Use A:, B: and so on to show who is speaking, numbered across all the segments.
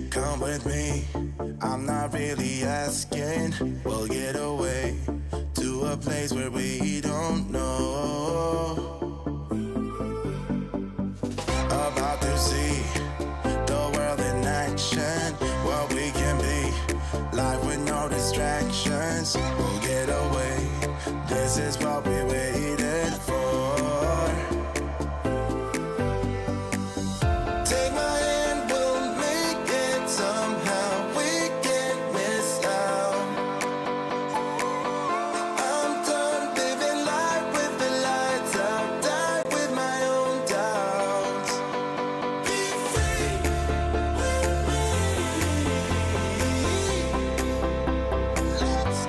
A: Come with me, I'm not really asking. We'll get away to a place where we don't know. About to see the world in action, what we can be, life with no distractions. We'll get away, this is what we waited for. Take my hand, we'll make it somehow. We can't miss out. I'm done living life with the lights out, die with my own doubts. Be free with me. Let's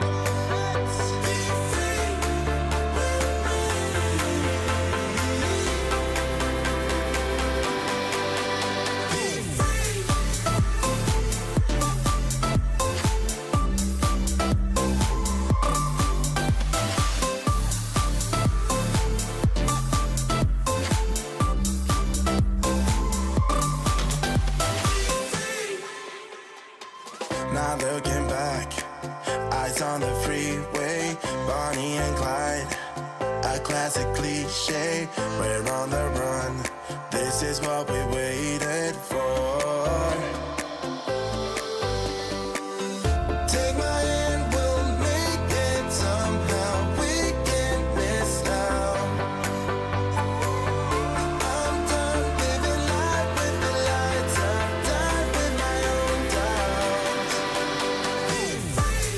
A: be free with me. Not looking back, eyes on the freeway, Bonnie and Clyde, a classic cliche. We're on the run, this is what we waited for. Take my hand, we'll make it somehow. We can't miss out. I'm done living life with the lights out, die with my own doubts. Be free.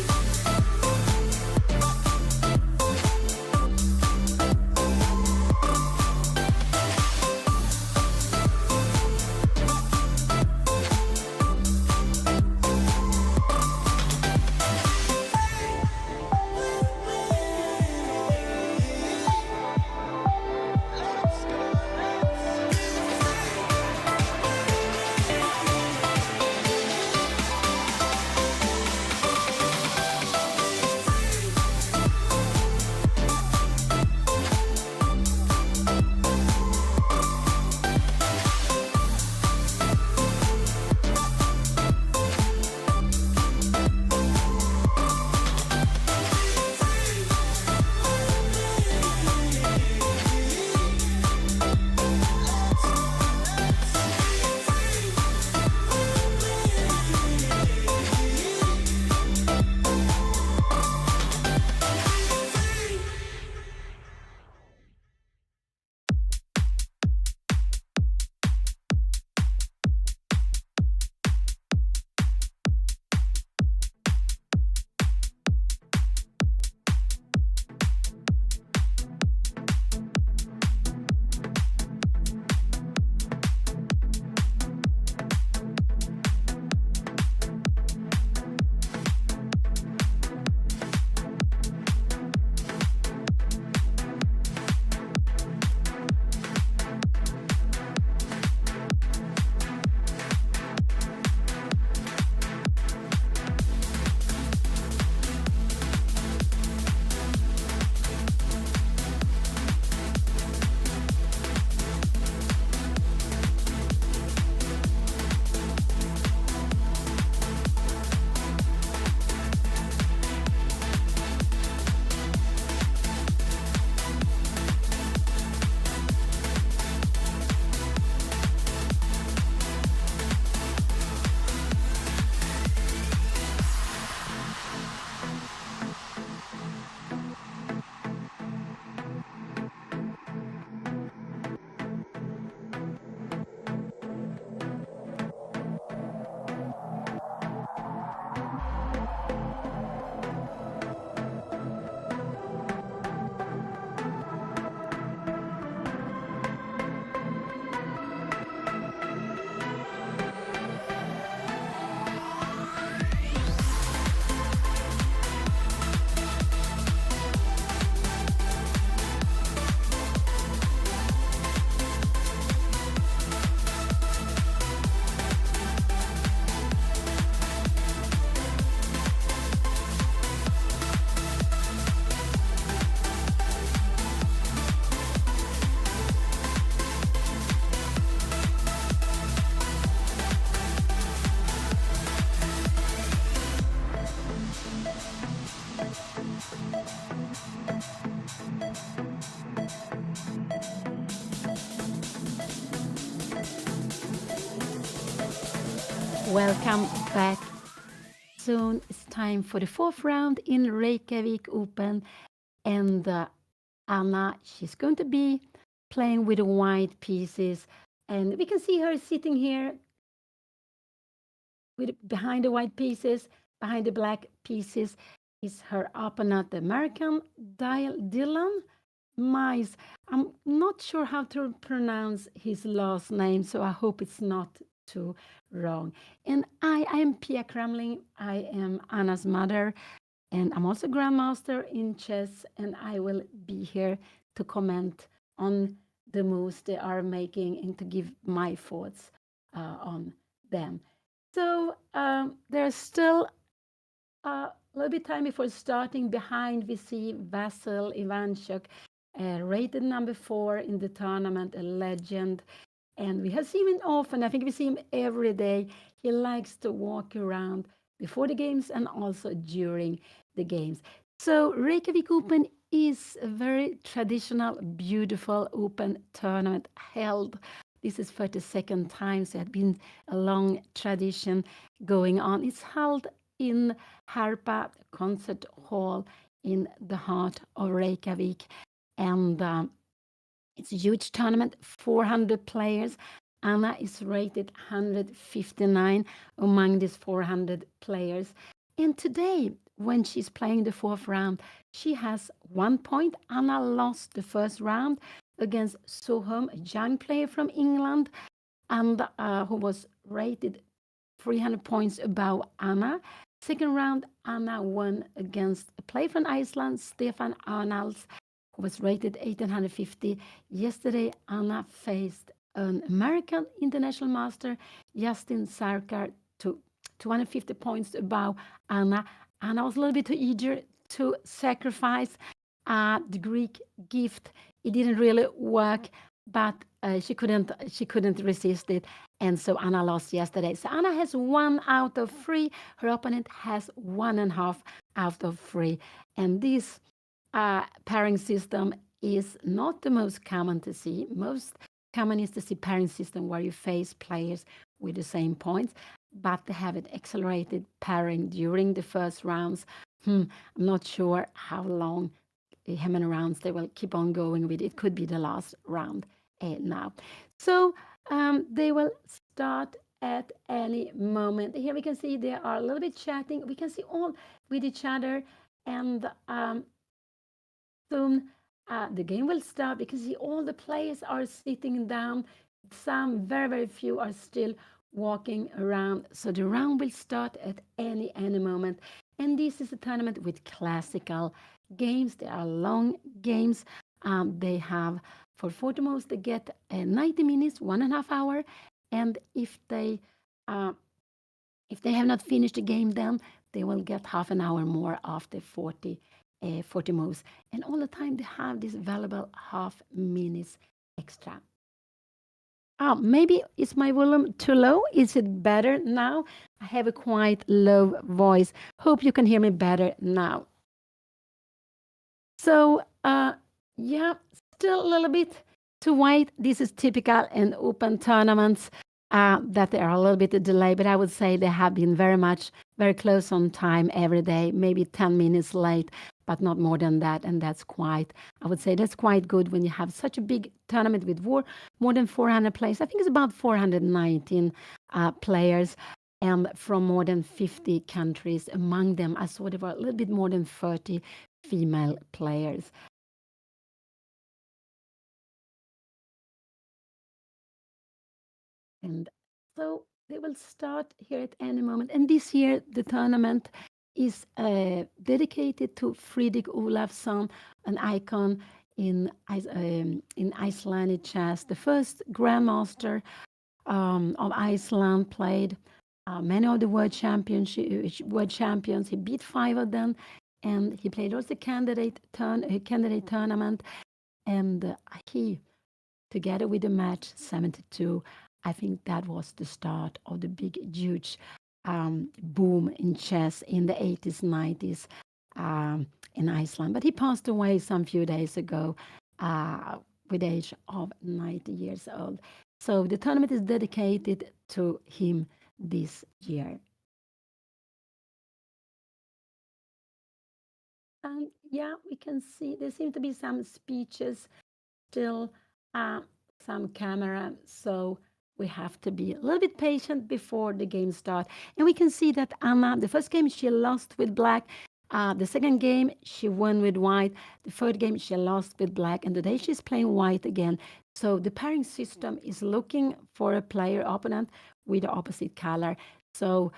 B: Welcome back. Soon it's time for the fourth round in REYKJAVIK Open. And Anna, she's going to be playing with the white pieces. And we can see her sitting here behind the white pieces, behind the black pieces is her opponent, the American Dylan Mize. I'm not sure how to pronounce his last name, so I hope it's not too wrong. And I am Pia Cramling. I am Anna's mother, and I'm also grandmaster in chess, and I will be here to comment on the moves they are making and to give my thoughts on them. So there's still a little bit time before starting. Behind, we see Vasil Ivanchuk, rated number 4 in the tournament, a legend. And we have seen him often. I think we see him every day. He likes to walk around before the games and also during the games. So REYKJAVIK Open is a very traditional, beautiful open tournament held. This is 32nd time, so it had been a long tradition going on. It's held in Harpa Concert Hall in the heart of Reykjavik. And it's a huge tournament, 400 players. Anna is rated 159 among these 400 players. And today, when she's playing the fourth round, she has 1 point. Anna lost the first round against Soham, a young player from England, and who was rated 300 points above Anna. Second round, Anna won against a player from Iceland, Stefan Arnalds, who was rated 1850. Yesterday, Anna faced an American international master, Justin Sarkar, to 250 points above Anna. Anna was a little bit too eager to sacrifice the Greek gift. It didn't really work, but she couldn't resist it, and so Anna lost yesterday. So Anna has 1 out of 3. Her opponent has 1.5 out of 3, and this pairing system is not the most common to see. Most common is to see pairing system where you face players with the same points, but they have it accelerated pairing during the first rounds. I'm not sure how long, how many rounds they will keep on going with. It could be the last round now. So they will start at any moment. Here we can see they are a little bit chatting. We can see all with each other, and soon the game will start because see all the players are sitting down. Some very, very few are still walking around. So the round will start at any moment. And this is a tournament with classical games. They are long games. They have, for 40 moves, they get 90 minutes, 1.5 hour. And if they have not finished the game, then they will get half an hour more after 40 moves. And all the time they have this valuable half minutes extra. Maybe is my volume too low? Is it better now? I have a quite low voice. Hope you can hear me better now. So, yeah, still a little bit too white. This is typical in open tournaments that they are a little bit delayed, but I would say they have been very close on time every day, maybe 10 minutes late, but not more than that. And that's quite, I would say that's quite good when you have such a big tournament with more than 400 players. I think it's about 419 players and from more than 50 countries. Among them, I saw there were a little bit more than 30 female players. And so they will start here at any moment. And this year, the tournament is dedicated to Friedrich Olafsson, an icon in Icelandic chess, the first grandmaster of Iceland, played many of the world champions. He beat 5 of them, and he played also candidate tournament. And he, together with the match 72, I think that was the start of the big, huge boom in chess in the 80s, 90s in Iceland. But he passed away some few days ago with the age of 90 years old. So the tournament is dedicated to him this year. And yeah, we can see there seem to be some speeches still, some camera. So we have to be a little bit patient before the game starts. And we can see that Anna, the first game she lost with black. The second game she won with white. The third game she lost with black. And today she's playing white again. So the pairing system is looking for a player opponent with the opposite color. So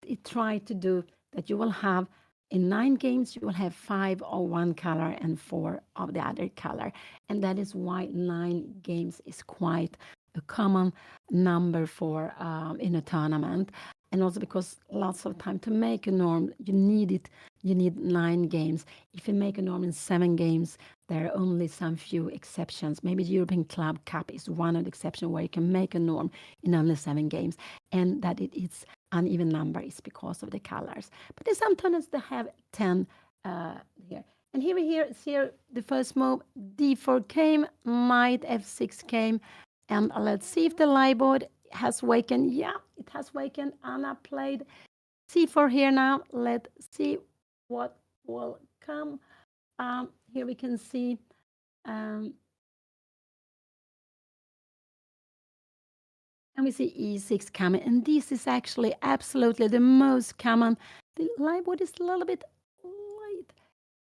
B: it tried to do that you will have in 9 games, you will have 5 of one color and 4 of the other color. And that is why 9 games is quite a common number for in a tournament. And also because lots of time to make a norm, you need 9 games. If you make a norm in 7 games, there are only some few exceptions. Maybe the European Club Cup is one of the exceptions where you can make a norm in only 7 games. And that it's uneven number is because of the colors. But there's some tournaments that have 10 here. And here we see the first move, d4 came, knight f6 came, and let's see if the live board has wakened. Yeah, it has wakened. Anna played c4 here now. Let's see what will come. Here we can see and we see e6 coming, and this is actually absolutely the most common. The live board is a little bit light,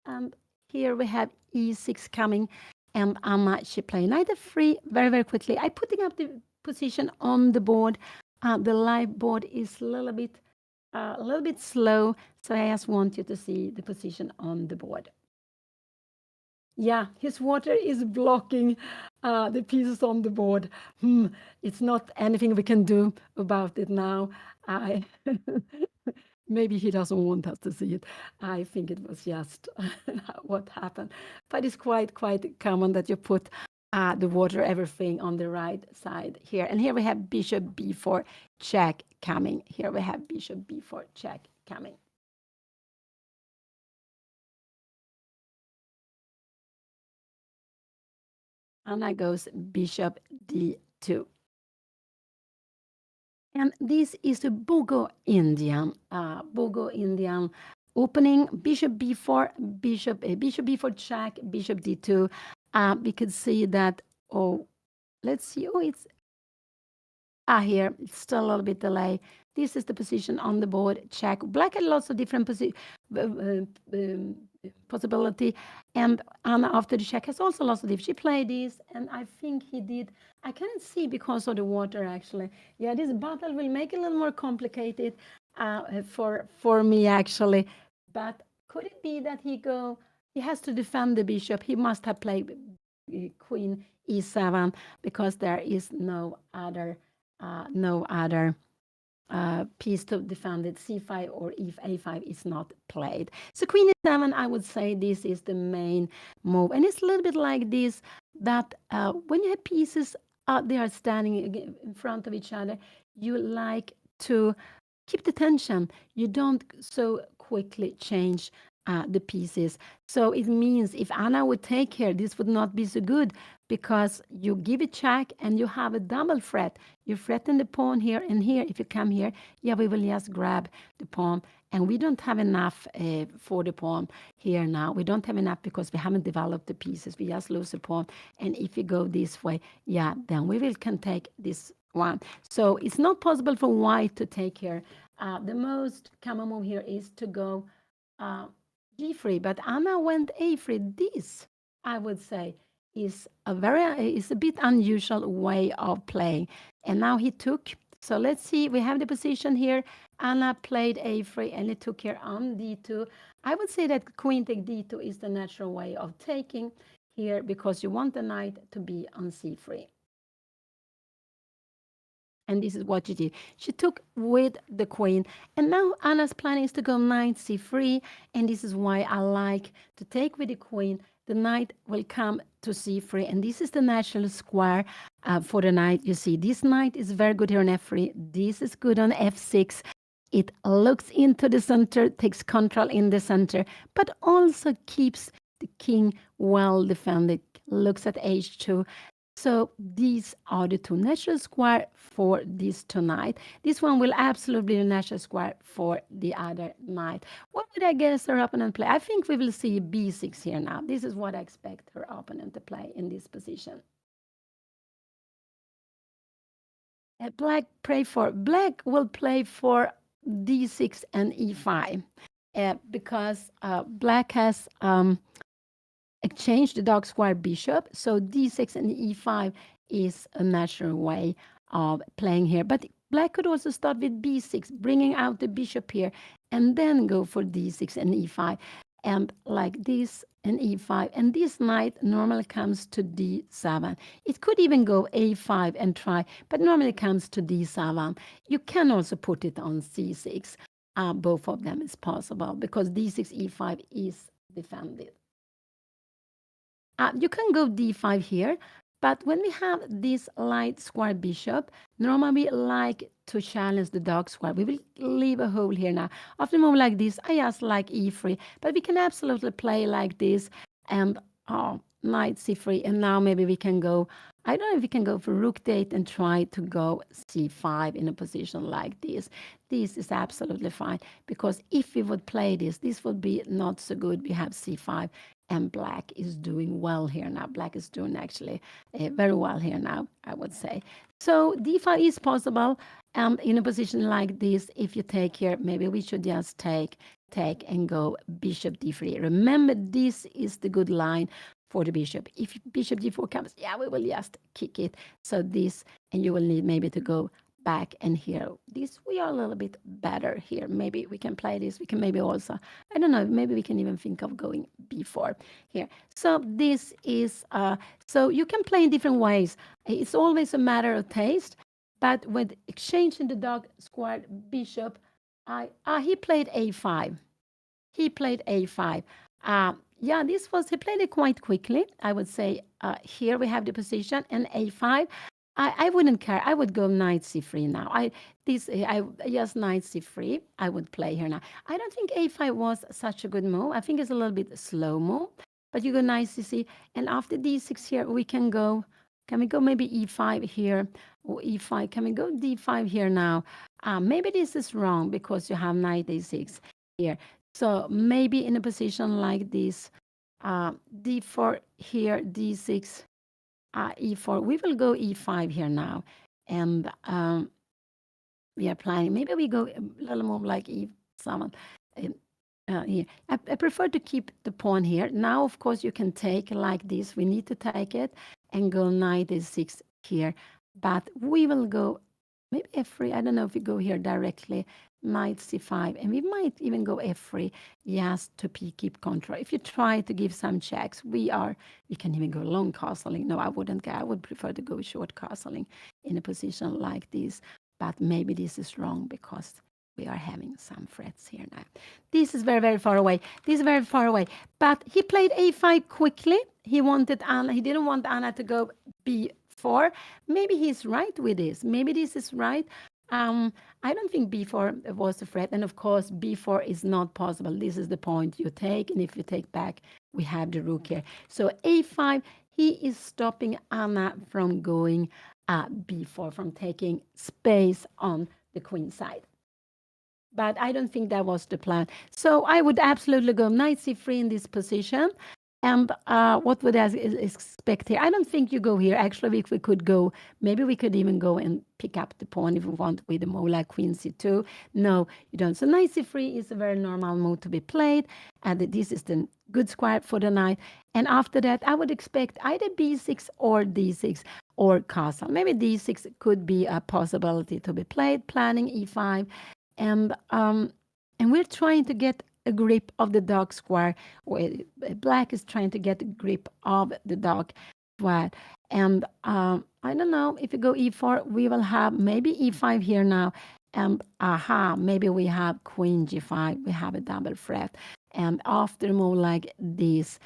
B: and here we have e6 coming, and Anna, she played knight f3 very, very quickly. I'm putting up the position on the board. The live board is a little bit slow, so I just want you to see the position on the board. Yeah, his water is blocking the pieces on the board. It's not anything we can do about it now. Maybe he doesn't want us to see it. I think it was just what happened. But it's quite common that you put the water, everything on the right side here. And here we have bishop b4 check coming. Here we have bishop b4 check coming. Anna goes bishop d2. And this is a Bogo Indian opening, bishop b4, bishop b4 check, bishop d2. We could see that, let's see, it's here, it's still a little bit delay. This is the position on the board, check. Black had lots of different possibility, and Anna after the check has also lots of different. She played this, and I think he did. I can't see because of the water actually. Yeah, this battle will make it a little more complicated for me actually. But could it be that he has to defend the bishop? He must have played queen e7 because there is no other piece to defend it. c5 or if a5 is not played. So queen e7, I would say this is the main move. And it's a little bit like this, that when you have pieces, they are standing in front of each other, you like to keep the tension. You don't so quickly change the pieces. So it means if Anna would take here, this would not be so good because you give a check and you have a double threat. You threaten the pawn here and here. If you come here, yeah, we will just grab the pawn. And we don't have enough for the pawn here now. We don't have enough because we haven't developed the pieces. We just lose the pawn. And if you go this way, yeah, then we can take this one. So it's not possible for white to take here. The most common move here is to go g3, but Anna went a3. This, I would say, is a bit unusual way of playing. And now he took. So let's see. We have the position here. Anna played a3 and he took here on d2. I would say that queen take d2 is the natural way of taking here because you want the knight to be on c3. And this is what she did. She took with the queen. And now Anna's plan is to go knight c3. And this is why I like to take with the queen. The knight will come to c3. And this is the natural square for the knight. You see, this knight is very good here on f3. This is good on f6. It looks into the center, takes control in the center, but also keeps the king well defended. Looks at h2. So these are the two natural square for this tonight. This one will absolutely be a natural square for the other night. What would I guess her opponent play? I think we will see b6 here now. This is what I expect her opponent to play in this position. Black will play for d6 and e5 because black has exchanged the dark square bishop. So d6 and e5 is a natural way of playing here. But black could also start with b6, bringing out the bishop here, and then go for d6 and e5. And like this and e5. And this knight normally comes to d7. It could even go a5 and try, but normally comes to d7. You can also put it on c6. Both of them is possible because d6, e5 is defended. You can go d5 here, but when we have this light square bishop, normally we like to challenge the dark square. We will leave a hole here now. After a move like this, I just like e3, but we can absolutely play like this and knight c3, and now maybe we can go, I don't know if we can go for rook d8 and try to go c5 in a position like this. This is absolutely fine, because if we would play this would be not so good. We have c5, and black is doing well here now. Black is doing actually very well here now, I would say. So d5 is possible, and in a position like this, if you take here, maybe we should just take and go bishop d3. Remember, this is the good line for the bishop. If bishop d4 comes, yeah, we will just kick it. So this, and you will need maybe to go back and here. This, we are a little bit better here. Maybe we can play this. We can maybe also, I don't know, maybe we can even think of going b4 here. So this is, so you can play in different ways. It's always a matter of taste, but with exchanging the dark square bishop, he played a5. He played a5. Yeah, he played it quite quickly. I would say here we have the position, and a5. I wouldn't care. I would go knight c3 now. I just knight c3. I would play here now. I don't think a5 was such a good move. I think it's a little bit slow move. But you go knight c3, and after d6 here, we can go. Can we go maybe e5 here or e5? Can we go d5 here now? Maybe this is wrong because you have knight a6 here. So maybe in a position like this, d4 here, d6, e4. We will go e5 here now, and we are planning. Maybe we go a little more like e7. Here. I prefer to keep the pawn here. Now, of course, you can take like this. We need to take it and go knight a6 here. But we will go maybe f3. I don't know if we go here directly, knight c5, and we might even go f3 just to keep control. If you try to give some checks, we can even go long castling. No, I wouldn't. I would prefer to go short castling in a position like this. But maybe this is wrong because we are having some threats here now. This is very, very far away. This is very far away. But he played a5 quickly. He wanted Anna. He didn't want Anna to go b4. Maybe he's right with this. Maybe this is right. I don't think b4 was a threat. And of course, b4 is not possible. This is the point you take. And if you take back, we have the rook here. So a5, he is stopping Anna from going b4, from taking space on the queen side. But I don't think that was the plan. So I would absolutely go knight c3 in this position. And what would I expect here? I don't think you go here. Actually, if we could go, maybe we could even go and pick up the pawn if we want with a move like queen c2. No, you don't. So knight c3 is a very normal move to be played. And this is the good square for the knight. And after that, I would expect either b6 or d6 or castle. Maybe d6 could be a possibility to be played, planning e5. And we're trying to get a grip of the dark square. Black is trying to get a grip of the dark square. And I don't know, if you go e4, we will have maybe e5 here now. And maybe we have queen g5. We have a double threat. And after a move like this,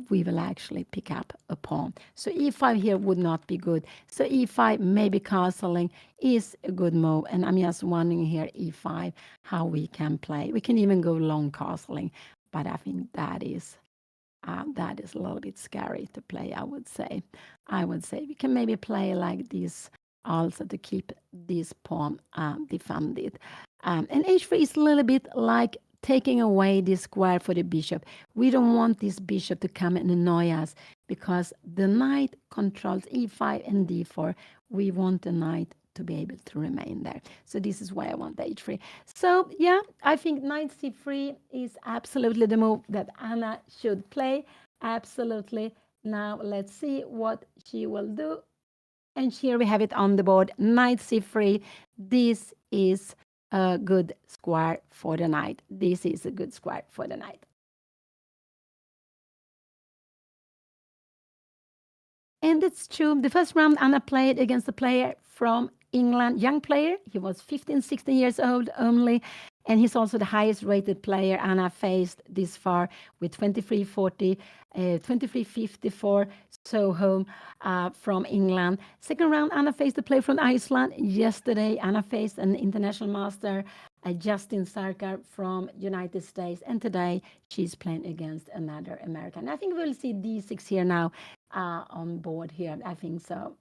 B: we will actually pick up a pawn. So e5 here would not be good. So e5, maybe castling is a good move. And I'm just wondering here, e5, how we can play. We can even go long castling, but I think that is that is a little bit scary to play, I would say. We can maybe play like this also to keep this pawn defended. And h3 is a little bit like taking away this square for the bishop. We don't want this bishop to come and annoy us because the knight controls e5 and d4. We want the knight to be able to remain there. So this is why I want h3. So yeah, I think knight c3 is absolutely the move that Anna should play. Absolutely. Now let's see what she will do. And here we have it on the board, knight c3. This is a good square for the knight. This is a good square for the knight. And it's true. The first round Anna played against a player from England, young player. He was 15, 16 years old only. And he's also the highest rated player Anna faced this far with 2340, 2354. Soho from England. Second round, Anna faced a player from Iceland. Yesterday, Anna faced an international master, Justin Sarkar from United States. And today, she's playing against another American. I think we'll see d6 here now on board here. I think so.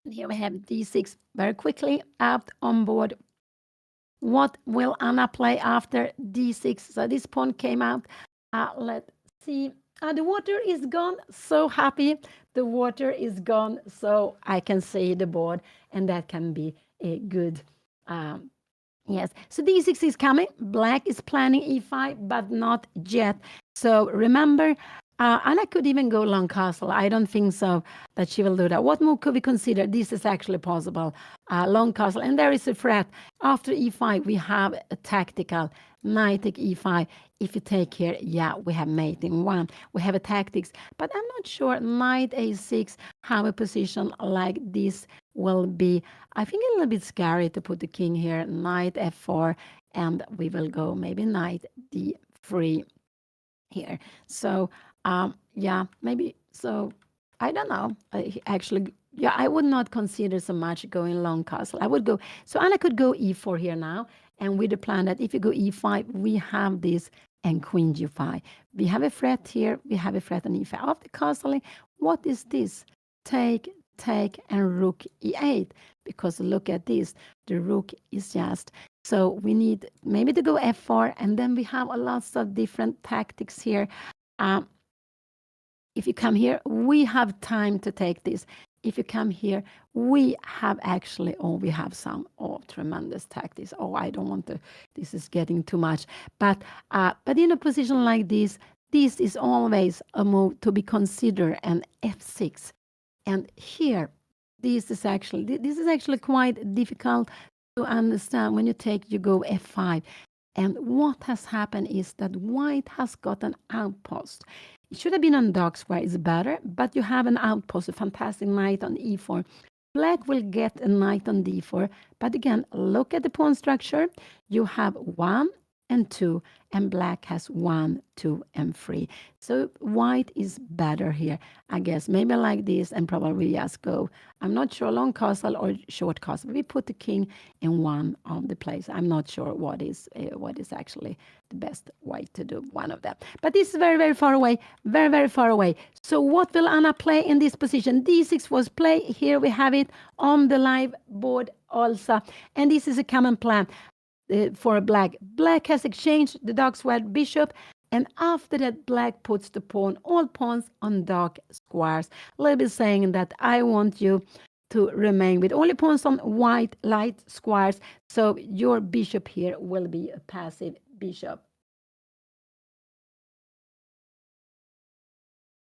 B: And here we have d6 very quickly out on board. What will Anna play after d6? So this pawn came out. Let's see. The water is gone. So happy. The water is gone. So I can see the board, and that can be a good. Yes. So d6 is coming. Black is planning e5, but not yet. So remember, Anna could even go long castle. I don't think so that she will do that. What move could we consider? This is actually possible. Long castle. And there is a threat. After e5, we have a tactical. Knight take e5. If you take here, yeah, we have mating 1. We have a tactics. But I'm not sure knight a6, how a position like this will be. I think a little bit scary to put the king here. Knight f4. And we will go maybe knight d3 here. So yeah, maybe. So I don't know. Actually, yeah, I would not consider so much going long castle. I would go. So Anna could go e4 here now. And with the plan that if you go e5, we have this and queen g5. We have a threat here. We have a threat on e5. After castling, what is this? Take, and rook e8. Because look at this. The rook is just. So we need maybe to go f4. And then we have a lots of different tactics here. If you come here, we have time to take this. If you come here, we have actually, we have some, tremendous tactics. I don't want to, this is getting too much. But in a position like this is always a move to be considered an f6. And here, this is actually quite difficult to understand. When you go f5. And what has happened is that white has got an outpost. It should have been on dark square, it's better, but you have an outpost, a fantastic knight on e4. Black will get a knight on d4, but again, look at the pawn structure. You have 1 and 2, and black has 1, 2, and 3. So white is better here, I guess. Maybe like this, and probably just go. I'm not sure long castle or short castle. We put the king in one of the place. I'm not sure what is actually the best way to do one of them. But this is very, very far away. Very, very far away. So what will Anna play in this position? d6 was play. Here we have it on the live board also. And this is a common plan. For black. Black has exchanged the dark square bishop, and after that, black puts the all pawns on dark squares. A little bit saying that I want you to remain with only pawns on white light squares, so your bishop here will be a passive bishop.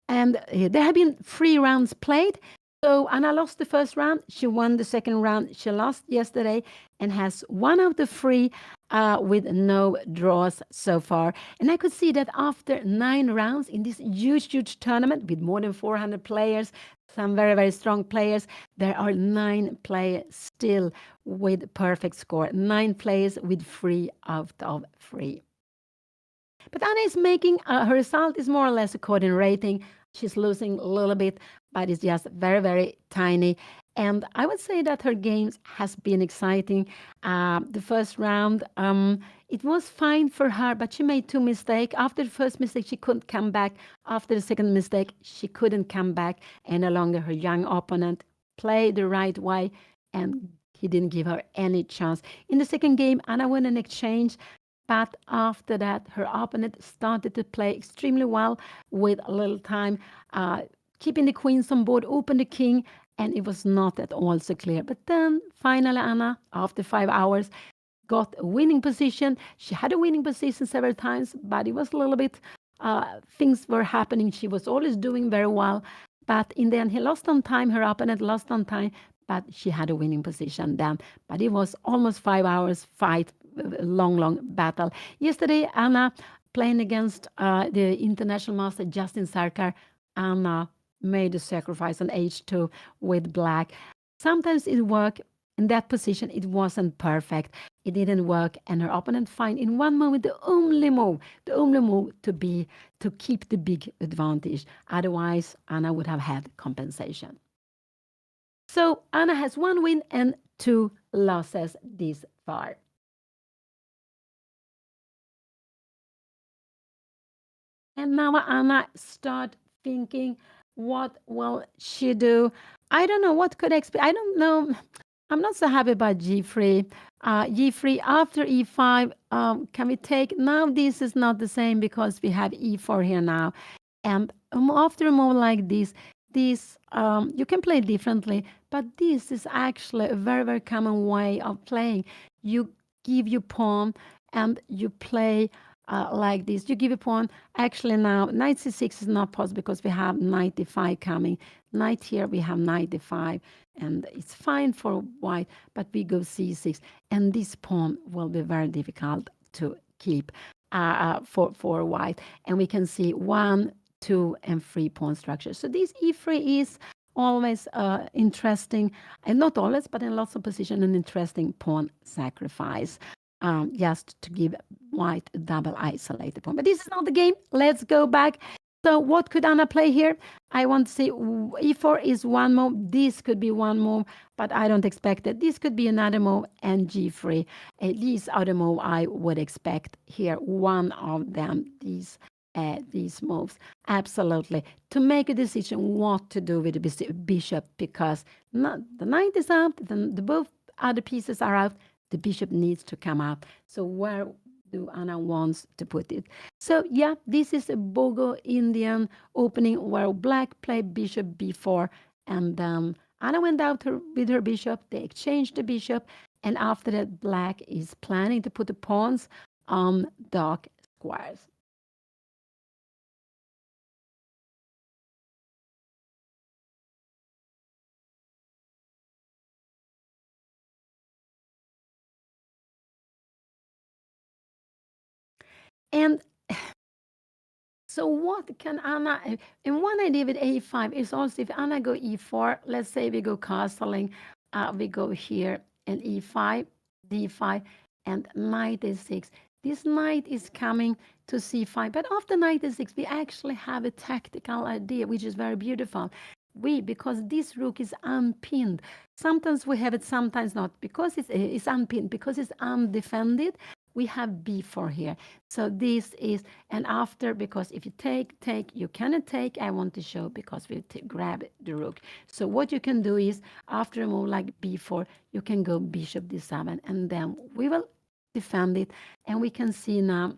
B: And there have been 3 rounds played. So Anna lost the first round. She won the second round. She lost yesterday and has 1 out of 3 with no draws so far. And I could see that after 9 rounds in this huge, huge tournament with more than 400 players, some very, very strong players, there are 9 players still with perfect score. 9 players with 3 out of 3. But Anna is making, her result is more or less according to rating. She's losing a little bit, but it's just very, very tiny. And I would say that her games has been exciting. The first round, it was fine for her, but she made two mistakes. After the first mistake, she couldn't come back. After the second mistake, she couldn't come back. And no longer her young opponent played the right way, and he didn't give her any chance. In the second game, Anna won an exchange. But after that, her opponent started to play extremely well with a little time, keeping the queens on board, open the king, and it was not at all so clear. But then finally, Anna, after 5 hours, got a winning position. She had a winning position several times, but it was a little bit, things were happening. She was always doing very well. But in the end, he lost on time. Her opponent lost on time, but she had a winning position then. But it was almost 5 hours fight, long battle. Yesterday, Anna playing against the international master Justin Sarkar. Anna made a sacrifice on h2 with black. Sometimes it worked. In that position, it wasn't perfect. It didn't work, and her opponent find in one moment the only move to keep the big advantage. Otherwise, Anna would have had compensation. So Anna has one win and two losses this far. And now Anna start thinking, what will she do? I don't know what could expect. I don't know. I'm not so happy about g3. G3 after e5. Can we take now? This is not the same because we have e4 here now, and after a move like this, you can play differently. But this is actually a very common way of playing. You give your pawn and you play like this. You give a pawn. Actually, now knight c6 is not possible because we have knight d5 coming. Knight here, we have knight d5, and it's fine for white, but we go c6, and this pawn will be very difficult to keep for white. And we can see 1, 2, and 3 pawn structure. So this e3 is always interesting, and not always, but in lots of positions, an interesting pawn sacrifice. Just to give white a double isolated pawn. But this is not the game. Let's go back. So what could Anna play here? I want to say e4 is one move. This could be one move, but I don't expect it. This could be another move, and g3. These are the move I would expect here. One of them, these moves. Absolutely. To make a decision what to do with the bishop, because the knight is out, the both other pieces are out. The bishop needs to come out. So where do Anna wants to put it? So yeah, this is a Bogo Indian opening where black played bishop b4, and then Anna went out with her bishop. They exchanged the bishop, and after that, black is planning to put the pawns on dark squares. And so what can Anna, and one idea with a5 is also if Anna go e4, let's say we go castling, we go here and e5, d5, and knight a6. This knight is coming to c5, but after knight a6, we actually have a tactical idea, which is very beautiful. Because this rook is unpinned. Sometimes we have it, sometimes not. Because it's unpinned, because it's undefended, we have b4 here. So this is, and after, because if you take, you cannot take. I want to show because we grab the rook. So what you can do is, after a move like b4, you can go bishop d7, and then we will defend it. And we can see now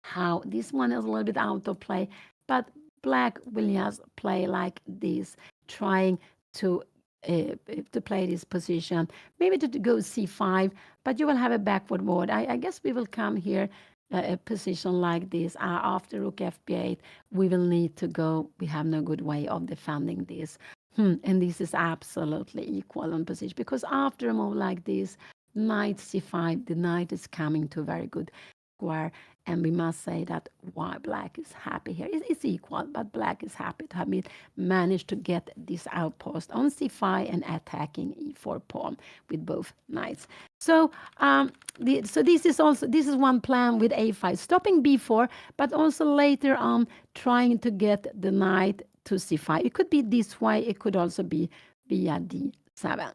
B: how this one is a little bit out of play, but black will just play like this, trying to play this position, maybe to go c5, but you will have a backward board. I guess we will come here a position like this. After rook fb8, we will need to go. We have no good way of defending this. And this is absolutely equal on position, because after a move like this, knight c5, the knight is coming to a very good square. And we must say that why black is happy here. It's equal, but black is happy to have managed to get this outpost on c5 and attacking e4 pawn with both knights. So this is one plan with a5, stopping b4, but also later on trying to get the knight to c5. It could be this way. It could also be via d7. 7.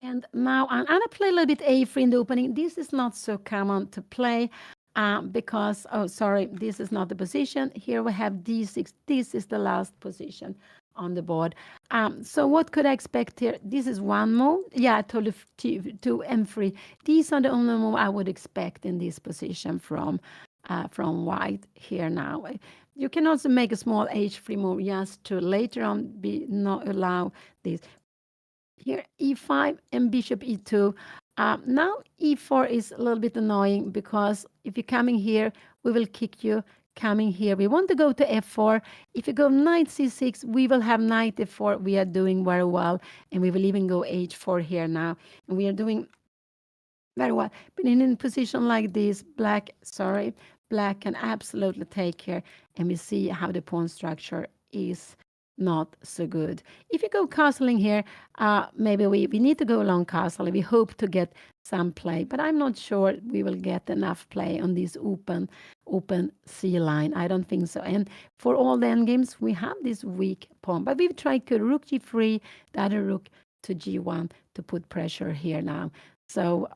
B: And now I'm gonna play a little bit a3 in the opening. This is not so common to play because, oh, sorry, this is not the position. Here we have d6. This is the last position on the board. So what could I expect here? This is one move. Yeah, I told you two and 3. These are the only move I would expect in this position from white here now. You can also make a small h3 move just to later on be not allow this. Here, e5 and bishop e2. Now, e4 is a little bit annoying because if you're coming here, we will kick you coming here. We want to go to f4. If you go knight c6, we will have knight f4. We are doing very well. And we will even go h4 here now. And we are doing very well. But in a position like this, black can absolutely take here. And we see how the pawn structure is not so good. If you go castling here, maybe we need to go long castle. We hope to get some play, but I'm not sure we will get enough play on this open C line. I don't think so. And for all the endgames, we have this weak pawn, but we've tried to rook g3, the other rook to g1 to put pressure here now. So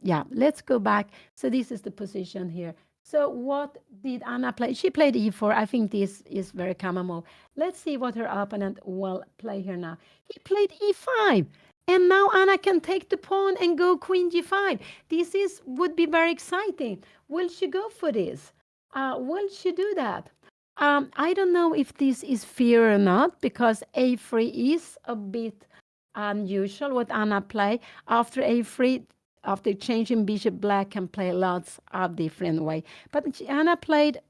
B: yeah, let's go back. So this is the position here. So what did Anna play? She played e4. I think this is very common move. Let's see what her opponent will play here now. He played e5. And now Anna can take the pawn and go queen g5. This would be very exciting. Will she go for this? Will she do that? I don't know if this is fear or not, because a3 is a bit unusual what Anna play. After a3, after changing bishop, black can play lots of different way. But Anna played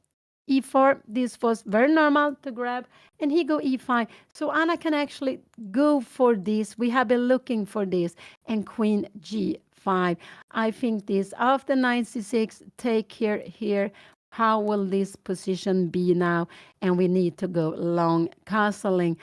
B: e4. This was very normal to grab, and he go e5. So Anna can actually go for this. We have been looking for this, and queen g5. I think this after knight c6, take here. How will this position be now? And we need to go long castling.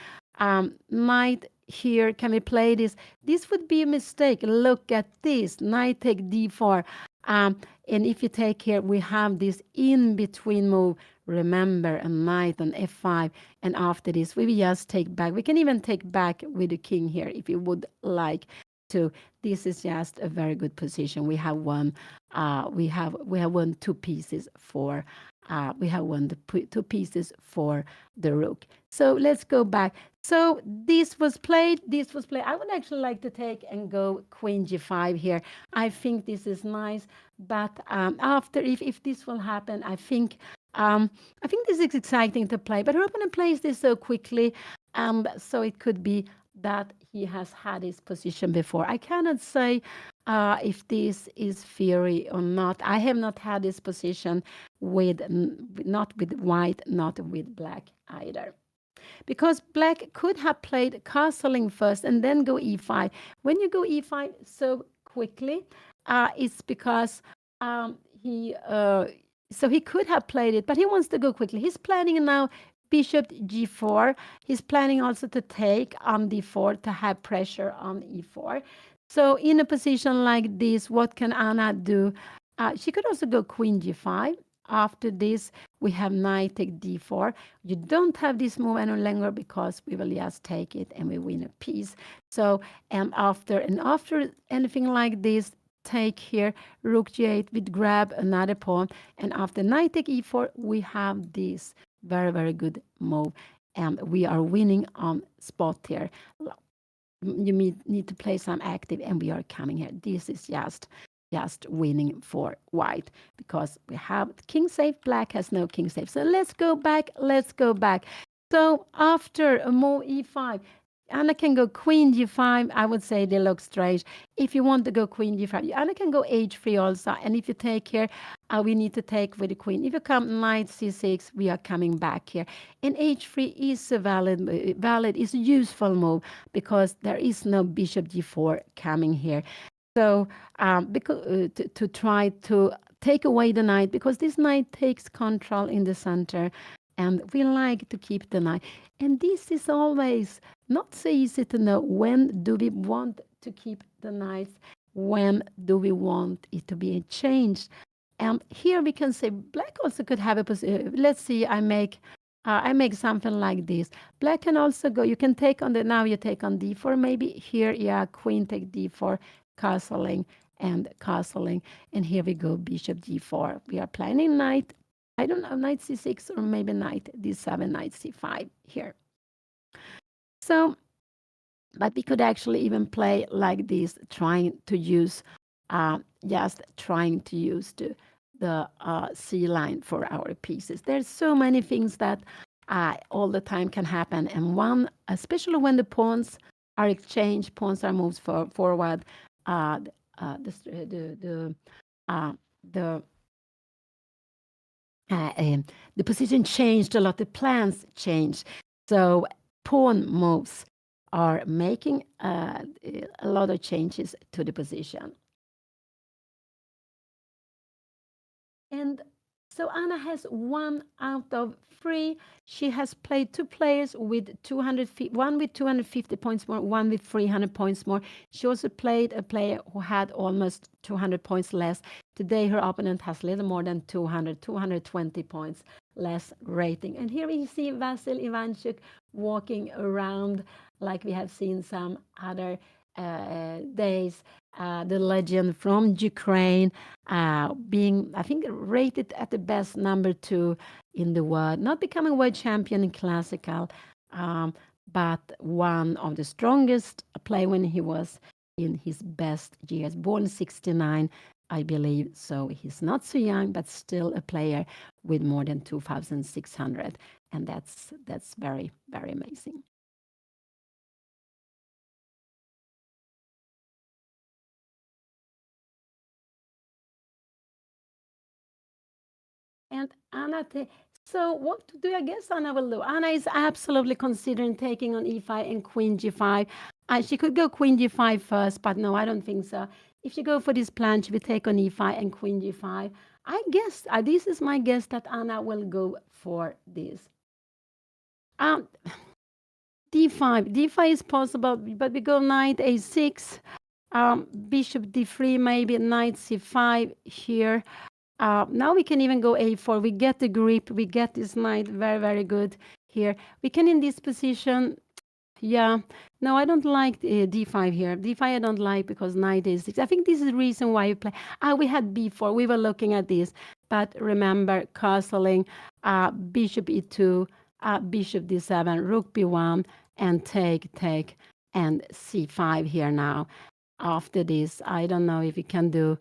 B: Knight here, can we play this? This would be a mistake. Look at this, knight take d4. And if you take here, we have this in-between move. Remember, a knight on f5. And after this, we will just take back. We can even take back with the king here if you would like to. This is just a very good position. We have won. We have won 2 pieces for. We have won the 2 pieces for the rook. So let's go back. So this was played. I would actually like to take and go queen g5 here. I think this is nice. But after, if this will happen, I think this is exciting to play. But her opponent plays this so quickly, so it could be that he has had his position before. I cannot say if this is theory or not. I have not had this position not with white, not with black either. Because black could have played castling first and then go e5. When you go e5 so quickly, it's because he could have played it, but he wants to go quickly. He's planning now bishop g4. He's planning also to take on d4 to have pressure on e4. So in a position like this, what can Anna do? She could also go queen g5. After this, we have knight take d4. You don't have this move any longer because we will just take it and we win a piece. So after anything like this, take here rook g8 with grab another pawn, and after knight take e4, we have this very, very good move, and we are winning on spot here. You need to play some active, and we are coming here. This is just winning for white because we have king safe. Black has no king safe. So let's go back. So after a move e5, Anna can go queen g5. I would say they look strange. If you want to go queen g5, Anna can go h3 also. And if you take here, we need to take with the queen. If you come knight c6, we are coming back here. And h3 is a valid, is a useful move because there is no bishop g4 coming here. So because to try to take away the knight, because this knight takes control in the center, and we like to keep the knight. And this is always not so easy to know. When do we want to keep the knight? When do we want it to be changed? And here we can say black also could have a position. Let's see, I make I make something like this. Black can also go, you can take on the, now you take on d4, maybe here, yeah, queen take d4, castling and castling. And here we go, bishop d4. We are planning knight, I don't know, knight c6 or maybe knight d7, knight c5 here. So, but we could actually even play like this, trying to use, just trying to use the C line for our pieces. There's so many things that all the time can happen. And one, especially when the pawns are exchanged, pawns are moved forward, uh, the uh, the the position changed a lot, the plans changed. So pawn moves are making a lot of changes to the position. And so Anna has 1 out of 3. She has played 2 players with 250, one with 250 points more, one with 300 points more. She also played a player who had almost 200 points less. Today, her opponent has little more than 200, 220 points less rating. And here we see Vasil Ivanchuk walking around like we have seen some other days. The legend from Ukraine, being, I think, rated at the best number 2 in the world, not becoming world champion in classical, but one of the strongest play when he was in his best years, born 69, I believe. So he's not so young, but still a player with more than 2,600. And that's very, very amazing. And Anna, so what do I guess Anna will do? Anna is absolutely considering taking on e5 and queen g5. She could go queen g5 first, but no, I don't think so. If you go for this plan, she will take on e5 and queen g5. I guess, this is my guess that Anna will go for this. D5. D5 is possible, but we go knight a6, bishop d3, maybe knight c5 here. Now we can even go a4. We get the grip. We get this knight very, very good here. We can, in this position, yeah. No, I don't like d5 here. D5 I don't like because knight a6. I think this is the reason why you play. We had b4. We were looking at this. But remember, castling, bishop e2, bishop d7, rook b1, and take, and c5 here now. After this, I don't know if we can do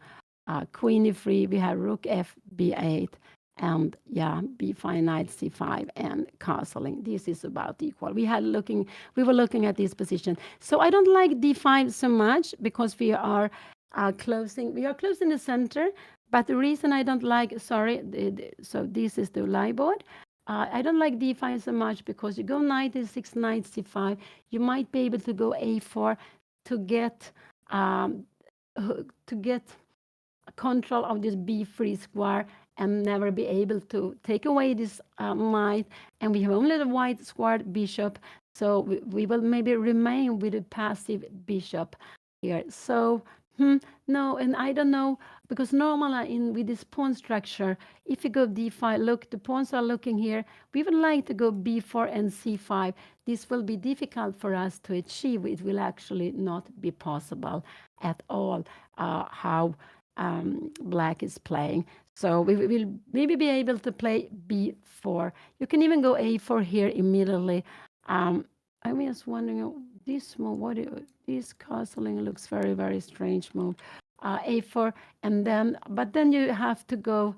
B: queen e3, we have rook f b8, and yeah, b5, knight c5, and castling. This is about equal. We were looking at this position. So I don't like d5 so much because we are closing the center. But the reason I don't like, sorry, so this is the lie board. I don't like d5 so much because you go knight e6, knight c5. You might be able to go a4 to get control of this b3 square and never be able to take away this knight. And we have only the white squared bishop, so we will maybe remain with a passive bishop here. So no, and I don't know, because normally with this pawn structure, if you go d5, look, the pawns are looking here. We would like to go b4 and c5. This will be difficult for us to achieve. It will actually not be possible at all, how black is playing. So we will maybe be able to play b4. You can even go a4 here immediately. I was just wondering, this move, this castling looks very, very strange move. A4, and but then you have to go,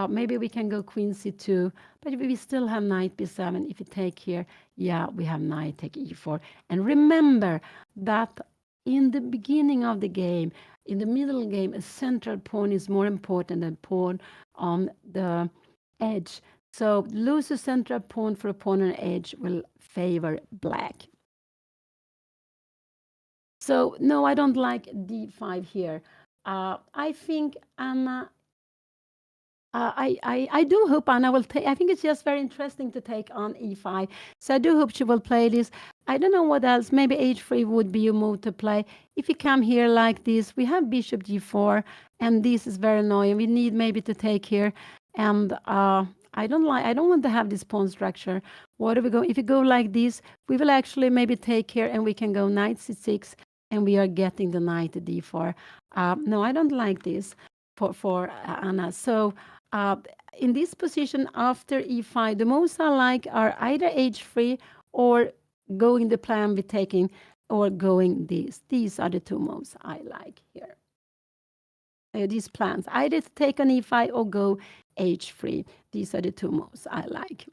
B: maybe we can go queen c2, but we still have knight b7. If you take here, yeah, we have knight take e4. And remember that in the beginning of the game, in the middle game, a central pawn is more important than pawn on the edge. So lose a central pawn for a pawn on the edge will favor black. So no, I don't like d5 here. I think Anna, I do hope Anna will take, I think it's just very interesting to take on e5. So I do hope she will play this. I don't know what else. Maybe h3 would be a move to play. If you come here like this, we have bishop g4, and this is very annoying. We need maybe to take here. And I don't want to have this pawn structure. What do we go? If you go like this, we will actually maybe take here and we can go knight c6 and we are getting the knight to d4. No, I don't like this for Anna. So in this position after e5, the moves I like are either h3 or going the plan with taking or going this. These are the two moves I like here. These plans, either to take on e5 or go h3. These are the two moves I like.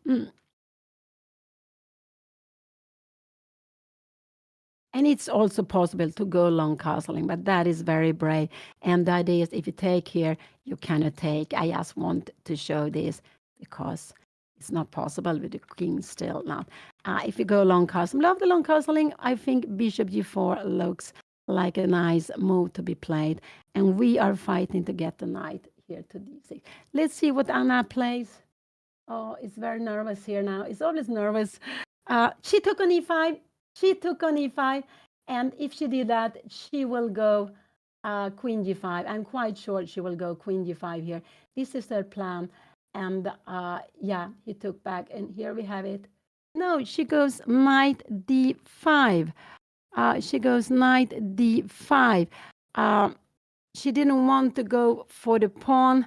B: And it's also possible to go long castling, but that is very brave. And the idea is if you take here, you cannot take. I just want to show this because it's not possible with the king still not. If you go long castling, love the long castling. I think bishop g4 looks like a nice move to be played. And we are fighting to get the knight here to d6. Let's see what Anna plays. Oh, it's very nervous here now. It's always nervous. She took on e5. She took on e5, and if she did that, she will go queen g5. I'm quite sure she will go queen g5 here. This is her plan, and yeah, he took back, and here we have it. No, she goes knight d5. She goes knight d5. She didn't want to go for the pawn.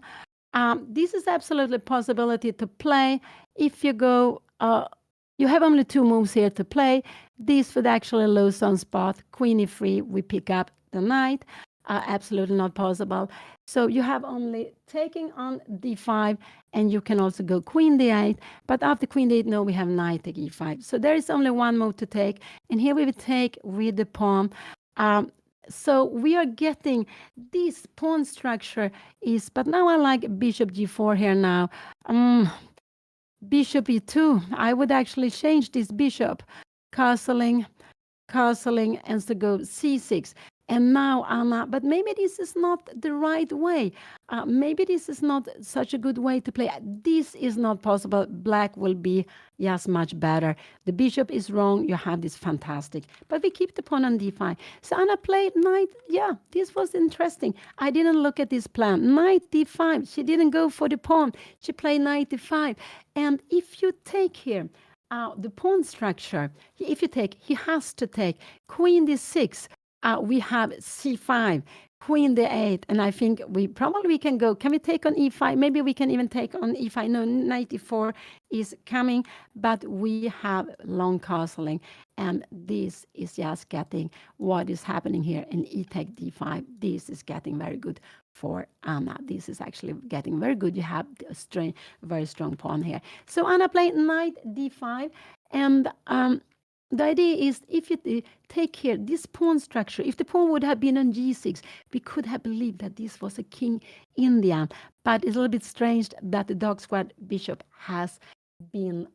B: This is absolutely a possibility to play. If you go, you have only two moves here to play. This would actually lose on spot. Queen e3, we pick up the knight. Absolutely not possible. So you have only taking on d5, and you can also go queen d8. But after queen d8, no, we have knight take e5. So there is only one move to take. And here we will take with the pawn. So we are getting this pawn structure is, but now I like bishop g4 here now. Bishop e2. I would actually change this bishop. Castling, and so go c6. And now Anna, but maybe this is not the right way. Maybe this is not such a good way to play. This is not possible. Black will be just much better. The bishop is wrong. You have this fantastic. But we keep the pawn on d5. So Anna played knight. Yeah, this was interesting. I didn't look at this plan. Knight d5. She didn't go for the pawn. She played knight d5. And if you take here, the pawn structure, if you take, he has to take queen d6. We have c5, queen d8, and I think we probably can go. Can we take on e5? Maybe we can even take on e5. No, knight e4 is coming, but we have long castling, and this is just getting what is happening here. And e take d5. This is getting very good for Anna. This is actually getting very good. You have a very strong pawn here. So Anna played knight d5, and the idea is if you take here this pawn structure, if the pawn would have been on g6, we could have believed that this was a king Indian. But it's a little bit strange that the dog squad bishop has been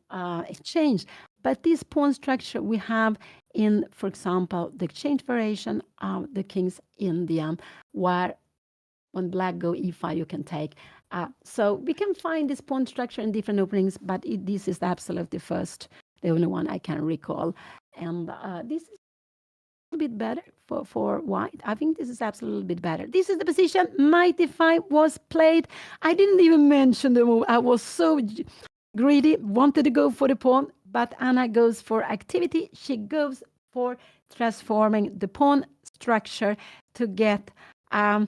B: exchanged. But this pawn structure we have in, for example, the exchange variation of the king's Indian, where when black go e5, you can take. So we can find this pawn structure in different openings, but this is absolutely the only one I can recall. And this is a little bit better for white. I think this is absolutely a bit better. This is the position. Knight e5 was played. I didn't even mention the move. I was so greedy, wanted to go for the pawn, but Anna goes for activity. She goes for transforming the pawn structure to get a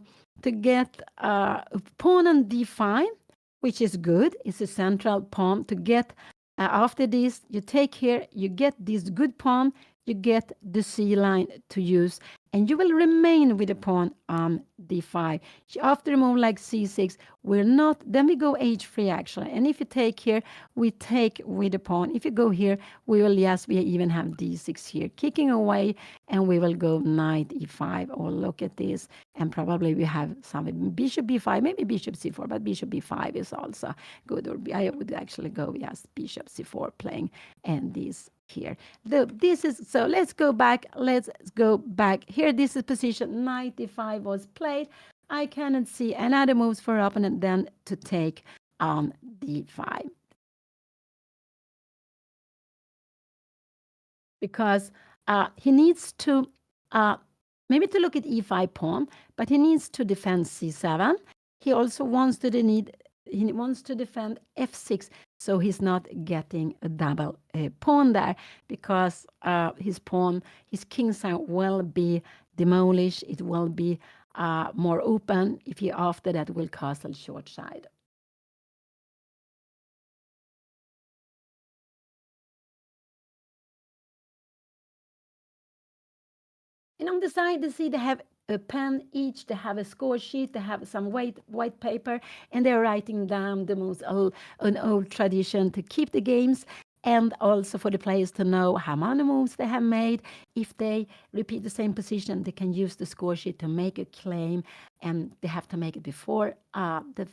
B: pawn on d5, which is good. It's a central pawn to get. After this, you take here, you get this good pawn, you get the c line to use, and you will remain with the pawn on d5. After a move like c6, then we go h3 actually. And if you take here, we take with the pawn. If you go here, we even have d6 here, kicking away, and we will go knight e5. Or look at this, and probably we have some bishop b5, maybe bishop c4, but bishop b5 is also good. Or I would actually go, yes, bishop c4 playing, and this here. So let's go back. Here, this is position. Knight e5 was played. I cannot see another moves for opponent than to take on d5. Because he needs to, maybe to look at e5 pawn, but he needs to defend c7. He also wants to he wants to defend f6, so he's not getting a double pawn there, because his king side will be demolished. It will be more open if he after that will castle short side. And on the side, you see they have a pen each, they have a score sheet, they have some white paper, and they're writing down the most an old tradition to keep the games, and also for the players to know how many moves they have made. If they repeat the same position, they can use the score sheet to make a claim, and they have to make it before the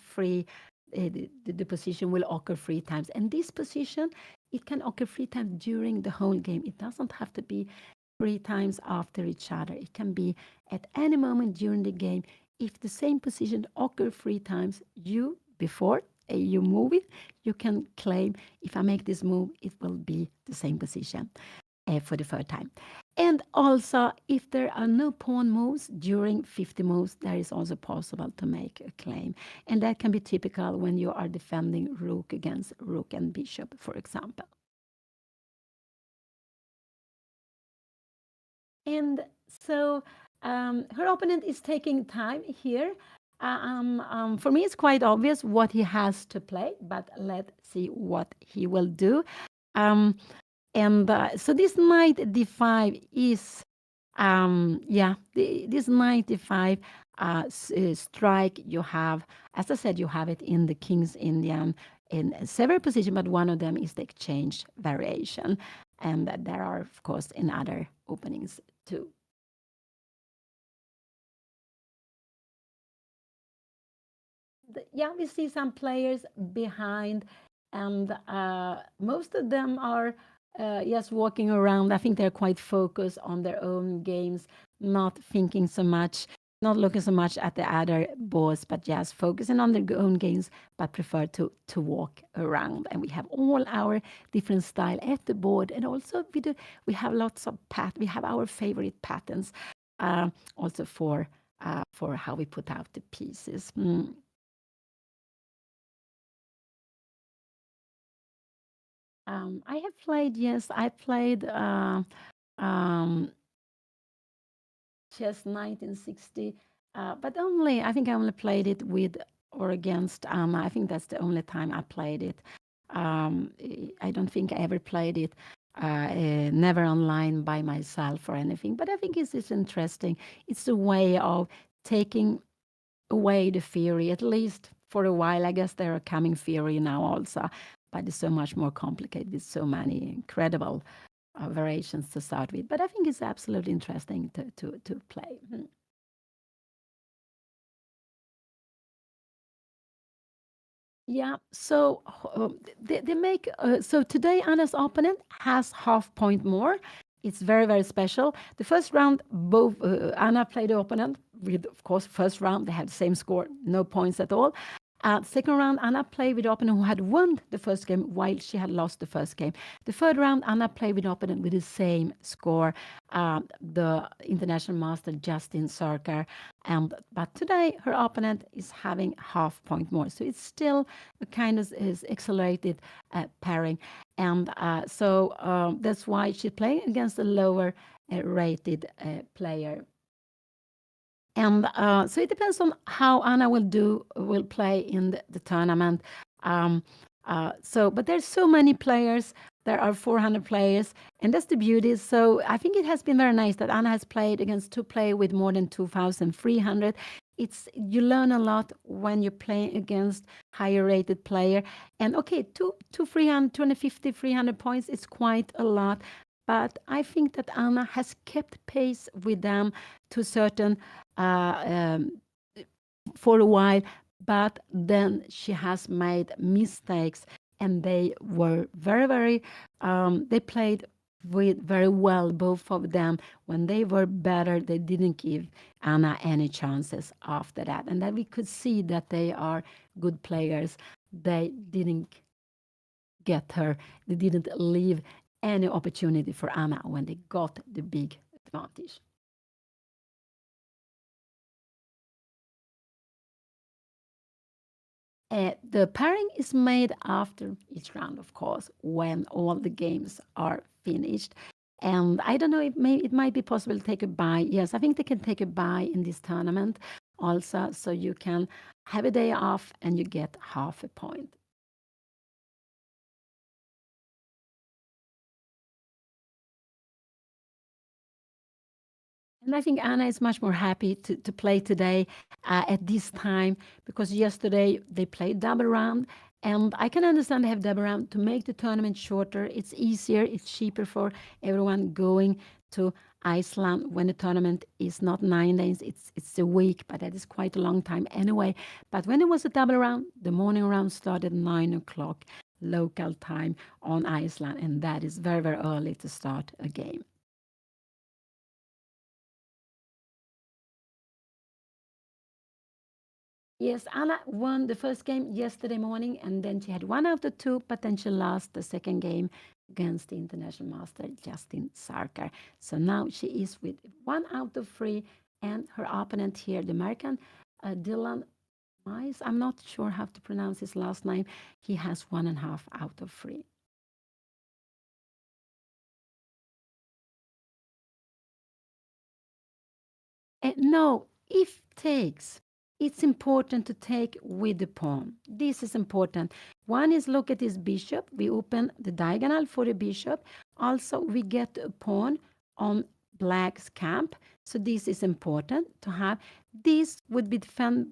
B: position will occur 3 times. And this position, it can occur 3 times during the whole game. It doesn't have to be 3 times after each other. It can be at any moment during the game. If the same position occurs 3 times, before you move it, you can claim, if I make this move, it will be the same position for the 3rd time. And also, if there are no pawn moves during 50 moves, there is also possible to make a claim. And that can be typical when you are defending rook against rook and bishop, for example. And so her opponent is taking time here. For me, it's quite obvious what he has to play, but let's see what he will do. So this knight d5 is, this knight d5 strike you have, as I said, you have it in the King's Indian in several positions, but one of them is the exchange variation. And there are, of course, in other openings too. We see some players behind, and most of them are just walking around. I think they're quite focused on their own games, not thinking so much, not looking so much at the other boards, but just focusing on their own games, but prefer to walk around. And we have all our different style at the board, and also we have lots of we have our favorite patterns also for how we put out the pieces. I have played, yes, I played chess 1960, but I think I only played it with or against Anna. I think that's the only time I played it. I don't think I ever played it, never online by myself or anything, but I think it's interesting. It's a way of taking away the theory, at least for a while. I guess there are coming theory now also, but it's so much more complicated with so many incredible variations to start with. But I think it's absolutely interesting to play. Yeah, so they make so today Anna's opponent has half point more. It's very, very special. The first round, both Anna played the opponent with, of course, first round they had the same score, no points at all. Second round, Anna played with the opponent who had won the first game while she had lost the first game. The third round, Anna played with the opponent with the same score, the international master Justin Sarkar. But today, her opponent is having half point more. So it's still a kind of accelerated pairing. And so that's why she's playing against a lower rated player. And so it depends on how Anna will play in the tournament. But there's so many players. There are 400 players, and that's the beauty. So I think it has been very nice that Anna has played against 2 players with more than 2,300. You learn a lot when you play against higher rated player. And okay, 300, 250, 300 points, it's quite a lot. But I think that Anna has kept pace with them to certain for a while, but then she has made mistakes, and they were very, very. They played very well, both of them. When they were better, they didn't give Anna any chances after that, and then we could see that they are good players. They didn't get her. They didn't leave any opportunity for Anna when they got the big advantage. The pairing is made after each round, of course, when all the games are finished. And I don't know if it might be possible to take a buy. Yes, I think they can take a buy in this tournament also, so you can have a day off and you get half a point. And I think Anna is much more happy to play today at this time because yesterday they played double round. And I can understand they have double round to make the tournament shorter. It's easier, it's cheaper for everyone going to Iceland when the tournament is not 9 days, it's a week, but that is quite a long time anyway. But when it was a double round, the morning round started 9 o'clock local time on Iceland, and that is very, very early to start a game. Yes, Anna won the first game yesterday morning, and then she had 1 out of 2, but then she lost the second game against the international master Justin Sarkar. So now she is with 1 out of 3, and her opponent here, the American Dylan Mice, I'm not sure how to pronounce his last name. He has 1.5 out of 3. No, if takes, it's important to take with the pawn. This is important. One is look at this bishop. We open the diagonal for the bishop. Also, we get a pawn on black's camp. So this is important to have. This would be defended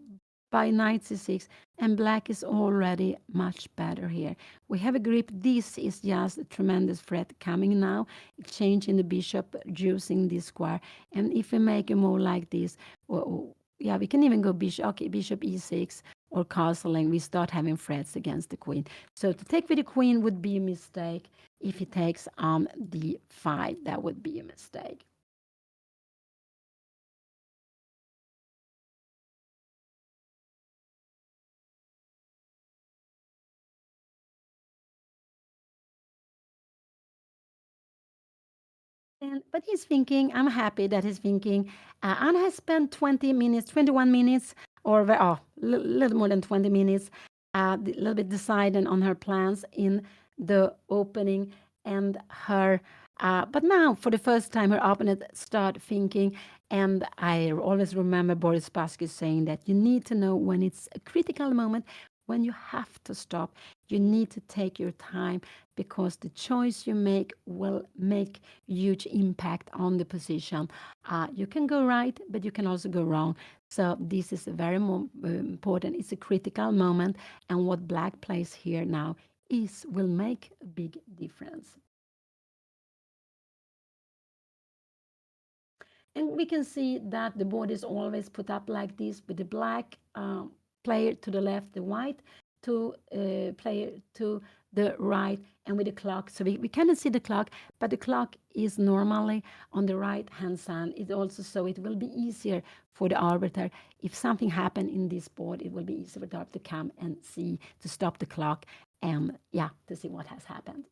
B: by knight c6, and black is already much better here. We have a grip. This is just a tremendous threat coming now, changing the bishop, using this square. And if we make a move like this, yeah, we can even go bishop, okay, bishop e6 or castling. We start having threats against the queen. So to take with the queen would be a mistake. If he takes on d5, that would be a mistake. But he's thinking, I'm happy that he's thinking. Anna has spent 20 minutes, 21 minutes, or a little more than 20 minutes, a little bit deciding on her plans in the opening. And but now for the first time, her opponent start thinking. And I always remember Boris Spassky saying that you need to know when it's a critical moment, when you have to stop. You need to take your time because the choice you make will make huge impact on the position. You can go right, but you can also go wrong. So this is a very important. It's a critical moment, and what black plays here now will make a big difference. And we can see that the board is always put up like this with the black player to the left, the white player to the right, and with the clock. So we cannot see the clock, but the clock is normally on the right hand side. It also, so it will be easier for the arbiter. If something happened in this board, it will be easier for the arbiter to come and see, to stop the clock, and yeah, to see what has happened.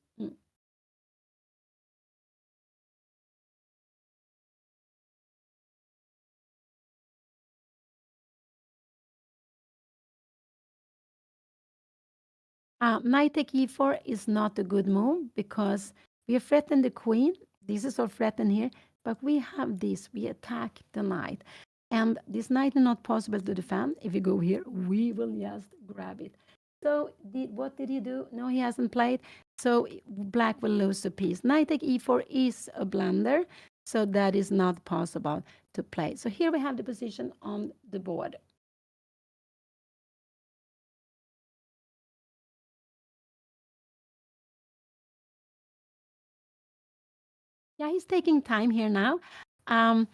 B: Knight take e4 is not a good move because we threaten the queen. This is all threatened here, but we have this. We attack the knight. And this knight is not possible to defend. If you go here, we will just grab it. So what did he do? No, he hasn't played. So black will lose a piece. Knight take e4 is a blunder, so that is not possible to play. So here we have the position on the board. Yeah, he's taking time here now. Um,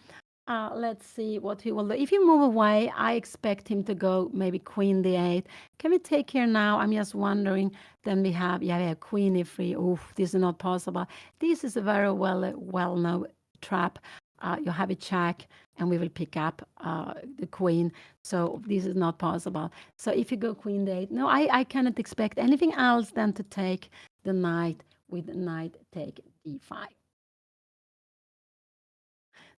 B: let's see what he will do. If you move away, I expect him to go maybe queen d8. Can we take here now? I'm just wondering. Then we have, yeah, we have queen e3. Oh, this is not possible. This is a very well-known trap. You have a check, and we will pick up the queen. So this is not possible. So if you go queen d8, no, I cannot expect anything else than to take the knight with knight take d5.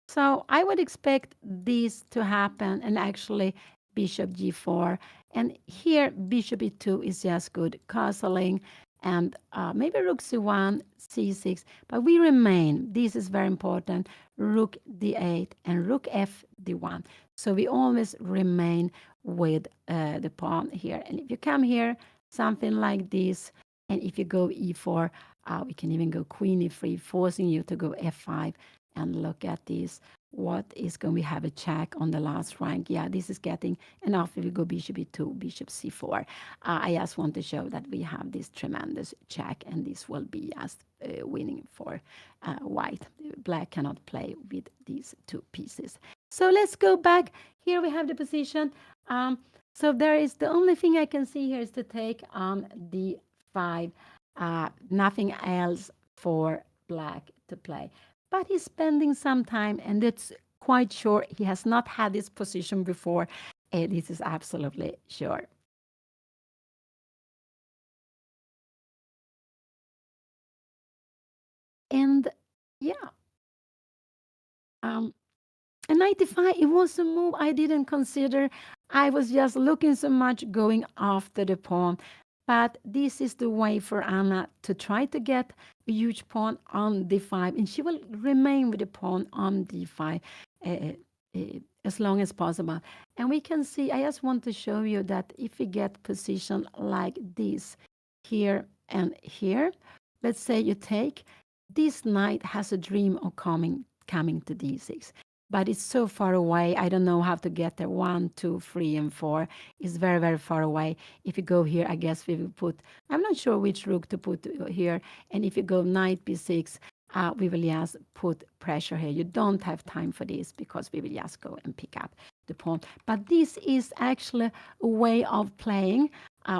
B: So I would expect this to happen, and actually bishop g4. And here, bishop e2 is just good castling. And maybe rook c1, c6. But we remain, this is very important, rook d8 and rook f d1. So we always remain with the pawn here. And if you come here, something like this, and if you go e4, we can even go queen e3, forcing you to go f5. And look at this. What is going? We have a check on the last rank. Yeah, this is getting enough. If we go bishop e2, bishop c4. I just want to show that we have this tremendous check, and this will be just winning for white. Black cannot play with these two pieces. So let's go back. Here we have the position. So there is the only thing I can see here is to take on d5. Nothing else for black to play. But he's spending some time, and it's quite sure he has not had this position before. This is absolutely sure. And yeah, and 95, it was a move I didn't consider. I was just looking so much going after the pawn. But this is the way for Anna to try to get a huge pawn on d5, and she will remain with the pawn on d5 as long as possible. And we can see, I just want to show you that if we get position like this, here and here, let's say you take, this knight has a dream of coming to d6. But it's so far away. I don't know how to get there. 1, 2, 3, and 4 is very, very far away. If you go here, I guess we will put, I'm not sure which rook to put here. And if you go knight b6, we will just put pressure here. You don't have time for this because we will just go and pick up the pawn. But this is actually a way of playing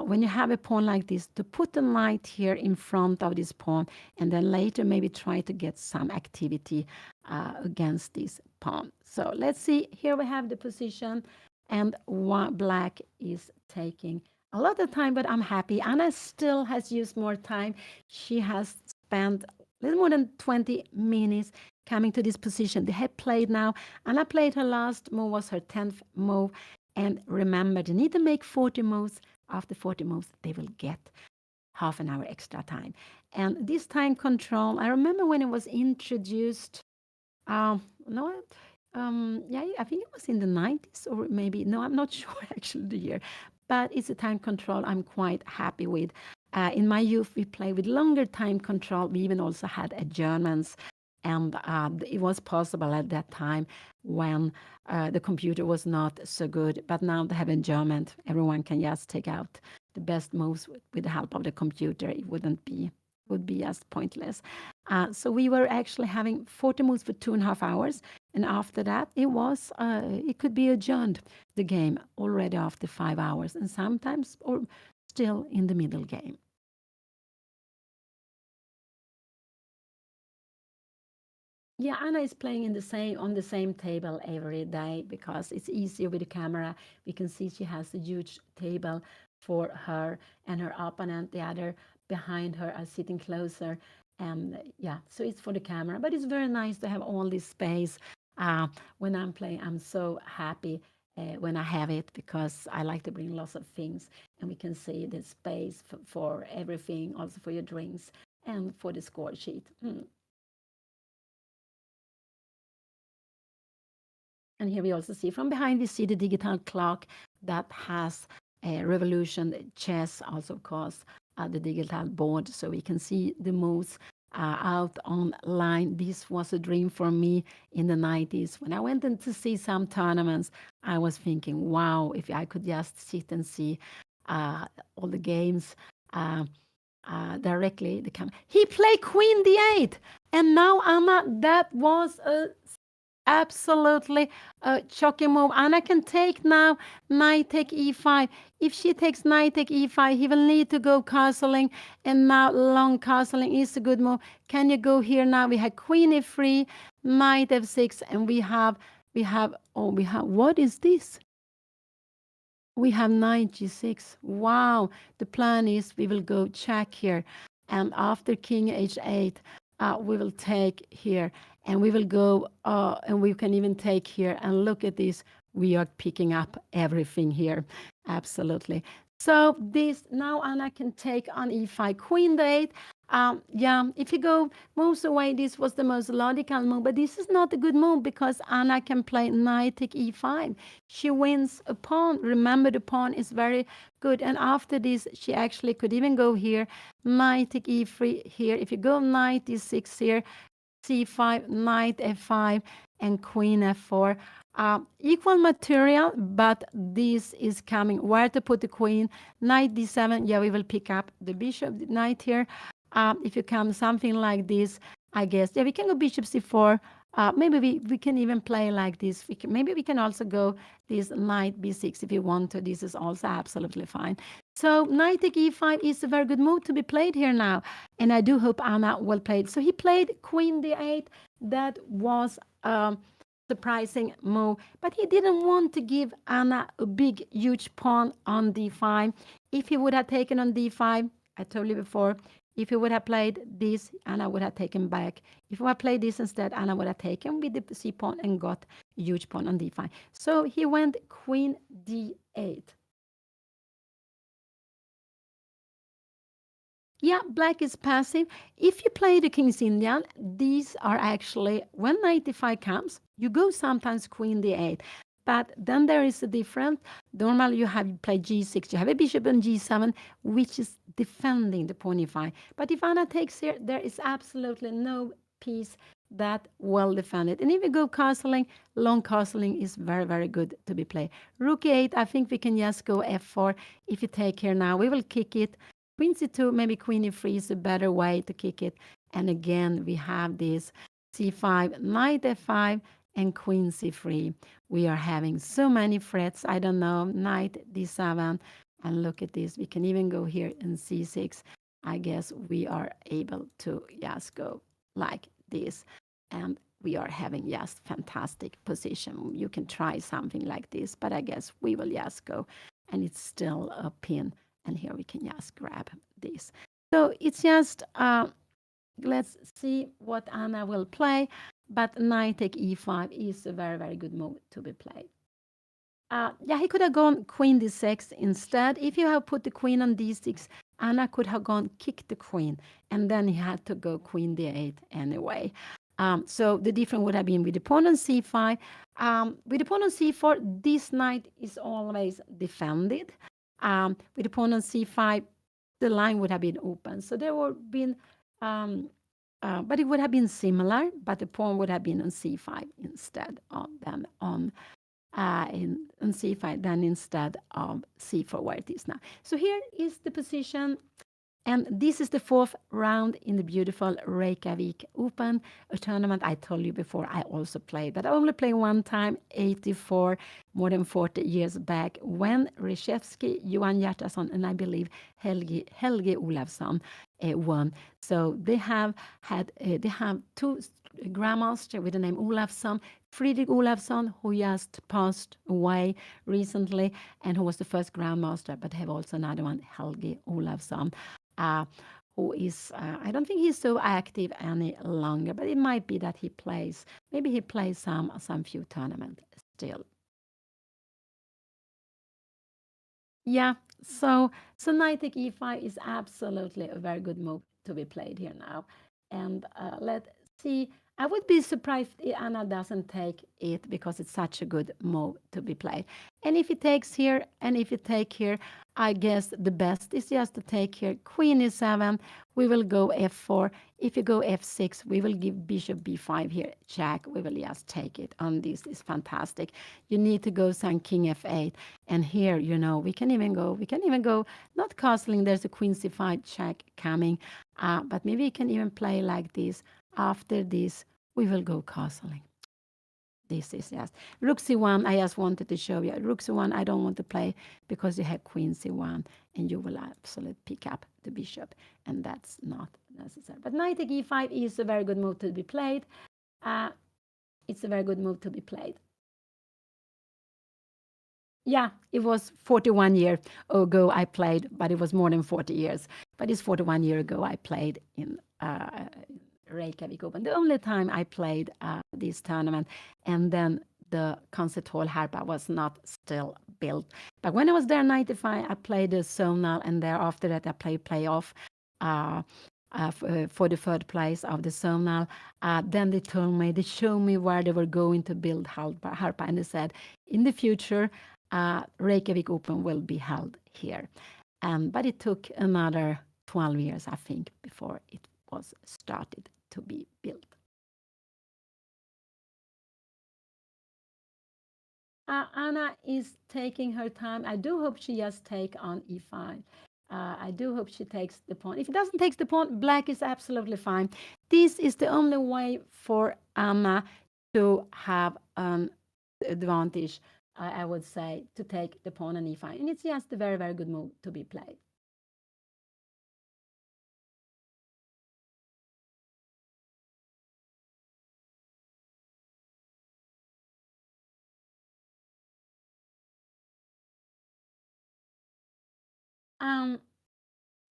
B: when you have a pawn like this, to put the knight here in front of this pawn, and then later maybe try to get some activity against this pawn. So let's see. Here we have the position, and black is taking a lot of time, but I'm happy. Anna still has used more time. She has spent a little more than 20 minutes coming to this position. They have played now. Anna played her last move, was her 10th move. And remember, they need to make 40 moves. After 40 moves, they will get half an hour extra time. And this time control, I remember when it was introduced, yeah, I think it was in the 90s, or maybe, no, I'm not sure actually the year. But it's a time control I'm quite happy with. In my youth, we played with longer time control. We even also had adjournments. And it was possible at that time when the computer was not so good. But now they have adjournment. Everyone can just take out the best moves with the help of the computer. It would be just pointless. So we were actually having 40 moves for 2.5 hours. And after that, it could be adjourned, the game, already after 5 hours. And sometimes or still in the middle game. Yeah, Anna is playing on the same table every day because it's easier with the camera. We can see she has a huge table for her, and her opponent, the other behind her, are sitting closer. And yeah, so it's for the camera, but it's very nice to have all this space. When I'm playing, I'm so happy when I have it because I like to bring lots of things, and we can see the space for everything, also for your drinks and for the score sheet. And here we also see from behind, we see the digital clock that has a revolution chess, also of course, the digital board, so we can see the moves out online. This was a dream for me in the 90s. When I went in to see some tournaments, I was thinking, wow, if I could just sit and see all the games directly. He played queen d8, and now Anna, that was a absolutely a shocking move. Anna can take now knight take e5. If she takes knight take e5, he will need to go castling, and now long castling is a good move. Can you go here now? We have queen e3, knight f6, and we have what is this? We have knight g6. Wow. The plan is we will go check here, and after king h8, we will take here, and we will go, and we can even take here, and look at this. we are picking up everything here. Absolutely. So this now Anna can take on e5, queen d8. Yeah, if you go moves away, this was the most logical move, but this is not a good move because Anna can play knight take e5. She wins a pawn. Remember, the pawn is very good. And after this, she actually could even go here, knight take e3 here. If you go knight e6 here, c5, knight f5, and queen f4. Equal material, but this is coming. Where to put the queen? Knight d7. Yeah, we will pick up the bishop, the knight here. If you come something like this, I guess, yeah, we can go bishop c4. Maybe we can even play like this. Maybe we can also go this knight b6 if you want to. This is also absolutely fine. So knight take e5 is a very good move to be played here now. And I do hope Anna will play it. So he played queen d8. That was surprising move. But he didn't want to give Anna a big, huge pawn on d5. If he would have taken on d5, I told you before, if he would have played this, Anna would have taken back. If he would have played this instead, Anna would have taken with the c pawn and got a huge pawn on d5. So he went queen d8. Yeah, black is passive. If you play the King's Indian, these are actually, when knight d5 comes, you go sometimes queen d8. But then there is a difference. Normally you have played g6, you have a bishop on g7, which is defending the pawn e5. But if Anna takes here, there is absolutely no piece that well defended. And if you go castling, long castling is very, very good to be played. Rook e8, I think we can just go f4. If you take here now, we will kick it. Queen c2, maybe queen e3 is a better way to kick it. And again, we have this c5, knight f5, and queen c3. We are having so many threats. I don't know, knight d7. And look at this. We can even go here in c6. I guess we are able to just go like this. And we are having just fantastic position. You can try something like this, but I guess we will just go. And it's still a pin. And here we can just grab this. So it's just, let's see what Anna will play. But knight take e5 is a very, very good move to be played. Yeah, he could have gone queen d6 instead. If you have put the queen on d6, Anna could have gone kick the queen. And then he had to go queen d8 anyway. So the difference would have been with the pawn on c5. With the pawn on c4, this knight is always defended. With the pawn on c5, the line would have been open. So there would have been, but it would have been similar, but the pawn would have been on c5 instead of then on c5, then instead of c4 where it is now. So here is the position. And this is the fourth round in the beautiful REYKJAVIK Open, a tournament I told you before I also played. But I only played one time, 84, more than 40 years back, when Ryszewski, Johan Hjertason, and I believe Helge Olafsson won. So they have two grandmasters with the name Olafsson, Friedrich Olafsson, who just passed away recently, and who was the first grandmaster, but have also another one, Helge Olafsson. Who is, I don't think he's so active any longer, but it might be that he plays, maybe he plays some few tournaments still. Yeah, so knight take e5 is absolutely a very good move to be played here now. And let's see, I would be surprised if Anna doesn't take it because it's such a good move to be played. And if he takes here, and if you take here, I guess the best is just to take here. Queen e7, we will go f4. If you go f6, we will give bishop b5 here. Check, we will just take it. And this is fantastic. You need to go some king f8. And here, you know, we can even go, not castling, there's a queen c5 check coming. But maybe we can even play like this. After this, we will go castling. This is just rook c1. I just wanted to show you rook c1. I don't want to play because you have queen c1 and you will absolutely pick up the bishop, and that's not necessary. But knight take e5 is a very good move to be played. It's a very good move to be played. Yeah, it was 41 years ago I played, but it was more than 40 years. But it's 41 years ago I played in REYKJAVIK Open. The only time I played this tournament, and then the concert hall harpa was not still built. But when I was there in 95, I played the zonal, and thereafter that I played playoff for the third place of the zonal. Then they showed me where they were going to build harpa, and they said, in the future, Reykjavik Open will be held here. But it took another 12 years, I think, before it was started to be built. Anna is taking her time. I do hope she just take on e5. I do hope she takes the pawn. If it doesn't take the pawn, black is absolutely fine. This is the only way for Anna to have an advantage, I would say, to take the pawn on e5. And it's just a very, very good move to be played.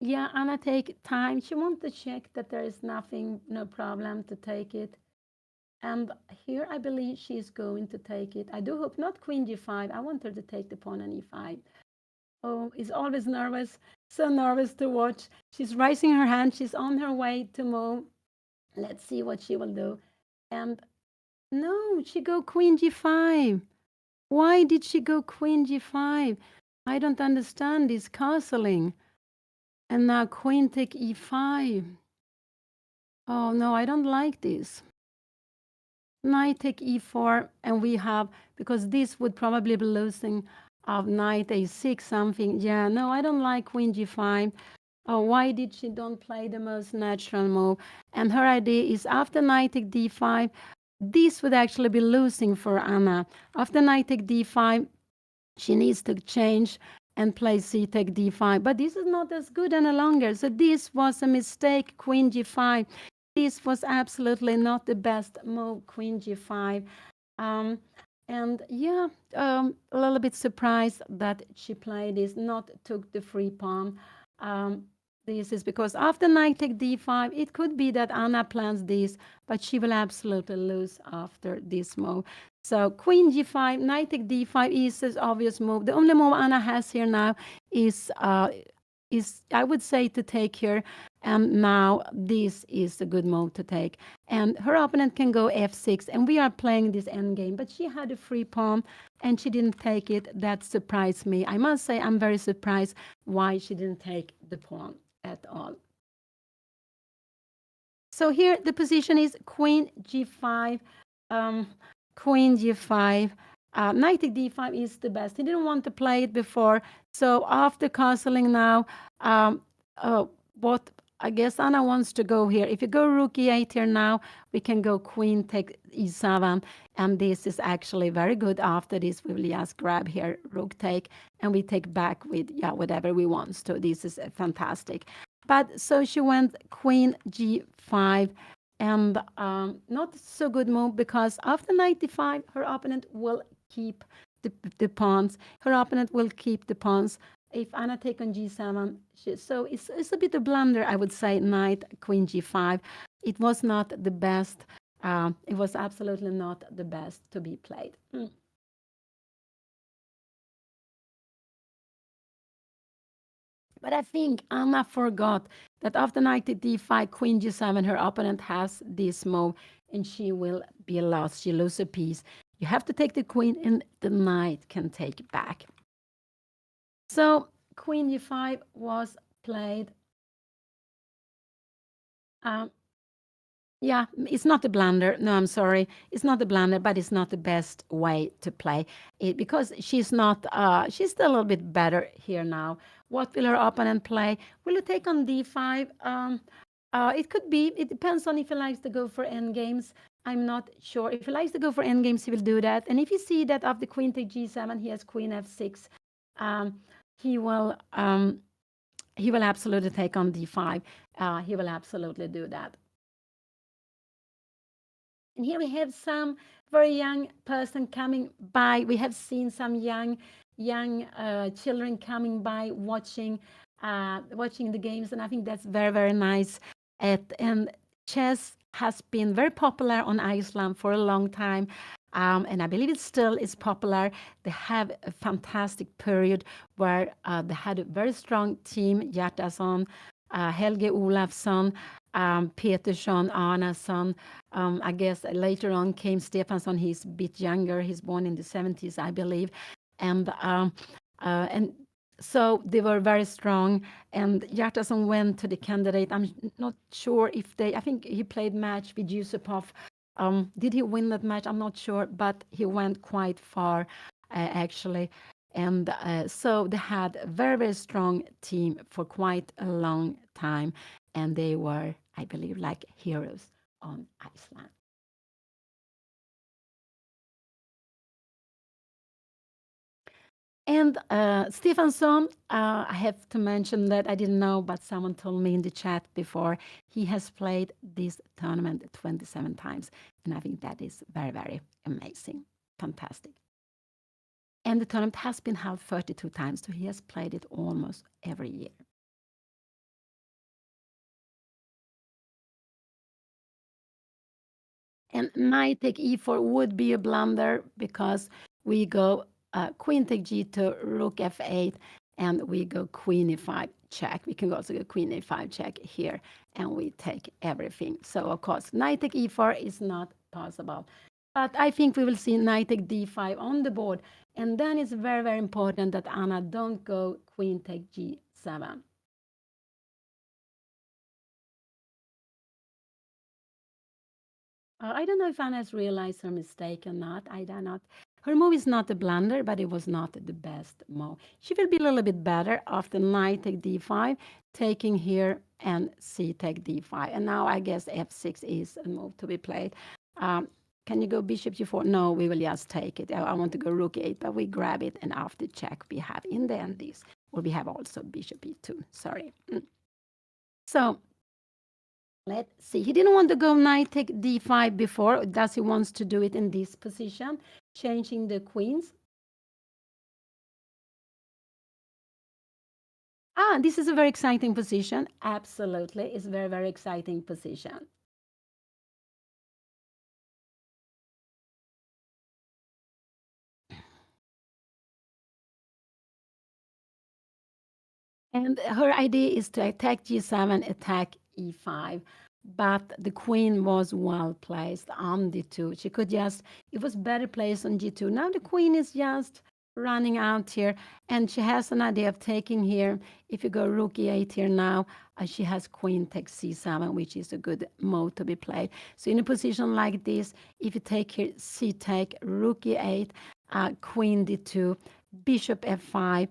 B: Yeah, Anna take time. She wants to check that there is nothing, no problem to take it. And here I believe she's going to take it. I do hope not queen g5. I want her to take the pawn on e5. Oh, is always nervous. So nervous to watch. She's raising her hand. She's on her way to move. Let's see what she will do. And no, she go queen g5. Why did she go queen g5? I don't understand this castling. And now queen take e5. Oh no, I don't like this. Knight take e4, and we have, because this would probably be losing of knight a6 something. Yeah, no, I don't like queen g5. Oh, why did she don't play the most natural move? And her idea is after knight take d5, this would actually be losing for Anna. After knight take d5, she needs to change and play c take d5. But this is not as good any longer. So this was a mistake, queen g5. This was absolutely not the best move, queen g5. And yeah, a little bit surprised that she played this, not took the free pawn. This is because after knight take d5, it could be that Anna plans this, but she will absolutely lose after this move. So queen g5, knight take d5 is an obvious move. The only move Anna has here now is I would say to take here. And now this is a good move to take. And her opponent can go f6, and we are playing this endgame. But she had a free pawn, and she didn't take it. That surprised me. I must say I'm very surprised why she didn't take the pawn at all. So here the position is queen g5, queen g5. Knight to d5 is the best. He didn't want to play it before. So after castling now, what I guess Anna wants to go here. If you go rook e8 here now, we can go queen take e7. And this is actually very good. After this, we will just grab here rook take, and we take back with, yeah, whatever we want. So this is fantastic. But so she went queen g5. And not so good move, because after knight d5, her opponent will keep the pawns. Her opponent will keep the pawns. If Anna take on g7, so it's a bit of blunder, I would say, knight, queen g5. It was not the best. It was absolutely not the best to be played. But I think Anna forgot that after knight to d5, queen g7, her opponent has this move, and she will be lost. She loses a piece. You have to take the queen, and the knight can take it back. So queen g5 was played. Yeah, it's not a blunder. No, I'm sorry. It's not a blunder, but it's not the best way to play it, because she's not, she's still a little bit better here now. What will her opponent play? Will it take on d5? It could be. It depends on if he likes to go for endgames. I'm not sure. If he likes to go for endgames, he will do that. And if you see that after queen take g7, he has queen f6, he will absolutely take on d5. He will absolutely do that. And here we have some very young person coming by. We have seen some young children coming by watching the games, and I think that's very, very nice. And chess has been very popular on Iceland for a long time. And I believe it still is popular. They have a fantastic period where they had a very strong team, Hjartason, Helge Olafsson, Petersson, Arnason. I guess later on came Stefansson. He's a bit younger. He's born in the 70s, I believe. And so they were very strong. And Hjartason went to the candidate. I'm not sure if I think he played match with Yusupov. Did he win that match? I'm not sure, but he went quite far, actually. And so they had a very, very strong team for quite a long time. And they were, I believe, like heroes on Iceland. And Stefansson, I have to mention that I didn't know, but someone told me in the chat before, he has played this tournament 27 times. And I think that is very, very amazing. Fantastic. And the tournament has been held 32 times, so he has played it almost every year. And knight take e4 would be a blunder because we go queen take g2, rook f8, and we go queen e5 check. We can also go queen a5 check here, and we take everything. So, of course, knight take e4 is not possible. But I think we will see knight take d5 on the board. And then it's very, very important that Anna don't go queen take g7. I don't know if Anna has realized her mistake or not. I do not. Her move is not a blunder, but it was not the best move. She will be a little bit better after knight take d5, taking here and c take d5. And now I guess f6 is a move to be played. Can you go bishop g4? No, we will just take it. I want to go rook 8, but we grab it, and after check we have in the end this. Well, we have also bishop e2. Sorry. So let's see. He didn't want to go knight take d5 before. Does he wants to do it in this position, changing the queens? This is a very exciting position. Absolutely, it's a very, very exciting position. And her idea is to attack g7, attack e5. But the queen was well placed on d2. She could just, it was better placed on g2. Now the queen is just running out here, and she has an idea of taking here. If you go rook e8 here now, she has queen takes c7, which is a good move to be played. So in a position like this, if you take here c take, rook e8, queen d2, bishop f5,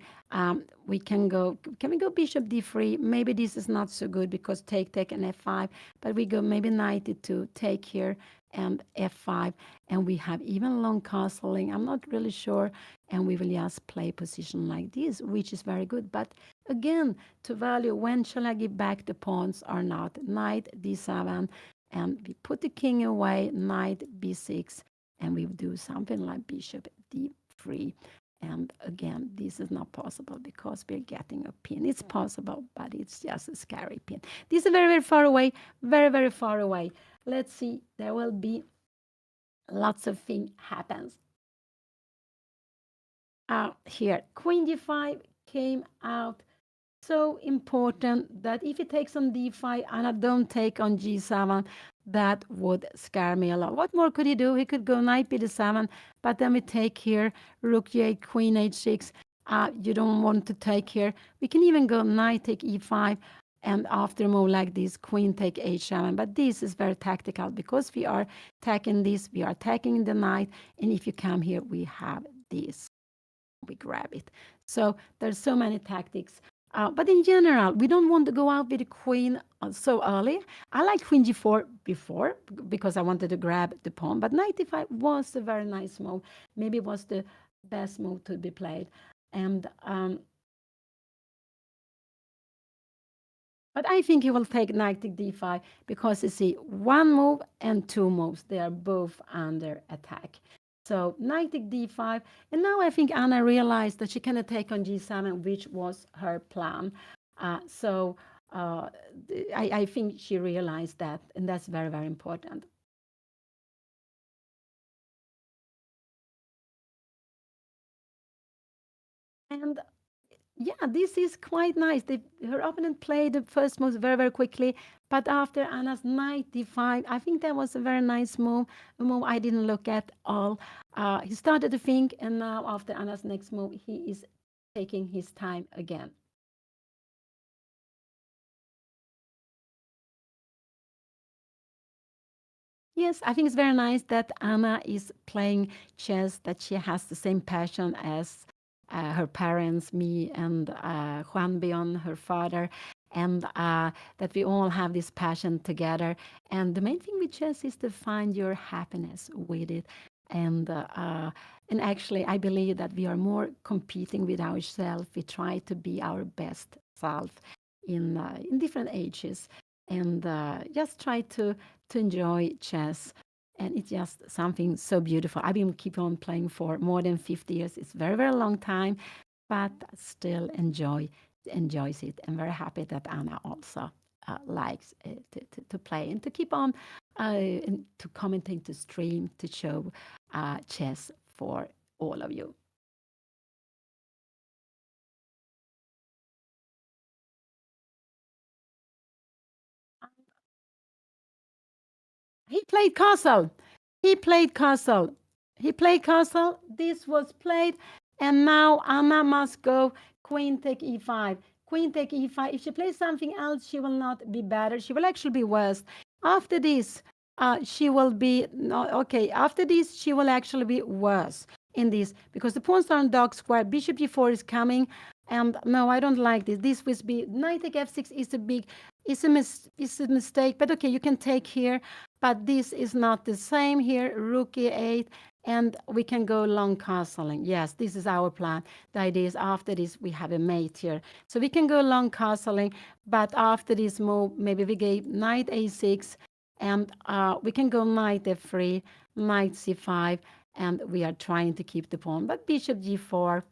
B: we can we go bishop d3? Maybe this is not so good because take and f5, but we go maybe knight d2, take here and f5, and we have even long castling. I'm not really sure, and we will just play position like this, which is very good. But again, to value when shall I give back the pawns or not? Knight d7, and we put the king away, knight b6, and we do something like bishop d3. And again, this is not possible because we're getting a pin. It's possible, but it's just a scary pin. This is very, very far away, very, very far away. Let's see, there will be lots of things happens. Here, queen d5 came out. So important that if he takes on d5 and I don't take on g7, that would scare me a lot. What more could he do? He could go knight b7, but then we take here rook g8, queen h6. You don't want to take here. We can even go knight take e5, and after a move like this, queen take h7. But this is very tactical because we are attacking this, we are attacking the knight, and if you come here, we have this. We grab it. So there's so many tactics. But in general, we don't want to go out with the queen so early. I like queen g4 before because I wanted to grab the pawn. But knight e5 was a very nice move. Maybe it was the best move to be played. And but I think he will take knight to d5 because you see one move and two moves. They are both under attack. So knight take d5, and now I think Anna realized that she cannot take on g7, which was her plan. I think she realized that, and that's very, very important. And yeah, this is quite nice. Her opponent played the first move very, very quickly, but after Anna's knight d5, I think that was a very nice move, a move I didn't look at all. He started to think, and now after Anna's next move, he is taking his time again. Yes, I think it's very nice that Anna is playing chess, that she has the same passion as her parents, me and Juan Bion, her father, and that we all have this passion together. And the main thing with chess is to find your happiness with it. And and actually, I believe that we are more competing with ourselves. We try to be our best self in different ages, and just try to enjoy chess. And it's just something so beautiful. I've been keep on playing for more than 50 years. It's very, very long time, but still enjoys it. I'm very happy that Anna also likes to play and to keep on and to commenting, to stream, to show chess for all of you. He played castle. He played castle. He played castle. This was played, and now Anna must go queen take e5. Queen take e5. If she plays something else, she will not be better. She will actually be worse. After this, she will be no, okay. After this, she will actually be worse in this because the pawns are on dark square. Bishop g4 is coming, and no, I don't like this. This will be knight take f6 is a big, is a mistake. But okay, you can take here, but this is not the same here. Rook e8, and we can go long castling. Yes, this is our plan. The idea is after this we have a mate here, so we can go long castling. But after this move, maybe we get knight a6, and we can go knight f3, knight c5, and we are trying to keep the pawn. But bishop g4.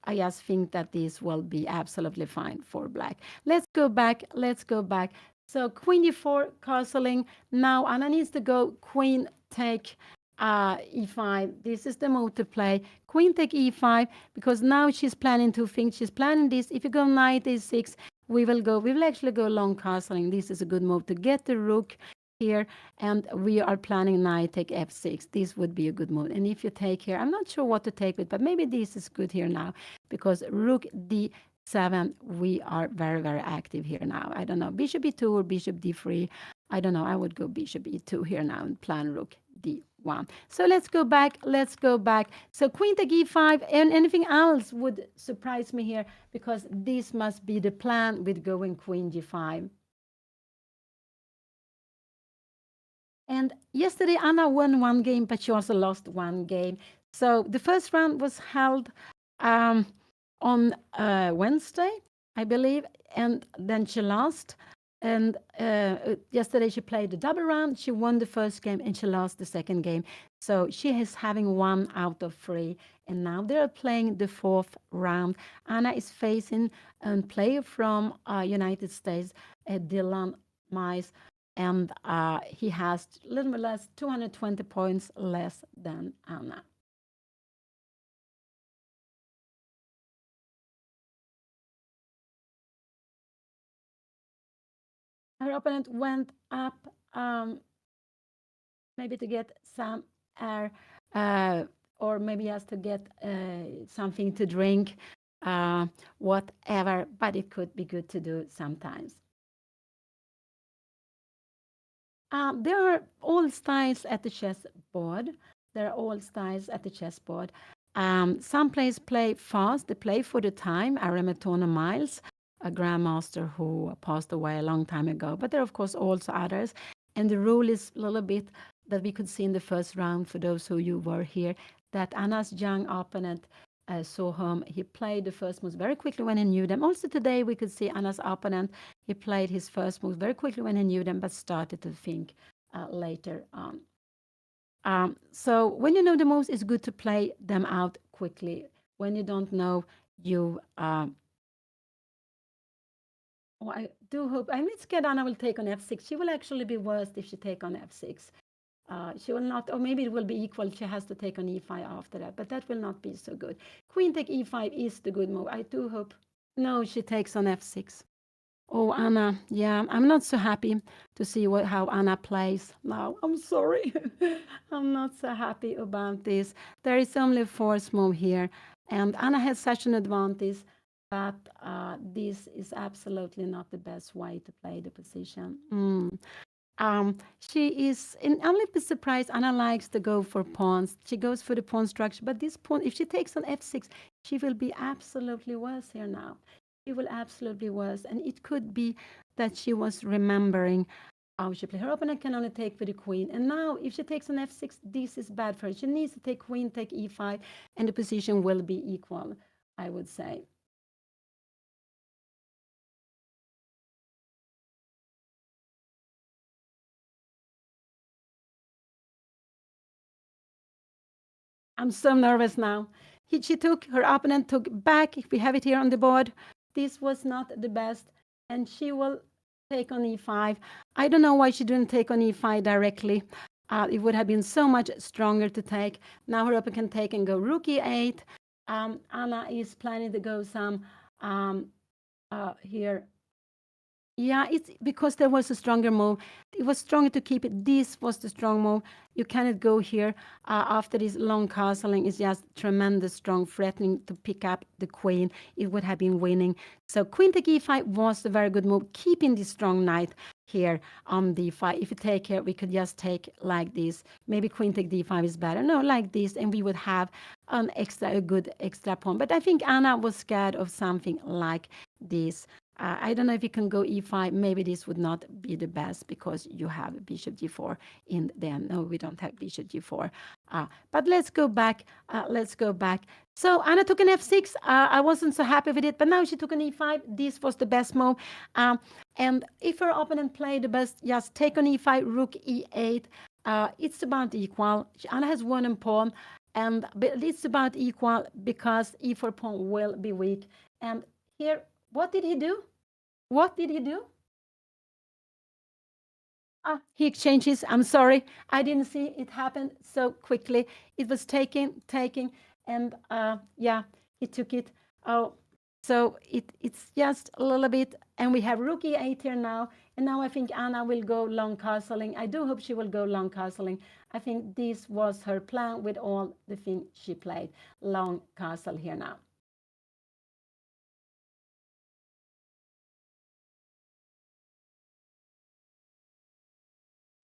B: I just think that this will be absolutely fine for black. Let's go back. Let's go back. So queen e4 castling. Now Anna needs to go queen take e5. This is the move to play. Queen take e5 because now she's planning two things. She's planning this. If you go knight a6, we will actually go long castling. This is a good move to get the rook here, and we are planning knight take f6. This would be a good move. And if you take here, I'm not sure what to take with, but maybe this is good here now because rook d7, we are very, very active here now. I don't know, bishop e2 or bishop d3. I don't know. I would go bishop e2 here now and plan rook d1. So let's go back. Let's go back. So queen take e5, and anything else would surprise me here because this must be the plan with going queen g5. And yesterday, Anna won one game, but she also lost one game. So the first round was held on Wednesday, I believe, and then she lost. And yesterday she played the double round. She won the first game and she lost the second game. So she is having 1 out of 3. And now they're playing the fourth round. Anna is facing a player from United States, Dylan Mice, and he has a little bit less, 220 points less than Anna. Her opponent went up maybe to get some air, or maybe just to get something to drink, whatever, but it could be good to do sometimes. There are all styles at the chessboard. There are all styles at the chessboard. Some players play fast. They play for the time. I remember Tony Miles, a grandmaster who passed away a long time ago. But there are, of course, also others. And the rule is a little bit that we could see in the first round, for those who you were here, that Anna's young opponent saw him. He played the first moves very quickly when he knew them. Also today, we could see Anna's opponent. He played his first moves very quickly when he knew them, but started to think later on. So when you know the moves, it's good to play them out quickly. When you don't know, you. I do hope. I'm scared Anna will take on f6. She will actually be worse if she take on f6. She will not, or maybe it will be equal. She has to take on e5 after that, but that will not be so good. Queen take e5 is the good move. I do hope. No, she takes on f6. Oh, Anna, yeah, I'm not so happy to see how Anna plays now. I'm sorry. I'm not so happy about this. There is only a force move here, and Anna has such an advantage that this is absolutely not the best way to play the position. She is, and I'm a little bit surprised. Anna likes to go for pawns. She goes for the pawn structure, but this pawn, if she takes on f6, she will be absolutely worse here now. She will absolutely worse, and it could be that she was remembering how she played. Her opponent can only take for the queen, and now if she takes on f6, this is bad for her. She needs to take queen, take e5, and the position will be equal, I would say. I'm so nervous now. She took, her opponent took back. We have it here on the board. This was not the best, and she will take on e5. I don't know why she didn't take on e5 directly. It would have been so much stronger to take. Now her opponent can take and go rook e8. Anna is planning to go some here. Yeah, it's because there was a stronger move. It was stronger to keep it. This was the strong move. You cannot go here after this long castling. It's just tremendous strong, threatening to pick up the queen. It would have been winning. So queen to e5 was a very good move, keeping the strong knight here on d5. If you take here, we could just take like this. Maybe queen take d5 is better. No, like this, and we would have a good extra pawn. But I think Anna was scared of something like this. I don't know if you can go e5. Maybe this would not be the best because you have bishop g4 in there. No, we don't have bishop g4. But let's go back. Let's go back. So Anna took an f6. I wasn't so happy with it, but now she took an e5. This was the best move. And if her opponent played the best, just take on e5, rook e8. It's about equal. Anna has one pawn, and it's about equal because e4 pawn will be weak. And here, what did he do? What did he do? He exchanges. I'm sorry. I didn't see it happen so quickly. It was taking, and yeah, he took it. Oh, so it's just a little bit, and we have rook e8 here now. And now I think Anna will go long castling. I do hope she will go long castling. I think this was her plan with all the things she played. Long castle here now.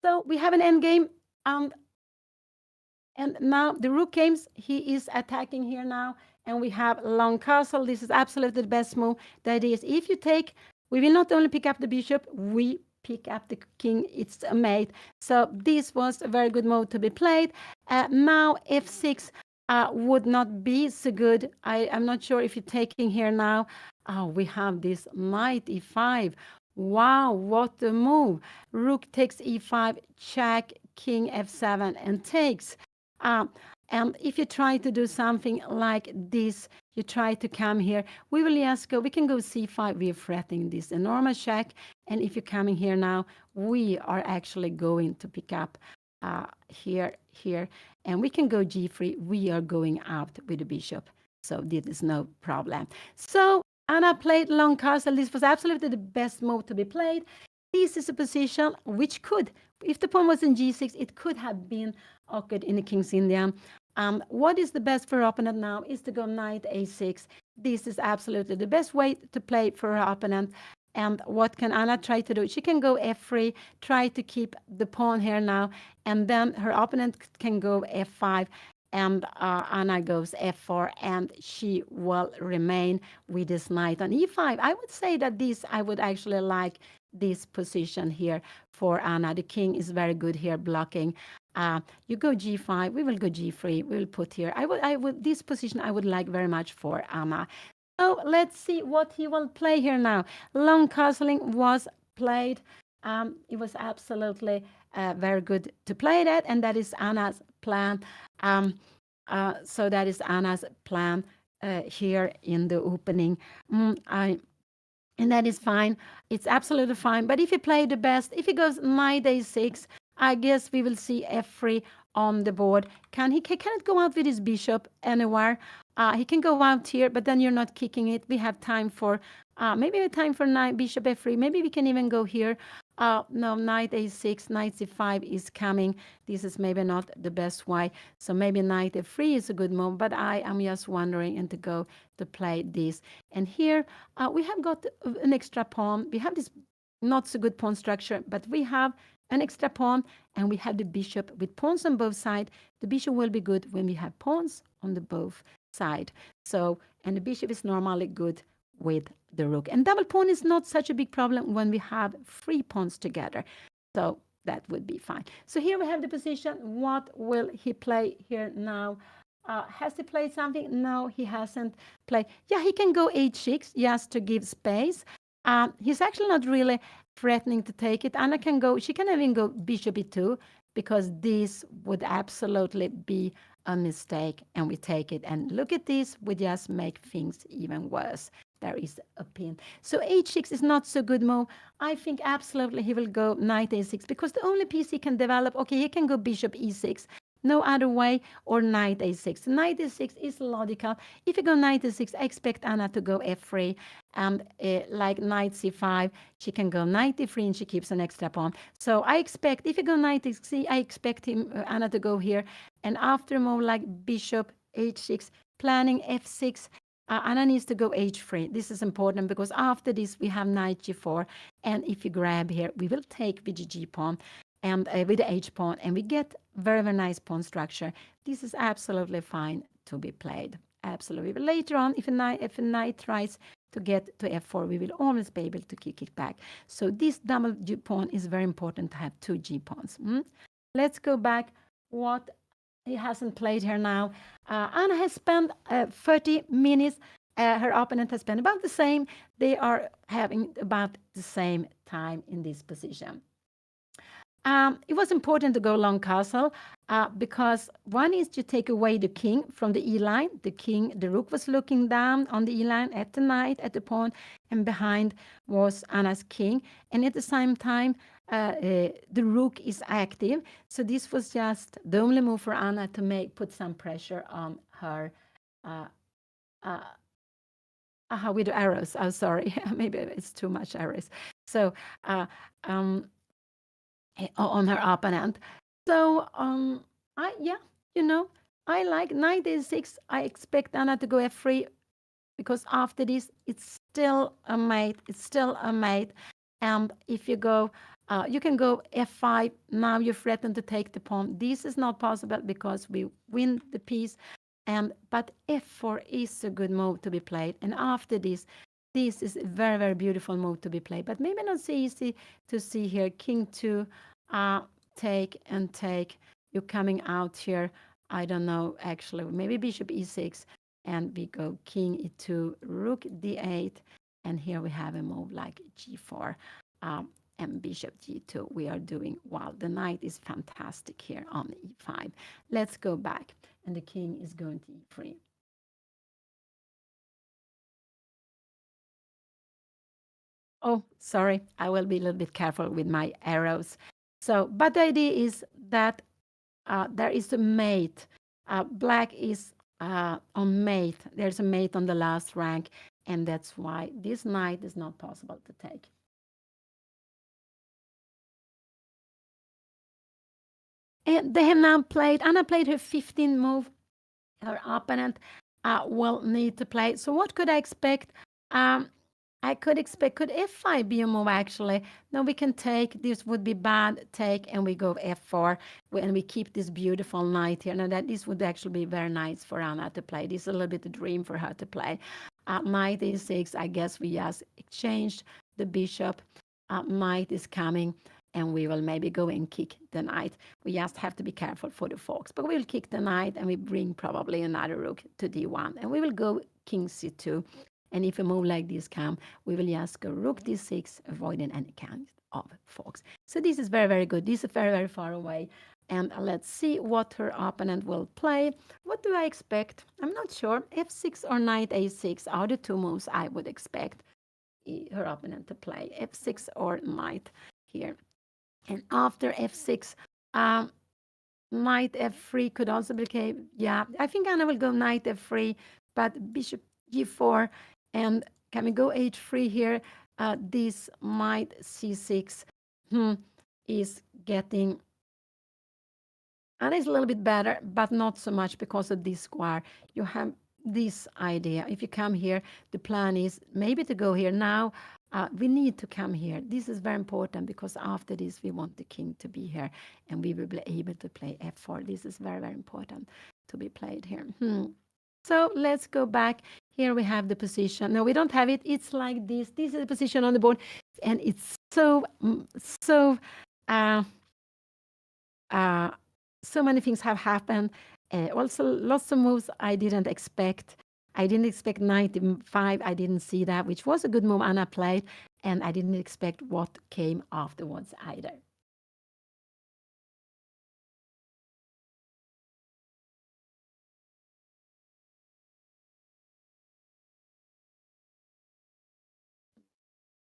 B: So we have an endgame, and now the rook games. He is attacking here now, and we have long castle. This is absolutely the best move. That is, if you take, we will not only pick up the bishop, we pick up the king. It's a mate. So this was a very good move to be played. Now f6 would not be so good. I'm not sure if you're taking here now. Oh, we have this knight e5. Wow, what a move. Rook takes e5, check, king f7, and takes. And if you try to do something like this, you try to come here, we will just go, we can go c5, we are threatening this enormous check. And if you're coming here now, we are actually going to pick up here, and we can go g3, we are going out with the bishop. So this is no problem. So Anna played long castle. This was absolutely the best move to be played. This is a position which could, if the pawn was in g6, it could have been awkward in the King's Indian. What is the best for her opponent now is to go knight a6. This is absolutely the best way to play for her opponent. And what can Anna try to do? She can go f3, try to keep the pawn here now, and then her opponent can go f5, and Anna goes f4, and she will remain with this knight on e5. I would say that this, I would actually like this position here for Anna. The king is very good here blocking. You go g5, we will go g3, we will put here. I would this position I would like very much for Anna. So let's see what he will play here now. Long castling was played. It was absolutely very good to play that, and that is Anna's plan. So that is Anna's plan here in the opening. And that is fine. It's absolutely fine. But if you play the best, if he goes knight a6, I guess we will see f3 on the board. He cannot go out with his bishop anywhere. He can go out here, but then you're not kicking it. We have time for maybe a time for knight, bishop f3. Maybe we can even go here. No, knight a6, knight c5 is coming. This is maybe not the best way. So maybe knight f3 is a good move, but I am just wondering and to go to play this. And here we have got an extra pawn. We have this not so good pawn structure, but we have an extra pawn and we have the bishop with pawns on both sides. The bishop will be good when we have pawns on the both side. So, and the bishop is normally good with the rook. And double pawn is not such a big problem when we have 3 pawns together. So that would be fine. So here we have the position. What will he play here now? Has he played something? No, he hasn't played. Yeah, he can go h6 just to give space. He's actually not really threatening to take it. Anna can go, she can even go bishop e2 because this would absolutely be a mistake and we take it. And look at this, we just make things even worse. There is a pin. So h6 is not so good move. I think absolutely he will go knight a6 because the only piece he can develop, okay, he can go bishop e6. No other way, or knight a6. Knight a6 is logical. If you go knight a6, I expect Anna to go f3. And like knight c5, she can go knight e3 and she keeps an extra pawn. So I expect, if you go knight e6, I expect Anna to go here. And after a move like bishop h6, planning f6, Anna needs to go h3. This is important because after this, we have knight g4. And if you grab here, we will take with the g pawn and with the h pawn, and we get very, very nice pawn structure. This is absolutely fine to be played. Absolutely. But later on, if a knight tries to get to f4, we will always be able to kick it back. So this double g pawn is very important to have 2 g pawns. Let's go back. What he hasn't played here now. Anna has spent 30 minutes. Her opponent has spent about the same. They are having about the same time in this position. It was important to go long castle because one is to take away the king from the e-line. The rook was looking down on the e-line at the knight, at the pawn, and behind was Anna's king. And at the same time, the rook is active. So this was just the only move for Anna to put some pressure on her with the arrows. Oh, sorry, maybe it's too much arrows. So on her opponent. So I like knight a6. I expect Anna to go f3 because after this it's still a mate. It's still a mate. And if you go, you can go f5. Now you threaten to take the pawn. This is not possible because we win the piece. But f4 is a good move to be played. And after this is a very, very beautiful move to be played. But maybe not so easy to see here. King 2, take and take. You're coming out here. I don't know, actually. Maybe bishop e6. And we go king e2, rook d8. And here we have a move like g4 and bishop g2. We are doing well. The knight is fantastic here on e5. Let's go back. And the king is going to e3. Oh, sorry. I will be a little bit careful with my arrows. So, but the idea is that there is a mate. Black is on mate. There's a mate on the last rank, and that's why this knight is not possible to take. And they have now played, Anna played her 15th move. Her opponent will need to play. So what could I expect? I could expect, could f5 be a move actually? No, we can take, this would be bad, take, and we go f4, and we keep this beautiful knight here. Now that this would actually be very nice for Anna to play. This is a little bit a dream for her to play. Knight e6, I guess we just exchanged the bishop. Knight is coming, and we will maybe go and kick the knight. We just have to be careful for the forks, but we'll kick the knight, and we bring probably another rook to d1, and we will go king c2. And if a move like this comes, we will just go rook d6, avoiding any kind of forks. So this is very, very good. This is very, very far away. And let's see what her opponent will play. What do I expect? I'm not sure. f6 or knight a6 are the two moves I would expect her opponent to play. f6 or knight here. And after f6, Um, Knight f3 could also be okay. Yeah, I think Anna will go knight f3, but bishop g4, and can we go h3 here? This might c6 is getting, and it's a little bit better, but not so much because of this square. You have this idea. If you come here, the plan is maybe to go here. Now, we need to come here. This is very important because after this, we want the king to be here and we will be able to play f4. This is very, very important to be played here. So let's go back. Here we have the position. No, we don't have it. It's like this. This is the position on the board. And it's so so many things have happened. Also, lots of moves I didn't expect. I didn't expect knight e5. I didn't see that, which was a good move Anna played. And I didn't expect what came afterwards either.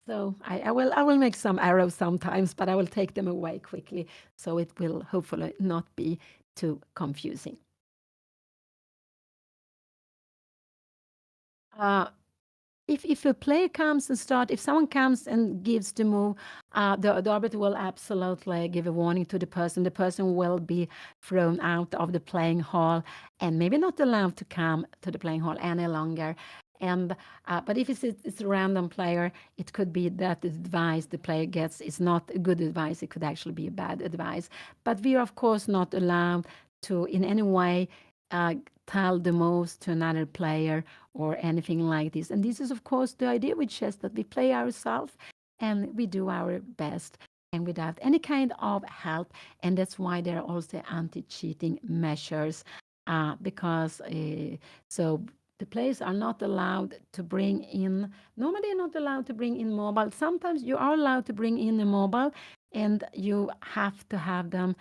B: So I will make some arrows sometimes, but I will take them away quickly. So it will hopefully not be too confusing. If a player comes and if someone comes and gives the move, the arbiter will absolutely give a warning to the person. The person will be thrown out of the playing hall and maybe not allowed to come to the playing hall any longer. And but if it's a random player, it could be that the advice the player gets is not a good advice. It could actually be a bad advice. But we are of course not allowed to in any way tell the moves to another player or anything like this. And this is, of course, the idea with chess that we play ourselves and we do our best and without any kind of help. And that's why there are also anti-cheating measures because so the players are not allowed to bring in, normally they're not allowed to bring in mobile. Sometimes you are allowed to bring in a mobile and you have to have them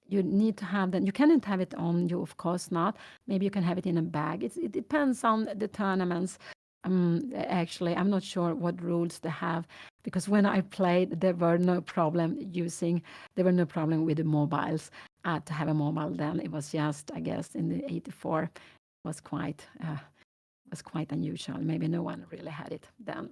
B: you need to have them. You cannot have it on you, of course not. Maybe you can have it in a bag. It depends on the tournaments. Actually, I'm not sure what rules they have because when I played, there were no problem with the mobiles. To have a mobile then, it was just, I guess, in the 84 was quite unusual. Maybe no one really had it then.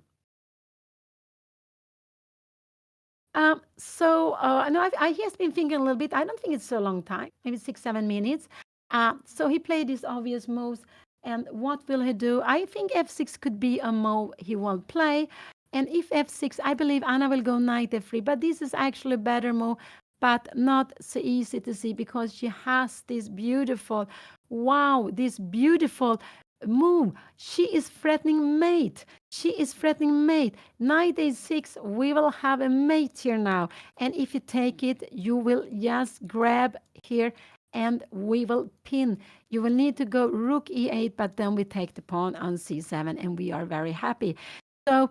B: No, he has been thinking a little bit. I don't think it's so long time, maybe 6-7 minutes. So he played these obvious moves. And what will he do? I think f6 could be a move he will play. And if f6, I believe Anna will go knight f3. But this is actually a better move, but not so easy to see because she has this beautiful, this beautiful move. She is threatening mate. Knight a6, we will have a mate here now. And if you take it, you will just grab here and we will pin. You will need to go rook e8, but then we take the pawn on c7 and we are very happy. So,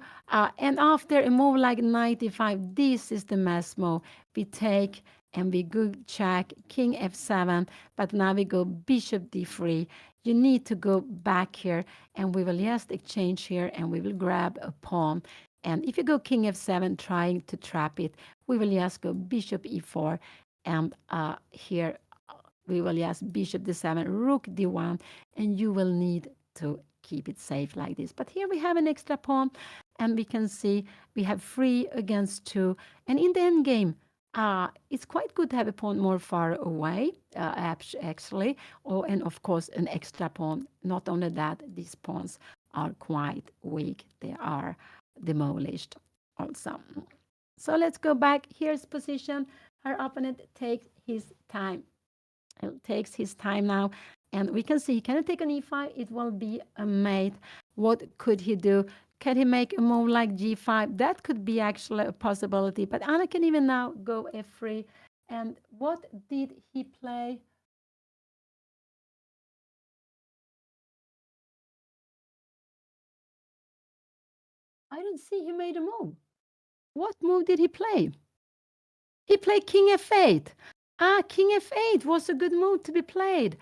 B: and after a move like knight e5, this is the mess move. We take and we go check king f7, but now we go bishop d3. You need to go back here and we will just exchange here and we will grab a pawn. And if you go king f7 trying to trap it, we will just go bishop e4 and here we will just bishop d7, rook d1, and you will need to keep it safe like this. But here we have an extra pawn and we can see we have 3 against 2. And in the end game, it's quite good to have a pawn more far away, actually. And of course, an extra pawn. Not only that, these pawns are quite weak. They are demolished also. So let's go back. Here's position. Her opponent takes his time. It takes his time now. And we can see, can he take an e5? It will be a mate. What could he do? Can he make a move like g5? That could be actually a possibility. But Anna can even now go f3. And what did he play? I don't see he made a move. What move did he play? He played king f8. King f8 was a good move to be played.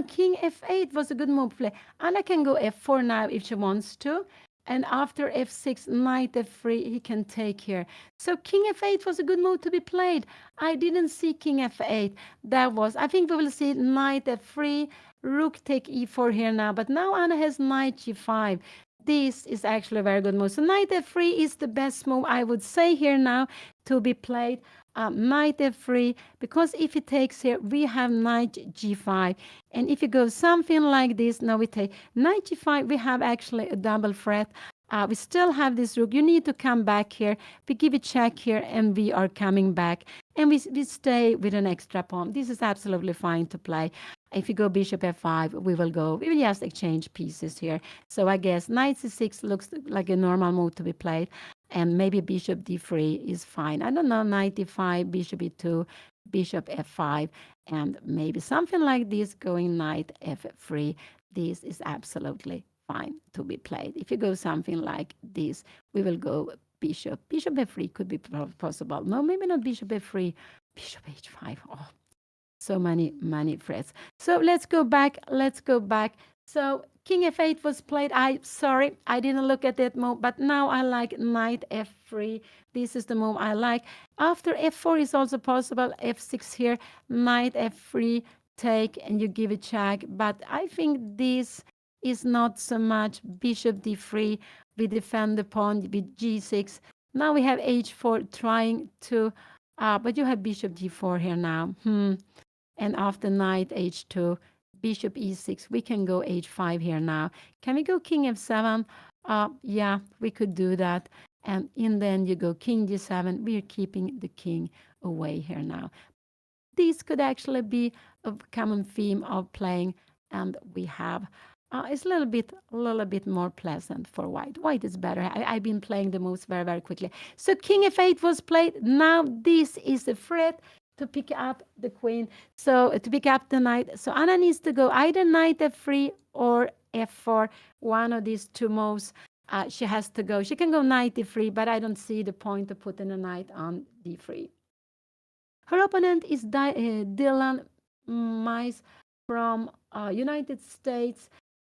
B: King f8 was a good move to play. Anna can go f4 now if she wants to. And after f6, knight f3, he can take here. So king f8 was a good move to be played. I didn't see king f8. That was, I think we will see knight f3, rook take e4 here now. But now Anna has knight g5. This is actually a very good move. So knight f3 is the best move, I would say, here now to be played. Knight f3, because if he takes here, we have knight g5. And if you go something like this, now we take knight g5, we have actually a double threat. We still have this rook. You need to come back here. We give a check here, and we are coming back. And we stay with an extra pawn. This is absolutely fine to play. If you go bishop f5, we will just exchange pieces here. So I guess knight c6 looks like a normal move to be played. And maybe bishop d3 is fine. I don't know, knight d5, bishop e2, bishop f5, and maybe something like this going knight f3. This is absolutely fine to be played. If you go something like this, we will go bishop. Bishop f3 could be possible. No, maybe not bishop f3, bishop h5. Oh, so many threats. So let's go back. So king f8 was played. Sorry, I didn't look at that move, but now I like knight f3. This is the move I like. After f4 is also possible. f6 here, knight f3, take, and you give a check. But I think this is not so much. Bishop d3, we defend the pawn with g6. Now we have h4 trying to, but you have bishop d4 here now. And after knight h2, bishop e6, we can go h5 here now. Can we go king f7? Yeah, we could do that. And then you go king g7. We're keeping the king away here now. This could actually be a common theme of playing, and we have. It's a little bit more pleasant for white. White is better. I've been playing the moves very, very quickly. So king f8 was played. Now this is a threat to pick up the queen. So to pick up the knight. So Anna needs to go either knight f3 or f4. One of these two moves. She has to go. She can go knight d3, but I don't see the point of putting a knight on d3. Her opponent is Dylan Mice from United States.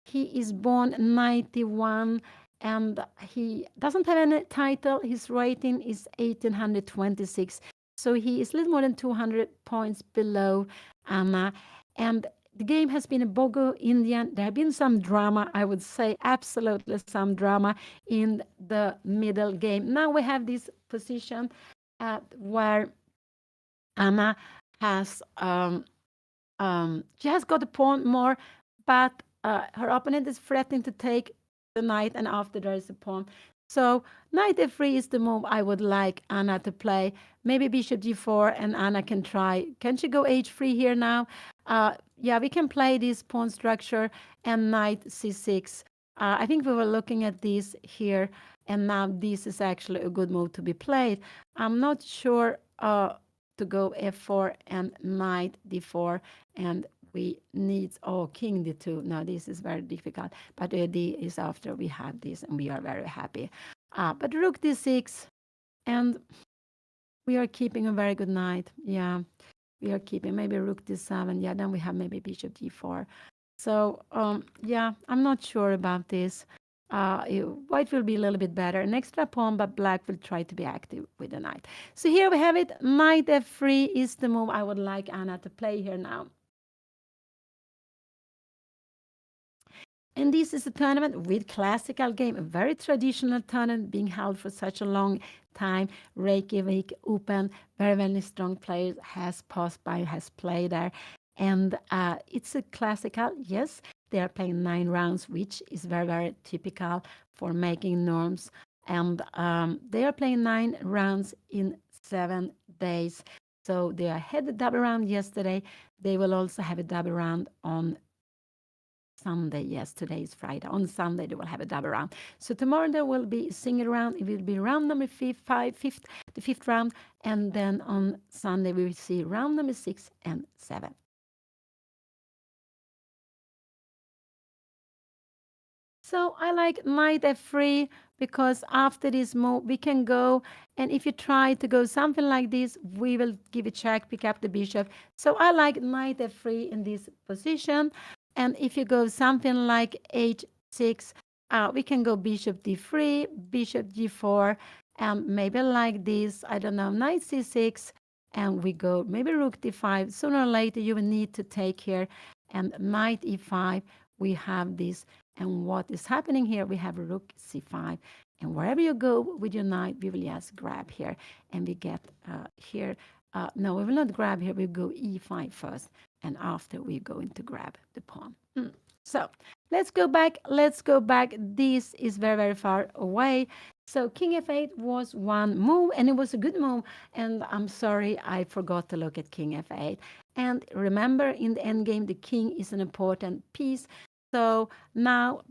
B: He is born 91 and he doesn't have any title. His rating is 1826. So he is a little more than 200 points below Anna. And the game has been a Bogo Indian. There have been some drama, I would say, absolutely some drama in the middle game. Now we have this position where Anna has she has got a pawn more, but her opponent is threatening to take the knight, and after there is a pawn. So knight f3 is the move I would like Anna to play. Maybe bishop g4, and Anna can try. Can she go h3 here now? Yeah, we can play this pawn structure and knight c6. I think we were looking at this here, and now this is actually a good move to be played. I'm not sure to go f4 and knight d4, and we need king d2. No, this is very difficult, but d is after we have this, and we are very happy. But rook d6, and we are keeping a very good knight. Yeah, we are keeping maybe rook d7. Yeah, then we have maybe bishop d4. So yeah, I'm not sure about this. White will be a little bit better. An extra pawn, but black will try to be active with the knight. So here we have it. Knight f3 is the move I would like Anna to play here now. And this is a tournament with classical game, a very traditional tournament being held for such a long time. REYKJAVIK Open, very, very strong players has passed by, has played there. And it's a classical, yes, they are playing 9 rounds, which is very, very typical for making norms. And they are playing 9 rounds in 7 days. So they had a double round yesterday. They will also have a double round on Sunday. Yes, today is Friday. On Sunday, they will have a double round. So tomorrow there will be a single round. It will be round number the fifth round. And then on Sunday, we will see round number 6 and 7. So I like knight f3 because after this move, we can go. And if you try to go something like this, we will give a check, pick up the bishop. So I like knight f3 in this position. And if you go something like h6, We can go bishop d3, bishop g4, and maybe like this, I don't know, knight c6, and we go maybe rook d5. Sooner or later, you will need to take here, and knight e5, we have this. And what is happening here, we have rook c5. And wherever you go with your knight, we will just grab here, and we get here. No, we will not grab here, we go e5 first, and after we go into grab the pawn. So let's go back. Let's go back. This is very, very far away. So king f8 was one move, and it was a good move. And I'm sorry, I forgot to look at king f8. And remember, in the endgame, the king is an important piece. So now,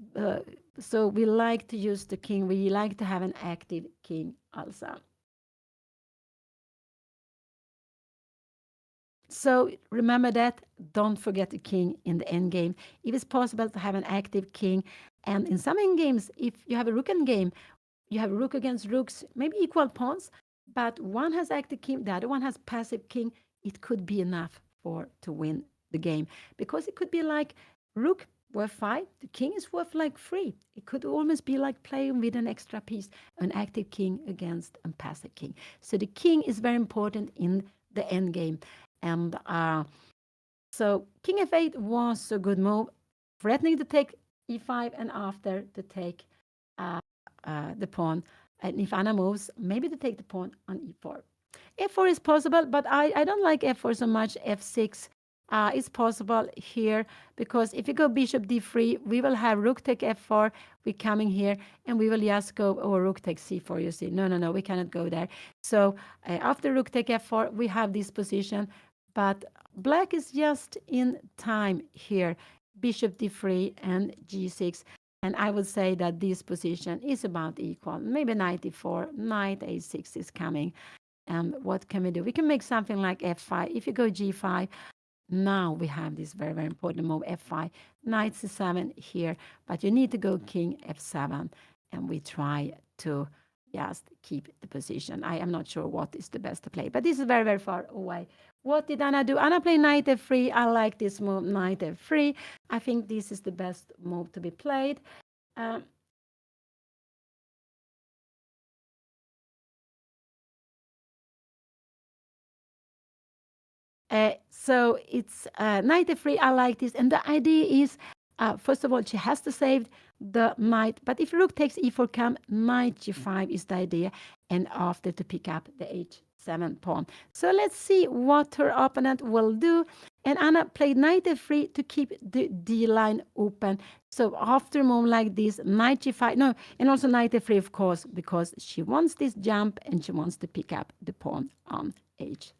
B: so we like to use the king. We like to have an active king also. So remember that. Don't forget the king in the endgame. If it's possible to have an active king, and in some endgames, if you have a rook endgame, you have rook against rooks, maybe equal pawns, but one has active king, the other one has passive king. It could be enough to win the game, because it could be like rook worth 5, the king is worth like 3. It could almost be like playing with an extra piece, an active king against a passive king. So the king is very important in the endgame. And so king f8 was a good move, threatening to take e5 and after to take the pawn. And if Anna moves, maybe to take the pawn on e4. f4 is possible, but I don't like f4 so much. f6 is possible here, because if you go bishop d3, we will have rook take f4. We're coming here, and we will just go, oh, rook take c4, you see. No, we cannot go there. So after rook take f4, we have this position, but black is just in time here. Bishop d3 and g6. And I would say that this position is about equal. Maybe knight e4, knight a6 is coming. And what can we do? We can make something like f5. If you go g5, now we have this very, very important move, f5, knight c7 here. But you need to go king f7. And we try to just keep the position. I am not sure what is the best to play, but this is very, very far away. What did Anna do? Anna played knight f3. I like this move, knight f3. I think this is the best move to be played. So it's knight f3. I like this. And the idea is, first of all, she has to save the knight. But if rook takes e4 come, knight g5 is the idea. And after to pick up the h7 pawn. So let's see what her opponent will do. And Anna played knight f3 to keep the d line open. So after a move like this, knight g5, no, and also knight f3, of course, because she wants this jump and she wants to pick up the pawn on h7.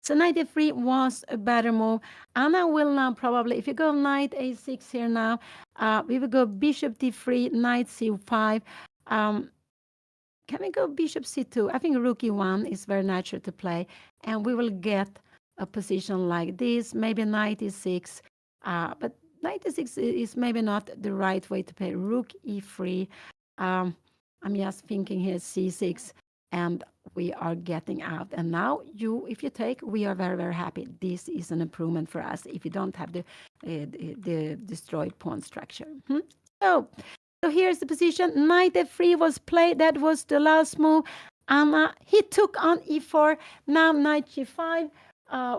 B: So knight f3 was a better move. Anna will now probably, if you go knight a6 here now, we will go bishop d3, knight c5. Can we go bishop c2? I think rook e1 is very natural to play. And we will get a position like this, maybe knight e6. But knight e6 is maybe not the right way to play. Rook e3. I'm just thinking here c6. And we are getting out. And now if you take, we are very, very happy. This is an improvement for us if you don't have the destroyed pawn structure. So here's the position. Knight f3 was played. That was the last move. Anna, he took on e4. Now knight g5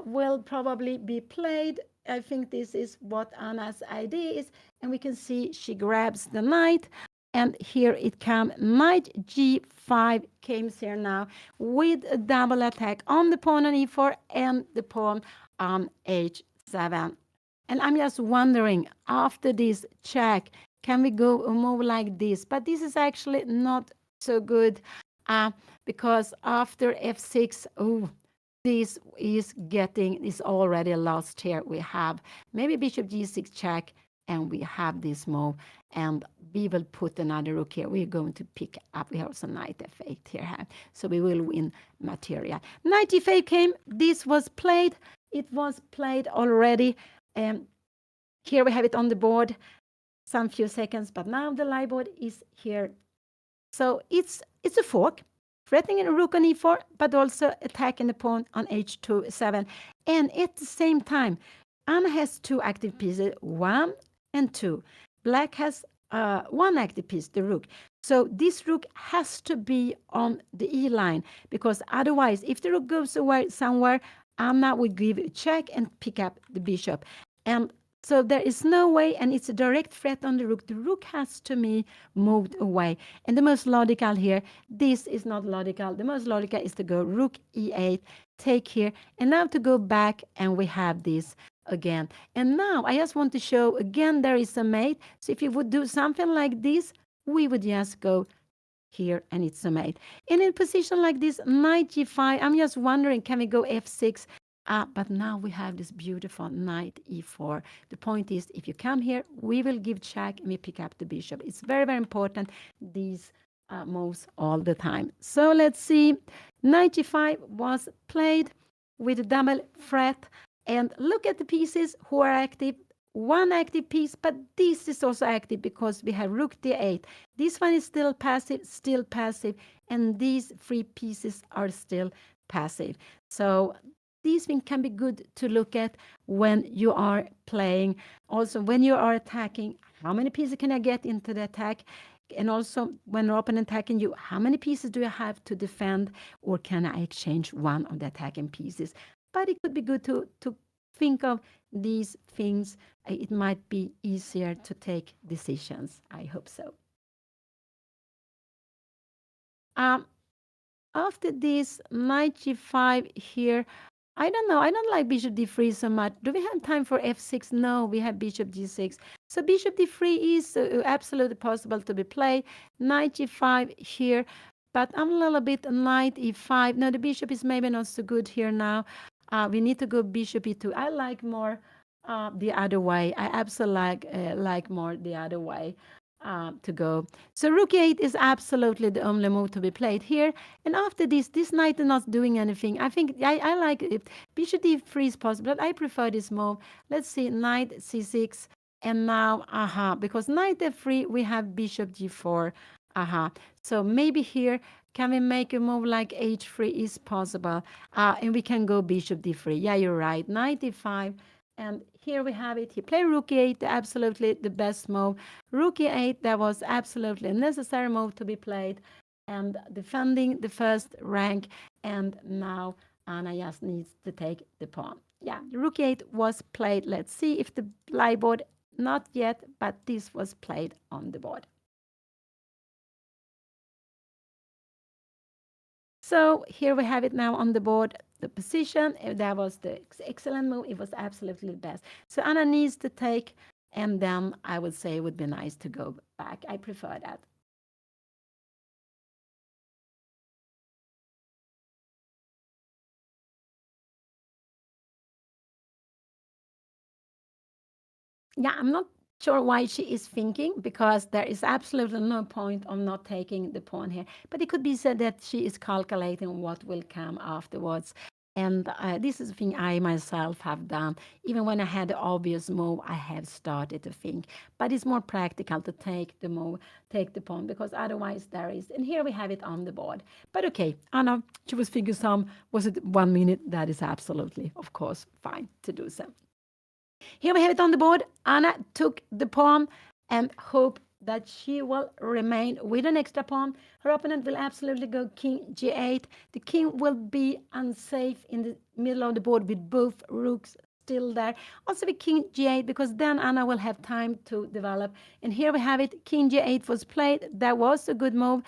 B: will probably be played. I think this is what Anna's idea is. And we can see she grabs the knight. And here it comes. Knight g5 comes here now with a double attack on the pawn on e4 and the pawn on h7. And I'm just wondering, after this check, can we go a move like this? But this is actually not so good because after f6, this is already lost here. We have maybe bishop g6 check, and we have this move, and we will put another rook here. We're going to pick up. We have also knight f8 here, so we will win material. Knight g5 came. This was played. It was played already. Here we have it on the board, some few seconds, but now the live board is here. So it's a fork, threatening a rook on e4, but also attacking the pawn on h7. And at the same time, Anna has two active pieces. One and 2. Black has one active piece, the rook. So this rook has to be on the E line, because otherwise, if the rook goes away somewhere, Anna will give a check and pick up the bishop. And so there is no way, and it's a direct threat on the rook. The rook has to be moved away. And the most logical here, this is not logical. The most logical is to go rook e8, take here, and now to go back, and we have this again. And now I just want to show again there is a mate. So if you would do something like this, we would just go here, and it's a mate. And in a position like this, knight g5, I'm just wondering, can we go f6? But now we have this beautiful knight e4. The point is, if you come here, we will give check and we pick up the bishop. It's very, very important, these moves all the time. So let's see. Knight g5 was played with a double threat. And look at the pieces who are active. One active piece, but this is also active because we have rook d8. This one is still passive, and these 3 pieces are still passive. So these things can be good to look at when you are playing. Also, when you are attacking, how many pieces can I get into the attack? And also, when your opponent attacking you, how many pieces do you have to defend? Or can I exchange one of the attacking pieces? But it could be good to think of these things. It might be easier to take decisions. I hope so. After this, knight g5 here, I don't know. I don't like bishop d3 so much. Do we have time for f6? No, we have bishop g6. So bishop d3 is absolutely possible to be played. Knight g5 here, but I'm a little bit knight e5. No, the bishop is maybe not so good here now. We need to go bishop e2. I like more the other way. I absolutely like more the other way to go. So rook e8 is absolutely the only move to be played here. And after this knight is not doing anything. I think I like it. Bishop d3 is possible, but I prefer this move. Let's see, knight c6. And now, because knight f3, we have bishop g4. So maybe here, can we make a move like h3 is possible? And we can go bishop d3. Yeah, you're right. Knight e5. And here we have it. He played rook e8, absolutely the best move. Rook e8, that was absolutely a necessary move to be played. And defending the first rank. And now Anna just needs to take the pawn. Yeah, rook e8 was played. Let's see if the live board, not yet, but this was played on the board. So here we have it now on the board, the position. That was the excellent move. It was absolutely the best. So Anna needs to take, and then I would say it would be nice to go back. I prefer that. Yeah, I'm not sure why she is thinking, because there is absolutely no point of not taking the pawn here. But it could be said that she is calculating what will come afterwards. And this is a thing I myself have done. Even when I had the obvious move, I have started to think. But it's more practical to take the move, take the pawn, because otherwise there is. And here we have it on the board. But okay, Anna, she was thinking was it 1 minute? That is absolutely, of course, fine to do so. Here we have it on the board. Anna took the pawn and hope that she will remain with an extra pawn. Her opponent will absolutely go king g8. The king will be unsafe in the middle of the board with both rooks still there. Also with king g8, because then Anna will have time to develop. And here we have it. King g8 was played. That was a good move.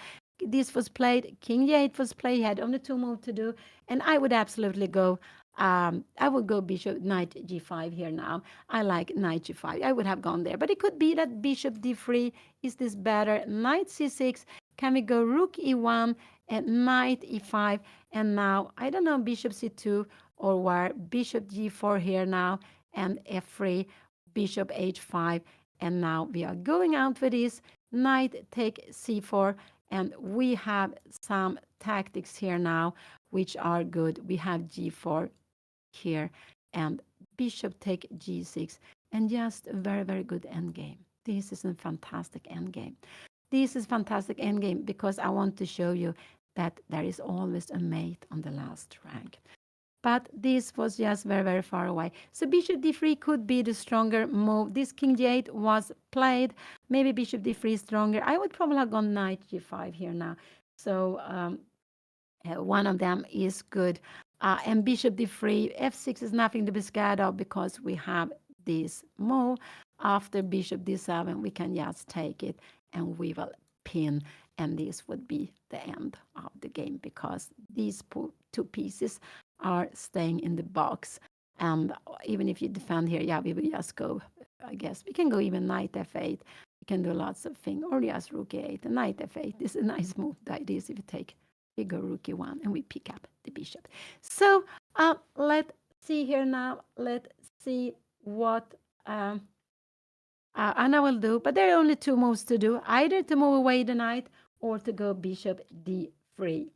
B: This was played. King g8 was played. He had only 2 moves to do. And I would absolutely go I would go bishop knight g5 here now. I like knight g5. I would have gone there, but it could be that bishop d3 is this better. Knight c6. Can we go rook e1 and knight e5? And now I don't know, bishop c2 or where, bishop g4 here now, and f3, bishop h5. And now we are going out with this knight take c4, and we have some tactics here now which are good. We have g4 here and bishop take g6, and just a very, very good endgame. This is a fantastic endgame. This is fantastic endgame because I want to show you that there is always a mate on the last rank. but this was just very, very far away. So bishop d3 could be the stronger move. This king g8 was played. Maybe bishop d3 is stronger. I would probably have gone knight g5 here now. So one of them is good. And bishop d3, f6 is nothing to be scared of because we have this move. After bishop d7, we can just take it and we will pin. And this would be the end of the game because these two pieces are staying in the box. And even if you defend here, yeah, we will just go, I guess. We can go even knight f8. We can do lots of things. Or just rook a8 and knight f8. This is a nice move. The idea is if you take we go rook e1 and we pick up the bishop. So let's see here now. Let's see what Anna will do. But there are only two moves to do. Either to move away the knight or to go bishop d3.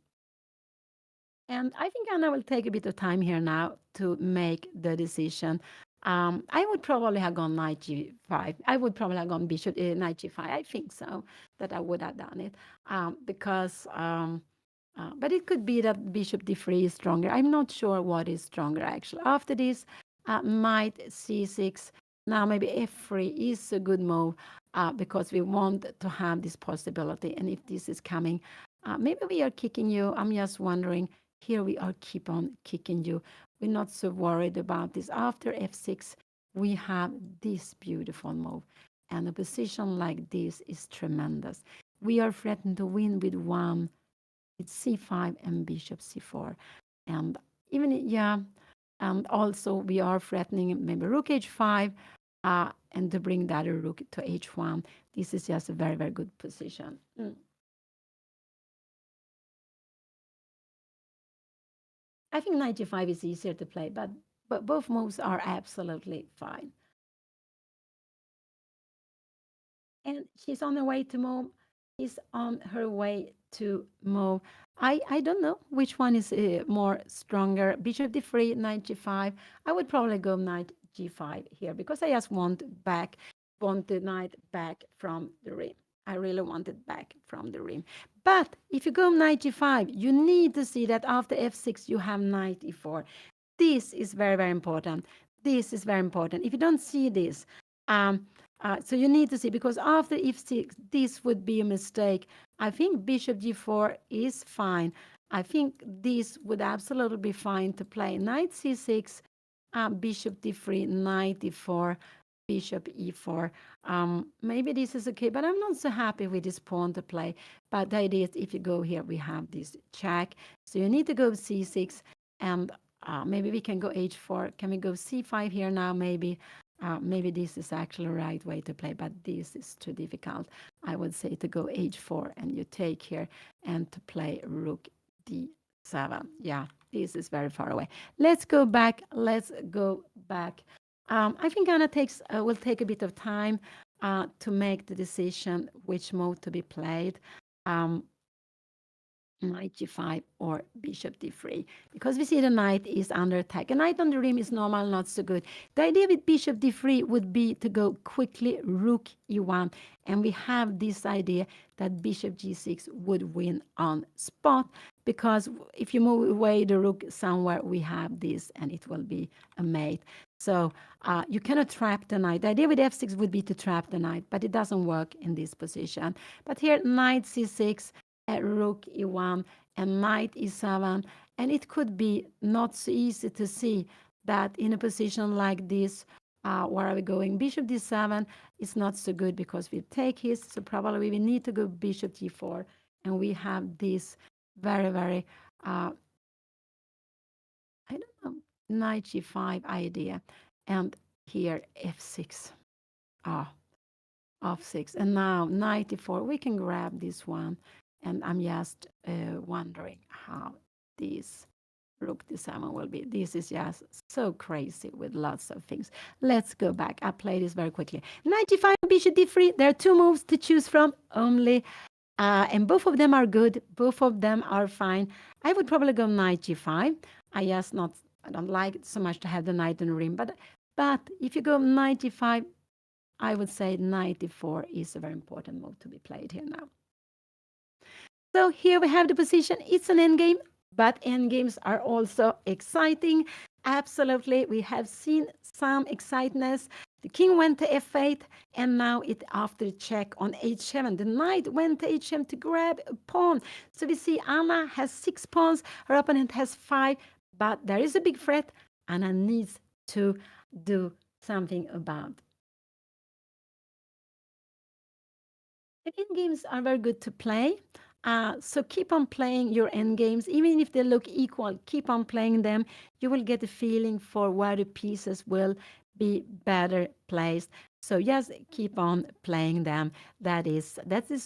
B: And I think Anna will take a bit of time here now to make the decision. I would probably have gone knight g5. I would probably have gone bishop knight g5. I think so, that I would have done it because but it could be that bishop d3 is stronger. I'm not sure what is stronger actually. After this, knight c6. Now maybe f3 is a good move because we want to have this possibility. And if this is coming, maybe we are kicking you. I'm just wondering. Here we are keep on kicking you. We're not so worried about this. After f6, we have this beautiful move. And a position like this is tremendous. We are threatened to win with one. It's c5 and bishop c4. And even, yeah, and also we are threatening maybe rook h5 and to bring the other rook to h1. This is just a very, very good position. I think knight g5 is easier to play, but both moves are absolutely fine. And she's on her way to move. She's on her way to move. I don't know which one is more stronger. Bishop d3, knight g5. I would probably go knight g5 here because I just want the knight back from the rim. I really want it back from the rim. But if you go knight g5, you need to see that after f6 you have knight e4. This is very, very important. This is very important. If you don't see this, so you need to see, because after f6, this would be a mistake. I think bishop g4 is fine. I think this would absolutely be fine to play. Knight c6, bishop d3, knight e4, bishop e4. Maybe this is okay, but I'm not so happy with this pawn to play. But the idea is if you go here, we have this check. So you need to go c6, and maybe we can go h4. Can we go c5 here now? Maybe this is actually the right way to play, but this is too difficult. I would say to go h4 and you take here and to play rook d7. Yeah, this is very far away. Let's go back. I think Anna will take a bit of time to make the decision which move to be played. Knight g5 or bishop d3, because we see the knight is under attack. A knight on the rim is normal, not so good. The idea with bishop d3 would be to go quickly rook e1, and we have this idea that bishop g6 would win on spot, because if you move away the rook somewhere, we have this and it will be a mate. So you cannot trap the knight. The idea with f6 would be to trap the knight, but it doesn't work in this position. But here knight c6, rook e1 and knight e7, and it could be not so easy to see that in a position like this, where are we going? Bishop d7 is not so good because we take his, so probably we need to go bishop g4, and we have this very, very, I don't know, knight g5 idea, and here f6, f6, and now knight e4, we can grab this one. And I'm just wondering how this rook d7 will be. This is just so crazy with lots of things. Let's go back. I play this very quickly. Knight g5, bishop d3. There are two moves to choose from only. And both of them are good. Both of them are fine. I would probably go knight g5. I don't like it so much to have the knight in the rim. But if you go knight g5, I would say knight e4 is a very important move to be played here now. So here we have the position. It's an endgame. But endgames are also exciting. Absolutely. We have seen some excitement. The king went to f8, and now it after check on h7. The knight went to h7 to grab a pawn. So we see Anna has 6 pawns, her opponent has 5, but there is a big threat. Anna needs to do something about. And endgames are very good to play. So keep on playing your endgames, even if they look equal. Keep on playing them. You will get a feeling for where the pieces will be better placed. So just keep on playing them. That is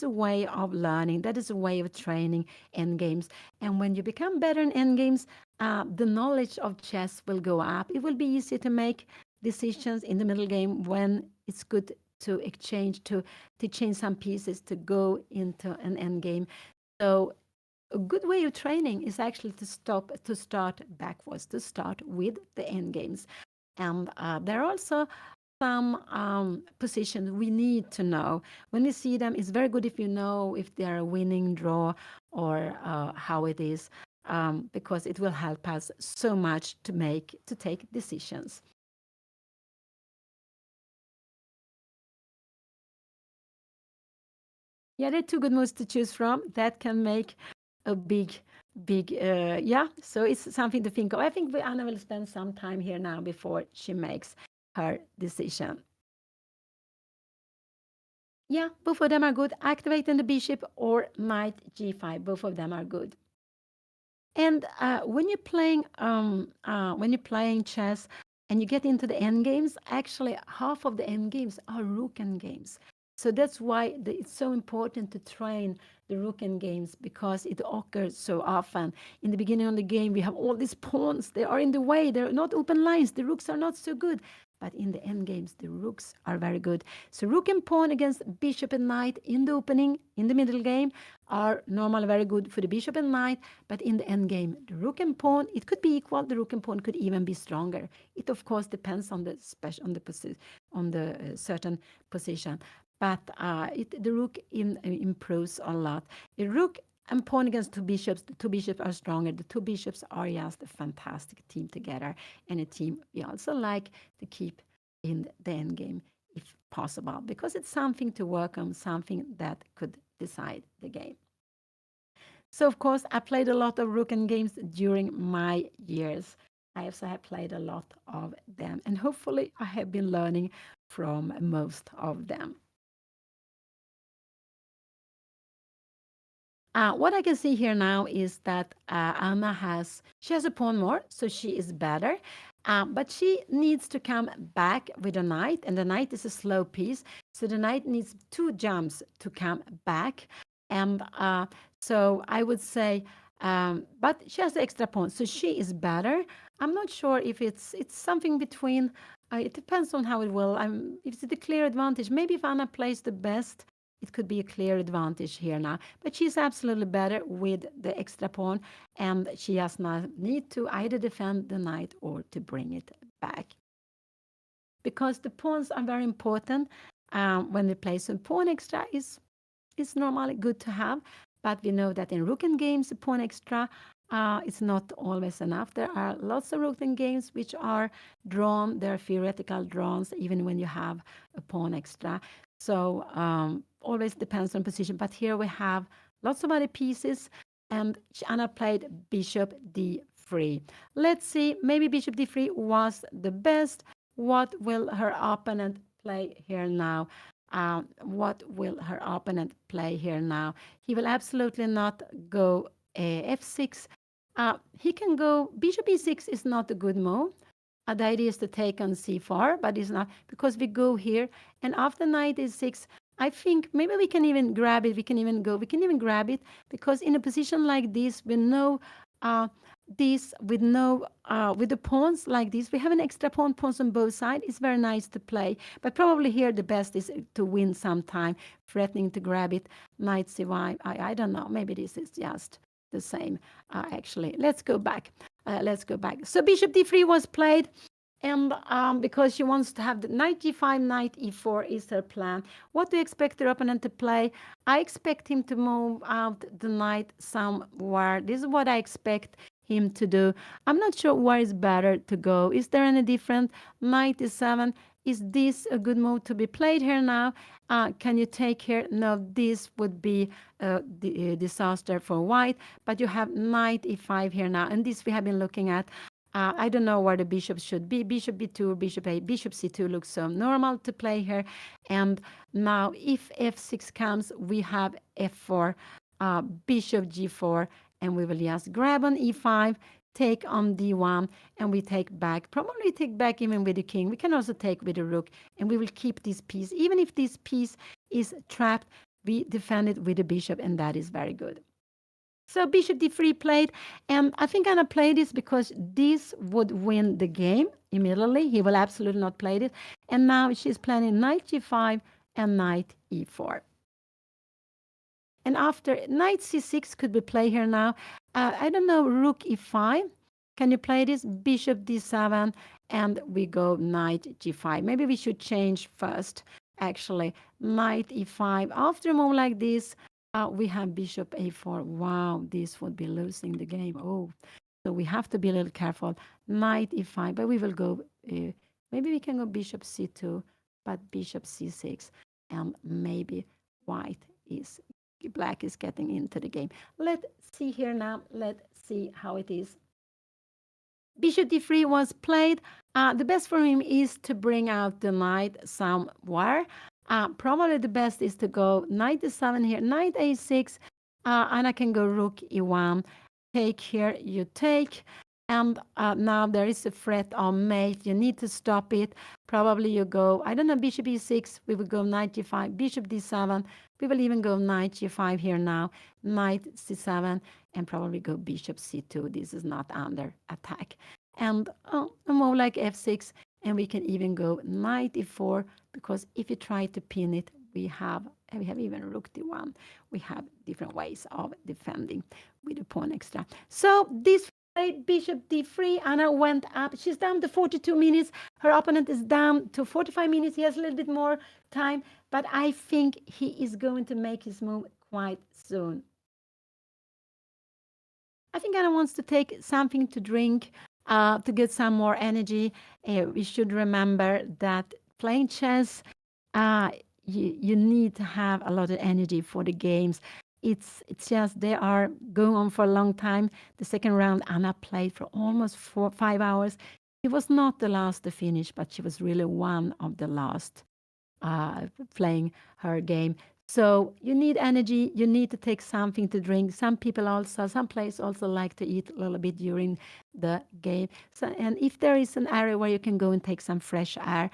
B: a way of learning. That is a way of training endgames. And when you become better in endgames, the knowledge of chess will go up. It will be easy to make decisions in the middle game when it's good to exchange to change some pieces to go into an end game. So a good way of training is actually to start backwards, to start with the end games. And there are also some positions we need to know. When we see them, it's very good if you know if they are a winning draw or how it is, because it will help us so much to take decisions. Yeah, there are two good moves to choose from. That can make a big, yeah. So it's something to think of. I think Anna will spend some time here now before she makes her decision. Yeah, both of them are good. Activating the bishop or knight g5. Both of them are good. And when you're playing chess and you get into the end games, actually half of the end games are rook end games. So that's why it's so important to train the rook end games, because it occurs so often. In the beginning of the game, we have all these pawns. They are in the way. They're not open lines. The rooks are not so good. But in the end games, the rooks are very good. So rook and pawn against bishop and knight in the opening, in the middle game, are normally very good for the bishop and knight. But in the end game, the rook and pawn, it could be equal. The rook and pawn could even be stronger. It of course depends on the certain position. But the rook improves a lot. The rook and pawn against two bishops. The two bishops are stronger. The two bishops are just a fantastic team together, and a team we also like to keep in the end game if possible, because it's something to work on, something that could decide the game. So of course, I played a lot of rook and games during my years. I also have played a lot of them, and hopefully I have been learning from most of them. What I can see here now is that Anna has a pawn more, so she is better. But she needs to come back with a knight, and the knight is a slow piece, so the knight needs 2 jumps to come back. And so I would say, but she has the extra pawn, so she is better. I'm not sure if it's something between. It depends on how it will. If it's a clear advantage, maybe if Anna plays the best, it could be a clear advantage here now. But she's absolutely better with the extra pawn, and she does not need to either defend the knight or to bring it back. Because the pawns are very important when we play. So pawn extra is normally good to have, but we know that in rook and games, a pawn extra is not always enough. There are lots of rook and games which are drawn. They're theoretical drawns, even when you have a pawn extra. So always depends on position. But here we have lots of other pieces, and Anna played bishop d3. Let's see, maybe bishop d3 was the best. What will her opponent play here now? What will her opponent play here now? He will absolutely not go f6. He can go bishop e6 is not a good move. The idea is to take on c4, but it's not, because we go here, and after knight e6, I think maybe we can even grab it. We can even grab it, because in a position like this, we know with the pawns like this, we have an extra pawns on both sides. It's very nice to play, but probably here the best is to win some time, threatening to grab it. Knight c5. I don't know. Maybe this is just the same. Actually, let's go back. So bishop d3 was played. And because she wants to have the knight g5, knight e4 is her plan. What do you expect your opponent to play? I expect him to move out the knight somewhere. This is what I expect him to do. I'm not sure where is better to go. Is there any different? Knight e7. Is this a good move to be played here now? Can you take here? No, this would be a disaster for white. But you have knight e5 here now. And this we have been looking at. I don't know where the bishop should be. Bishop b2, bishop a, bishop c2 looks so normal to play here. And now if f6 comes, we have f4, bishop g4, and we will just grab on e5, take on d1, and we take back. Probably take back even with the king. We can also take with the rook, and we will keep this piece. Even if this piece is trapped, we defend it with the bishop, and that is very good. So bishop d3 played, and I think I'm gonna play this because this would win the game immediately. He will absolutely not play it. And now she's playing knight g5 and knight e4. And after knight c6 could be played here now. I don't know, rook e5. Can you play this? Bishop d7, and we go knight g5. Maybe we should change first, actually. Knight e5. After a move like this, we have bishop a4. Wow, this would be losing the game. Oh, so we have to be a little careful. Knight e5, but we will go, maybe we can go bishop c2, but bishop c6, and maybe black is getting into the game. Let's see here now. Let's see how it is. Bishop d3 was played. The best for him is to bring out the knight somewhere. Probably the best is to go knight e7 here, knight a6, and I can go rook e1. Take here, you take. And now there is a threat on mate. You need to stop it. Probably you go, I don't know, bishop e6. We will go knight g5, bishop d7. We will even go knight g5 here now, knight c7, and probably go bishop c2. This is not under attack. And a move like f6, and we can even go knight e4, because if you try to pin it, we have even rook d1. We have different ways of defending with a pawn extra. So this played bishop d3. Anna went up. She's down to 42 minutes. Her opponent is down to 45 minutes. He has a little bit more time, but I think he is going to make his move quite soon. I think Anna wants to take something to drink to get some more energy. We should remember that playing chess, you need to have a lot of energy for the games. It's just they are going on for a long time. The second round, Anna played for almost 5 hours. It was not the last to finish, but she was really one of the last playing her game. So you need energy. You need to take something to drink. Some players also like to eat a little bit during the game. So, and if there is an area where you can go and take some fresh air,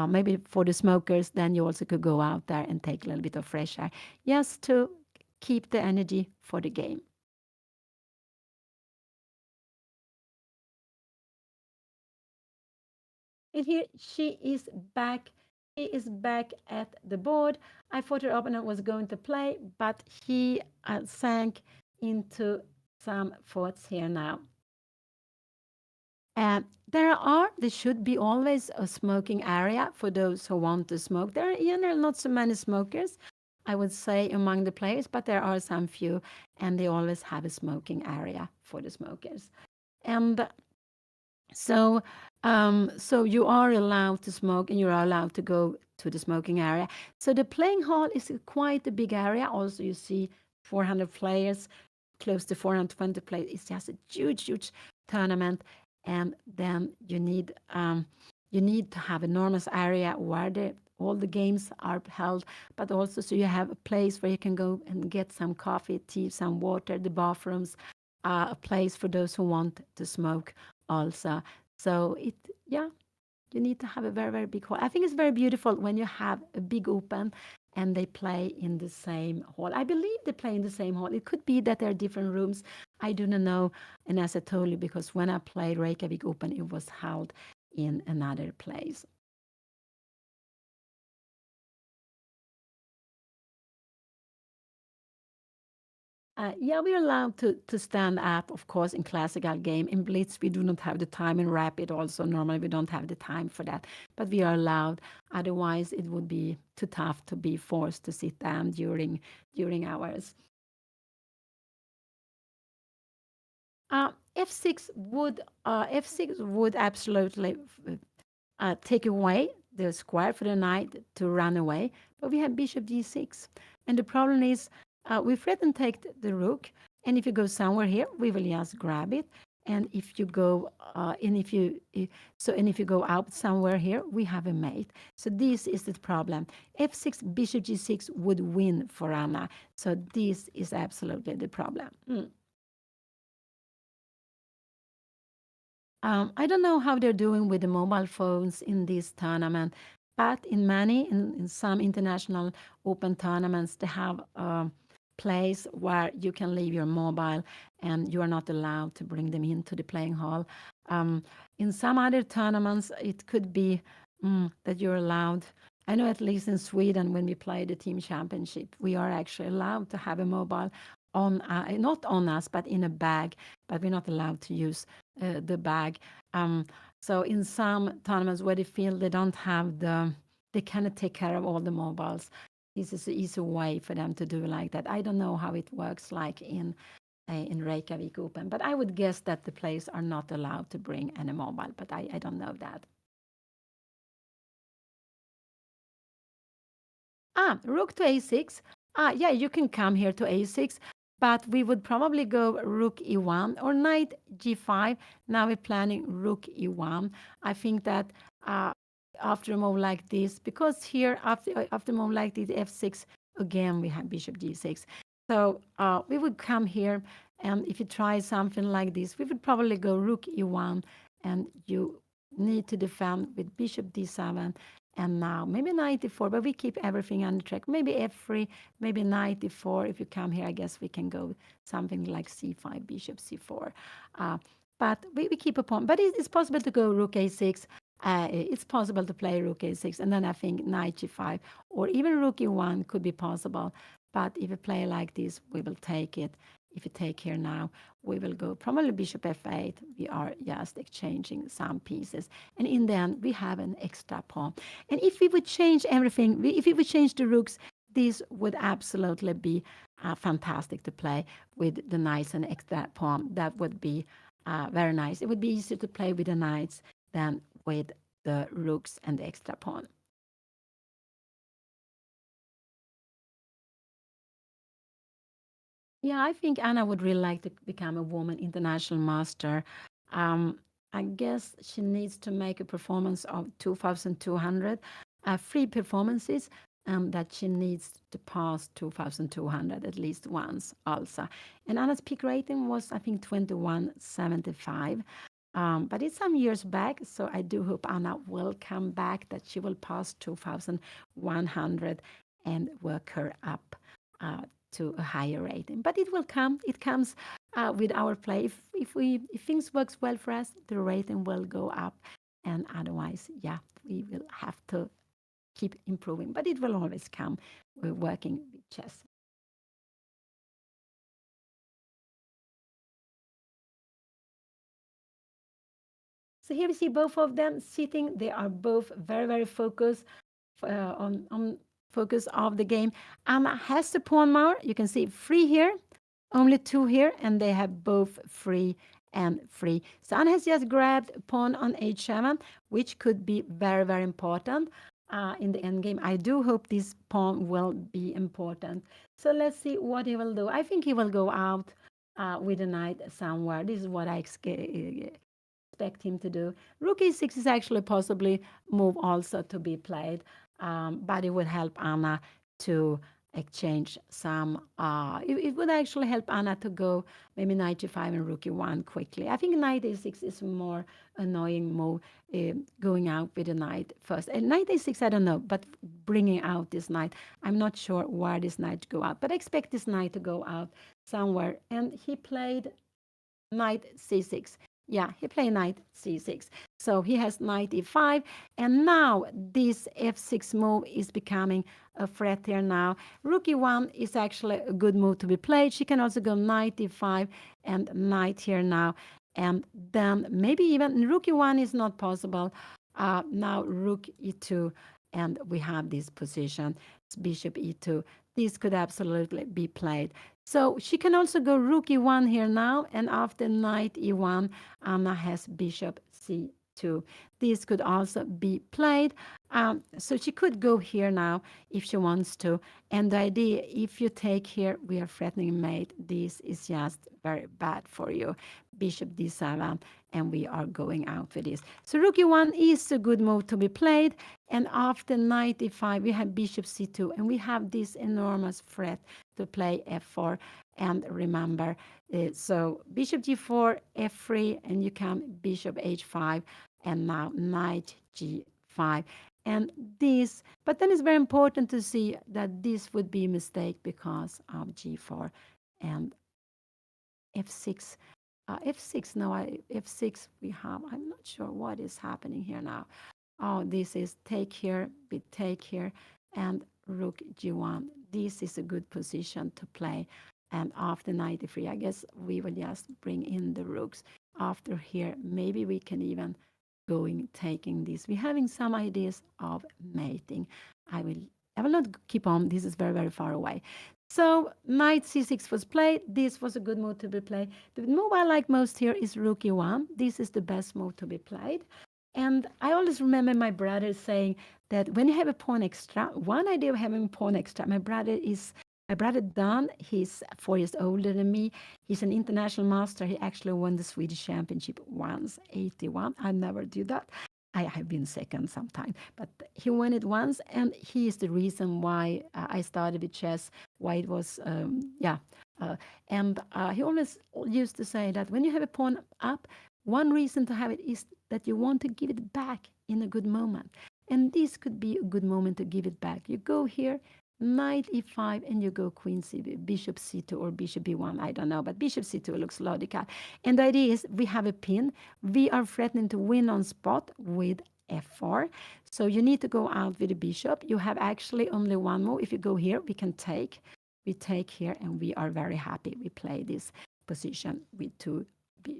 B: maybe for the smokers, then you also could go out there and take a little bit of fresh air, just to keep the energy for the game. And here she is back. He is back at the board. I thought her opponent was going to play, but he sank into some thoughts here now. And there should be always a smoking area for those who want to smoke. There are not so many smokers, I would say, among the players, but there are some few, and they always have a smoking area for the smokers. And so you are allowed to smoke, and you are allowed to go to the smoking area. So the playing hall is quite a big area. Also, you see 400 players, close to 420 players. It's just a huge tournament. And then you need to have enormous area where all the games are held, but also so you have a place where you can go and get some coffee, tea, some water, the bathrooms, a place for those who want to smoke also. So you need to have a very big hall. I think it's very beautiful when you have a big open and they play in the same hall. I believe they play in the same hall. It could be that there are different rooms. I do not know. And as I told you, because when I played REYKJAVIK Open, it was held in another place. Yeah, we're allowed to stand up, of course, in classical game. In Blitz, we do not have the time. In Rapid also, normally we don't have the time for that. But we are allowed. Otherwise, it would be too tough to be forced to sit down during hours. F6 would absolutely take away the square for the knight to run away, but we have bishop d6. And the problem is we threaten take the rook, and if you go somewhere here, we will just grab it. And if you go, and if you go out somewhere here, we have a mate. So this is the problem. F6, bishop g6 would win for Anna. So this is absolutely the problem. I don't know how they're doing with the mobile phones in this tournament, but in some international open tournaments, they have a place where you can leave your mobile and you are not allowed to bring them into the playing hall. In some other tournaments, it could be that you're allowed. I know at least in Sweden, when we play the team championship, we are actually allowed to have a mobile on, not on us, but in a bag, but we're not allowed to use the bag. So in some tournaments where they feel they don't have they cannot take care of all the mobiles. This is an easy way for them to do like that. I don't know how it works like in Reykjavik Open, but I would guess that the players are not allowed to bring any mobile, but I don't know that. Rook to a6. Yeah, you can come here to a6, but we would probably go rook e1 or knight g5. Now we're planning rook e1. I think that after a move like this, because here after a move like this, f6, again, we have bishop g6. So we would come here, and if you try something like this, we would probably go rook e1, and you need to defend with bishop d7, and now maybe 94, but we keep everything under track. Maybe f3, maybe 94. If you come here, I guess we can go something like c5, bishop c4. But we keep a pawn. But it's possible to go rook a6. It's possible to play rook a6, and then I think knight g5 or even rook e1 could be possible. But if you play like this, we will take it. If you take here now, we will go probably bishop f8. We are just exchanging some pieces. And in the end, we have an extra pawn. And if we would change everything, if we would change the rooks, this would absolutely be fantastic to play with the knights and extra pawn. That would be very nice. It would be easier to play with the knights than with the rooks and the extra pawn. Yeah, I think Anna would really like to become a woman international master. Um, I guess she needs to make a performance of 2,200, three performances that she needs to pass 2,200 at least once also. And Anna's peak rating was, I think, 2175. But it's some years back, so I do hope Anna will come back, that she will pass 2,100 and work her up to a higher rating. But it will come. It comes with our play. If things works well for us, the rating will go up, and otherwise, yeah, we will have to keep improving. But it will always come. We're working with chess. So here we see both of them sitting. They are both very, very focused on focus of the game. Anna has the pawn more. You can see free here, only two here, and they have both free and free. So Anna has just grabbed pawn on h7, which could be very, very important in the endgame. I do hope this pawn will be important. So let's see what he will do. I think he will go out with a knight somewhere. This is what I expect him to do. Rook e6 is actually possibly move also to be played, but it would help Anna to exchange some. It would actually help Anna to go maybe knight g5 and rook e1 quickly. I think knight a6 is a more annoying move, going out with a knight first. And knight a6, I don't know, but bringing out this knight, I'm not sure where this knight go out, but I expect this knight to go out somewhere. And he played knight c6. Yeah, he played knight c6. So he has knight e5, and now this f6 move is becoming a threat here now. Rook e1 is actually a good move to be played. She can also go knight e5 and knight here now. And then maybe even rook e1 is not possible. Now rook e2, and we have this position. It's bishop e2. This could absolutely be played. So she can also go rook e1 here now, and after knight e1, Anna has bishop c2. This could also be played. So she could go here now if she wants to. And the idea, if you take here, we are threatening mate. This is just very bad for you. Bishop d7, and we are going out with this. So rook e1 is a good move to be played. And after knight e5, we have bishop c2, and we have this enormous threat to play f4. And remember, so bishop g4, f3, and you come bishop h5, and now knight g5. And this, but then it's very important to see that this would be a mistake because of g4 and f6. F6, no, f6 we have, I'm not sure what is happening here now. Oh, this is take here, bit take here, and rook g1. This is a good position to play. And after knight e3, I guess we will just bring in the rooks. After here, maybe we can even going taking this. We're having some ideas of mating. I will not keep on. This is very, very far away. So knight c6 was played. This was a good move to be played. The move I like most here is rook e1. This is the best move to be played. And I always remember my brother saying that when you have a pawn extra, one idea of having a pawn extra, my brother Don, he's 4 years older than me. He's an international master. He actually won the Swedish championship once, 81. I never do that. I have been second sometime, but he won it once, and he is the reason why I started with chess. Why it was, and he always used to say that when you have a pawn up, one reason to have it is that you want to give it back in a good moment, and this could be a good moment to give it back. You go here, knight e5, and you go queen c, bishop c2 or bishop b1, I don't know, but bishop c2 looks logical. And the idea is we have a pin. We are threatening to win on spot with f4. So you need to go out with the bishop. You have actually only one move. If you go here, we can take. We take here, and we are very happy. We play this position with two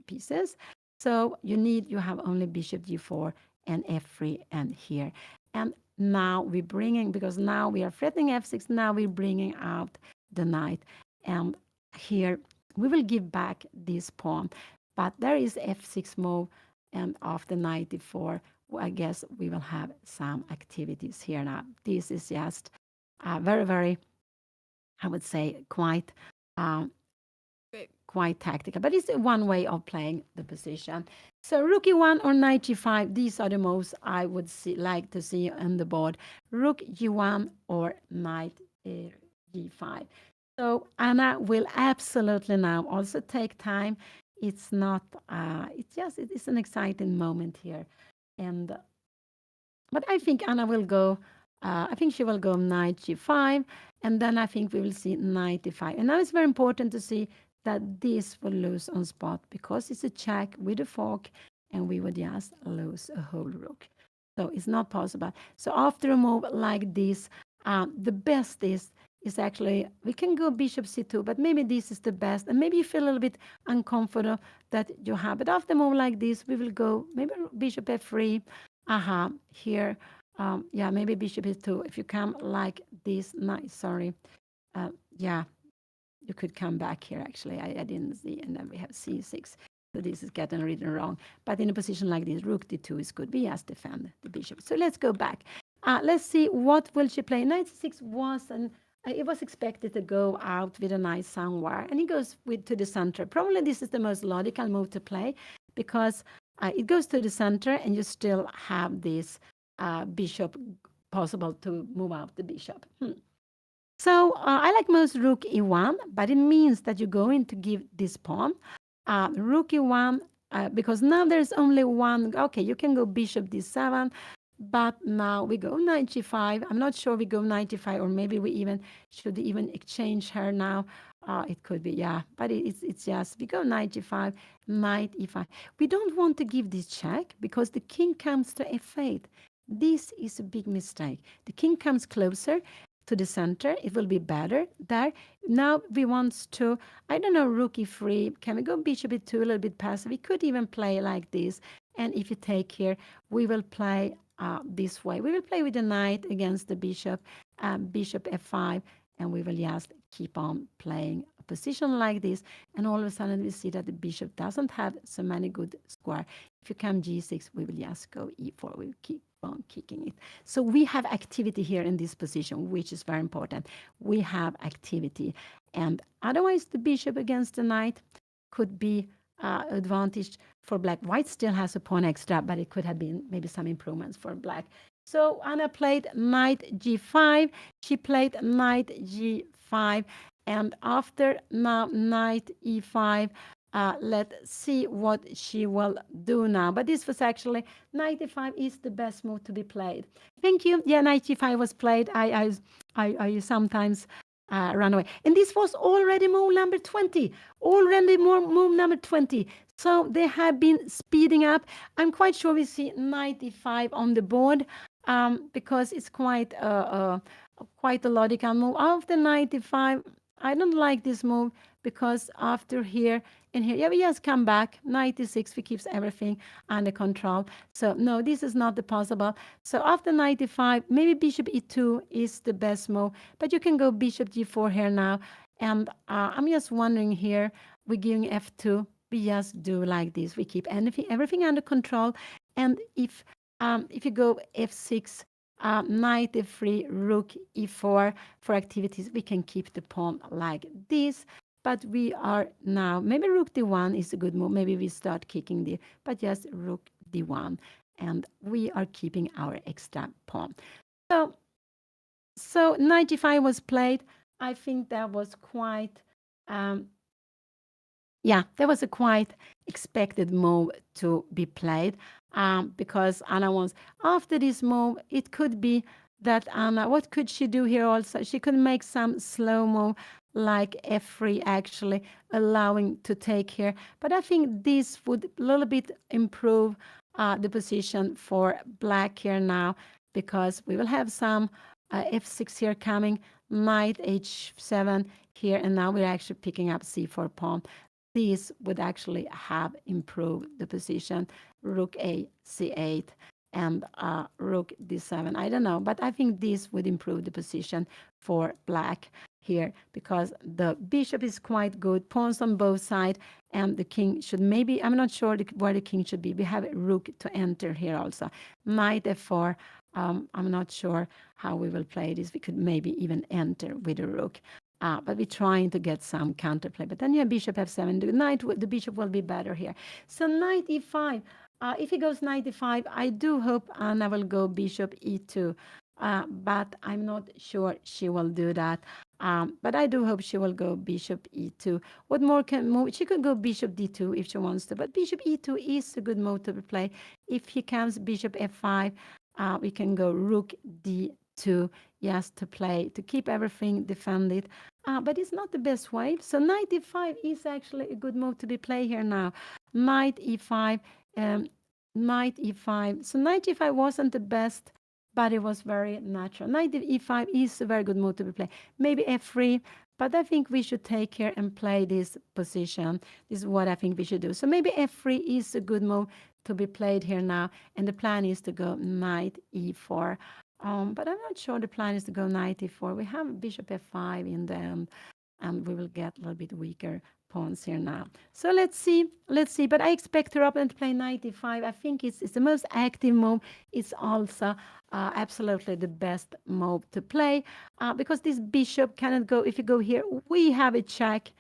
B: pieces. So you have only bishop g4 and f3 and here. And now we're bringing, because now we are threatening f6, now we're bringing out the knight. And here we will give back this pawn. But there is f6 move, and after knight e4, I guess we will have some activities here now. This is just very, very, I would say, quite tactical, but it's one way of playing the position. So rook e1 or knight g5, these are the moves I would like to see on the board. Rook g1 or knight g5. So Anna will absolutely now also take time. It's not, it's an exciting moment here. And, but I think Anna will go, I think she will go knight g5, and then I think we will see knight e5. And now it's very important to see that this will lose on spot because it's a check with a fork, and we would just lose a whole rook. So it's not possible. So after a move like this, the best is actually, we can go bishop c2, but maybe this is the best, and maybe you feel a little bit uncomfortable that you have. But after a move like this, we will go maybe bishop f3. Here, maybe bishop e2. If you come like this, sorry, you could come back here, actually. I didn't see, and then we have c6. So this is getting written wrong. But in a position like this, rook d2 is good. We just defend the bishop. So let's go back. Let's see, what will she play? Knight c6 it was expected to go out with a knight somewhere, and it goes to the center. Probably this is the most logical move to play because it goes to the center, and you still have this bishop possible to move out the bishop. So I like most rook e1, but it means that you're going to give this pawn rook e1 because now there's only one. Okay, you can go bishop d7, but now we go knight g5. I'm not sure we go knight g5, or maybe we even should even exchange her now. It could be, yeah, but it's just we go knight g5, knight e5. We don't want to give this check because the king comes to f8. This is a big mistake. The king comes closer to the center. It will be better there. Now we want to, I don't know, rook e3. Can we go bishop e2, a little bit passive? We could even play like this. And if you take here, we will play this way. We will play with the knight against the bishop, bishop f5, and we will just keep on playing a position like this. And all of a sudden we see that the bishop doesn't have so many good square. If you come g6, we will just go e4. We will keep on kicking it. So we have activity here in this position, which is very important. We have activity. And otherwise, the bishop against the knight could be advantage for black. White still has a pawn extra, but it could have been maybe some improvements for black. So Anna played knight g5. She played knight g5. And after now knight e5, let's see what she will do now. But this was actually knight e5 is the best move to be played. Thank you. Yeah, knight g5 was played. I sometimes run away. And this was already move number 20. Already move number 20. So they have been speeding up. I'm quite sure we see knight e5 on the board because it's quite a logical move. After knight e5, I don't like this move because after here and here, yeah, we just come back. Knight e6, we keeps everything under control. So no, this is not the possible. So after knight e5, maybe bishop e2 is the best move, but you can go bishop g4 here now. And I'm just wondering here, we're giving f2. We just do like this. We keep everything under control. And if you go f6, knight f3, rook e4 for activities, we can keep the pawn like this. But we are now, maybe rook d1 is a good move. Maybe we start kicking the, but just rook d1. And we are keeping our extra pawn. So knight g5 was played. I think that was quite, yeah, that was a quite expected move to be played because Anna wants, after this move, it could be that Anna, what could she do here also? She could make some slow move like f3 actually, allowing to take here. But I think this would a little bit improve the position for black here now because we will have some f6 here coming, knight h7 here, and now we're actually picking up c4 pawn. This would actually have improved the position, rook a c8 and rook d7. I don't know, but I think this would improve the position for black here because the bishop is quite good, pawns on both sides, and the king should maybe, I'm not sure where the king should be. We have a rook to enter here also. Knight f4, I'm not sure how we will play this. We could maybe even enter with a rook. But we're trying to get some counterplay. But then you have bishop f7. The bishop will be better here. So knight e5. If he goes knight e5, I do hope Anna will go bishop e2. But I'm not sure she will do that. But I do hope she will go bishop e2. What more can move? She could go bishop d2 if she wants to. But bishop e2 is a good move to play. If he comes bishop f5, we can go rook d2 just to play, to keep everything defended. But it's not the best way. So knight e5 is actually a good move to be played here now. Knight e5, knight e5. So knight e5 wasn't the best, but it was very natural. Knight e5 is a very good move to be played. Maybe f3, but I think we should take here and play this position. This is what I think we should do. So maybe f3 is a good move to be played here now. And the plan is to go knight e4. But I'm not sure the plan is to go knight e4. We have bishop f5 in the end, and we will get a little bit weaker pawns here now. So let's see. But I expect her opponent to play knight e5. I think it's the most active move. It's also absolutely the best move to play because this bishop cannot go. If you go here, we have a check.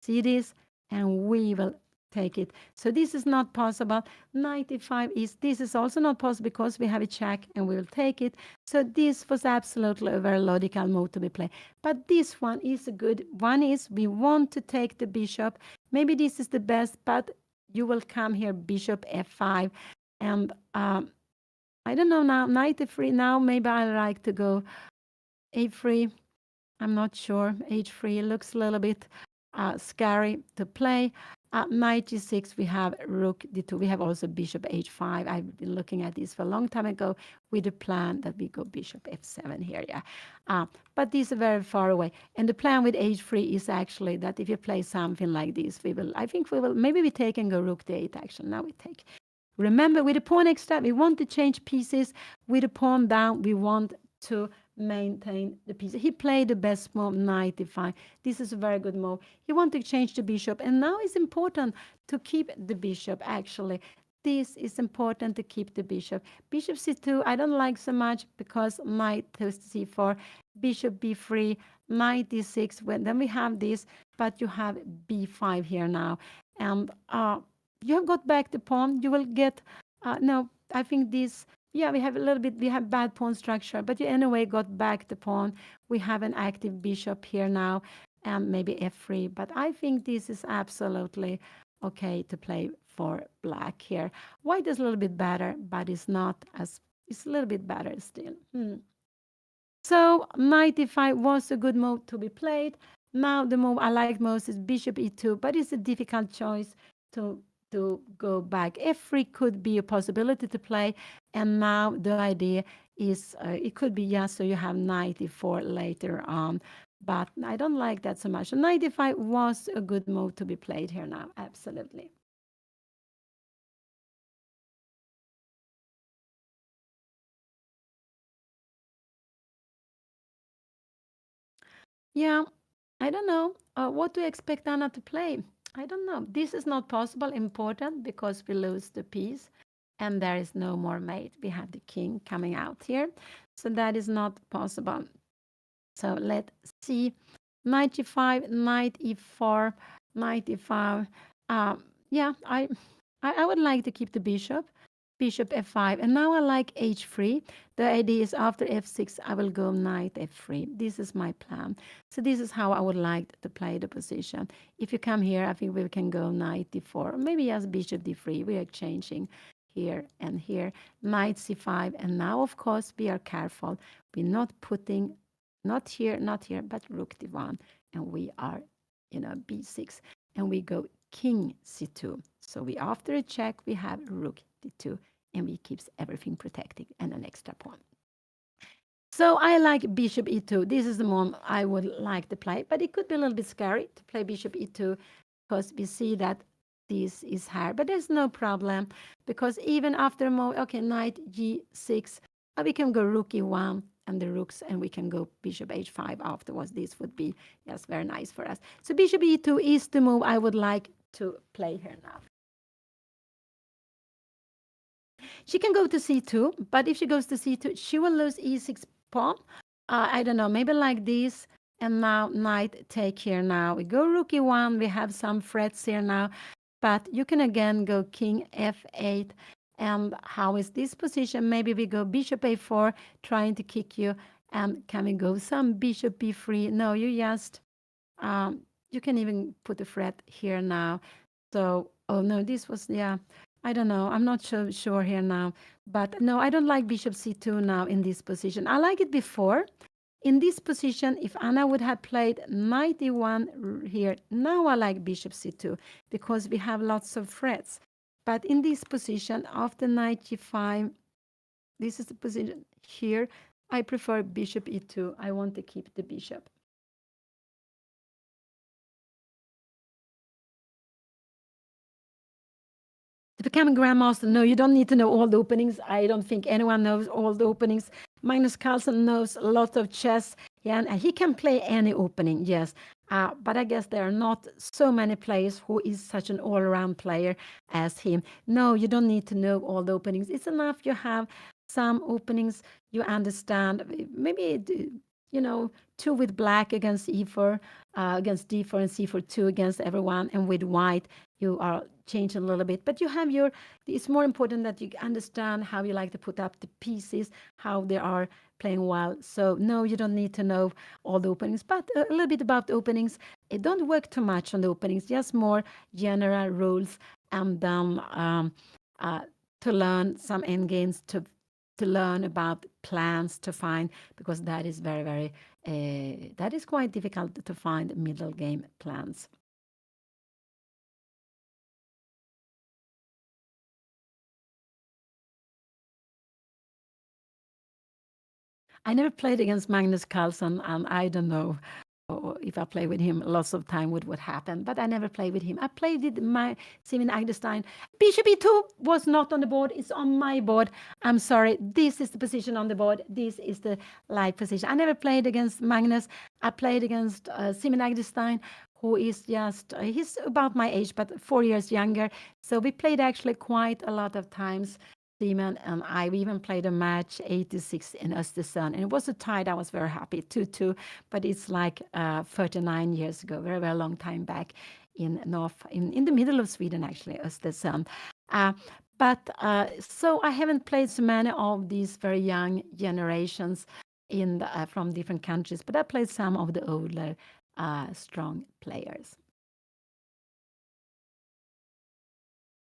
B: See this? And we will take it. So this is not possible. Knight e5 this is also not possible because we have a check and we will take it. So this was absolutely a very logical move to be played. But this one is a good one. Is we want to take the bishop. Maybe this is the best, but you will come here bishop f5 and I don't know now. Knight f3 now. Maybe I like to go a3. I'm not sure. H3 looks a little bit scary to play. Knight g6, we have rook d2. We have also bishop h5. I've been looking at this for a long time ago with the plan that we go bishop f7 here. Yeah, but these are very far away. And the plan with h3 is actually that if you play something like this, I think we will, maybe we take and go rook d8 actually. Now we take. Remember, with the pawn extra, we want to change pieces. With the pawn down, we want to maintain the piece. He played the best move, knight e5. This is a very good move. He wanted to change the bishop, and now it's important to keep the bishop, actually. This is important to keep the bishop. Bishop c2, I don't like so much because knight to c4, bishop b3, knight d6. Then we have this, but you have b5 here now. And you have got back the pawn. You will get, no, I think this, yeah, we have a little bit, we have bad pawn structure, but you anyway got back the pawn. We have an active bishop here now, and maybe f3, but I think this is absolutely okay to play for black here. White is a little bit better, but it's not as, it's a little bit better still. So knight e5 was a good move to be played. Now the move I like most is bishop e2, but it's a difficult choice to go back. F3 could be a possibility to play, and now the idea is it could be yes, so you have knight e4 later on, but I don't like that so much. So knight e5 was a good move to be played here now, absolutely. Yeah, I don't know. What do you expect Anna to play? I don't know. This is not possible, important, because we lose the piece and there is no more mate. We have the king coming out here. So that is not possible. So let's see. Knight g5, knight e4, knight e5. Yeah, I would like to keep the bishop. Bishop f5. And now I like h3. The idea is after f6, I will go knight f3. This is my plan. So this is how I would like to play the position. If you come here, I think we can go knight d4. Maybe as bishop d3. We are changing here and here. Knight c5. And now, of course, we are careful. We're not putting, not here, but rook d1. And we are, b6. And we go king c2. So we, after a check, we have rook d2, and we keeps everything protected and an extra pawn. So I like bishop e2. This is the one I would like to play, but it could be a little bit scary to play bishop e2 because we see that this is hard, but there's no problem because even after a move, okay, knight g6, we can go rook e1 and the rooks, and we can go bishop h5 afterwards. This would be, yes, very nice for us. So bishop e2 is the move I would like to play here now. She can go to c2, but if she goes to c2, she will lose e6 pawn. I don't know, maybe like this. And now knight take here now. We go rook e1. We have some threats here now. But you can again go king f8. And how is this position? Maybe we go bishop a4, trying to kick you. And can we go some bishop b3? No, you just, you can even put a threat here now. So, oh no, this was, yeah. I don't know. I'm not sure here now. But no, I don't like bishop c2 now in this position. I like it before. In this position, if Anna would have played knight e1 here, now I like bishop c2 because we have lots of threats. But in this position, after knight g5, this is the position here. I prefer bishop e2. I want to keep the bishop. To become a grandmaster, no, you don't need to know all the openings. I don't think anyone knows all the openings. Magnus Carlsen knows a lot of chess, yeah, and he can play any opening, yes. But I guess there are not so many players who is such an all-around player as him. No, you don't need to know all the openings. It's enough you have some openings you understand. Maybe, two with black against e4, against d4, and c4, two against everyone, and with white, you are changing a little bit. But you have it's more important that you understand how you like to put up the pieces, how they are playing well. So no, you don't need to know all the openings, but a little bit about the openings. It don't work too much on the openings, just more general rules, and then to learn some endgames, to to learn about plans to find, because that is that is quite difficult to find middle game plans. I never played against Magnus Carlsen, and I don't know if I play with him lots of time what would happen, but I never played with him. I played with my Simon Agdestein. Bishop e2 was not on the board. It's on my board. I'm sorry. This is the position on the board. This is the live position. I never played against Magnus. I played against Simon Agdestein, who is just, he's about my age, but 4 years younger. So we played actually quite a lot of times. Simon and I, we even played a match 86 in Östersund, and it was a tie. I was very happy, 2-2, but it's like 39 years ago, very, very long time back in the middle of Sweden, actually, Östersund. So I haven't played so many of these very young generations from different countries, but I played some of the older, strong players.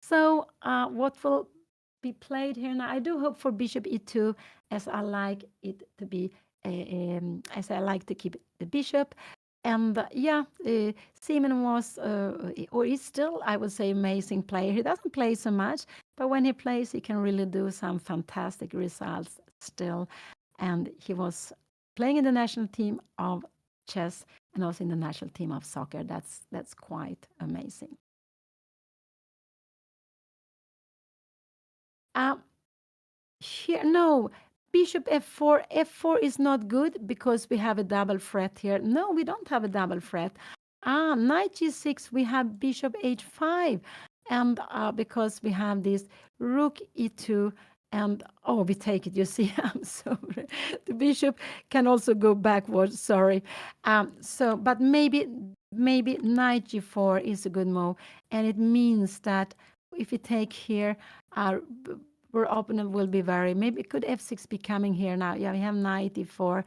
B: So what will be played here now? I do hope for bishop e2, as I like it to be, as I like to keep the bishop. And Simon was, or is still, I would say, amazing player. He doesn't play so much, but when he plays, he can really do some fantastic results still. And he was playing in the national team of chess and also in the national team of soccer. That's quite amazing. Here, no, bishop f4. F4 is not good because we have a double threat here. No, we don't have a double threat. Knight g6, we have bishop h5. And because we have this rook e2, and we take it. You see, I'm sorry. The bishop can also go backwards. Sorry. But maybe knight g4 is a good move, and it means that if we take here, our opponent will be maybe could f6 be coming here now? Yeah, we have knight e4,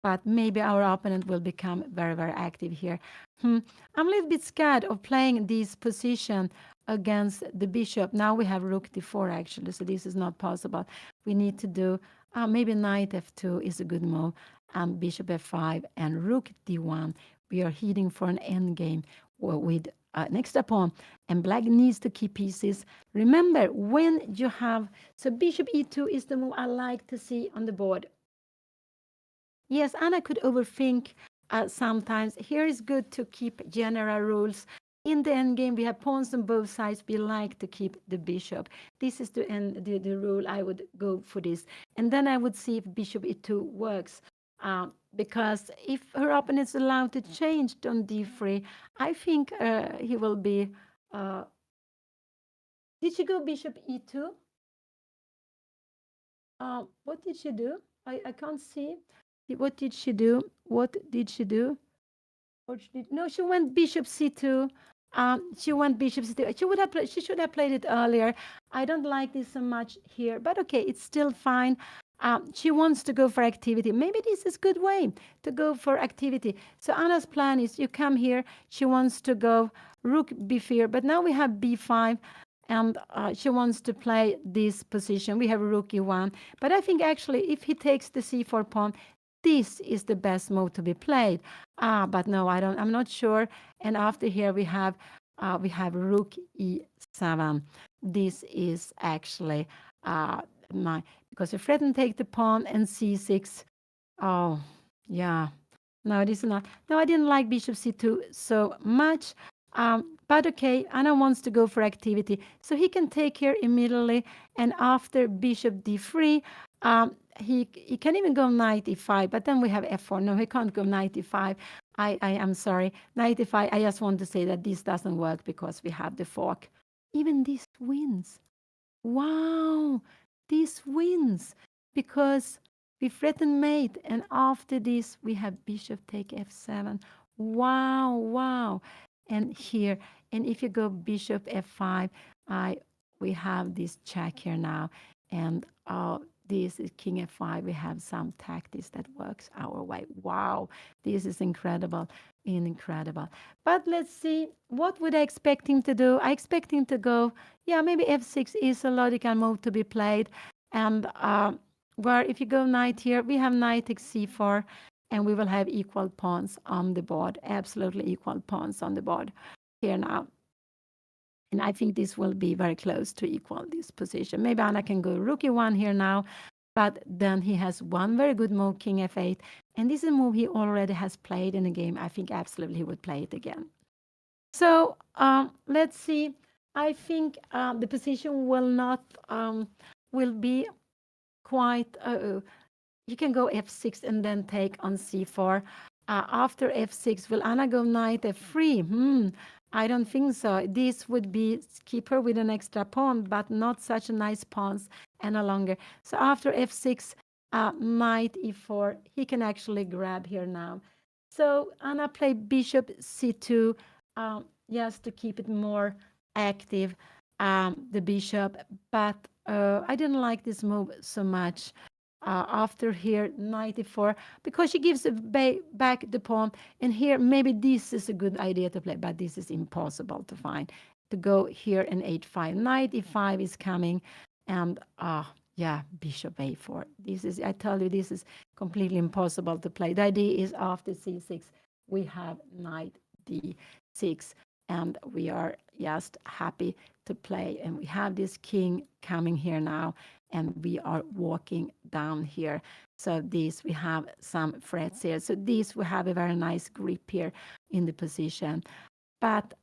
B: but maybe our opponent will become very, very active here. I'm a little bit scared of playing this position against the bishop. Now we have rook d4 actually, so this is not possible. We need to do maybe knight f2 is a good move, bishop f5 and rook d1. We are heading for an endgame with next pawn, and black needs to keep pieces. Remember, when you have, so bishop e2 is the move I like to see on the board. Yes, and I could overthink sometimes. Here is good to keep general rules. In the endgame, we have pawns on both sides. We like to keep the bishop. This is the rule. I would go for this. And then I would see if bishop e2 works. Because if her opponent is allowed to change on d3, I think he will be... Did she go bishop e2? What did she do? I can't see. What did she do? What did she do? No, she went bishop c2. She went bishop c2. She should have played it earlier. I don't like this so much here, but okay, it's still fine. She wants to go for activity. Maybe this is a good way to go for activity. So Anna's plan is you come here. She wants to go rook b4, but now we have b5, and she wants to play this position. We have rook e1, but I think actually if he takes the c4 pawn, this is the best move to be played. But no, I'm not sure. And after here we have rook e7. This is actually because if threaten take the pawn and c6. Oh, yeah. No, this is not. No, I didn't like bishop c2 so much. But okay, Anna wants to go for activity. So he can take here immediately. And after bishop d3, he can even go knight e5. But then we have f4. No, he can't go knight e5. I am sorry. Knight e5, I just want to say that this doesn't work because we have the fork. Even this wins. Wow, this wins because we threaten mate, and after this we have bishop take f7. Wow, wow. And here, and if you go bishop f5, we have this check here now, and this is king f5. We have some tactics that works our way. Wow, this is incredible. But let's see, what would I expect him to do? I expect him to go, yeah, maybe f6 is a logical move to be played. And where if you go knight here, we have knight takes c4, and we will have equal pawns on the board, absolutely equal pawns on the board here now. And I think this will be very close to equal this position. Maybe Anna can go rook e1 here now, but then he has one very good move, king f8. And this is a move he already has played in the game. I think absolutely he would play it again. So let's see. I think the position will not, will be quite, you can go f6 and then take on c4. After f6, will Anna go knight f3? I don't think so. This would be keep her with an extra pawn, but not such a nice pawns any longer. So after f6, knight e4, he can actually grab here now. So Anna played bishop c2, just to keep it more active, the bishop. But I didn't like this move so much. After here, knight e4, because she gives back the pawn. And here, maybe this is a good idea to play, but this is impossible to find. To go here and h5. Knight e5 is coming, and yeah, bishop a4. This is, I tell you, this is completely impossible to play. The idea is after c6, we have knight d6, and we are just happy to play. And we have this king coming here now, and we are walking down here. So this, we have some threats here. So this, we have a very nice grip here in the position, but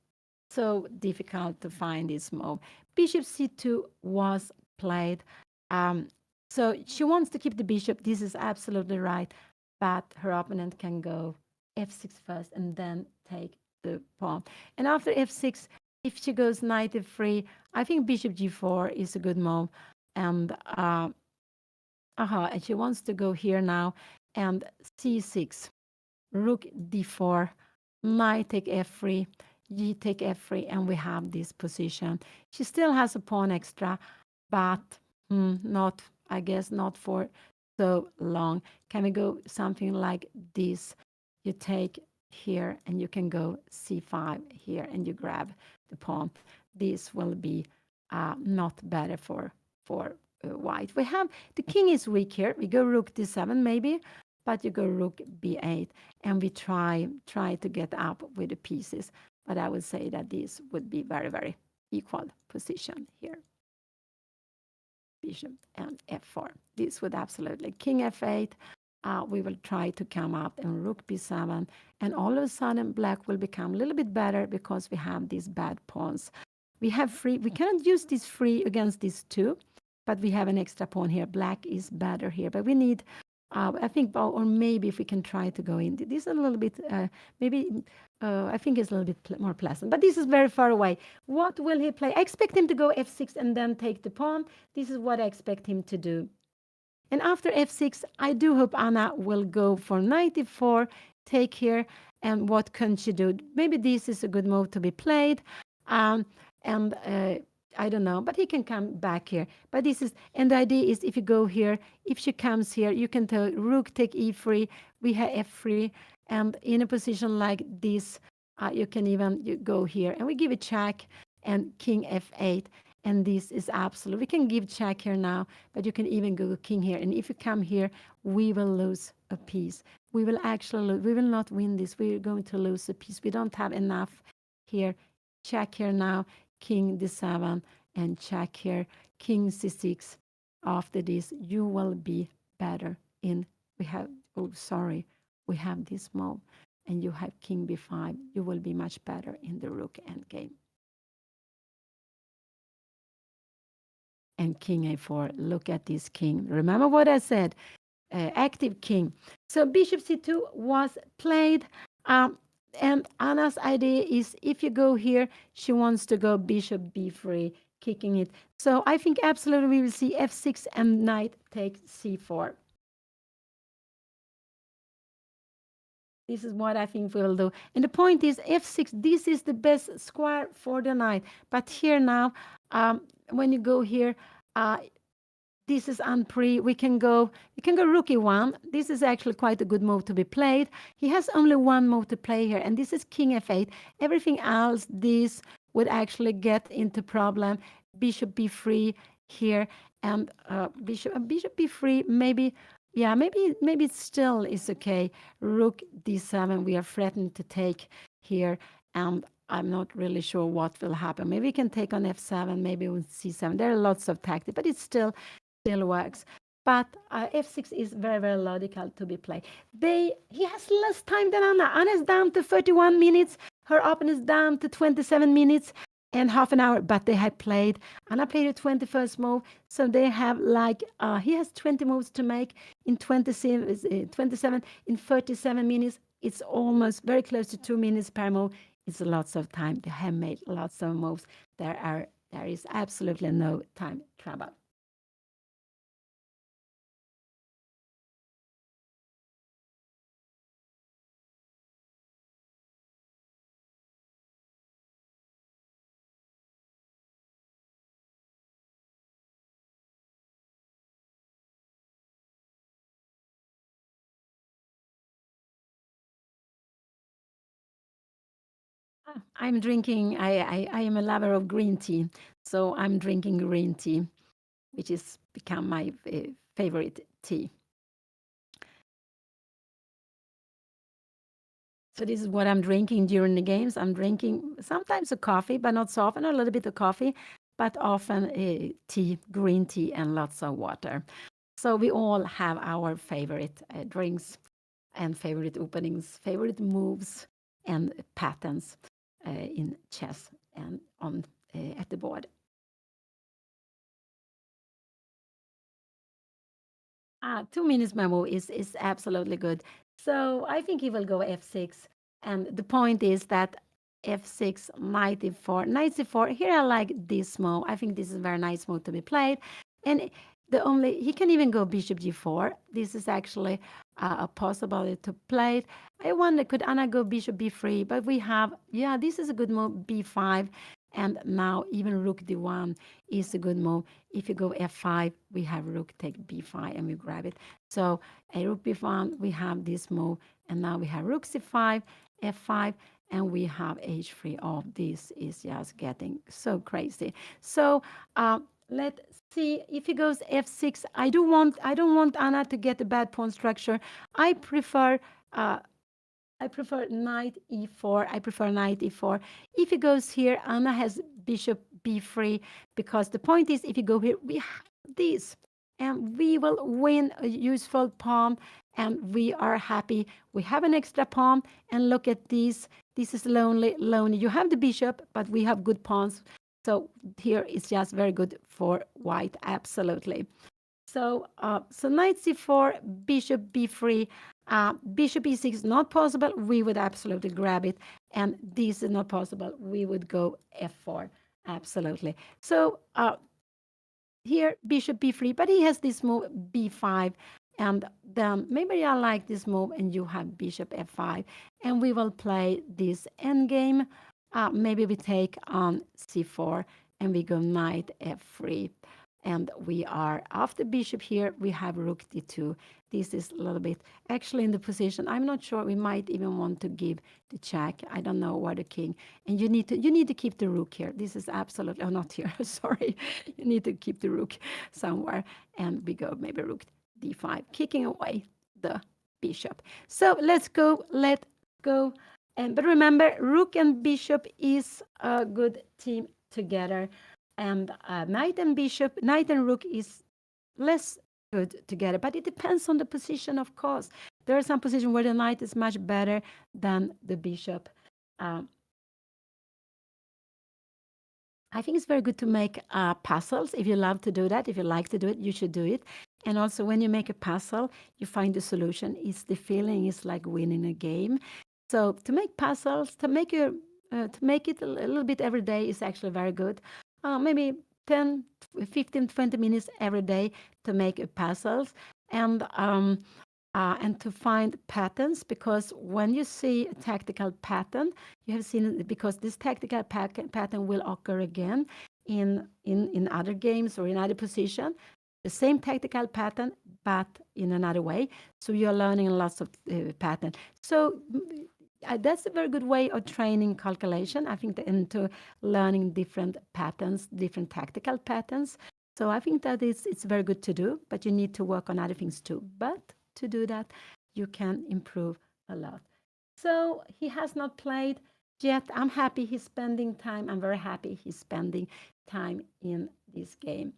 B: so difficult to find this move. Bishop c2 was played. So she wants to keep the bishop. This is absolutely right, but her opponent can go f6 first and then take the pawn. And after f6, if she goes knight f3, I think bishop g4 is a good move. And and she wants to go here now, and c6, rook d4, knight take f3, g take f3, and we have this position. She still has a pawn extra, but not, I guess, not for so long. Can we go something like this? You take here, and you can go c5 here, and you grab the pawn. This will be not better for white. We have the king is weak here. We go rook d7 maybe, but you go rook b8, and we try to get up with the pieces. But I would say that this would be very, very equal position here. Bishop and f4. This would absolutely king f8. We will try to come up and rook b7, and all of a sudden black will become a little bit better because we have these bad pawns. We have free. We cannot use this free against these two, but we have an extra pawn here. Black is better here, but we need, I think, or maybe if we can try to go in. This is a little bit, maybe, I think it's a little bit more pleasant, but this is very far away. What will he play? I expect him to go f6 and then take the pawn. This is what I expect him to do. And after f6, I do hope Anna will go for knight e4, take here, and what can she do? Maybe this is a good move to be played. I don't know, but he can come back here. But this is, and the idea is if you go here, if she comes here, you can tell rook take e3, we have f3, and in a position like this, you can even go here, and we give a check, and king f8, and this is absolute. We can give check here now, but you can even go king here, and if you come here, we will lose a piece. We will actually lose. We will not win this. We're going to lose a piece. We don't have enough here. Check here now, king d7, and check here, king c6. After this, you will be better in, we have, oh, sorry, we have this move, and you have king b5. You will be much better in the rook endgame. And king a4, look at this king. Remember what I said, active king. So bishop c2 was played. And Anna's idea is if you go here, she wants to go bishop b3, kicking it. So I think absolutely we will see f6 and knight takes c4. This is what I think we will do. And the point is f6, this is the best square for the knight. But here now, when you go here, this is unpre. We can go rook e1. This is actually quite a good move to be played. He has only one move to play here, and this is king f8. Everything else, this would actually get into problem. Bishop b3 here, and bishop b3, maybe, yeah, maybe it still is okay. Rook d7, we are threatened to take here, and I'm not really sure what will happen. Maybe we can take on f7, maybe on c7. There are lots of tactics, but it still works. But f6 is very, very logical to be played. He has less time than Anna. Anna is down to 31 minutes. Her opponent is down to 27 minutes and half an hour, but they have played. Anna played the 21st move, so they have like, he has 20 moves to make in 27, in 37 minutes. It's almost very close to 2 minutes per move. It's lots of time. They have made lots of moves. There is absolutely no time trouble. I'm drinking, I am a lover of green tea, so I'm drinking green tea, which has become my favorite tea. So this is what I'm drinking during the games. I'm drinking sometimes a coffee, but not so often, a little bit of coffee, but often tea, green tea, and lots of water. So we all have our favorite drinks and favorite openings, favorite moves, and patterns in chess and on at the board. 2 minutes memo is absolutely good. So I think he will go f6. And the point is that f6, knight e4, knight c4. Here I like this move. I think this is a very nice move to be played. And he can even go bishop g4. This is actually a possibility to play it. I wonder, could Anna go bishop b3? But we have, yeah, this is a good move, b5. And now even rook d1 is a good move. If you go f5, we have rook take b5 and we grab it. So a rook b1, we have this move. And now we have rook c5, f5, and we have h3. Oh, this is just getting so crazy. So let's see if he goes f6. I don't want Anna to get a bad pawn structure. I prefer knight e4. I prefer knight e4. If he goes here, Anna has bishop b3, because the point is, if you go here, we have this, and we will win a useful pawn, and we are happy. We have an extra pawn, and look at this. This is lonely. You have the bishop, but we have good pawns. So here it's just very good for white, absolutely. So knight c4, bishop b3, bishop e6 not possible. We would absolutely grab it. And this is not possible. We would go f4, absolutely. So here, bishop b3, but he has this move b5. And then maybe I like this move and you have bishop f5. And we will play this endgame. Maybe we take on c4 and we go knight f3. And we are after bishop here, we have rook d2. This is a little bit actually in the position. I'm not sure. We might even want to give the check. I don't know where the king. And you need to keep the rook here. This is absolutely, oh, not here. Sorry. You need to keep the rook somewhere. And we go maybe rook d5, kicking away the bishop. So let's go. But remember, rook and bishop is a good team together. And knight and rook is less good together, but it depends on the position, of course. There are some positions where the knight is much better than the bishop. I think it's very good to make puzzles. If you love to do that, if you like to do it, you should do it. And also, when you make a puzzle, you find the solution. It's the feeling is like winning a game. So to make puzzles, to make it a little bit every day is actually very good. Maybe 10, 15, 20 minutes every day to make puzzles and to find patterns, because when you see a tactical pattern, you have seen it, because this tactical pattern will occur again in other games or in other position. The same tactical pattern, but in another way. So you're learning lots of pattern. So that's a very good way of training calculation, I think, into learning different patterns, different tactical patterns. So I think that it's very good to do, but you need to work on other things too. But to do that, you can improve a lot. So he has not played yet. I'm happy he's spending time. I'm very happy he's spending time in this game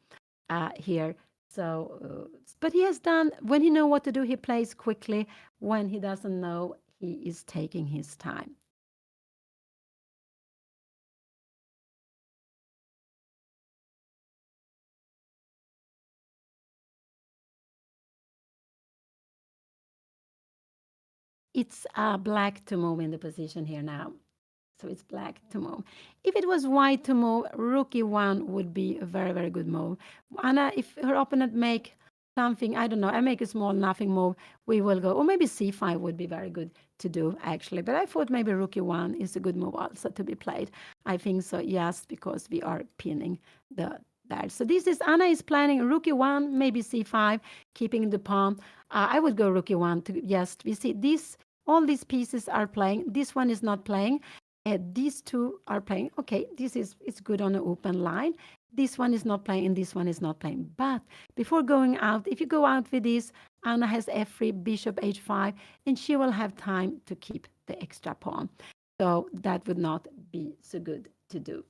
B: here. So, but he has done, when he know what to do, he plays quickly. When he doesn't know, he is taking his time. It's black to move in the position here now. So it's black to move. If it was white to move, rook e1 would be a very, very good move. Anna, if her opponent make something, I don't know, I make a small nothing move, we will go, or maybe c5 would be very good to do, actually. But I thought maybe rook e1 is a good move also to be played. I think so, yes, because we are pinning the there. So this is, Anna is planning rook e1, maybe c5, keeping the pawn. I would go rook e1 to, yes, we see this, all these pieces are playing. This one is not playing. These two are playing. Okay, this is it's good on an open line. This one is not playing and this one is not playing. But before going out, if you go out with this, Anna has f3, bishop h5, and she will have time to keep the extra pawn. So that would not be so good to do.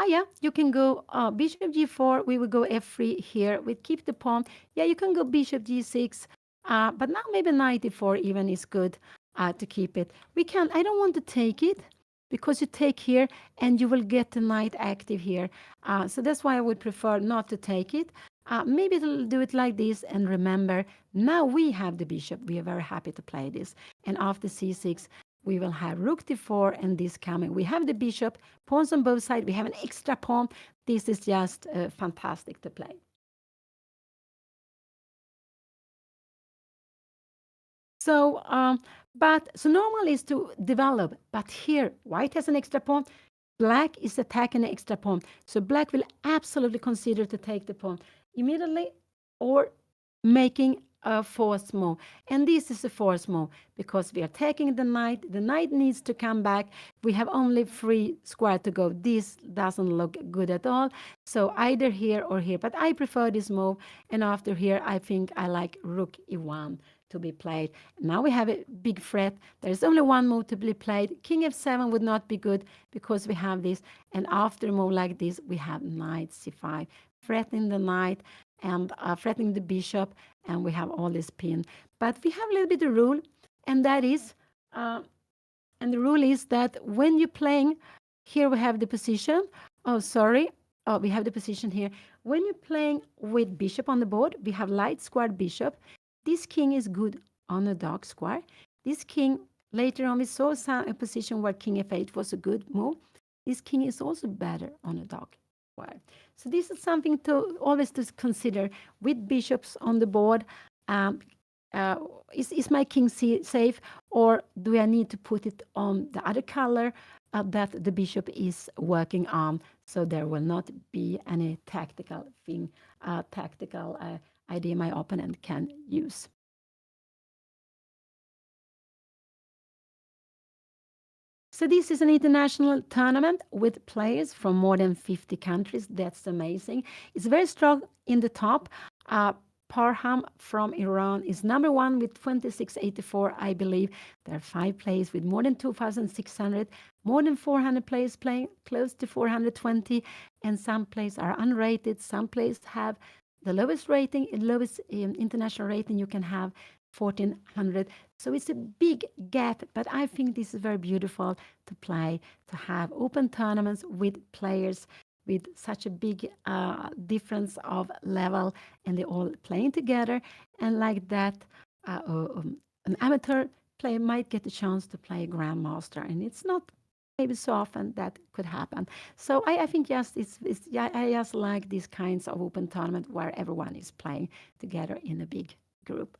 B: Yeah, you can go bishop g4. We will go f3 here. We keep the pawn. Yeah, you can go bishop g6. But now maybe knight e4 even is good to keep it. We can. I don't want to take it because you take here and you will get the knight active here. So that's why I would prefer not to take it. Maybe do it like this. And remember, now we have the bishop. We are very happy to play this. And after c6, we will have rook d4 and this coming. We have the bishop, pawns on both sides. We have an extra pawn. This is just fantastic to play. So, so normal is to develop. But here, white has an extra pawn. Black is attacking an extra pawn. So black will absolutely consider to take the pawn immediately or making a forced move. And this is a forced move because we are taking the knight. The knight needs to come back. We have only 3 square to go. This doesn't look good at all. So either here or here. But I prefer this move. And after here, I think I like rook e1 to be played. Now we have a big threat. There is only one move to be played. King f7 would not be good because we have this. And after a move like this, we have knight c5, threatening the knight and threatening the bishop, and we have all this pin. But we have a little bit of rule, and that is, and the rule is that when you're playing, here we have the position. Oh, sorry. Oh, we have the position here. When you're playing with bishop on the board, we have light squared bishop. This king is good on a dark square. This king, later on, we saw a position where king f8 was a good move. This king is also better on a dark square. So this is something to always to consider with bishops on the board. Is my king safe, or do I need to put it on the other color that the bishop is working on? So there will not be any tactical thing, tactical idea my opponent can use. So this is an international tournament with players from more than 50 countries. That's amazing. It's very strong in the top. Parham from Iran is number 1 with 2684, I believe. There are 5 players with more than 2,600, more than 400 players playing, close to 420, and some players are unrated. Some players have the lowest rating, lowest international rating you can have, 1,400. So it's a big gap, but I think this is very beautiful to play, to have open tournaments with players with such a big difference of level, and they all playing together. And like that, an amateur player might get the chance to play a grandmaster, and it's not maybe so often that could happen. So I think yes, I just like these kinds of open tournament where everyone is playing together in a big group.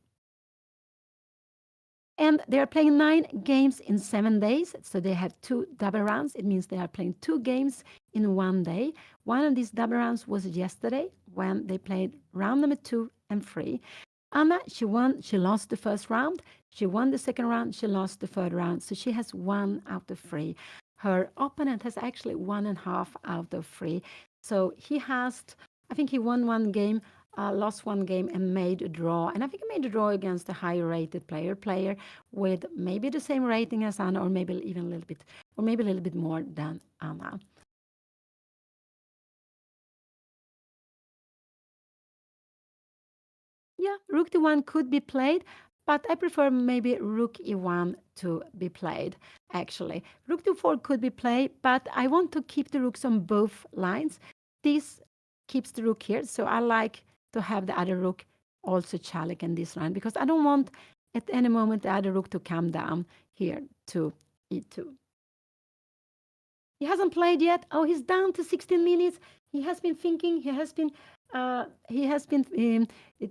B: And they are playing 9 games in 7 days. So they have 2 double rounds. It means they are playing 2 games in 1 day. One of these double rounds was yesterday when they played round number 2 and 3. Anna, she won. She lost the first round. She won the second round. She lost the third round. So she has 1 out of 3. her opponent has actually 1.5 out of 3. So he has, I think he won one game, lost one game, and made a draw. And I think he made a draw against a higher rated player with maybe the same rating as Anna, or maybe even a little bit, or maybe a little bit more than Anna. Yeah, Rook D1 could be played, but I prefer maybe Rook E1 to be played, actually. Rook D4 could be played, but I want to keep the rooks on both lines. This keeps the rook here, so I like to have the other rook also chalik in this line, because I don't want at any moment the other rook to come down here to E2. He hasn't played yet. Oh, he's down to 16 minutes. He has been thinking. He has been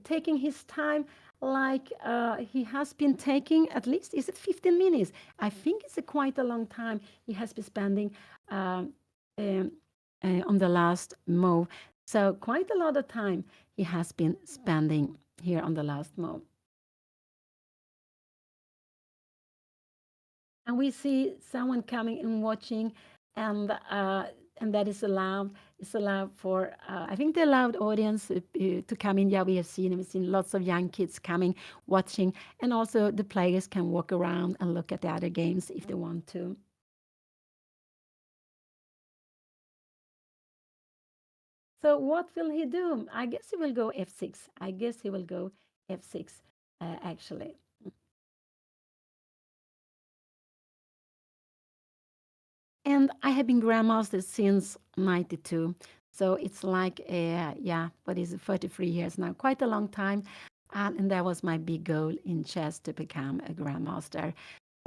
B: taking his time, like he has been taking at least, is it 15 minutes? I think it's quite a long time he has been spending on the last move. So quite a lot of time he has been spending here on the last move. And we see someone coming and watching, and that is allowed. It's allowed for I think the allowed audience to come in. Yeah, we've seen lots of young kids coming, watching, and also the players can walk around and look at the other games if they want to. So what will he do? I guess he will go f6. I guess he will go f6 actually. And I have been grandmaster since 92. So it's like, yeah, what is it, 33 years now, quite a long time. And that was my big goal in chess, to become a grandmaster.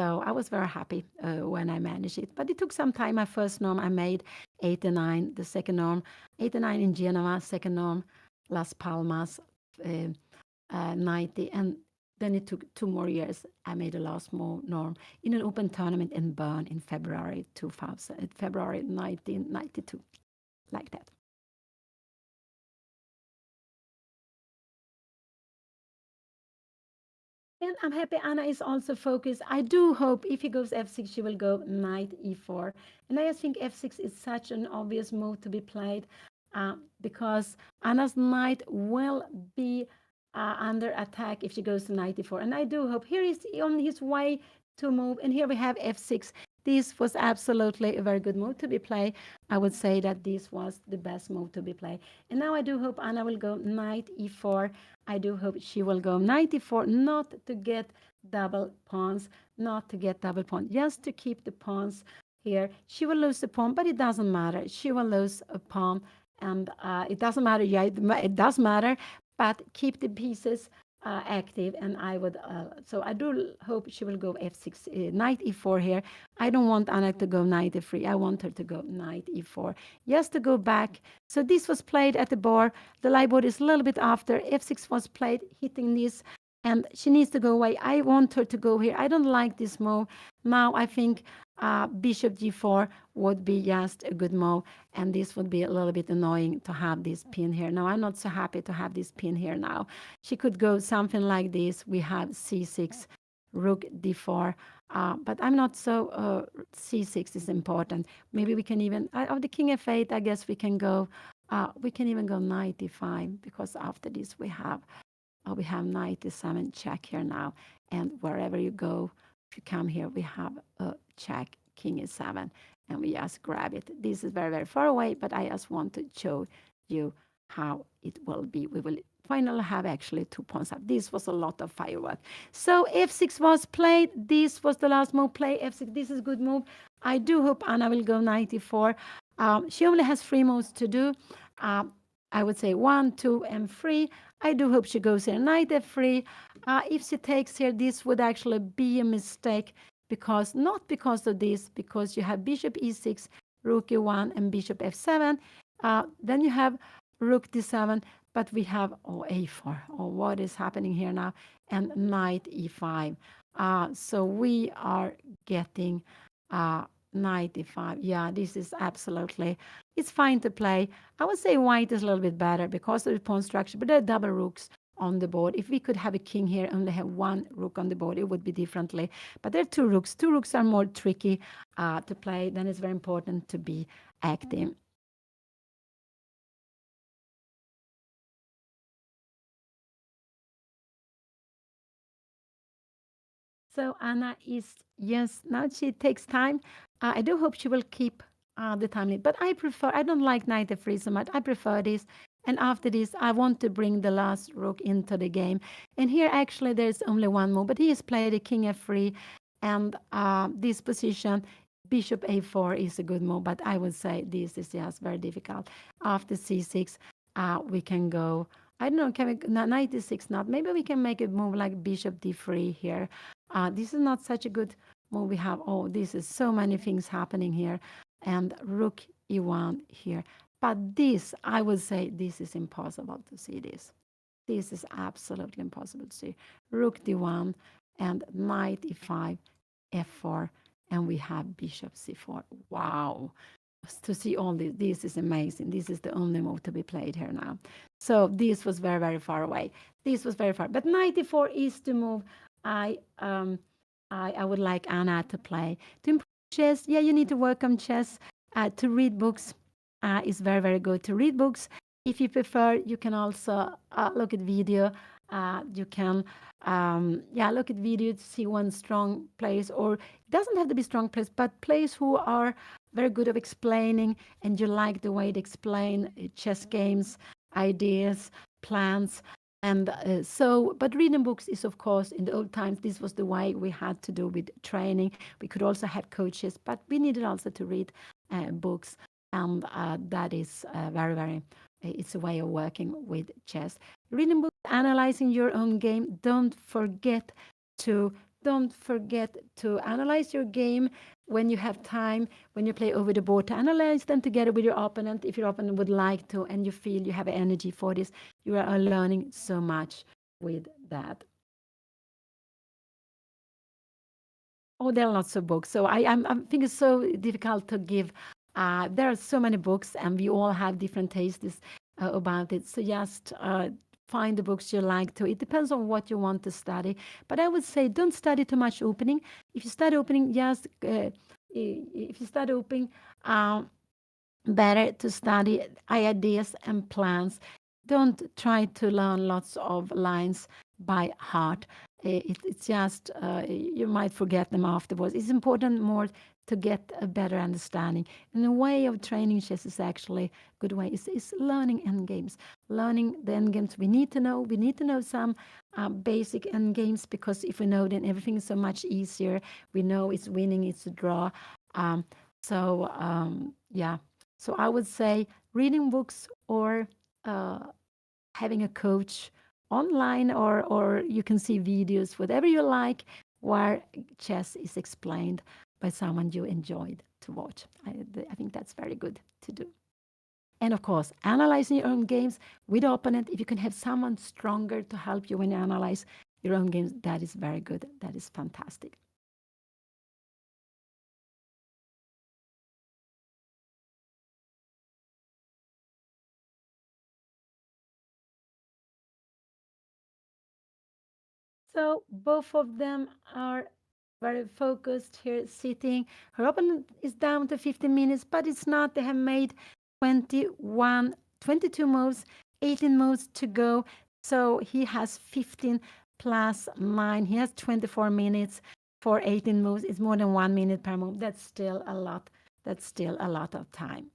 B: So I was very happy when I managed it. But it took some time. My first norm I made 89, the second norm, 89 in Genova, second norm, Las Palmas, 90. And then it took 2 more years. I made a last norm in an open tournament in Bern in February 1992, like that. And I'm happy Anna is also focused. I do hope if he goes f6, she will go knight e4. And I just think f6 is such an obvious move to be played because Anna's knight will be under attack if she goes to knight e4. And I do hope here he's on his way to move. And here we have f6. This was absolutely a very good move to be played. I would say that this was the best move to be played. And now I do hope Anna will go knight e4. I do hope she will go knight e4, not to get double pawns, just to keep the pawns here. She will lose the pawn, but it doesn't matter. She will lose a pawn, and it doesn't matter. Yeah, it does matter, but keep the pieces active. And I would, so I do hope she will go f6, knight e4 here. I don't want Anna to go knight e3. I want her to go knight e4, just to go back. So this was played at the board. The live board is a little bit after. f6 was played, hitting this, and she needs to go away. I want her to go here. I don't like this move. Now I think bishop g4 would be just a good move, and this would be a little bit annoying to have this pin here. Now I'm not so happy to have this pin here now. She could go something like this. We have c6, rook d4, but I'm not so c6 is important. Maybe we can even of the king f8. I guess we can even go knight e5, because after this we have knight e7 check here now, and wherever you go, if you come here, we have a check, king e7, and we just grab it. This is very, very far away, but I just want to show you how it will be. We will finally have actually 2 pawns up. This was a lot of firework. So f6 was played. This was the last move. Play f6. This is a good move. I do hope Anna will go knight e4. She only has 3 moves to do. I would say 1, 2, and 3. I do hope she goes here knight f3. If she takes here, this would actually be a mistake, because not because of this, because you have bishop e6, rook e1, and bishop f7. Then you have rook d7, but we have a4. What is happening here now? And knight e5. So we are getting knight e5. Yeah, this is absolutely, it's fine to play. I would say white is a little bit better because of the pawn structure, but there are double rooks on the board. If we could have a king here, only have one rook on the board, it would be differently. But there are two rooks. Two rooks are more tricky to play. Then it's very important to be active. So Anna is, yes, now she takes time. I do hope she will keep the time limit, but I don't like knight f3 so much. I prefer this. And after this, I want to bring the last rook into the game. And here, actually, there's only one move, but he has played a king f3. And this position, bishop a4 is a good move, but I would say this is just very difficult. After c6, we can go, I don't know, can we, knight d6 not. Maybe we can make a move like bishop d3 here. This is not such a good move we have. Oh, this is so many things happening here. And rook e1 here. But this, I would say, this is impossible to see this. This is absolutely impossible to see. Rook d1 and knight e5, f4, and we have bishop c4. Wow. To see all this is amazing. This is the only move to be played here now. So this was very, very far away. This was very far. But knight e4 is the move I would like Anna to play. To improve chess, yeah, you need to work on chess. To read books is very, very good. To read books, if you prefer, you can also look at video. You can, look at video to see one strong players, or it doesn't have to be strong players, but players who are very good at explaining, and you like the way they explain chess games, ideas, plans. And but reading books is, of course, in the old times, this was the way we had to do with training. We could also have coaches, but we needed also to read books. And that is very, very, it's a way of working with chess. Reading books, analyzing your own game. Don't forget to analyze your game when you have time, when you play over the board, to analyze them together with your opponent. If your opponent would like to, and you feel you have energy for this, you are learning so much with that. Oh, there are lots of books. So I think it's so difficult to give. There are so many books, and we all have different tastes about it. So just find the books you like to. It depends on what you want to study. But I would say don't study too much opening. If you study opening, just if you study opening, better to study ideas and plans. Don't try to learn lots of lines by heart. It's just you might forget them afterwards. It's important more to get a better understanding. And the way of training chess is actually a good way is learning endgames. Learning the endgames we need to know. We need to know some basic endgames, because if we know, then everything is so much easier. We know it's winning, it's a draw. Yeah. So I would say reading books, or having a coach online, or you can see videos, whatever you like, where chess is explained by someone you enjoyed to watch. I think that's very good to do. And of course, analyzing your own games with opponent. If you can have someone stronger to help you when you analyze your own games, that is very good. That is fantastic. So both of them are very focused here, sitting. Her opponent is down to 15 minutes, but it's not. They have made 22 moves, 18 moves to go. So he has 15 plus 9. He has 24 minutes for 18 moves. It's more than 1 minute per move. That's still a lot. That's still a lot of time.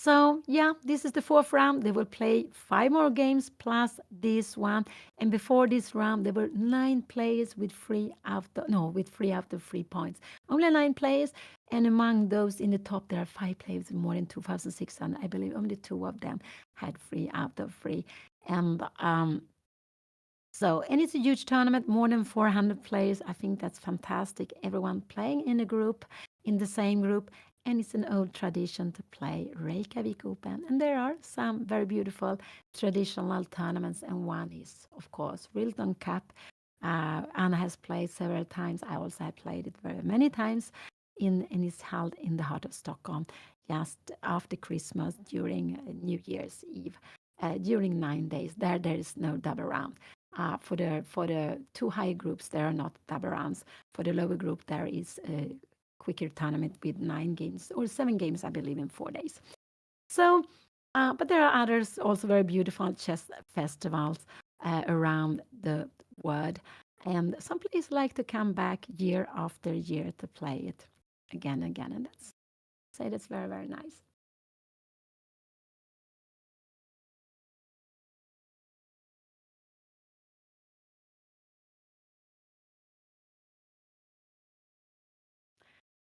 B: So yeah, this is the fourth round. They will play 5 more games plus this one. And before this round, there were 9 players with 3 out of 3 points. Only 9 players, and among those in the top, there are 5 players with more than 2,600. I believe only 2 of them had 3 out of 3. And and it's a huge tournament, more than 400 players. I think that's fantastic. Everyone playing in a group, in the same group. And it's an old tradition to play REYKJAVIK Open. And there are some very beautiful traditional tournaments. And one is, of course, Wilton Cup, Anna has played several times. I also have played it very many times. And it's held in the heart of Stockholm, just after Christmas, during New Year's Eve, during 9 days. There is no double round. For the two higher groups, there are not double rounds. For the lower group, there is a quicker tournament with 9 games or 7 games, I believe, in 4 days. So, but there are others also very beautiful chess festivals around the world, and some players like to come back year after year to play it again and again, and that's very, very nice.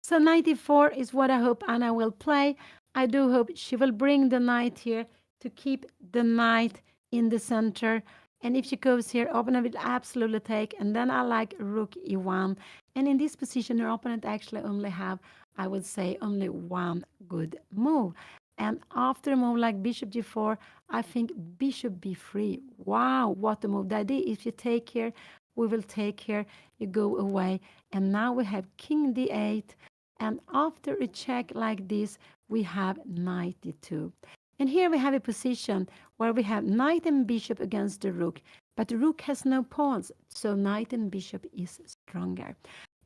B: So 94 is what I hope Anna will play. I do hope she will bring the knight here to keep the knight in the center. And if she goes here, opponent will absolutely take. And then I like rook e1. And in this position, her opponent actually only have, I would say, only one good move. And after a move like bishop g4, I think bishop b3. Wow, what a move. The idea, if you take here, we will take here, you go away. And now we have king d8. And after a check like this, we have knight d2. And here we have a position where we have knight and bishop against the rook, but the rook has no pawns, so knight and bishop is stronger.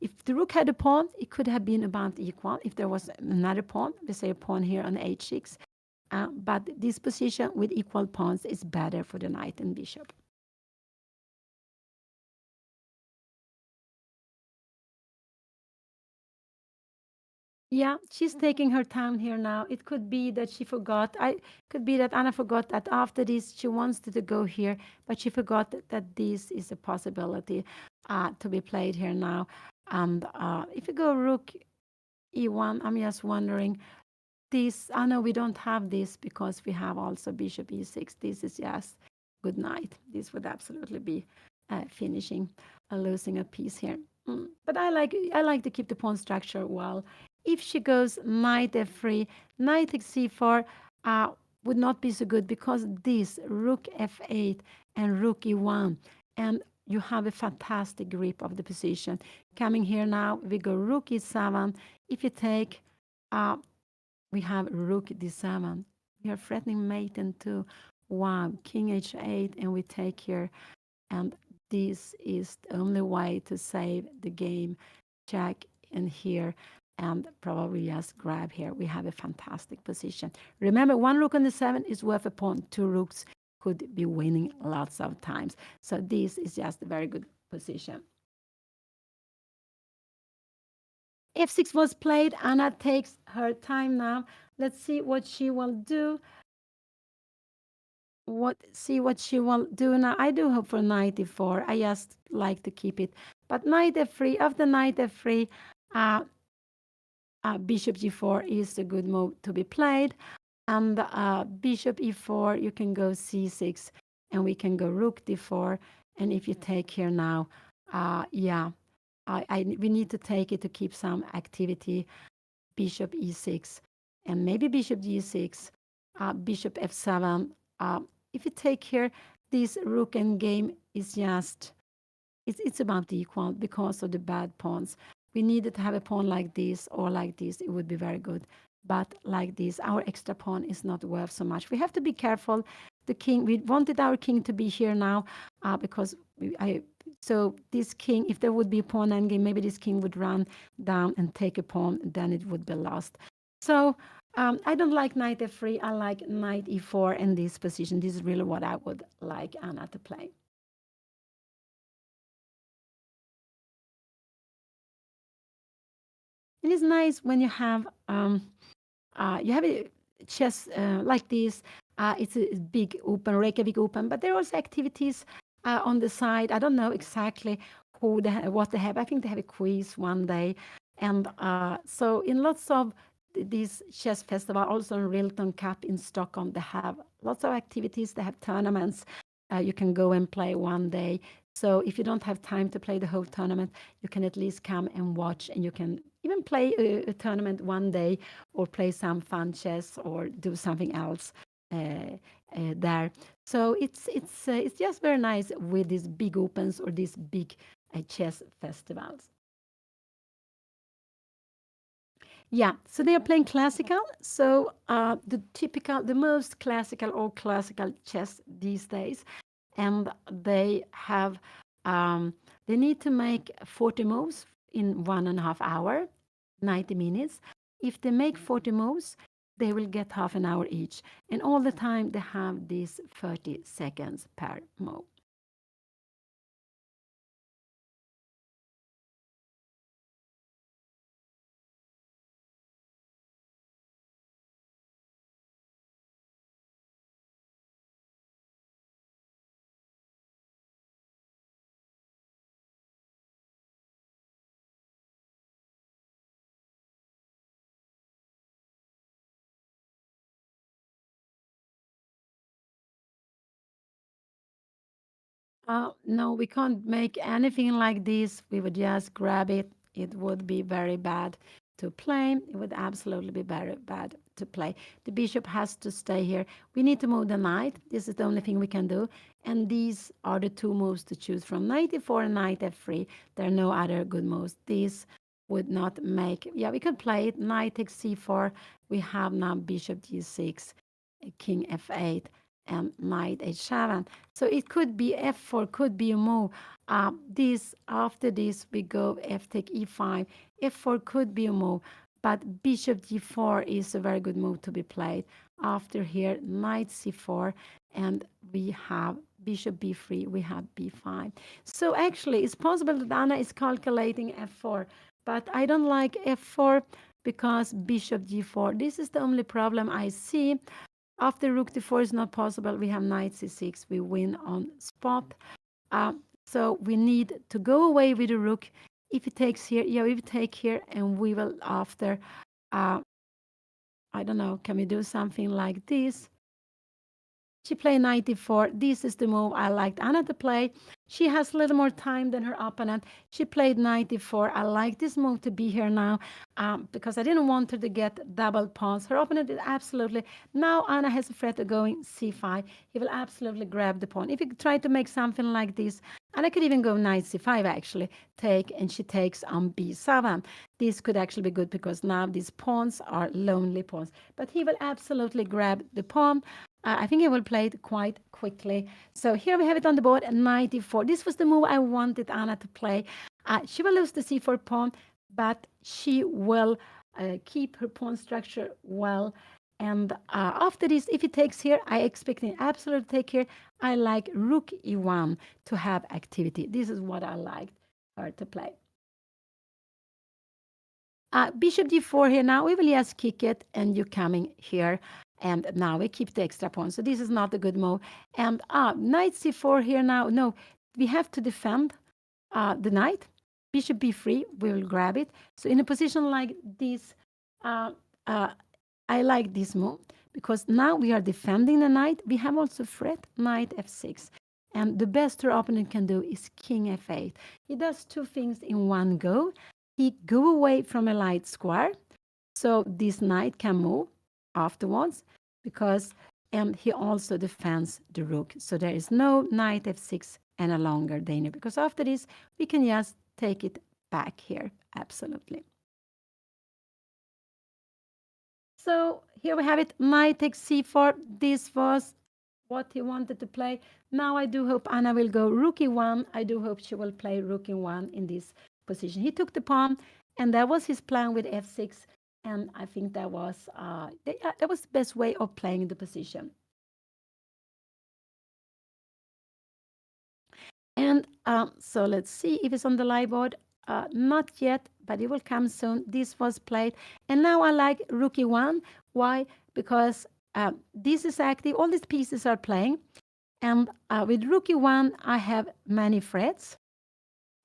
B: If the rook had a pawn, it could have been about equal. If there was another pawn, we say a pawn here on h6, but this position with equal pawns is better for the knight and bishop. Yeah, she's taking her time here now. It could be that she forgot. Could be that Anna forgot that after this she wants to go here, but she forgot that this is a possibility to be played here now. And if you go rook e1, I'm just wondering this. I know we don't have this because we have also bishop e6. This is just good night. This would absolutely be finishing, losing a piece here. But I like to keep the pawn structure well. If she goes knight f3, knight takes c4 would not be so good because this rook f8 and rook e1, and you have a fantastic grip of the position. Coming here now, we go rook e7. If you take, we have rook d7. We are threatening mate and 2. Wow, king h8, and we take here, and this is the only way to save the game. Check in here and probably just grab here. We have a fantastic position. Remember, one rook on the 7 is worth a pawn. Two rooks could be winning lots of times. So this is just a very good position. f6 was played. Anna takes her time now. Let's see what she will do. See what she will do now. I do hope for knight e4. I just like to keep it. But knight f3, after knight f3, bishop g4 is a good move to be played. And bishop e4, you can go c6, and we can go rook d4. And if you take here now, yeah, we need to take it to keep some activity. Bishop e6, and maybe bishop g6, bishop f7. If you take here, this rook and game is just, it's about equal because of the bad pawns. We needed to have a pawn like this or like this. It would be very good. But like this, our extra pawn is not worth so much. We have to be careful. The king, we wanted our king to be here now because so this king, if there would be a pawn endgame, maybe this king would run down and take a pawn, then it would be lost. So I don't like knight f3. I like knight e4 in this position. This is really what I would like Anna to play. It is nice when you have a chess like this. It's a big open, REYKJAVIK Open, but there are also activities on the side. I don't know exactly what they have. I think they have a quiz one day. And so in lots of these chess festival, also in Rilton Cup in Stockholm, they have lots of activities. They have tournaments. You can go and play one day. So if you don't have time to play the whole tournament, you can at least come and watch, and you can even play a tournament one day or play some fun chess or do something else. there. So it's just very nice with these big opens or these big chess festivals. Yeah, so they are playing classical. So the most classical or classical chess these days, and they have, they need to make 40 moves in 1.5 hour, 90 minutes. If they make 40 moves, they will get half an hour each, and all the time they have these 30 seconds per move. No, we can't make anything like this. We would just grab it. It would be very bad to play. It would absolutely be very bad to play. The bishop has to stay here. We need to move the knight. This is the only thing we can do. And these are the two moves to choose from. Knight e4 and knight f3. There are no other good moves. These would not make. Yeah, we could play it. Knight takes c4. We have now bishop g6, king f8, and knight h7. So it could be f4, could be a move. This after this we go f take e5. F4 could be a move, but bishop g4 is a very good move to be played. After here, knight c4, and we have bishop b3. We have b5. So actually, it's possible that Anna is calculating f4, but I don't like f4 because bishop g4. This is the only problem I see. After rook d4 is not possible, we have knight c6. We win on spot. So we need to go away with the rook. If it takes here, yeah, we will take here, and we will after, I don't know, can we do something like this? She played 94. This is the move I liked Anna to play. She has a little more time than her opponent. She played 94. I like this move to be here now because I didn't want her to get double pawns. Her opponent did absolutely. Now Anna has a threat of going c5. He will absolutely grab the pawn. If you try to make something like this, and I could even go knight c5 actually, take, and she takes on b7. This could actually be good because now these pawns are lonely pawns. But he will absolutely grab the pawn. I think he will play it quite quickly. So here we have it on the board, 94. This was the move I wanted Anna to play. She will lose the c4 pawn, but she will keep her pawn structure well. And after this, if he takes here, I expect an absolute take here. I like rook e1 to have activity. This is what I liked her to play. Bishop d4 here now. We will just kick it, and you're coming here. And now we keep the extra pawn. So this is not a good move. And knight c4 here now. No, we have to defend the knight. Bishop b3, we will grab it. So in a position like this, I like this move because now we are defending the knight. We have also threat, knight f6. And the best her opponent can do is king f8. He does two things in one go. He go away from a light square, so this knight can move afterwards because, and he also defends the rook. So there is no knight f6 any longer danger because after this we can just take it back here. Absolutely. So here we have it, knight takes c4. This was what he wanted to play. Now I do hope Anna will go rook e1. I do hope she will play rook e1 in this position. He took the pawn, and that was his plan with f6. And I think that was the best way of playing the position. And so let's see if it's on the live board. Not yet, but it will come soon. This was played. And now I like rook e1. Why? Because this is active. All these pieces are playing. And with rook e1, I have many threats.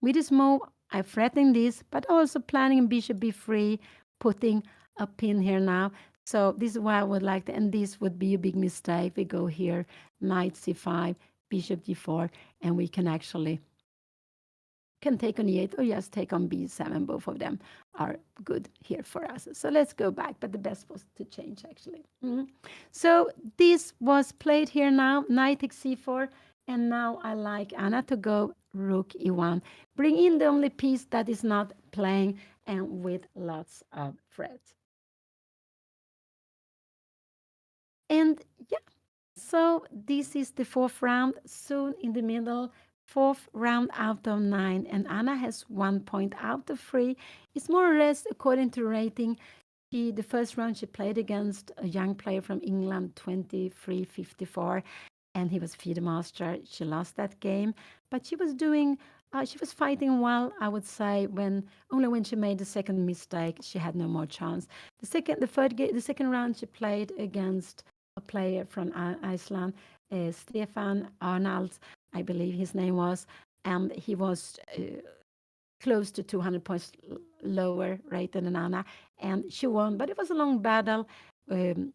B: With this move, I'm threatening this, but also planning bishop b3, putting a pin here now. So this is why I would like to, and this would be a big mistake. We go here, knight c5, bishop d4, and we can actually can take on e8 or just take on b7. Both of them are good here for us. So let's go back, but the best was to change actually. So this was played here now, knight takes c4, and now I like Anna to go rook e1. Bring in the only piece that is not playing and with lots of threats. And yeah, so this is the fourth round, soon in the middle, fourth round out of 9, and Anna has 1 point out of 3. It's more or less according to rating. The first round she played against a young player from England, 23-54, and he was FIDE master. She lost that game, but she was doing. She was fighting well, I would say. When she made the second mistake, she had no more chance. The second round she played against a player from Iceland, Stefan Arnalds, I believe his name was, and he was close to 200 points lower rated than Anna, and she won. But it was a long battle within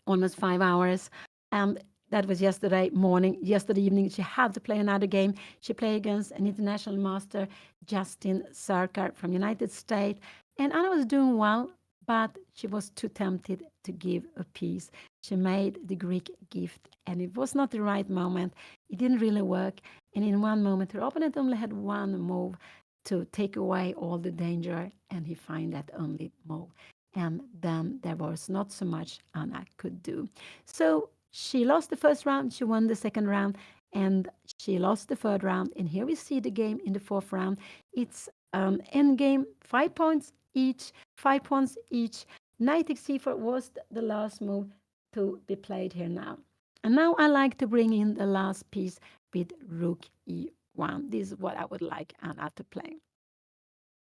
B: almost 5 hours, and that was yesterday morning. Yesterday evening, she had to play another game. She played against an international master, Justin Sarkar from United States, and Anna was doing well, but she was too tempted to give a piece. She made the Greek gift, and it was not the right moment. It didn't really work. And in one moment, her opponent only had one move to take away all the danger, and he found that only move. And then there was not so much Anna could do. So she lost the first round, she won the second round, and she lost the third round. And here we see the game in the fourth round. It's end game, 5 points each, 5 points each. Knight takes c4 was the last move to be played here now. And now I like to bring in the last piece with rook e1. This is what I would like Anna to play.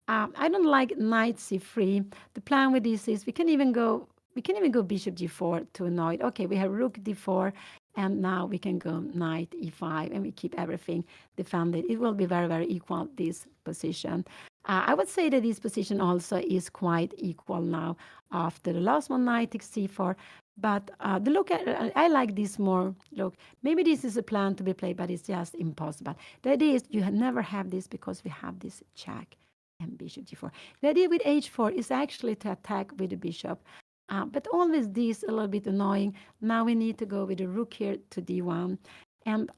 B: I don't like knight c3. The plan with this is we can even go bishop g4 to annoy. Okay, we have rook d4, and now we can go knight e5, and we keep everything defended. It will be very, very equal, this position. I would say that this position also is quite equal now after the last one, knight takes c4. But the look I like this more. Look, maybe this is a plan to be played, but it's just impossible. The idea is you never have this because we have this check and bishop g4. The idea with h4 is actually to attack with the bishop. But always this a little bit annoying. Now we need to go with the rook here to d1. And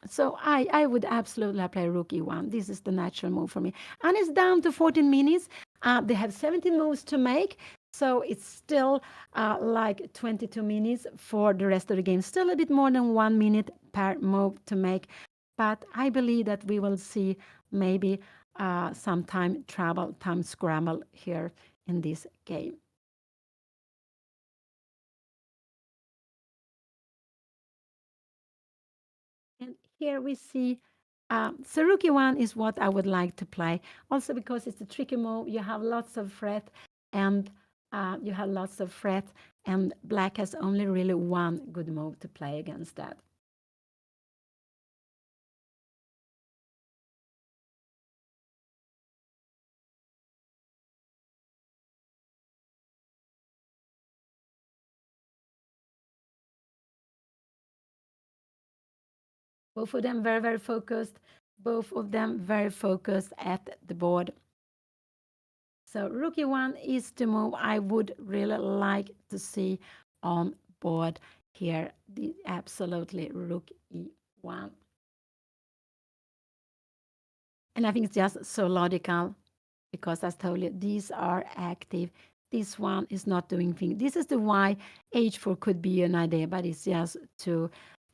B: so I would absolutely play rook e1. This is the natural move for me. And it's down to 14 minutes. They have 17 moves to make. So it's still like 22 minutes for the rest of the game. Still a bit more than 1 minute per move to make. But I believe that we will see maybe some time scramble here in this game. And here we see Saruki one is what I would like to play. Also because it's a tricky move. You have lots of threat, and black has only really one good move to play against that. Both of them very, very focused. Both of them very focused at the board. So rook e1 is the move I would really like to see on board here. Absolutely rook e1. And I think it's just so logical because as I told you, these are active. This one is not doing things. This is the why h4 could be an idea, but it's just too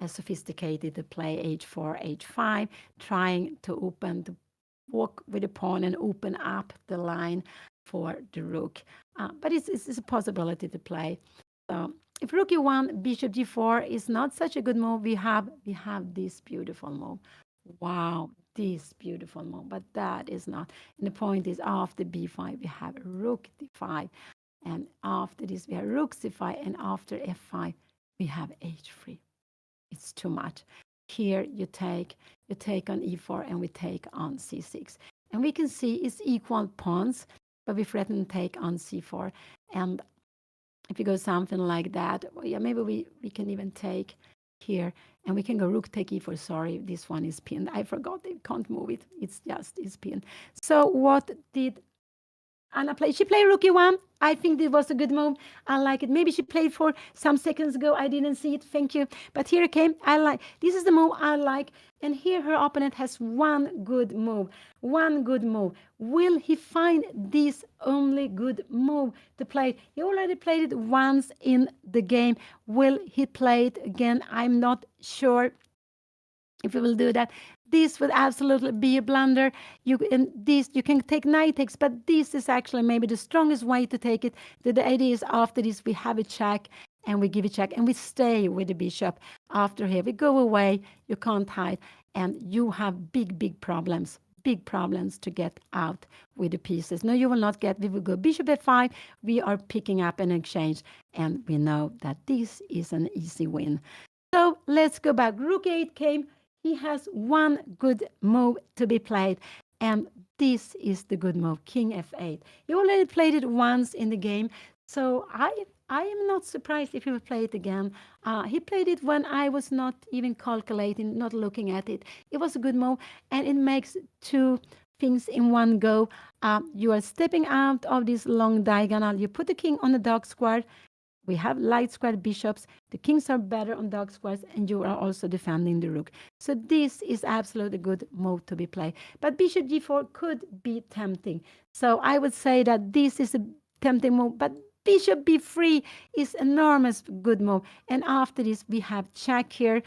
B: sophisticated to play h4, h5, trying to walk with the pawn and open up the line for the rook. But it's a possibility to play. So if rook e1, bishop g4 is not such a good move, we have this beautiful move. Wow, this beautiful move, but that is not. And the point is after b5, we have rook d5. And after this, we have rook c5. And after f5, we have h3. It's too much. Here you take on e4 and we take on c6. And we can see it's equal pawns, but we threaten to take on c4. And if you go something like that, well, yeah, maybe we can even take here, and we can go rook take e4. Sorry, this one is pinned. I forgot, they can't move it. It's just is pinned. So what did Anna play? She played rook e1. I think it was a good move. I like it. Maybe she played for some seconds ago. I didn't see it. Thank you. But here it came. I like. This is the move I like. And here her opponent has one good move. One good move. Will he find this only good move to play? He already played it once in the game. Will he play it again? I'm not sure if we will do that. This would absolutely be a blunder. You can take knight takes, but this is actually maybe the strongest way to take it. The idea is after this we have a check and we give a check and we stay with the bishop. After here we go away. You can't hide, and you have big problems. Big problems to get out with the pieces. No, you will not get. We will go bishop f5. We are picking up an exchange, and we know that this is an easy win. So let's go back. Rook 8 came. He has one good move to be played, and this is the good move, king f8. He already played it once in the game, so I am not surprised if he will play it again. He played it when I was not even calculating, not looking at it. It was a good move, and it makes two things in one go. You are stepping out of this long diagonal. You put the king on the dark square. We have light square bishops. The kings are better on dark squares, and you are also defending the rook. So this is absolutely a good move to be played. But bishop g4 could be tempting. So I would say that this is a tempting move, but bishop b3 is enormous good move. And after this, we have check here.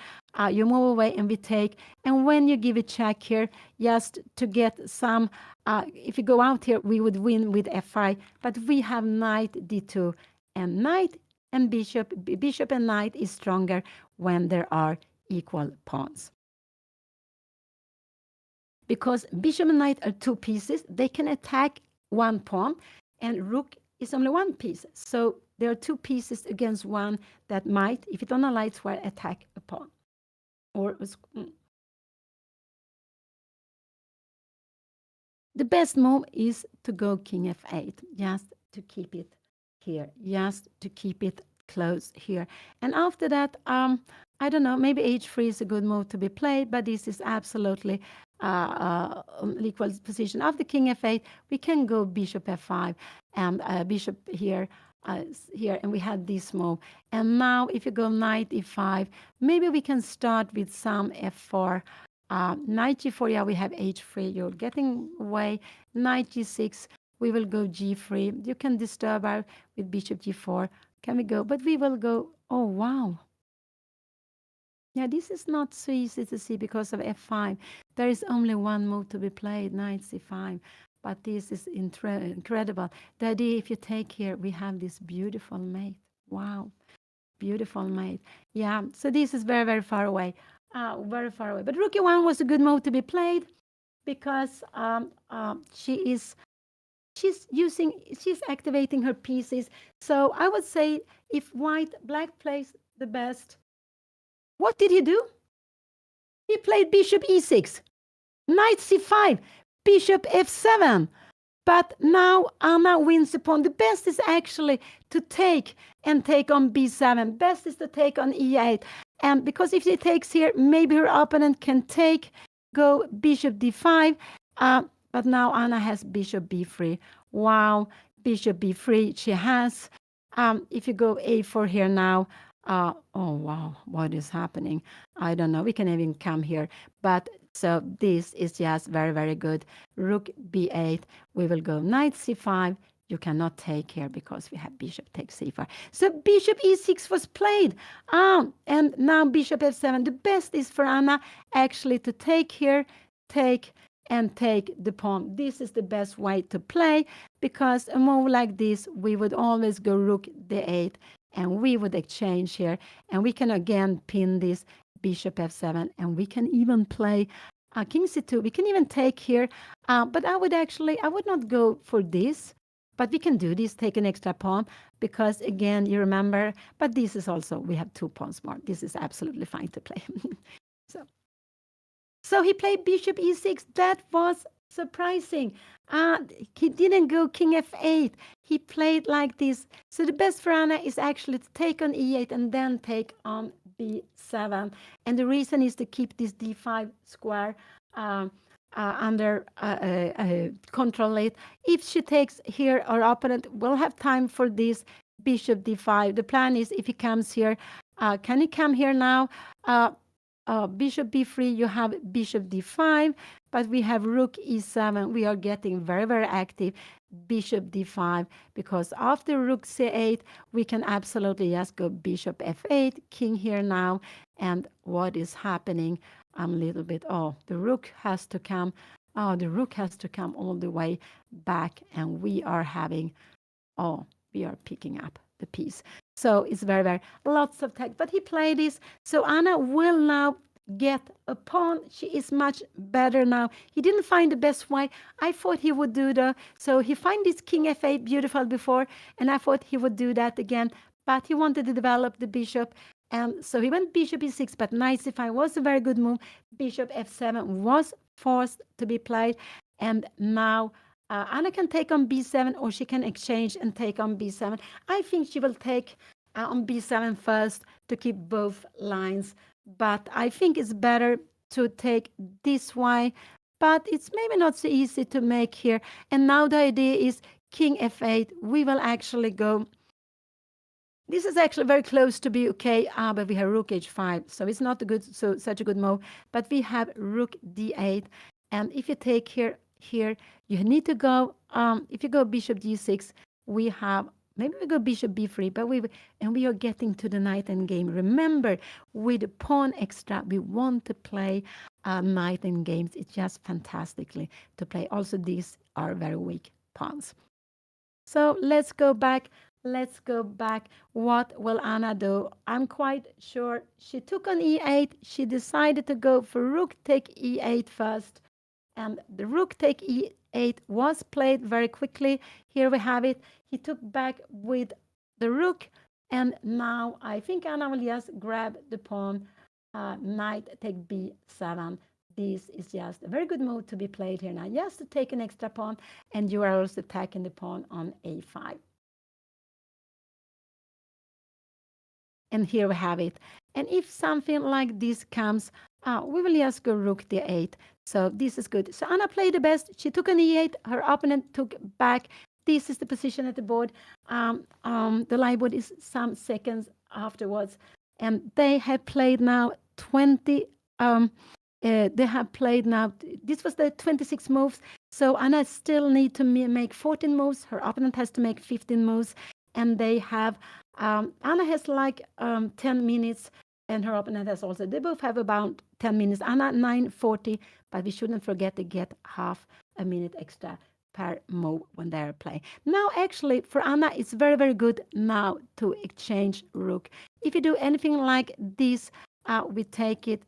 B: You move away and we take. And when you give a check here, just to get some, if you go out here, we would win with f5. But we have knight d2. And knight and bishop and knight is stronger when there are equal pawns. Because bishop and knight are two pieces, they can attack one pawn, and rook is only one piece. So there are two pieces against one that might, if it's on a light square, attack a pawn. The best move is to go king f8, just to keep it here, just to keep it close here. And after that, I don't know, maybe h3 is a good move to be played, but this is absolutely equal position. After king f8, we can go bishop f5 and bishop here, and we had this move. And now if you go knight e5, maybe we can start with some f4. Knight g4, yeah, we have h3. You're getting away. Knight g6. We will go g3. You can disturb her with bishop g4. Can we go? But we will go. Oh, wow. Yeah, this is not so easy to see because of f5. There is only one move to be played, knight c5. But this is incredible. The idea, if you take here, we have this beautiful mate. Wow. Beautiful mate. Yeah, so this is very far away. Very far away. But rook e1 was a good move to be played because she's activating her pieces. So I would say if black plays the best, what did he do? He played bishop e6, knight c5, bishop f7. But now Anna wins the pawn. The best is actually to take on b7. Best is to take on e8. And because if she takes here, maybe her opponent can go bishop d5. But now Anna has bishop b3. Wow, bishop b3 she has. If you go a4 here now, oh wow, what is happening? I don't know. We can even come here. But so this is just very good. Rook b8. We will go knight c5. You cannot take here because we have bishop takes c5. So bishop e6 was played. And now bishop f7. The best is for Anna actually to take here, take the pawn. This is the best way to play because a move like this, we would always go rook d8 and we would exchange here. And we can again pin this bishop f7 and we can even play king c2. We can even take here. But I would not go for this. But we can do this, take an extra pawn, because again, you remember, but this is also, we have 2 pawns more. This is absolutely fine to play. So he played bishop e6. That was surprising. He didn't go king f8. He played like this. So the best for Anna is actually to take on e8 and then take on b7. And the reason is to keep this d5 square under control it. If she takes here, our opponent will have time for this bishop d5. The plan is if he comes here, can he come here now? Bishop b3, you have bishop d5, but we have rook e7. We are getting very, very active. Bishop d5, because after rook c8, we can absolutely just go bishop f8, king here now. And what is happening? I'm a little bit, the rook has to come. The rook has to come all the way back, and we are having, we are picking up the piece. So it's very, very lots of tech. But he played this. So Anna will now get a pawn. She is much better now. He didn't find the best way. I thought he would do so he find this king f8 beautiful before, and I thought he would do that again. But he wanted to develop the bishop. And so he went bishop e6, but knight c5 was a very good move. Bishop f7 was forced to be played. And now Anna can take on b7, or she can exchange and take on b7. I think she will take on b7 first to keep both lines. But I think it's better to take this way. But it's maybe not so easy to make here. And now the idea is king f8. We will actually go. This is actually very close to be okay, but we have rook h5, so it's not such a good move. But we have rook d8, and if you take here, you need to go. If you go bishop d6, we have maybe we go bishop b3, but we are getting to the knight endgame. Remember, with the pawn extra, we want to play knight endgames. It's just fantastically to play. Also, these are very weak pawns. So let's go back. Let's go back. What will Anna do? I'm quite sure she took on e8. She decided to go for rook take e8 first. And the rook take e8 was played very quickly. Here we have it. He took back with the rook. And now I think Anna will just grab the pawn. Knight take b7. This is just a very good move to be played here now. Just to take an extra pawn. And you are also attacking the pawn on a5. And here we have it. And if something like this comes, we will just go rook d8. So this is good. So Anna played the best. She took an e8. Her opponent took back. This is the position at the board. The live board is some seconds afterwards. And they have played now 20. They have played now. This was the 26 moves. So Anna still need to make 14 moves. Her opponent has to make 15 moves. And they have Anna has like 10 minutes, and her opponent has also. They both have about 10 minutes. Anna 9:40, but we shouldn't forget to get half a minute extra per move when they're playing. Now, actually, for Anna, it's very, very good now to exchange rook. If you do anything like this, we take it,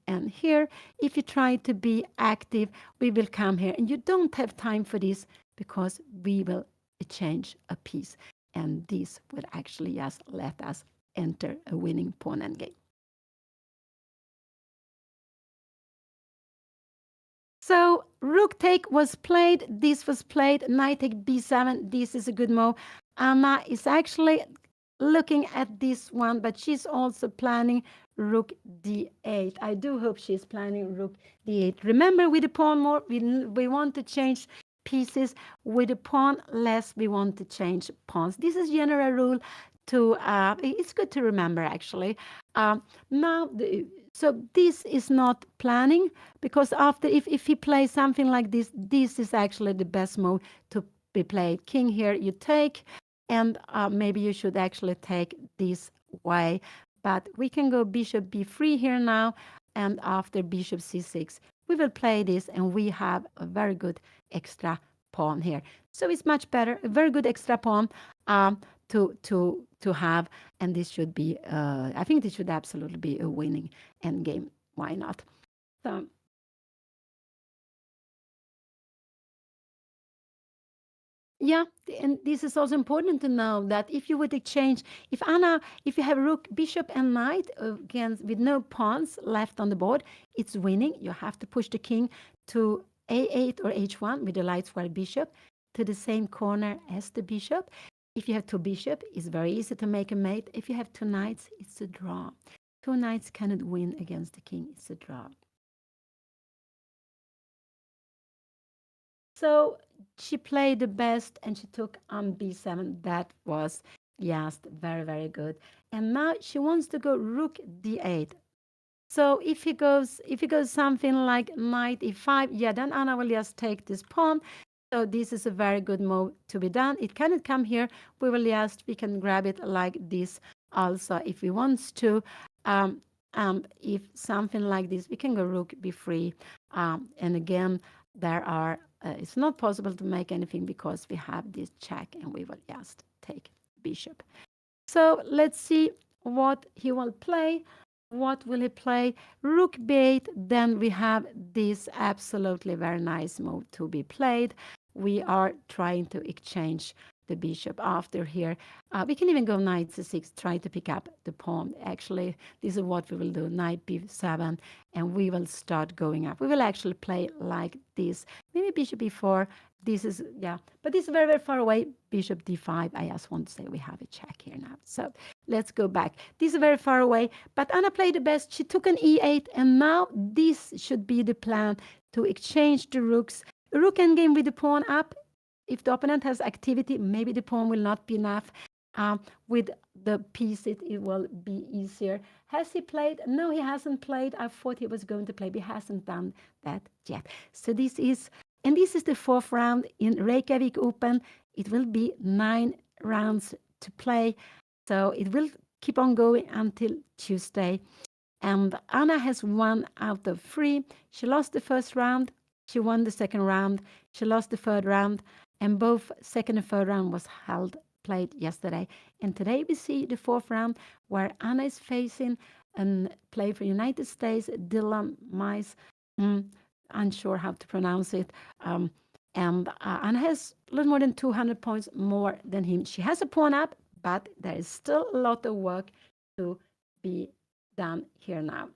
B: and here, if you try to be active, we will come here, and you don't have time for this because we will exchange a piece. And this would actually just let us enter a winning pawn endgame. So rook take was played. This was played. Knight take b7. This is a good move. Anna is actually looking at this one, but she's also planning rook d8. I do hope she's planning rook d8. Remember, with the pawn more, we want to change pieces. With the pawn less, we want to change pawns. This is general rule to it's good to remember, actually. Now so this is not planning, because after if he plays something like this, this is actually the best move to be played. King here you take, and maybe you should actually take this way, but we can go bishop b3 here now, and after bishop c6 we will play this, and we have a very good extra pawn here. So it's much better, a very good extra pawn to have, and this should be, I think this should absolutely be a winning endgame. Why not? So, yeah, and this is also important to know that if you would exchange, if you have rook, bishop, and knight against with no pawns left on the board, it's winning. You have to push the king to a8 or h1 with the light square bishop to the same corner as the bishop. If you have two bishops, it's very easy to make a mate. If you have two knights, it's a draw. Two knights cannot win against the king. It's a draw. So she played the best and she took on b7. That was just very, very good. And now she wants to go rook d8. So if he goes something like knight e5, yeah, then Anna will just take this pawn. So this is a very good move to be done. It cannot come here. We can grab it like this also if we want to. If something like this, we can go rook b3. And again, it's not possible to make anything because we have this check and we will just take bishop. So let's see what he will play. What will he play? Rook b8. Then we have this absolutely very nice move to be played. We are trying to exchange the bishop after here. We can even go knight c6, try to pick up the pawn. Actually, this is what we will do, knight b7, and we will start going up. We will actually play like this. Maybe bishop e4. This is, yeah, but this is very, very far away. Bishop d5. I just want to say we have a check here now. So let's go back. This is very far away, but Anna played the best. She took an e8, and now this should be the plan to exchange the rooks. Rook endgame with the pawn up. If the opponent has activity, maybe the pawn will not be enough. With the pieces, it will be easier. Has he played? No, he hasn't played. I thought he was going to play, but he hasn't done that yet. So this is the fourth round in Reykjavik Open. It will be 9 rounds to play. So it will keep on going until Tuesday. And Anna has 1 out of 3. She lost the first round. She won the second round. She lost the third round. And both second and third round was played yesterday. And today we see the fourth round where Anna is facing a player for United States, Dylan Mice. Unsure how to pronounce it. And Anna has a little more than 200 points more than him. She has a pawn up, but there is still a lot of work to be done here now.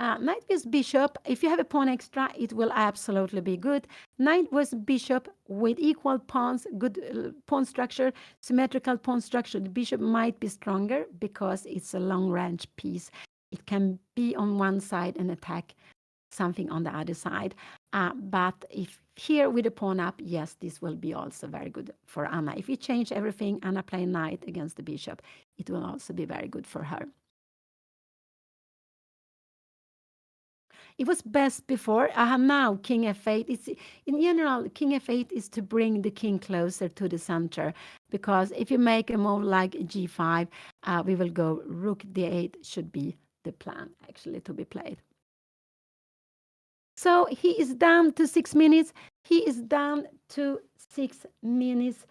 B: Knight vs bishop. If you have a pawn extra, it will absolutely be good. Knight vs bishop with equal pawns, good pawn structure, symmetrical pawn structure. The bishop might be stronger because it's a long-range piece. It can be on one side and attack something on the other side. But if here with the pawn up, yes, this will be also very good for Anna. If you change everything, Anna play knight against the bishop, it will also be very good for her. It was best before. Now king f8. It's in general, king f8 is to bring the king closer to the center, because if you make a move like g5, we will go rook d8 should be the plan actually to be played. So he is down to 6 minutes. He is down to 6 minutes.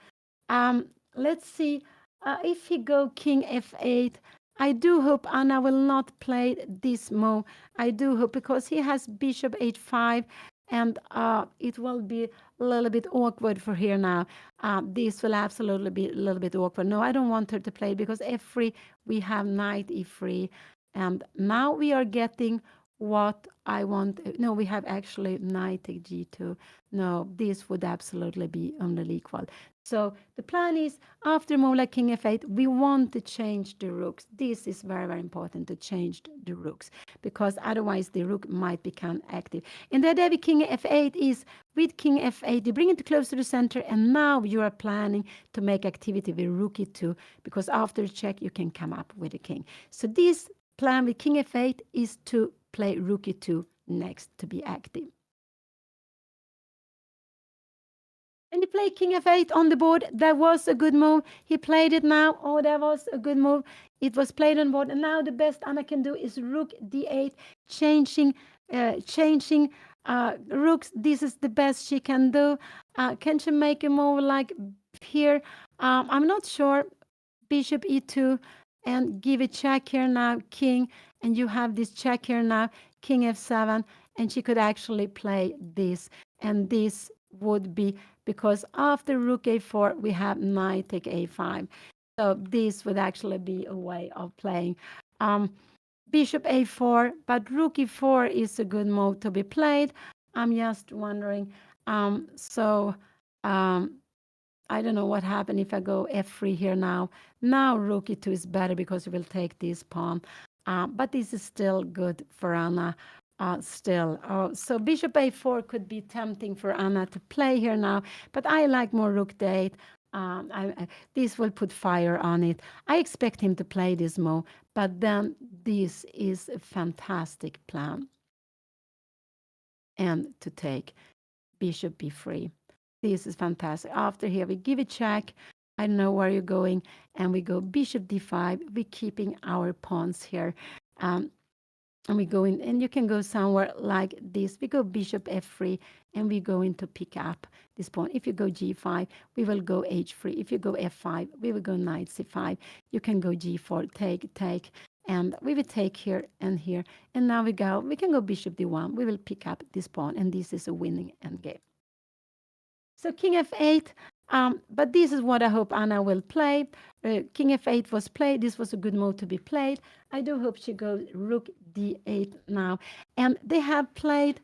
B: Let's see if he go king f8. I do hope Anna will not play this move. I do hope, because he has bishop h5, and it will be a little bit awkward for here now. This will absolutely be a little bit awkward. No, I don't want her to play, because f3, we have knight e3, and now we are getting what I want. No, we have actually knight take g2. No, this would absolutely be only equal. So the plan is, after move like king f8, we want to change the rooks. This is very, very important, to change the rooks, because otherwise the rook might become active. And the idea with king f8 is, with king f8, you bring it close to the center, and now you are planning to make activity with rook e2, because after the check, you can come up with a king. So this plan with king f8 is to play rook e2 next to be active. And he played king f8 on the board. That was a good move. He played it now. Oh, that was a good move. It was played on board. And now the best Anna can do is rook d8, changing rooks. This is the best she can do. Can she make a move like here? I'm not sure. Bishop e2 and give a check here now, king. And you have this check here now, king f7. And she could actually play this. And this would be, because after rook a4, we have knight take a5. So this would actually be a way of playing. Bishop a4, but rook e4 is a good move to be played. I'm just wondering. I don't know what happened if I go f3 here now. Now rook e2 is better because it will take this pawn. But this is still good for Anna. Still. So bishop a4 could be tempting for Anna to play here now. But I like more rook d8. This will put fire on it. I expect him to play this move. But then this is a fantastic plan. And to take bishop b3. This is fantastic. After here, we give a check. I don't know where you're going. And we go bishop d5. We're keeping our pawns here. And we go in, and you can go somewhere like this. We go bishop f3, and we go in to pick up this pawn. If you go g5, we will go h3. If you go f5, we will go knight c5. You can go g4, take, and we will take here and here. And now we can go bishop d1. We will pick up this pawn, and this is a winning endgame. So king f8, but this is what I hope Anna will play. King f8 was played. This was a good move to be played. I do hope she goes rook d8 now. And they have played,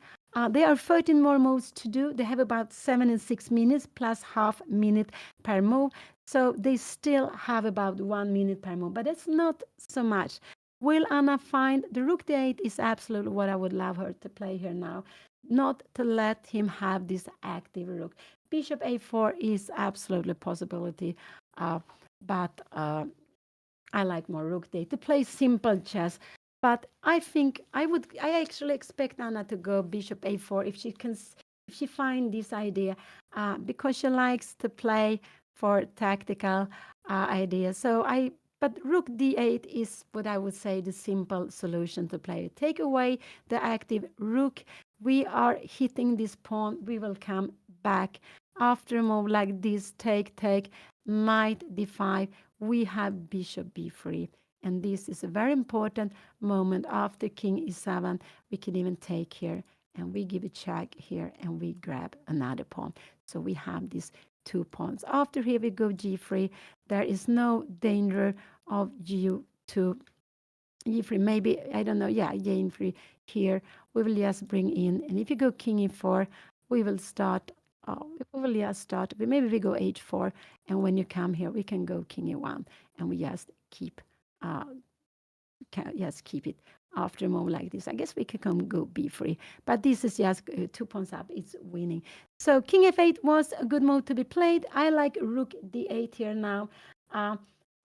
B: there are 13 more moves to do. They have about 7 and 6 minutes plus half minute per move. So they still have about 1 minute per move, but it's not so much. Will Anna find the rook d8 is absolutely what I would love her to play here now. Not to let him have this active rook. Bishop a4 is absolutely a possibility, but I like more rook d8 to play simple chess. But I think I actually expect Anna to go bishop a4 if she find this idea, because she likes to play for tactical ideas. But rook d8 is what I would say the simple solution to play. Take away the active rook. We are hitting this pawn. We will come back. After a move like this, take, knight d5, we have bishop b3. And this is a very important moment. After king e7, we can even take here, and we give a check here, and we grab another pawn. So we have these 2 pawns. After here, we go g3. There is no danger of g2. e3, maybe, I don't know, yeah, e3 here. We will just bring in, and if you go king e4, we will start. Maybe we go h4, and when you come here, we can go king e1, and we just keep it after a move like this. I guess we can go b3, but this is just 2 pawns up. It's winning. So king f8 was a good move to be played. I like rook d8 here now.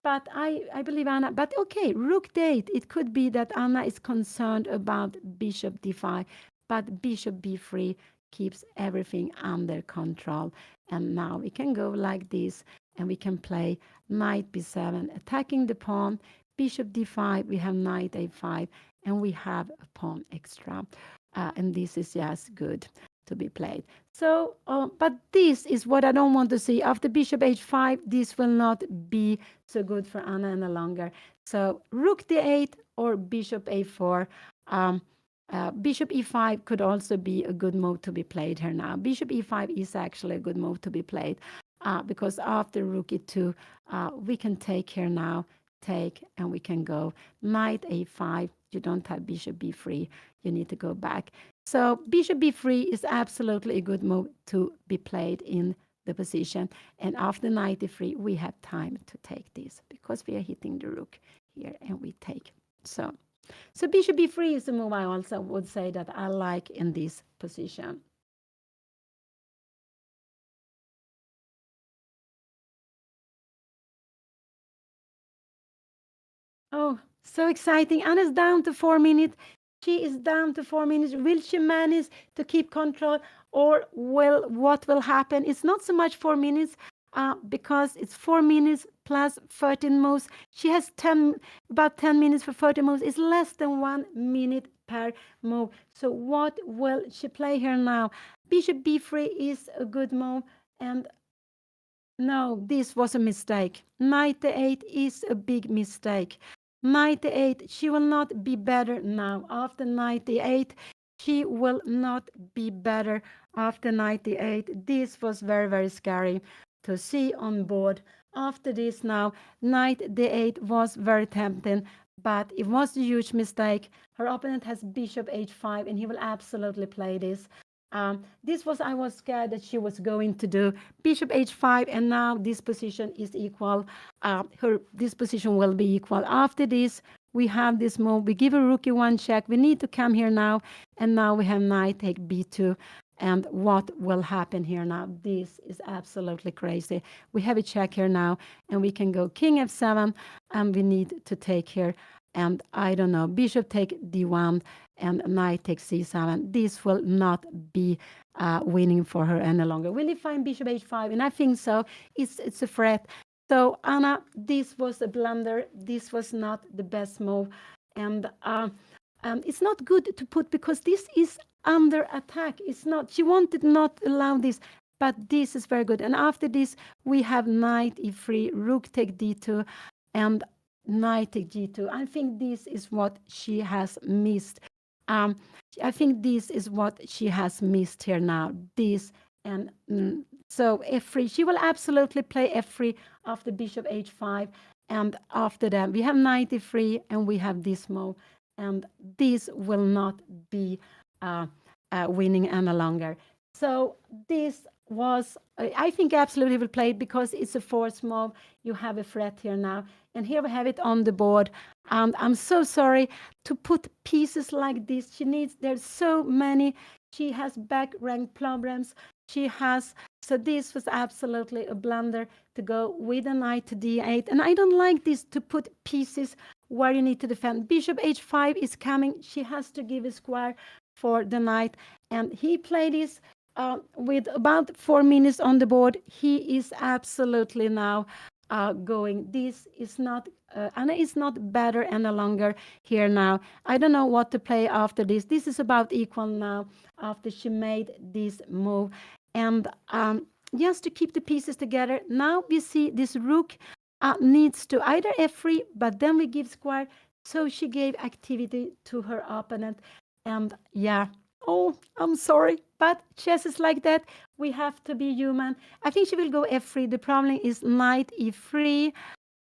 B: But I believe Anna, but okay, rook d8. It could be that Anna is concerned about bishop d5, but bishop b3 keeps everything under control. And now we can go like this, and we can play knight b7, attacking the pawn. Bishop d5, we have knight a5, and we have a pawn extra. And this is just good to be played. So, but this is what I don't want to see. After bishop h5, this will not be so good for Anna any longer. So rook d8 or bishop a4. Bishop e5 could also be a good move to be played here now. Bishop e5 is actually a good move to be played, because after rook e2, we can take here now, and we can go knight a5. You don't have bishop b3. You need to go back. So bishop b3 is absolutely a good move to be played in the position. And after knight e3, we have time to take this because we are hitting the rook here, and we take. So bishop b3 is a move I also would say that I like in this position. Oh, so exciting. Anna's down to 4 minutes. She is down to 4 minutes. Will she manage to keep control, or what will happen? It's not so much 4 minutes, because it's 4 minutes plus 13 moves. She has about 10 minutes for 30 moves. It's less than 1 minute per move. So what will she play here now? Bishop b3 is a good move, and no, this was a mistake. Knight a8 is a big mistake. Knight a8, she will not be better now. After knight a8, she will not be better after knight a8. This was very, very scary to see on board. After this now, knight d8 was very tempting, but it was a huge mistake. Her opponent has bishop h5, and he will absolutely play this. This was, I was scared that she was going to do bishop h5, and now this position is equal. This position will be equal. After this, we have this move. We give a rook e1 check. We need to come here now, and now we have knight take b2. And what will happen here now? This is absolutely crazy. We have a check here now, and we can go king f7, and we need to take here. And I don't know, bishop take d1 and knight takes c7. This will not be winning for her any longer. Will he find bishop h5? And I think so. It's a threat. So Anna, this was a blunder. This was not the best move. And it's not good to put, because this is under attack. It's not, she wanted not allow this, but this is very good. And after this, we have knight e3, rook take d2, and knight take g2. I think this is what she has missed. I think this is what she has missed here now. This and so f3. She will absolutely play f3 after bishop h5, and after that we have knight e3, and we have this move, and this will not be winning any longer. So this was, I think, absolutely will play, because it's a force move. You have a threat here now, and here we have it on the board. And I'm so sorry to put pieces like this. She needs, there's so many. She has back rank problems. She has, so this was absolutely a blunder to go with a knight to d8. And I don't like this, to put pieces where you need to defend. Bishop h5 is coming. She has to give a square for the knight. And he played this with about 4 minutes on the board. He is absolutely now going. This is not, Anna is not better any longer here now. I don't know what to play after this. This is about equal now after she made this move. And just to keep the pieces together, now we see this rook needs to either f3, but then we give square. So she gave activity to her opponent. And yeah, oh, I'm sorry, but chess is like that. We have to be human. I think she will go f3. The problem is knight e3,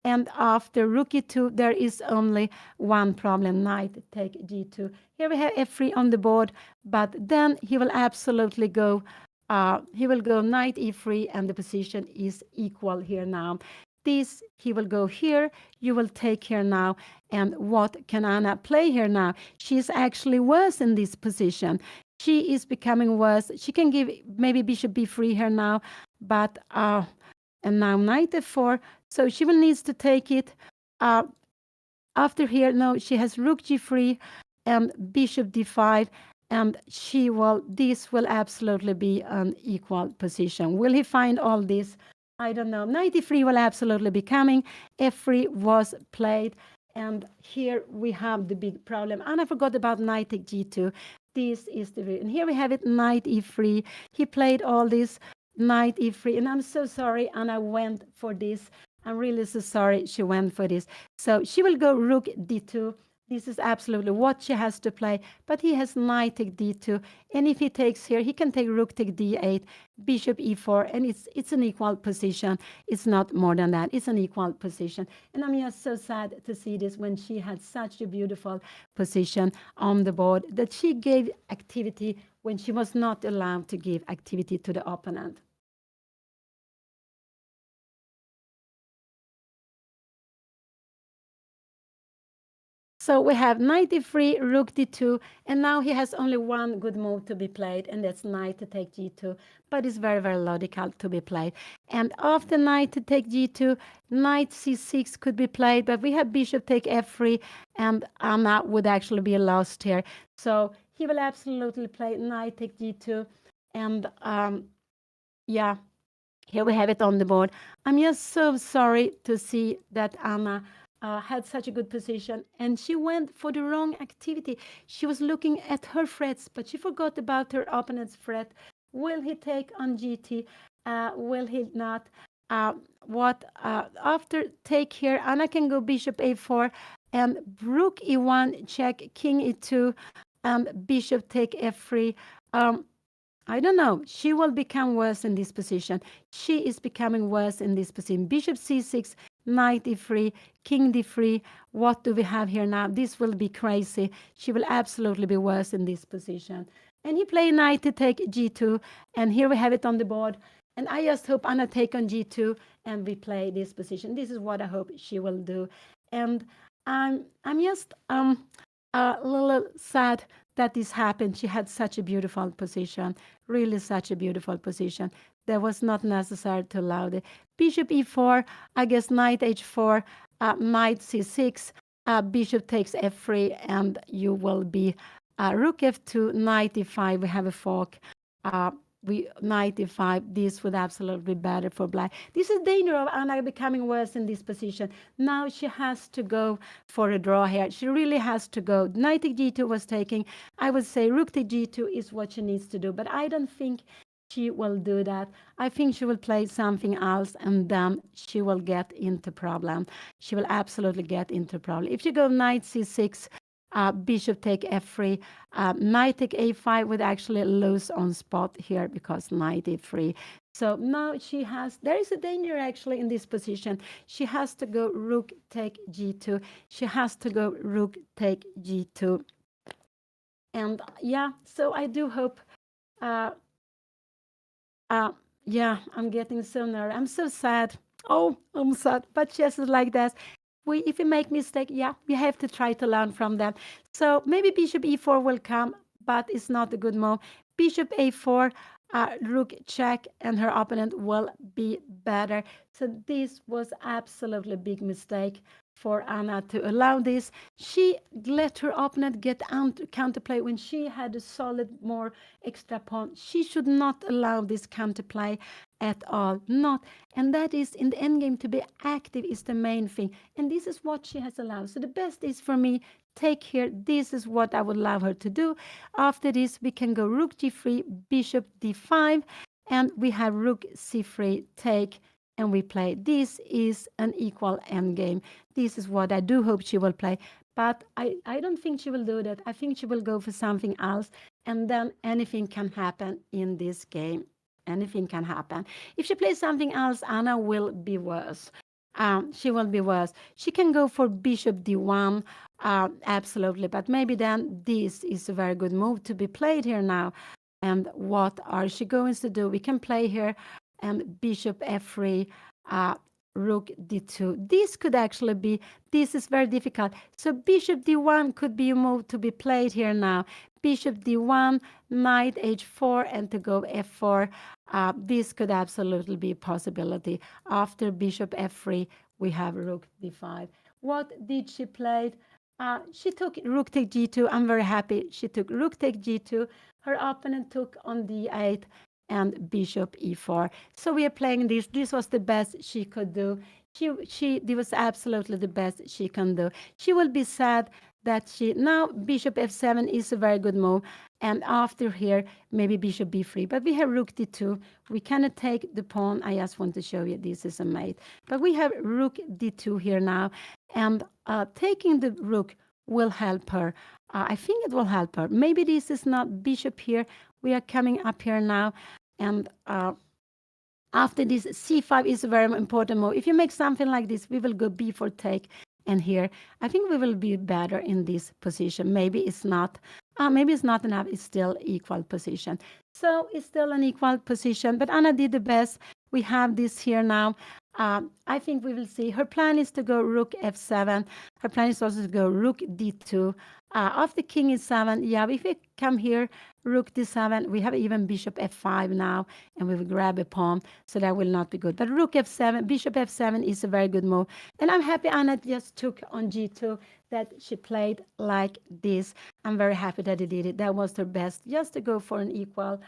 B: and after rook e2, there is only one problem, knight take g2. Here we have f3 on the board, but then he will absolutely go, he will go knight e3, and the position is equal here now. This, he will go here, you will take here now. And what can Anna play here now? She's actually worse in this position. She is becoming worse. She can give maybe bishop b3 here now, but and now knight f4. So she will needs to take it. After here, no, she has rook g3 and bishop d5, and she will, this will absolutely be an equal position. Will he find all this? I don't know. Knight e3 will absolutely be coming. f3 was played. And here we have the big problem. And I forgot about knight take g2. This is the, and here we have it, knight e3. He played all this, knight e3. And I'm so sorry, Anna went for this. I'm really so sorry she went for this. So she will go rook d2. This is absolutely what she has to play. But he has knight take d2. And if he takes here, he can take rook take d8, bishop e4. And it's an equal position. It's not more than that. It's an equal position. And I'm just so sad to see this when she had such a beautiful position on the board, that she gave activity when she was not allowed to give activity to the opponent. So we have knight e3, rook d2, and now he has only one good move to be played, and that's knight to take g2. But it's very, very logical to be played. And after knight to take g2, knight c6 could be played, but we have bishop take f3, and Anna would actually be lost here. So he will absolutely play knight take g2, and yeah, here we have it on the board. I'm just so sorry to see that Anna had such a good position, and she went for the wrong activity. She was looking at her threats, but she forgot about her opponent's threat. Will he take on GT? Will he not? After take here, Anna can go bishop a4, and rook e1 check, king e2, and bishop take f3. I don't know. She will become worse in this position. She is becoming worse in this position. Bishop c6, knight e3, king d3. What do we have here now? This will be crazy. She will absolutely be worse in this position. And he played knight to take g2, and here we have it on the board. And I just hope Anna take on g2, and we play this position. This is what I hope she will do. And I'm just a little sad that this happened. She had such a beautiful position, really such a beautiful position. That was not necessary to allow the bishop e4. I guess knight h4, knight c6, bishop takes f3, and you will be rook f2, knight e5. We have a fork. We knight e5. This would absolutely be better for black. This is danger of Anna becoming worse in this position. Now she has to go for a draw here. She really has to go. Knight to g2 was taking. I would say rook to g2 is what she needs to do, but I don't think she will do that. I think she will play something else, and then she will get into problem. She will absolutely get into problem. If you go knight c6, bishop take f3, knight take a5 would actually lose on spot here because knight e3. So now she has, there is a danger actually in this position. She has to go rook take g2. She has to go rook take g2. And yeah, so I do hope, yeah, I'm getting so nervous. I'm so sad. Oh, I'm sad. But just like that, if we make mistake, yeah, we have to try to learn from them. So maybe bishop e4 will come, but it's not a good move. Bishop a4, rook check, and her opponent will be better. So this was absolutely big mistake for Anna to allow this. She let her opponent get counterplay when she had a solid more extra pawn. She should not allow this counterplay at all. Not. And that is in the endgame, to be active is the main thing. And this is what she has allowed. So the best is for me, take here. This is what I would allow her to do. After this, we can go rook g3, bishop d5, and we have rook c3, take, and we play. This is an equal endgame. This is what I do hope she will play. But I don't think she will do that. I think she will go for something else, and then anything can happen in this game. Anything can happen. If she plays something else, Anna will be worse. She will be worse. She can go for bishop d1, absolutely. But maybe then this is a very good move to be played here now. And what are she going to do? We can play here and bishop f3, rook d2. This could actually be, this is very difficult. So bishop d1 could be a move to be played here now. Bishop d1, knight h4, and to go f4. This could absolutely be a possibility. After bishop f3, we have rook d5. What did she play? She took rook take g2. I'm very happy. She took rook take g2. Her opponent took on d8 and bishop e4. So we are playing this. This was the best she could do. This was absolutely the best she can do. She will be sad that now bishop f7 is a very good move, and after here maybe bishop b3, but we have rook d2. We cannot take the pawn. I just want to show you this is a mate, but we have rook d2 here now, and taking the rook will help her. I think it will help her. Maybe this is not bishop here. We are coming up here now, and after this c5 is a very important move. If you make something like this, we will go b4 take, and here I think we will be better in this position. Maybe it's not enough. It's still equal position. So it's still an equal position, but Anna did the best. We have this here now. I think we will see. Her plan is to go rook f7. Her plan is also to go rook d2. After king is 7, yeah, if we come here, rook d7, we have even bishop f5 now, and we will grab a pawn, so that will not be good. But rook f7, bishop f7 is a very good move. And I'm happy Anna just took on g2, that she played like this. I'm very happy that he did it. That was her best, just to go for an equal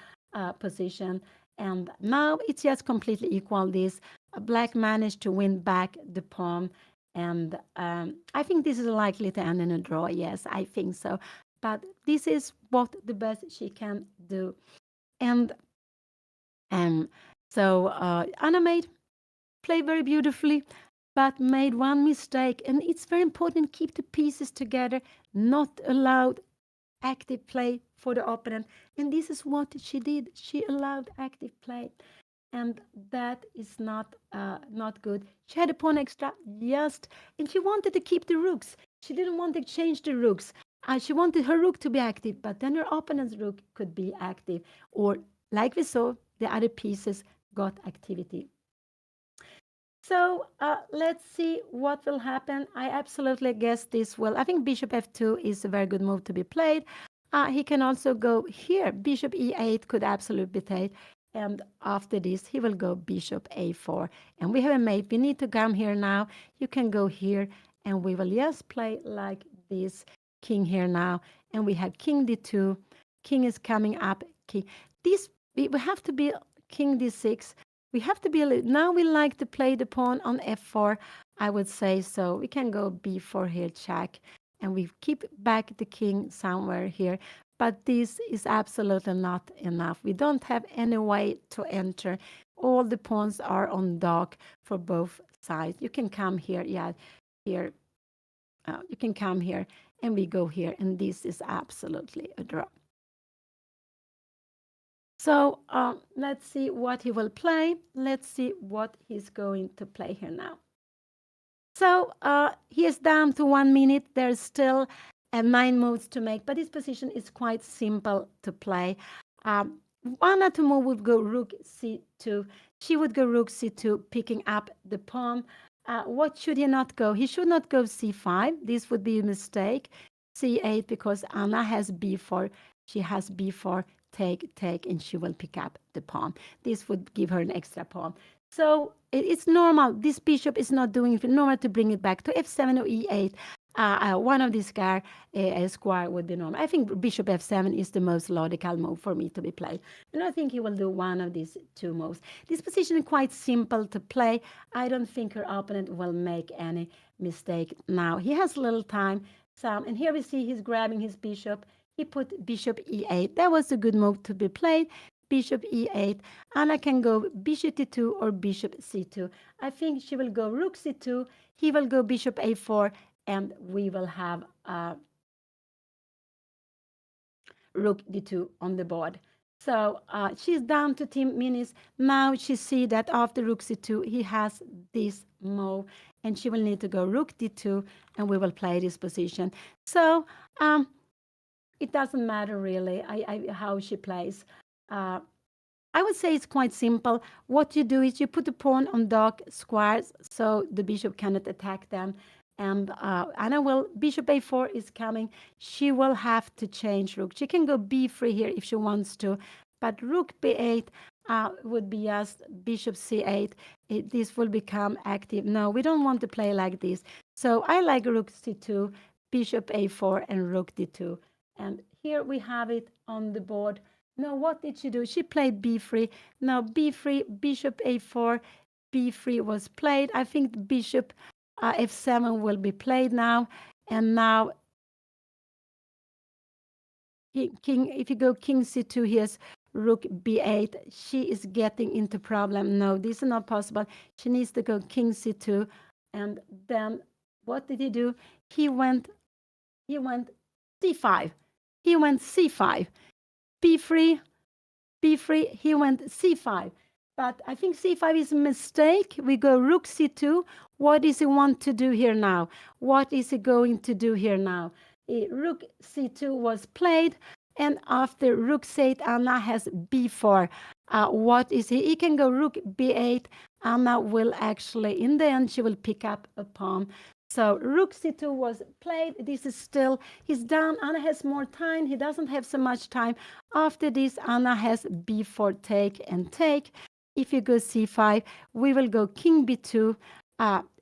B: position. And now it's just completely equal this. Black managed to win back the pawn. And I think this is likely to end in a draw. Yes, I think so. But this is what the best she can do. And so Anna played very beautifully, but made one mistake. And it's very important, keep the pieces together, not allowed active play for the opponent. And this is what she did. She allowed active play. and that is not good. She had a pawn extra, just, and she wanted to keep the rooks. She didn't want to change the rooks. She wanted her rook to be active, but then her opponent's rook could be active, or like we saw, the other pieces got activity. So let's see what will happen. I absolutely guess this will. I think bishop f2 is a very good move to be played. He can also go here. Bishop e8 could absolutely be played. And after this, he will go bishop a4. And we have a mate. We need to come here now. You can go here. And we will just play like this. King here now. And we have king d2. King is coming up. King. This, we have to be king d6. We have to be now we like to play the pawn on f4, I would say so. We can go b4 here, check, and we keep back the king somewhere here. But this is absolutely not enough. We don't have any way to enter. All the pawns are on dock for both sides. You can come here, yeah, here. You can come here, and we go here, and this is absolutely a draw. So let's see what he will play. Let's see what he's going to play here now. So he is down to 1 minute. There's still 9 moves to make, but his position is quite simple to play. Anna to move would go rook c2. She would go rook c2, picking up the pawn. What should he not go? He should not go c5. This would be a mistake. c8 because Anna has b4. She has b4. Take, and she will pick up the pawn. This would give her an extra pawn. So it's normal. This bishop is not doing it. Normal to bring it back to f7 or e8. One of these square would be normal. I think bishop f7 is the most logical move for me to be played. And I think he will do one of these two moves. This position is quite simple to play. I don't think her opponent will make any mistake now. He has little time. And here we see he's grabbing his bishop. He put bishop e8. That was a good move to be played. Bishop e8. Anna can go bishop d2 or bishop c2. I think she will go rook c2. He will go bishop a4. And we will have rook d2 on the board. So she's down to 10 minutes. Now she see that after rook c2, he has this move. And she will need to go rook d2. And we will play this position. So it doesn't matter really how she plays. I would say it's quite simple. What you do is you put the pawn on dock squares so the bishop cannot attack them. And Anna will, bishop a4 is coming. She will have to change rook. She can go b3 here if she wants to. But rook b8 would be just bishop c8. This will become active. No, we don't want to play like this. So I like rook c2, bishop a4, and rook d2. And here we have it on the board. Now, what did she do? She played b3. Now, b3, bishop a4, b3 was played. I think bishop f7 will be played now. And now, if you go king c2, here's rook b8. She is getting into problem. No, this is not possible. She needs to go king c2. And then, what did he do? He went c5. He went c5, b3, b3, he went c5. But I think c5 is a mistake. We go rook c2. What does he want to do here now? What is he going to do here now? Rook c2 was played, and after rook c8, Anna has b4. What is he? He can go rook b8. Anna will actually, in the end, she will pick up a pawn. So rook c2 was played. This is still, he's down. Anna has more time. He doesn't have so much time. After this, Anna has b4, take and take. If you go c5, we will go king b2.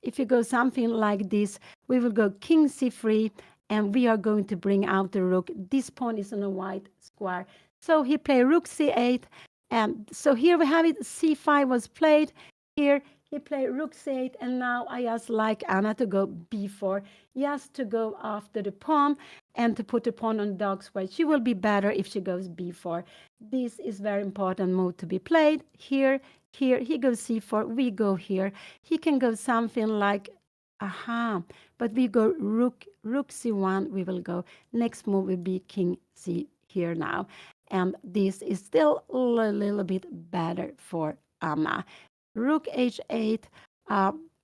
B: If you go something like this, we will go king c3, and we are going to bring out the rook. This pawn is on a white square. So he played rook c8. And so here we have it. c5 was played. Here he played rook c8, and now I just like Anna to go b4, just to go after the pawn and to put the pawn on dog square. She will be better if she goes b4. This is very important move to be played. Here, he goes c4, we go here. He can go something like, but we go rook c1, we will go. Next move will be king c here now. And this is still a little bit better for Anna. Rook h8.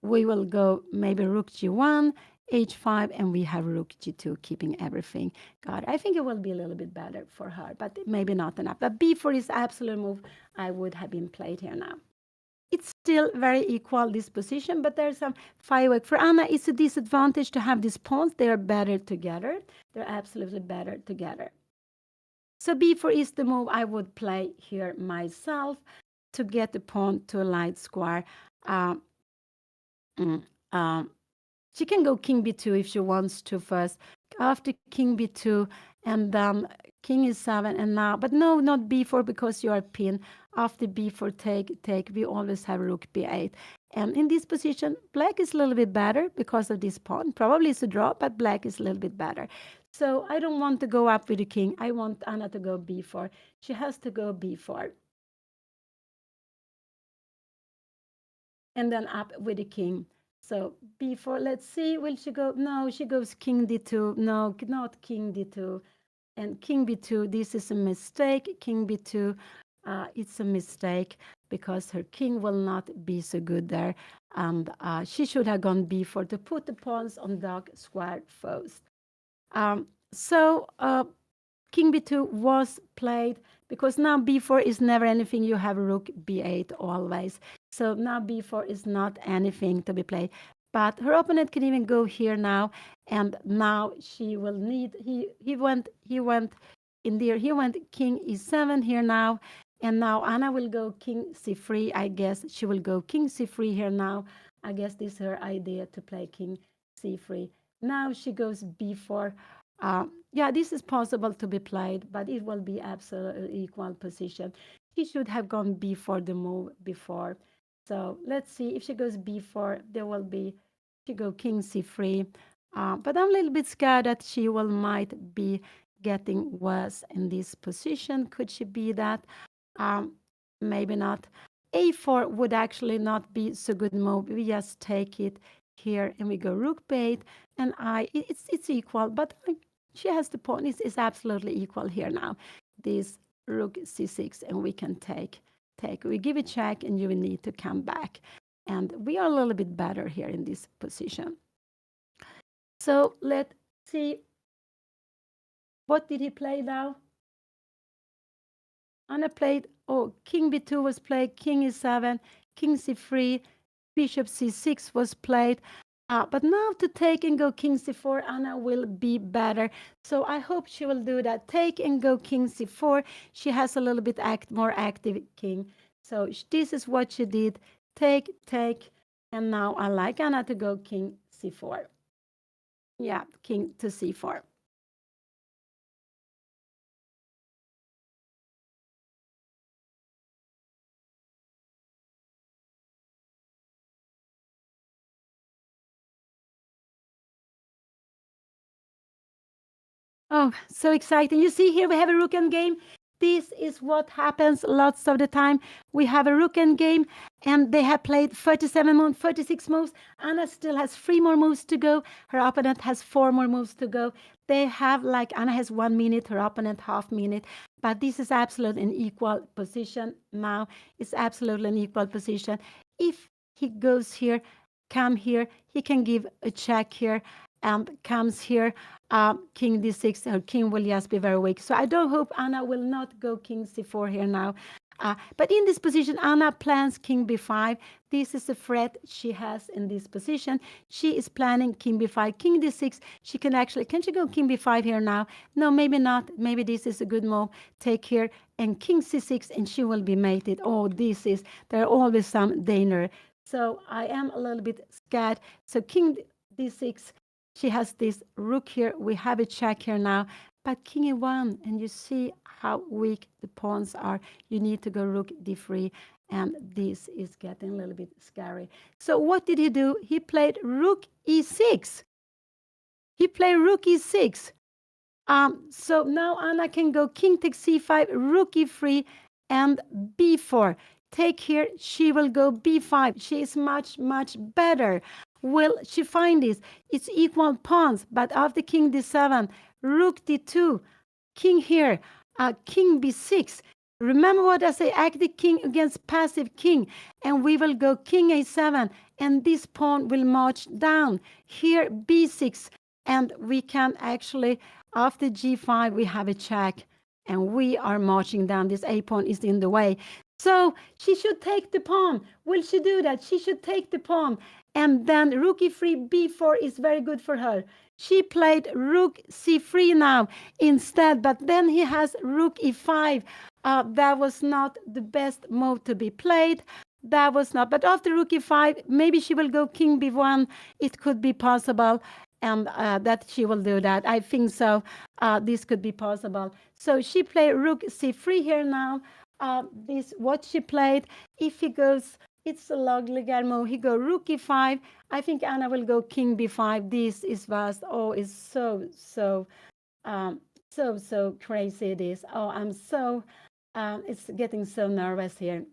B: We will go maybe rook g1, h5, and we have rook g2, keeping everything. God, I think it will be a little bit better for her, but maybe not enough. But b4 is absolute move I would have been played here now. It's still very equal, this position, but there's some firework. For Anna, it's a disadvantage to have these pawns. They are better together. They're absolutely better together. So b4 is the move I would play here myself to get the pawn to a light square. She can go king b2 if she wants to first. After king b2, and then king e7, and now, but no, not b4 because you are pinned. After b4 take, we always have rook b8. And in this position, black is a little bit better because of this pawn. Probably it's a draw, but black is a little bit better. So I don't want to go up with the king. I want Anna to go b4. She has to go b4. And then up with the king. So b4, let's see, will she go? No, she goes king d2. No, not king d2. And king b2, this is a mistake. King b2, it's a mistake because her king will not be so good there. And she should have gone b4 to put the pawns on dark square first. So king b2 was played because now b4 is never anything. You have rook b8 always. So now b4 is not anything to be played. But her opponent can even go here now, and now she will need. He went in there. He went king e7 here now, and now Anna will go king c3. I guess she will go king c3 here now. I guess this is her idea to play king c3. Now she goes b4. Yeah, this is possible to be played, but it will be absolutely equal position. She should have gone b4 the move before. So let's see if she goes b4. There will be she go king c3. But I'm a little bit scared that she will might be getting worse in this position. Could she be that? Maybe not. a4 would actually not be so good move. We just take it here and we go rook b8, and it's equal, but she has the pawn. It's absolutely equal here now. This rook c6, and we can take. We give a check, and you will need to come back. And we are a little bit better here in this position. So let's see. What did he play now? Anna played, king b2 was played, king e7, king c3, bishop c6 was played. But now to take and go king c4, Anna will be better. So I hope she will do that. Take and go king c4. She has a little bit more active king. So this is what she did. Take. And now I like Anna to go king c4. Yeah, king to c4. Oh, so exciting. You see here we have a rook endgame. This is what happens lots of the time. We have a rook endgame, and they have played 37 moves, 36 moves. Anna still has 3 more moves to go. Her opponent has 4 more moves to go. They have, Anna has 1 minute, her opponent half minute. But this is absolutely an equal position now. It's absolutely an equal position. If he goes here, come here, he can give a check here, and comes here. King d6, her king will just be very weak. So I don't hope Anna will not go king c4 here now. But in this position, Anna plans king b5. This is a threat she has in this position. She is planning king b5, king d6. She can she go king b5 here now? No, maybe not. Maybe this is a good move. Take here and king c6, and she will be mated. There are always some danger. So I am a little bit scared. So king d6, she has this rook here. We have a check here now. But king e1, and you see how weak the pawns are. You need to go rook d3, and this is getting a little bit scary. So what did he do? He played rook e6. So now Anna can go king takes c5, rook e3, and b4. Take here, she will go b5. She is much, much better. Will she find this? It's equal pawns, but after king d7, rook d2, king here, king b6, Remember what I say, active king against passive king. And we will go king a7, and this pawn will march down. Here, b6, and we can actually, after g5, we have a check, and we are marching down. This a pawn is in the way. So she should take the pawn. Will she do that? She should take the pawn. And then rook e3, b4 is very good for her. She played rook c3 now instead, but then he has rook e5. That was not the best move to be played. That was not. But after rook e5, maybe she will go king b1. It could be possible, and that she will do that. I think so. This could be possible. So she played rook c3 here now. This what she played. If he goes, it's a lovely move. He go rook e5. I think Anna will go king b5. This is vast. Oh, it's so crazy. It is. Oh, I'm so. It's getting so nervous here.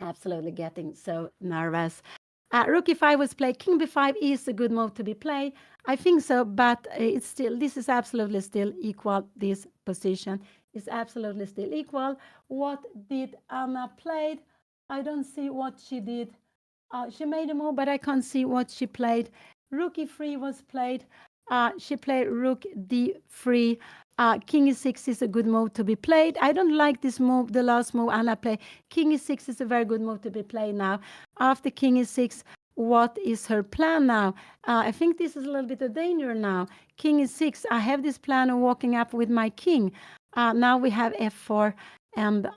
B: Absolutely getting so nervous. Rook e5 was played. King b5 is a good move to be played. I think so, but it's still, this is absolutely still equal. This position is absolutely still equal. What did Anna played? I don't see what she did. She made a move, but I can't see what she played. Rook e3 was played. She played rook d3. King e6 is a good move to be played. I don't like this move, the last move Anna played. King e6 is a very good move to be played now. After king e6, what is her plan now? I think this is a little bit of danger now. King e6, I have this plan of walking up with my king. Now we have f4, and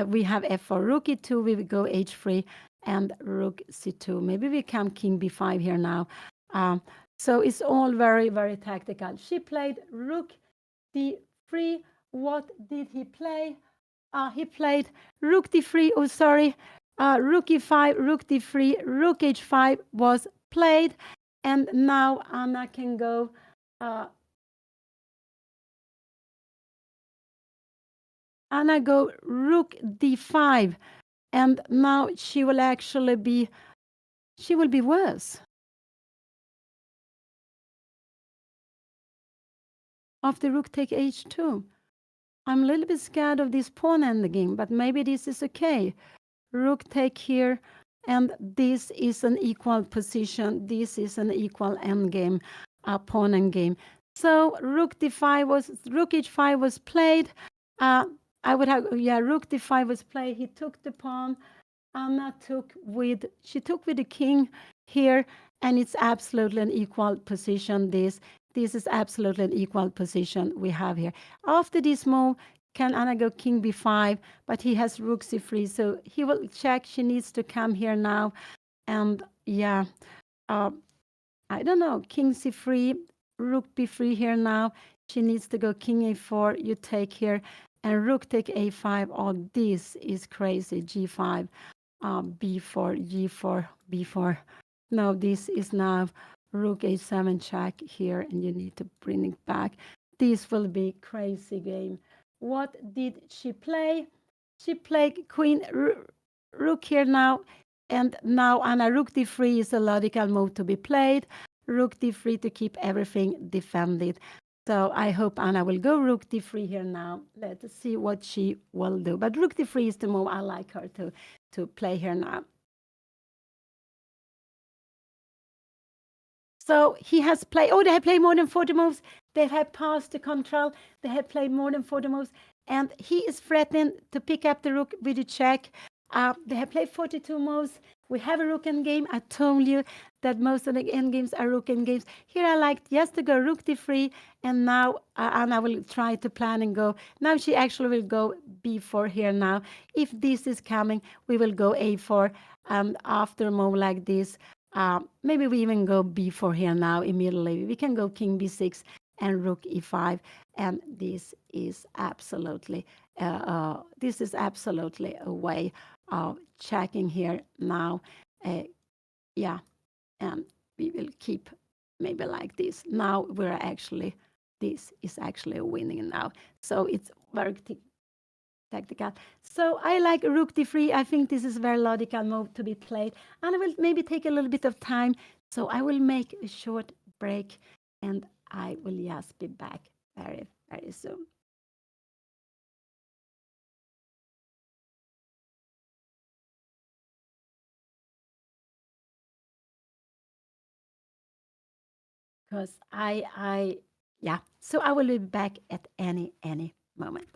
B: we have f4. Rook e2, we will go h3, and rook c2. Maybe we come king b5 here now. So it's all very, very tactical. She played rook d3. What did he play? He played rook d3. Oh, sorry. Rook e5, rook d3, rook h5 was played. And now Anna can go. Anna go rook d5. And now she will actually be, she will be worse. After rook take h2. I'm a little bit scared of this pawn endgame, but maybe this is okay. Rook take here, and this is an equal position. This is an equal endgame, pawn endgame. So rook d5 was, rook h5 was played. I would have, yeah, rook d5 was played. He took the pawn. Anna took with, she took with the king here, and it's absolutely an equal position. This is absolutely an equal position we have here. After this move, can Anna go king b5? But he has rook c3, so he will check. She needs to come here now, and yeah, I don't know. King c3, rook b3 here now. She needs to go king a4. You take here, and rook take a5. Oh, this is crazy. G5. B4, G4, B4. No, this is now rook a7 check here, and you need to bring it back. This will be crazy game. What did she play? She played queen rook here now, and now Anna rook d3 is a logical move to be played. Rook d3 to keep everything defended. So I hope Anna will go rook d3 here now. Let's see what she will do. But rook d3 is the move I like her to play here now. So he has played, oh, they have played more than 40 moves. They have passed the control. They have played more than 40 moves. And he is threatening to pick up the rook with a check. They have played 42 moves. We have a rook endgame. I told you that most of the endgames are rook endgames. Here I like just to go rook d3, and now Anna will try to plan and go. Now she actually will go b4 here now. If this is coming, we will go a4, and after a move like this, maybe we even go b4 here now immediately. We can go king b6 and rook e5, and this is absolutely a way of checking here now. Yeah, and we will keep maybe like this. Now we're actually, this is actually winning now. So it's very tactical. So I like rook d3. I think this is a very logical move to be played. And I will maybe take a little bit of time. So I will make a short break, and I will just be back very, very soon. because yeah. So I will be back at any moment.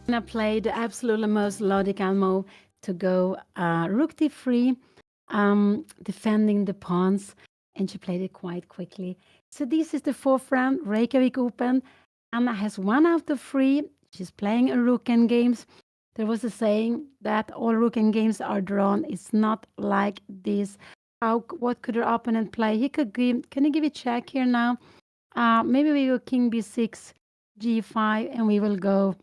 B: Anna played the absolutely most logical move to go rook d3, defending the pawns, and she played it quite quickly. So this is the fourth round, Reykjavik Open. Anna has 1 out of 3. She's playing a rook and games. There was a saying that all rook and games are drawn. It's not like this. What could her opponent play? He could give. Can you give a check here now? Maybe we go king b6, g5, and we will go.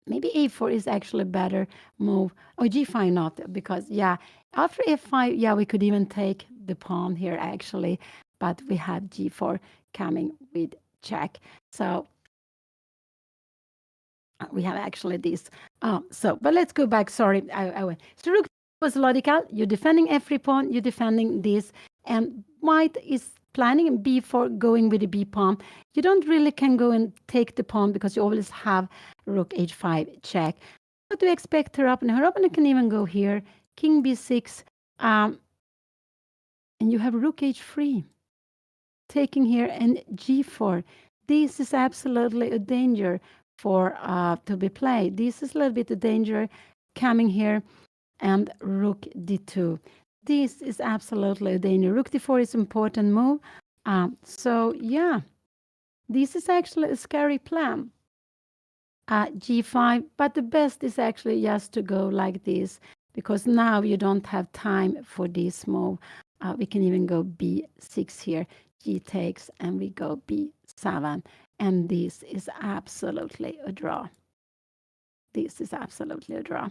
B: Maybe a4 is actually a better move. Oh, g5 not, because, yeah, after f5, yeah, we could even take the pawn here, actually. But we have g4 coming with check. So we have actually this. But let's go back. Sorry, I went. So rook was logical. You're defending every pawn. You're defending this. And white is planning b4, going with the b pawn. You don't really can go and take the pawn because you always have rook h5 check. What do you expect her opponent? Her opponent can even go here, king b6, and you have rook h3 taking here, and g4. This is absolutely a danger for to be played. This is a little bit of danger coming here, and rook d2. This is absolutely a danger. Rook d4 is important move. So yeah, this is actually a scary plan. G5, but the best is actually just to go like this, because now you don't have time for this move. We can even go b6 here. G takes, and we go b7, and this is absolutely a draw. This is absolutely a draw.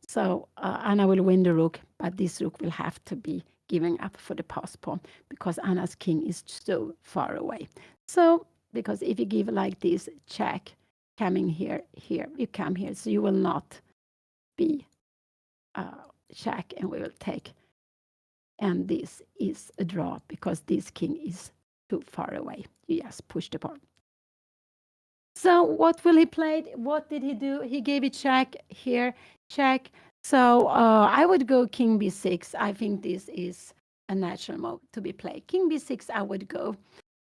B: So Anna will win the rook, but this rook will have to be giving up for the pass pawn because Anna's king is so far away. So because if you give like this, check, coming here, you come here, so you will not be check, and we will take. And this is a draw because this king is too far away. You just push the pawn. So what will he play? What did he do? He gave it check here, check. So I would go king b6. I think this is a natural move to be played. King b6, I would go.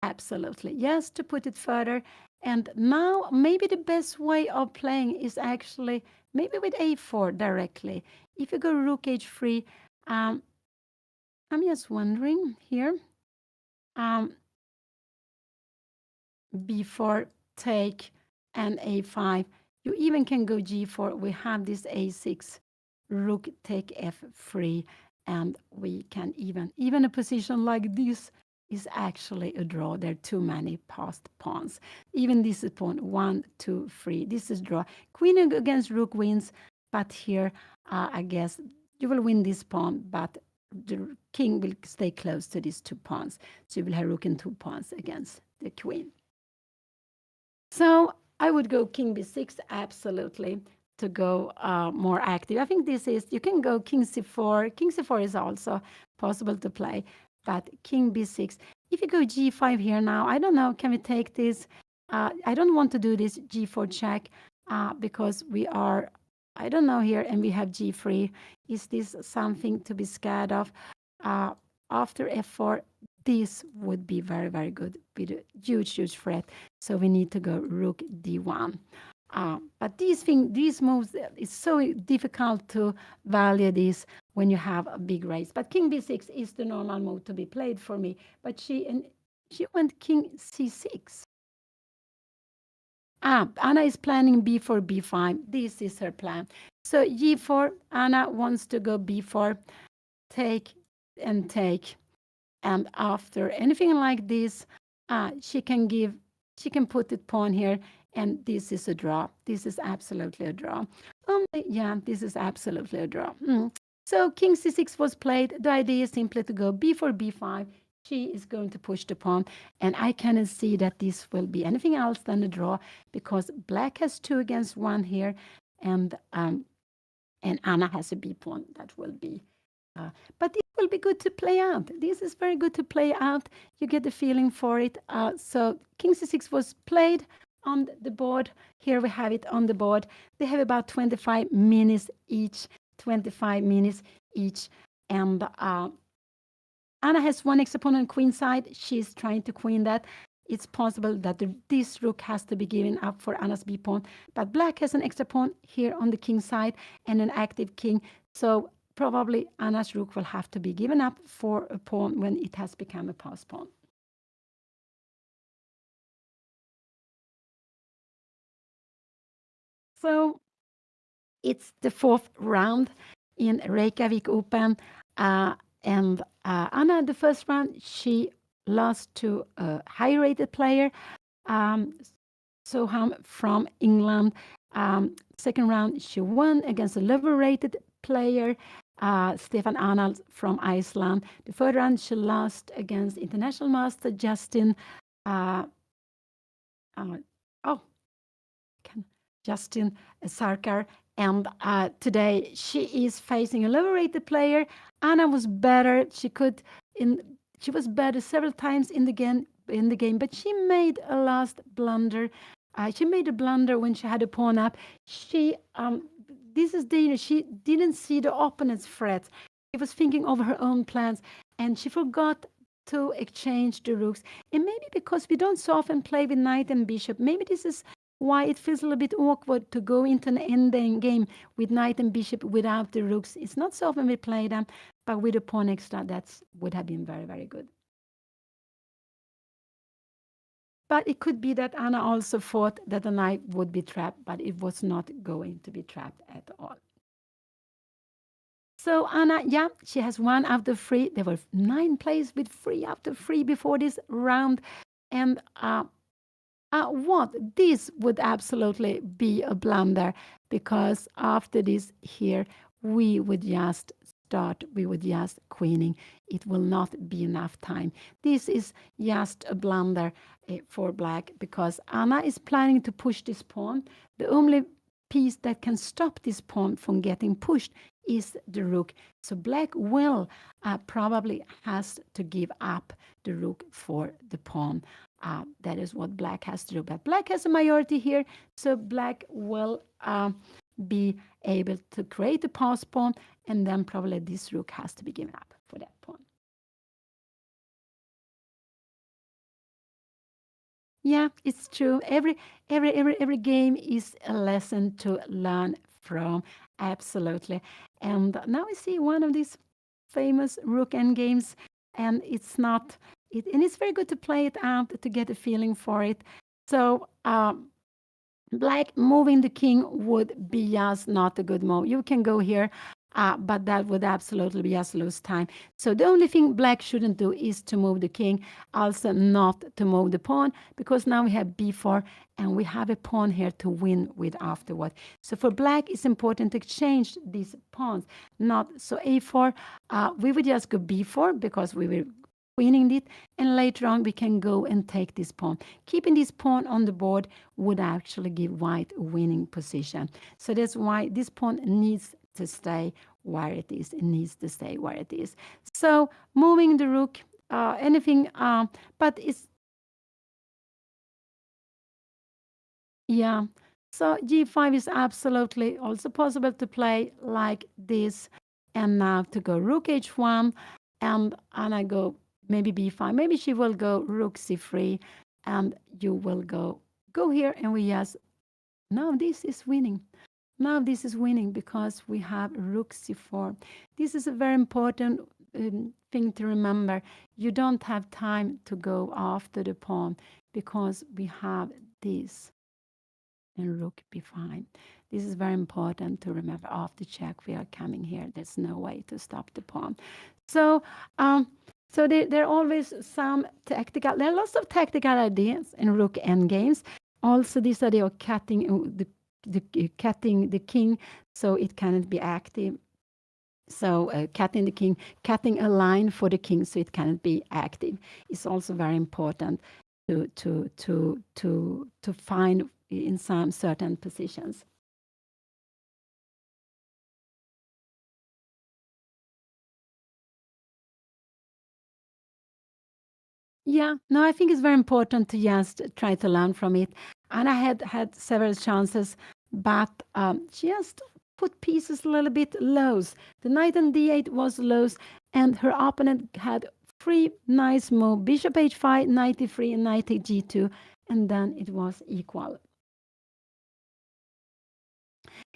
B: Absolutely. Yes, to put it further. And now maybe the best way of playing is actually maybe with a4 directly. If you go rook h3, I'm just wondering here. B4 take and a5. You even can go g4. We have this a6, rook take f3, and we can even a position like this is actually a draw. There are too many passed pawns. Even this is pawn 1, 2, 3. This is draw. Queen against rook wins, but here I guess you will win this pawn, but the king will stay close to these 2 pawns. So you will have rook and 2 pawns against the queen. So I would go king b6, absolutely, to go more active. I think this is, you can go king c4. King c4 is also possible to play, but king b6. If you go g5 here now, I don't know, can we take this? I don't want to do this g4 check because we are, I don't know here, and we have g3. Is this something to be scared of? After f4, this would be very, very good with a huge, huge threat. So we need to go rook d1. But these moves, it's so difficult to value this when you have a big race. But king b6 is the normal move to be played for me. But she went king c6. Anna is planning b4, b5. This is her plan. So g4, Anna wants to go b4, take and take. And after anything like this, she can put the pawn here, and this is a draw. This is absolutely a draw. Yeah, this is absolutely a draw. So king c6 was played. The idea is simply to go b4, b5. She is going to push the pawn, and I cannot see that this will be anything else than a draw because black has 2 against 1 here, and Anna has a b pawn that will be. But it will be good to play out. This is very good to play out. You get the feeling for it. So king c6 was played on the board. Here we have it on the board. They have about 25 minutes each. 25 minutes each. And Anna has 1 extra pawn on queen side. She's trying to queen that. it's possible that this rook has to be given up for Anna's b pawn. But black has an extra pawn here on the king side and an active king. So probably Anna's rook will have to be given up for a pawn when it has become a pass pawn. So it's the 4th round in Reykjavik Open. And Anna, the first round, she lost to a high-rated player, Soham from England. Second round, she won against a lower-rated player, Stefan Arnold from Iceland. The third round, she lost against international master Justin. Justin Sarkar. And today she is facing a lower-rated player. Anna was better. She was better several times in the game, but she made a last blunder. She made a blunder when she had a pawn up. This is dangerous. She didn't see the opponent's threats. She was thinking of her own plans, and she forgot to exchange the rooks. And maybe because we don't so often play with knight and bishop, maybe this is why it feels a little bit awkward to go into an endgame game with knight and bishop without the rooks. It's not so often we play them, but with a pawn extra, that would have been very, very good. But it could be that Anna also thought that the knight would be trapped, but it was not going to be trapped at all. So Anna, yeah, she has 1 out of 3. There were 9 plays with 3 out of 3 before this round. And this would absolutely be a blunder, because after this here, we would just queening. It will not be enough time. This is just a blunder for black, because Anna is planning to push this pawn. The only piece that can stop this pawn from getting pushed is the rook. So black will probably has to give up the rook for the pawn. That is what black has to do. But black has a majority here, so black will be able to create a pass pawn, and then probably this rook has to be given up for that pawn. Yeah, it's true. Every game is a lesson to learn from. Absolutely. And now we see one of these famous rook endgames, and it's not. And it's very good to play it out to get a feeling for it. So black moving the king would be just not a good move. You can go here, but that would absolutely be just lose time. So the only thing black shouldn't do is to move the king, also not to move the pawn, because now we have b4 and we have a pawn here to win with afterward. So for black, it's important to exchange these pawns. So a4, we would just go b4 because we were winning it, and later on we can go and take this pawn. Keeping this pawn on the board would actually give white a winning position. So that's why this pawn needs to stay where it is. It needs to stay where it is. So moving the rook, anything, but it's, yeah. So g5 is absolutely also possible to play like this, and now to go rook h1, and I go maybe b5. Maybe she will go rook c3, and you will go here, and we just, now this is winning. Now this is winning because we have rook c4. This is a very important thing to remember. You don't have time to go after the pawn because we have this and rook b5. This is very important to remember. After check, we are coming here. There's no way to stop the pawn. So there are always some tactical. There are lots of tactical ideas in rook endgames. Also, this idea of cutting cutting the king so it cannot be active. So cutting the king, cutting a line for the king so it cannot be active is also very important to find in some certain positions. Yeah, no, I think it's very important to just try to learn from it. And I had several chances, but just put pieces a little bit low. The knight on d8 was low, and her opponent had 3 nice move. Bishop h5, knight e3, and knight takes g2, and then it was equal.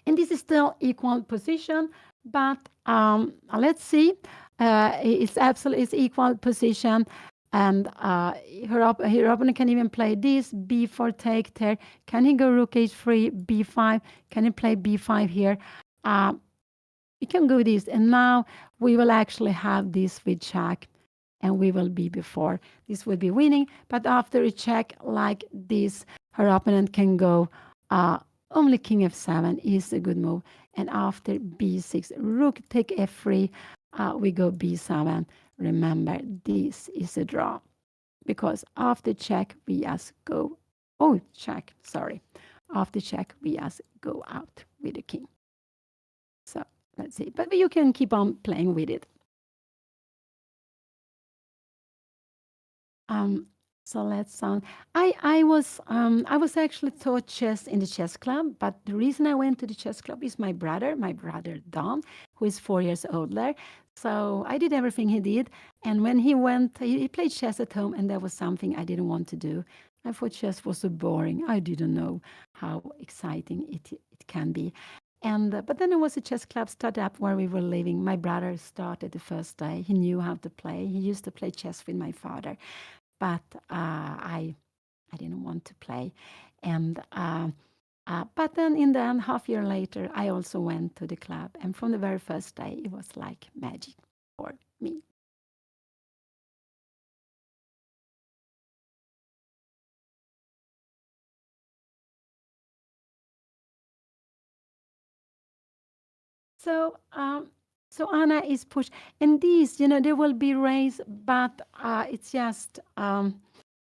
B: And this is still equal position, but let's see. It's equal position, and her opponent can even play this b4 take there. Can he go rook h3, b5? Can he play b5 here? We can go this, and now we will actually have this with check, and we will be before. This will be winning, but after a check like this, her opponent can go only king f7 is a good move. And after b6, rook take f3, we go b7. Remember, this is a draw because after check, we just go, check, sorry. After check, we just go out with the king. So let's see, but you can keep on playing with it. So let's I was actually taught chess in the chess club, but the reason I went to the chess club is my brother Don, who is 4 years older. So I did everything he did, and when he went, he played chess at home, and that was something I didn't want to do. I thought chess was so boring. I didn't know how exciting it can be. And but then there was a chess club started up where we were living. My brother started the first day. He knew how to play. He used to play chess with my father, but I didn't want to play. And but then in the end, half year later, I also went to the club, and from the very first day, it was like magic for me. So so Anna is pushed, and these, they will be raised, but it's just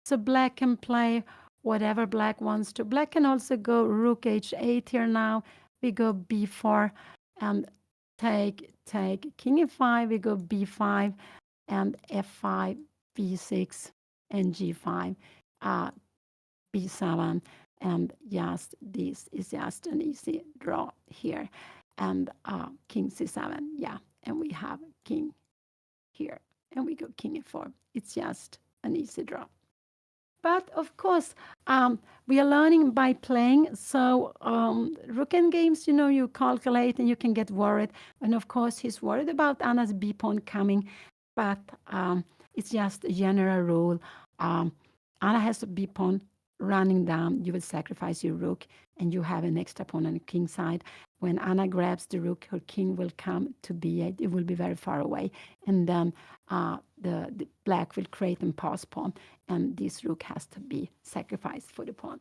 B: so black can play whatever black wants to. Black can also go rook h8 here now. We go b4 and take king e5. We go b5 and f5, b6 and g5, b7, and just this is just an easy draw here. And king c7, yeah, and we have king here, and we go king e4. It's just an easy draw. But of course, we are learning by playing. So rook and games, you calculate and you can get worried. And of course, he's worried about Anna's b pawn coming, but it's just a general rule. Anna has a b pawn running down. You will sacrifice your rook, and you have an extra pawn on the king side. When Anna grabs the rook, her king will come to b8. It will be very far away, and then the black will create a pass pawn, and this rook has to be sacrificed for the pawn.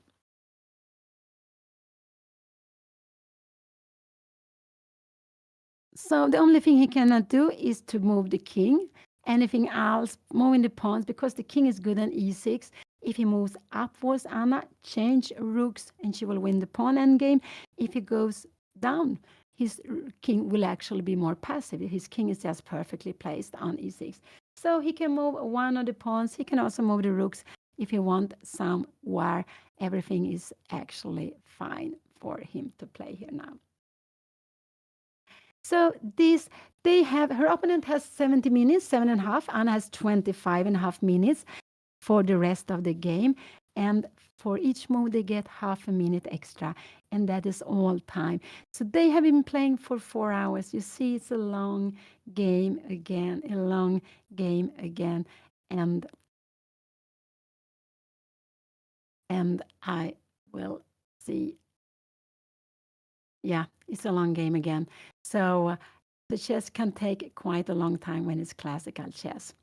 B: So the only thing he cannot do is to move the king. Anything else, moving the pawns, because the king is good on e6. If he moves upwards, Anna change rooks, and she will win the pawn endgame. If he goes down, his king will actually be more passive. His king is just perfectly placed on e6. So he can move one of the pawns. He can also move the rooks if he wants somewhere. Everything is actually fine for him to play here now. So her opponent has 70 minutes, 7.5. Anna has 25.5 minutes for the rest of the game. And for each move, they get half a minute extra. And that is all time. So they have been playing for 4 hours. You see, it's a long game again, a long game again. And I will see. Yeah, it's a long game again. So the chess can take quite a long time when it's classical chess.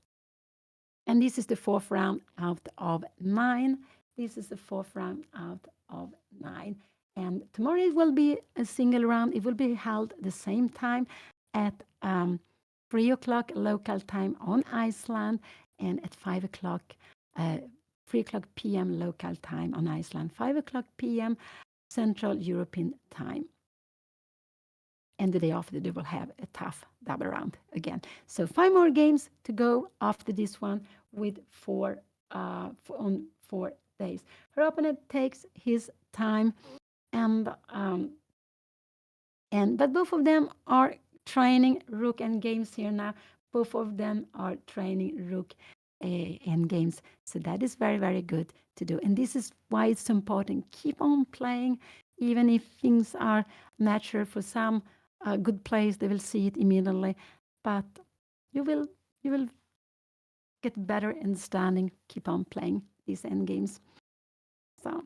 B: And this is the 4th round out of 9. This is the 4th round out of 9. And tomorrow it will be a single round. It will be held the same time at 3 o'clock local time on Iceland, and at 5 o'clock, 3 o'clock p.m. local time on Iceland, 5 o'clock p.m. Central European time. And the day after, they will have a tough double round again. So 5 more games to go after this one with 4 days. Her opponent takes his time, but both of them are training rook and games here now. both of them are training rook endgames. So that is very, very good to do. And this is why it's so important. Keep on playing, even if things are mature for some good players, they will see it immediately. But you will get better understanding. Keep on playing these endgames. So,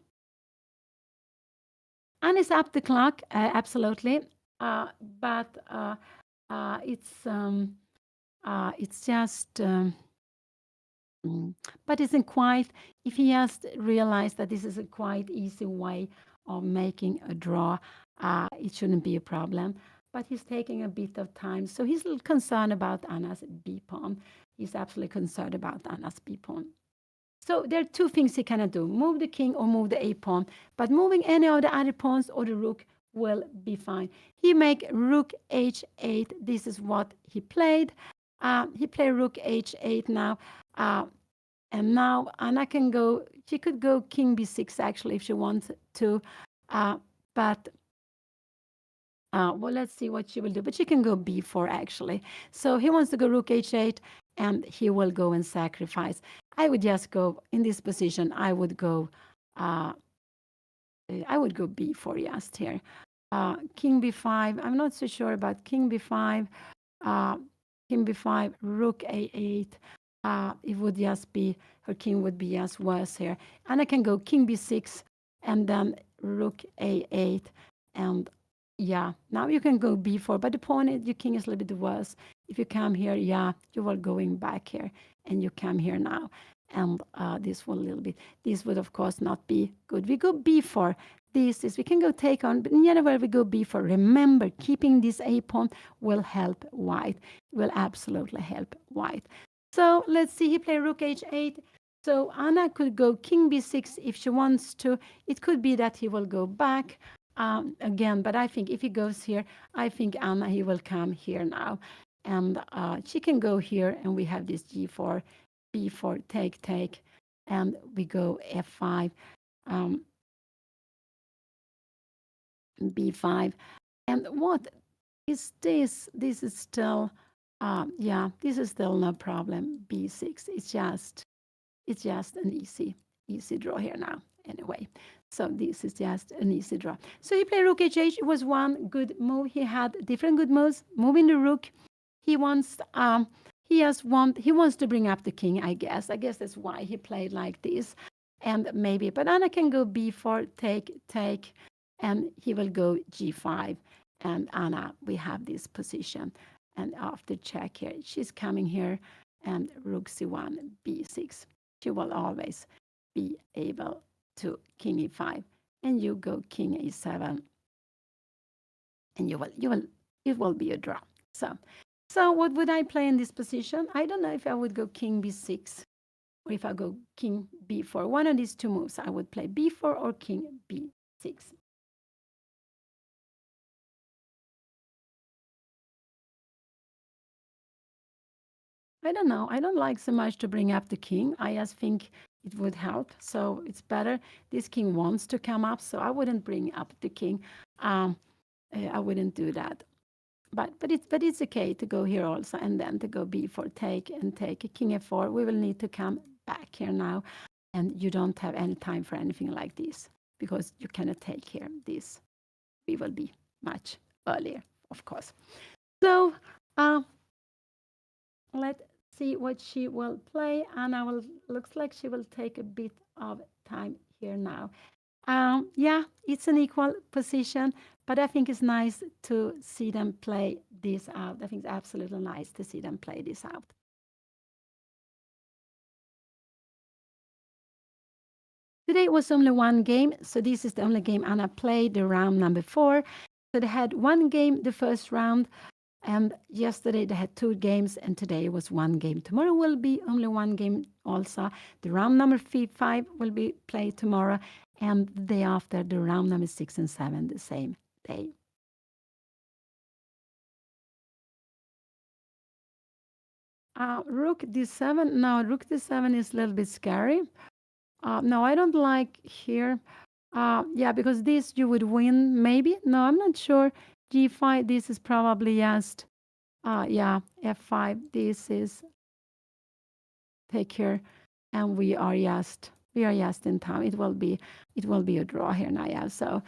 B: and it's up the clock, absolutely. But it's just. But isn't quite, if he has realized that this is a quite easy way of making a draw, it shouldn't be a problem. But he's taking a bit of time. So he's a little concerned about Anna's B pawn. He's absolutely concerned about Anna's B pawn. So there are two things he cannot do, move the king or move the A pawn. But moving any of the other pawns or the rook will be fine. He make rook h8. This is what he played. He played rook h8 now. And now Anna can go, she could go king b6 actually if she wants to. But well, let's see what she will do. But she can go b4 actually. So he wants to go rook h8 and he will go and sacrifice. I would just go in this position. I would go b4 just here. King b5. I'm not so sure about king b5. King b5, rook a8. It would just be, her king would be just worse here. And I can go king b6 and then rook a8. And yeah, now you can go b4, but the pawn, your king is a little bit worse. If you come here, yeah, you are going back here, and you come here now. And this one a little bit. This would, of course, not be good. We go b4. This is, we can go take on, but anywhere we go b4. Remember, keeping this a pawn will help white. Will absolutely help white. So let's see, he played rook h8. So Anna could go king b6 if she wants to. It could be that he will go back again, but I think if he goes here, I think Anna, he will come here now. And she can go here, and we have this g4, b4, take, and we go f5, b5. And what is this? This is still, yeah, this is still no problem, b6. It's just an easy draw here now, anyway. So this is just an easy draw. So he played rook h8. It was one good move. He had different good moves. Moving the rook. He wants to bring up the king, I guess. I guess that's why he played like this. And maybe, but Anna can go b4, take, and he will go g5. And Anna, we have this position. And after check here, she's coming here, and rook c1, b6. She will always be able to king e5, and you go king a7, and it will be a draw. So what would I play in this position? I don't know if I would go king b6 or if I go king b4. One of these two moves, I would play b4 or king b6. I don't know. I don't like so much to bring up the king. I just think it would help. So it's better. This king wants to come up, so I wouldn't bring up the king. I wouldn't do that. But it's okay to go here also, and then to go b4, take king f4. We will need to come back here now, and you don't have any time for anything like this because you cannot take here. This we will be much earlier, of course. So let's see what she will play. Anna looks like she will take a bit of time here now. Yeah, it's an equal position, but I think it's nice to see them play this out. I think it's absolutely nice to see them play this out. Today was only one game, so this is the only game Anna played, the round number 4. So they had one game the first round, and yesterday they had 2 games, and today was 1 game. Tomorrow will be only 1 game also. The round number 5 will be played tomorrow, and the day after, the round number 6 and 7, the same day. Rook d7. No, rook d7 is a little bit scary. No, I don't like here. Yeah, because this you would win, maybe. No, I'm not sure. g5, this is probably just Yeah, f5. This is take here, and we are just in time. It will be a draw here now. Yeah. So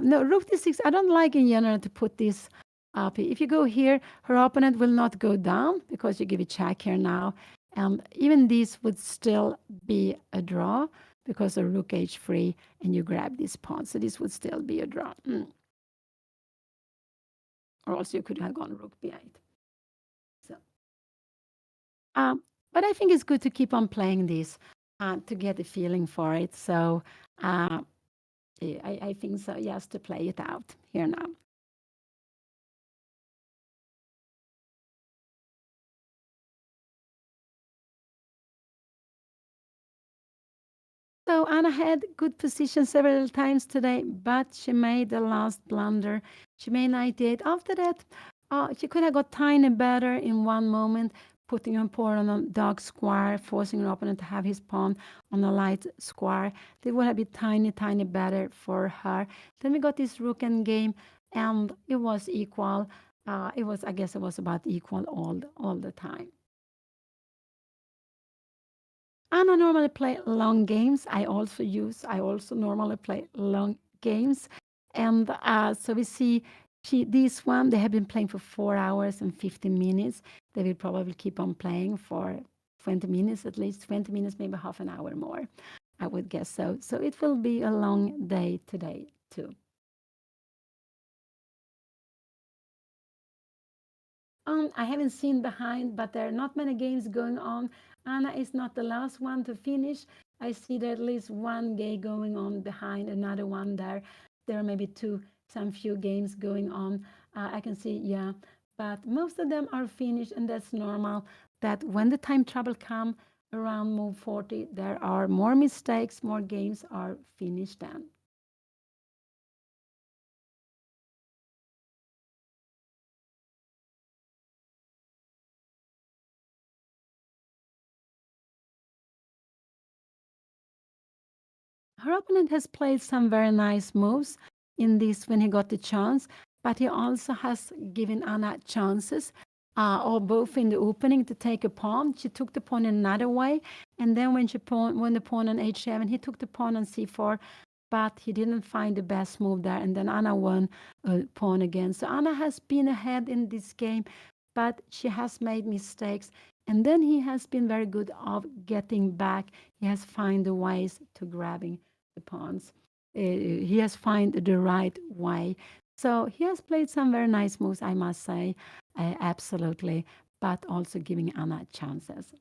B: no, rook d6. I don't like in general to put this up. If you go here, her opponent will not go down because you give a check here now, and even this would still be a draw because a rook h3 and you grab this pawn. So this would still be a draw. Or also you could have gone rook b8. So. But I think it's good to keep on playing this to get a feeling for it. So I think so, yes, to play it out here now. So Anna had good position several times today, but she made the last blunder. She made 98. After that, she could have got tiny better in one moment, putting her pawn on a dark square, forcing her opponent to have his pawn on a light square. They would have been tiny better for her. Then we got this rook end game, and it was equal. I guess it was about equal all the time. And I normally play long games. I also normally play long games. And so we see this one, they have been playing for 4 hours and 15 minutes. They will probably keep on playing for 20 minutes, at least 20 minutes, maybe half an hour more, I would guess so. So it will be a long day today, too. I haven't seen behind, but there are not many games going on. Anna is not the last one to finish. I see there at least one game going on behind another one there. There are maybe some few games going on. I can see, yeah, but most of them are finished, and that's normal. That when the time trouble come around move 40, there are more mistakes, more games are finished then. Her opponent has played some very nice moves in this when he got the chance, but he also has given Anna chances, or both in the opening to take a pawn. She took the pawn in another way, and then when the pawn on h7, he took the pawn on c4, but he didn't find the best move there, and then Anna won a pawn again. So Anna has been ahead in this game, but she has made mistakes, and then he has been very good of getting back. He has found the ways to grabbing the pawns. He has found the right way. So he has played some very nice moves, I must say, absolutely, but also giving Anna chances.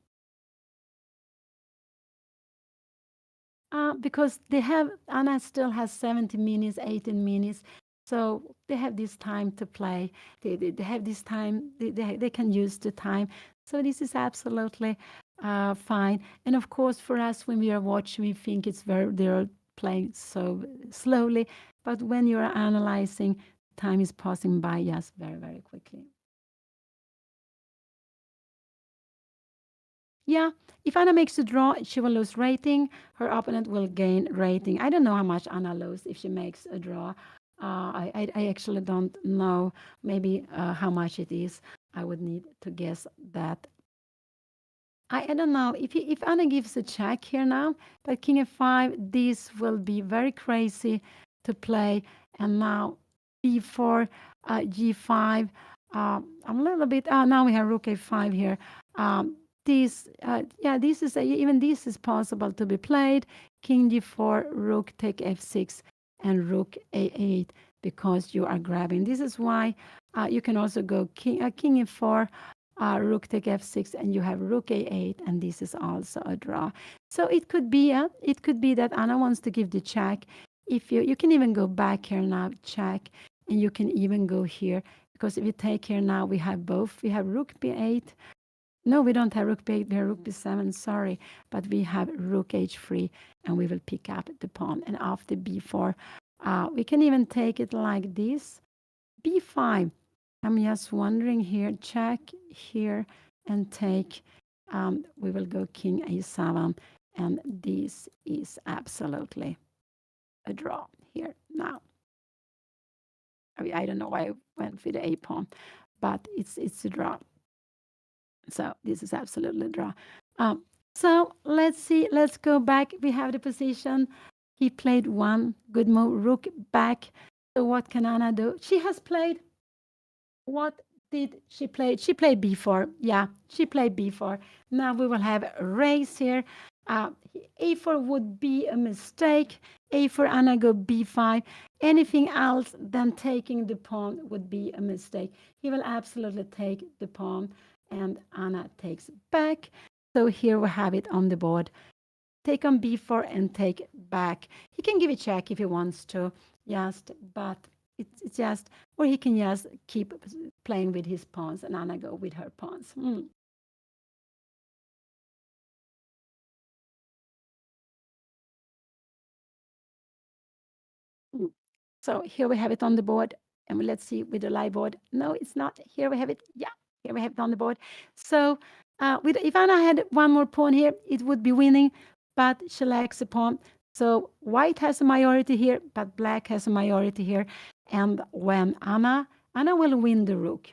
B: Because Anna still has 70 minutes, 18 minutes, so they have this time to play. They have this time, they can use the time. So this is absolutely fine. And of course, for us, when we are watching, we think they're playing so slowly. But when you are analyzing, time is passing by just very, very quickly. Yeah, if Anna makes a draw, she will lose rating. Her opponent will gain rating. I don't know how much Anna loses if she makes a draw. I actually don't know maybe how much it is. I would need to guess that. I don't know if Anna gives a check here now, but King f5, this will be very crazy to play. And now b4, g5. I'm a little bit. Now we have rook a5 here. This is even this is possible to be played. King g4, rook take f6, and rook a8 because you are grabbing. This is why you can also go king e4, rook take f6, and you have rook a8, and this is also a draw. So it could be that Anna wants to give the check. If you can even go back here now, check, and you can even go here because if you take here now, we have both. We have rook b8. No, we don't have rook b8. We have rook b7. Sorry, but we have rook h3, and we will pick up the pawn. And after b4, we can even take it like this. b5. I'm just wondering here, check here and take. We will go king a7, and this is absolutely a draw here now. I don't know why I went with the a pawn, but it's a draw. So this is absolutely a draw. So let's see. Let's go back. We have the position. He played one good move. Rook back. So what can Anna do? She has played. What did she play? She played b4. Yeah, she played b4. Now we will have a race here. Uh, a4 would be a mistake. A4, Anna go b5. Anything else than taking the pawn would be a mistake. He will absolutely take the pawn, and Anna takes back. So here we have it on the board. Take on b4 and take back. He can give a check if he wants to, just, but it's just, or he can just keep playing with his pawns and Anna go with her pawns. Mm. So here we have it on the board, and let's see with the live board. No, it's not. Here we have it. Yeah, here we have it on the board. So with if Anna had one more pawn here, it would be winning, but she lacks a pawn. So white has a majority here, but black has a majority here. And when Anna will win the rook,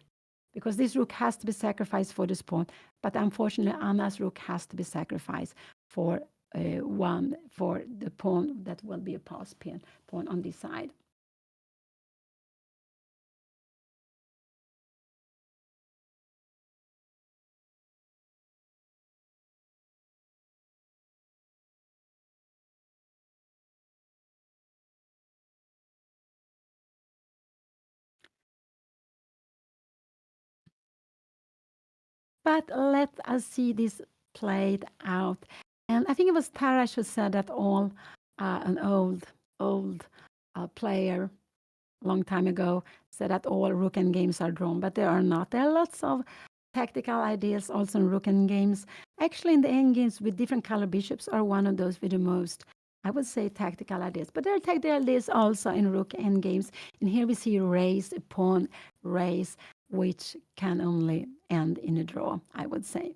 B: because this rook has to be sacrificed for this pawn. But unfortunately, Anna's rook has to be sacrificed for one for the pawn that will be a pass pawn on this side. But let us see this played out. And I think it was Tarash who said that an old player long time ago said that all rook and games are drawn, but they are not. There are lots of tactical ideas also in rook and games. Actually, in the end games with different color bishops are one of those with the most, I would say, tactical ideas. But there are tactical ideas also in rook end games. And here we see raise, pawn, raise, which can only end in a draw, I would say.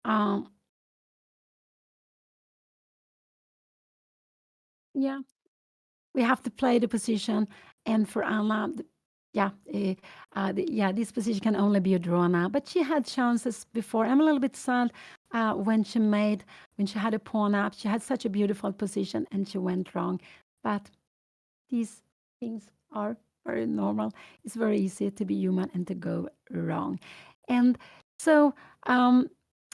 B: Um, yeah, we have to play the position. And for Anna, this position can only be a draw now. But she had chances before. I'm a little bit sad when she had a pawn up. She had such a beautiful position and she went wrong. But these things are very normal. It's very easy to be human and to go wrong. And so,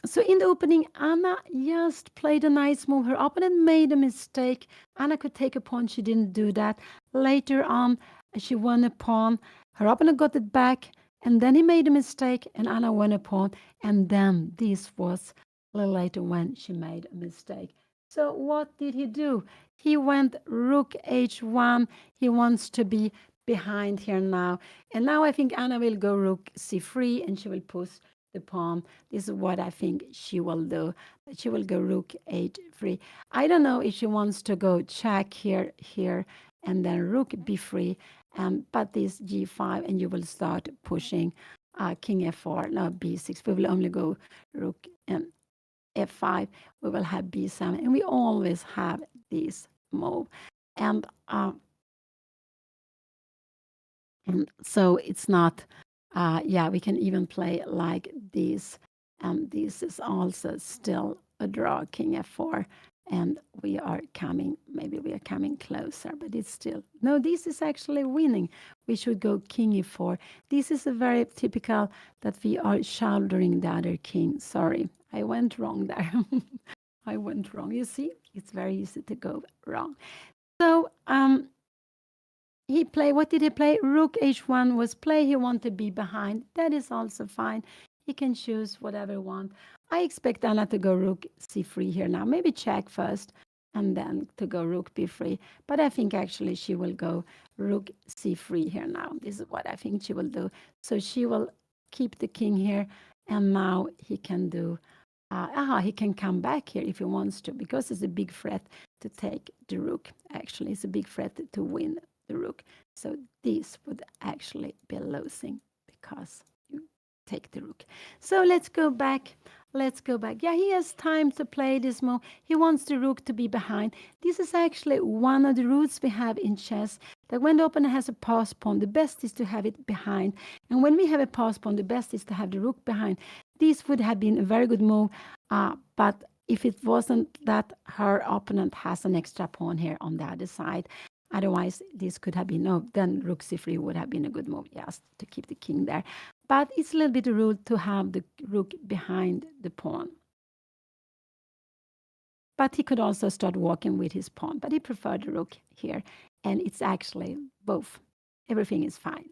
B: so in the opening, Anna just played a nice move. Her opponent made a mistake. Anna could take a pawn. She didn't do that. Later on, she won a pawn. Her opponent got it back, and then he made a mistake, and Anna won a pawn. And then this was a little later when she made a mistake. So what did he do? He went rook h1. He wants to be behind here now. And now I think Anna will go rook c3, and she will push the pawn. This is what I think she will do. She will go rook h3. I don't know if she wants to go check here, and then rook b3, but this g5, and you will start pushing king f4, no, b6. We will only go rook and f5. We will have b7, and we always have this move. And so it's not, we can even play like this. And this is also still a draw, king f4. And maybe we are coming closer, but it's still, no, this is actually winning. We should go king e4. This is a very typical that we are shouldering the other king. Sorry, I went wrong there. I went wrong. You see, it's very easy to go wrong. So, what did he play? Rook h1 was play. He wanted to be behind. That is also fine. He can choose whatever he wants. I expect Anna to go rook c3 here now. Maybe check first and then to go rook b3. But I think actually she will go rook c3 here now. This is what I think she will do. So she will keep the king here. And now he can do, he can come back here if he wants to, because it's a big threat to take the rook. Actually, it's a big threat to win the rook. So this would actually be losing because take the rook. So let's go back. Let's go back. Yeah, he has time to play this move. He wants the rook to be behind. This is actually one of the rules we have in chess, that when the opponent has a pass pawn, the best is to have it behind. And when we have a pass pawn, the best is to have the rook behind. This would have been a very good move, but if it wasn't that her opponent has an extra pawn here on the other side, otherwise this could have been, no, then rook c3 would have been a good move, yes, to keep the king there. But it's a little bit rude to have the rook behind the pawn. But he could also start walking with his pawn, but he preferred the rook here. And it's actually both. Everything is fine.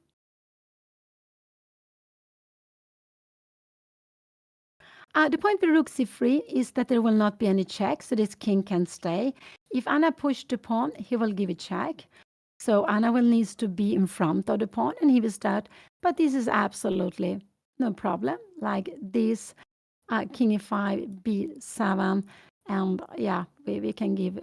B: The point with rook c3 is that there will not be any check, so this king can stay. If Anna pushed the pawn, he will give a check. So Anna will needs to be in front of the pawn, and he will start. But this is absolutely no problem. Like this, king e5, b7, and yeah, we can give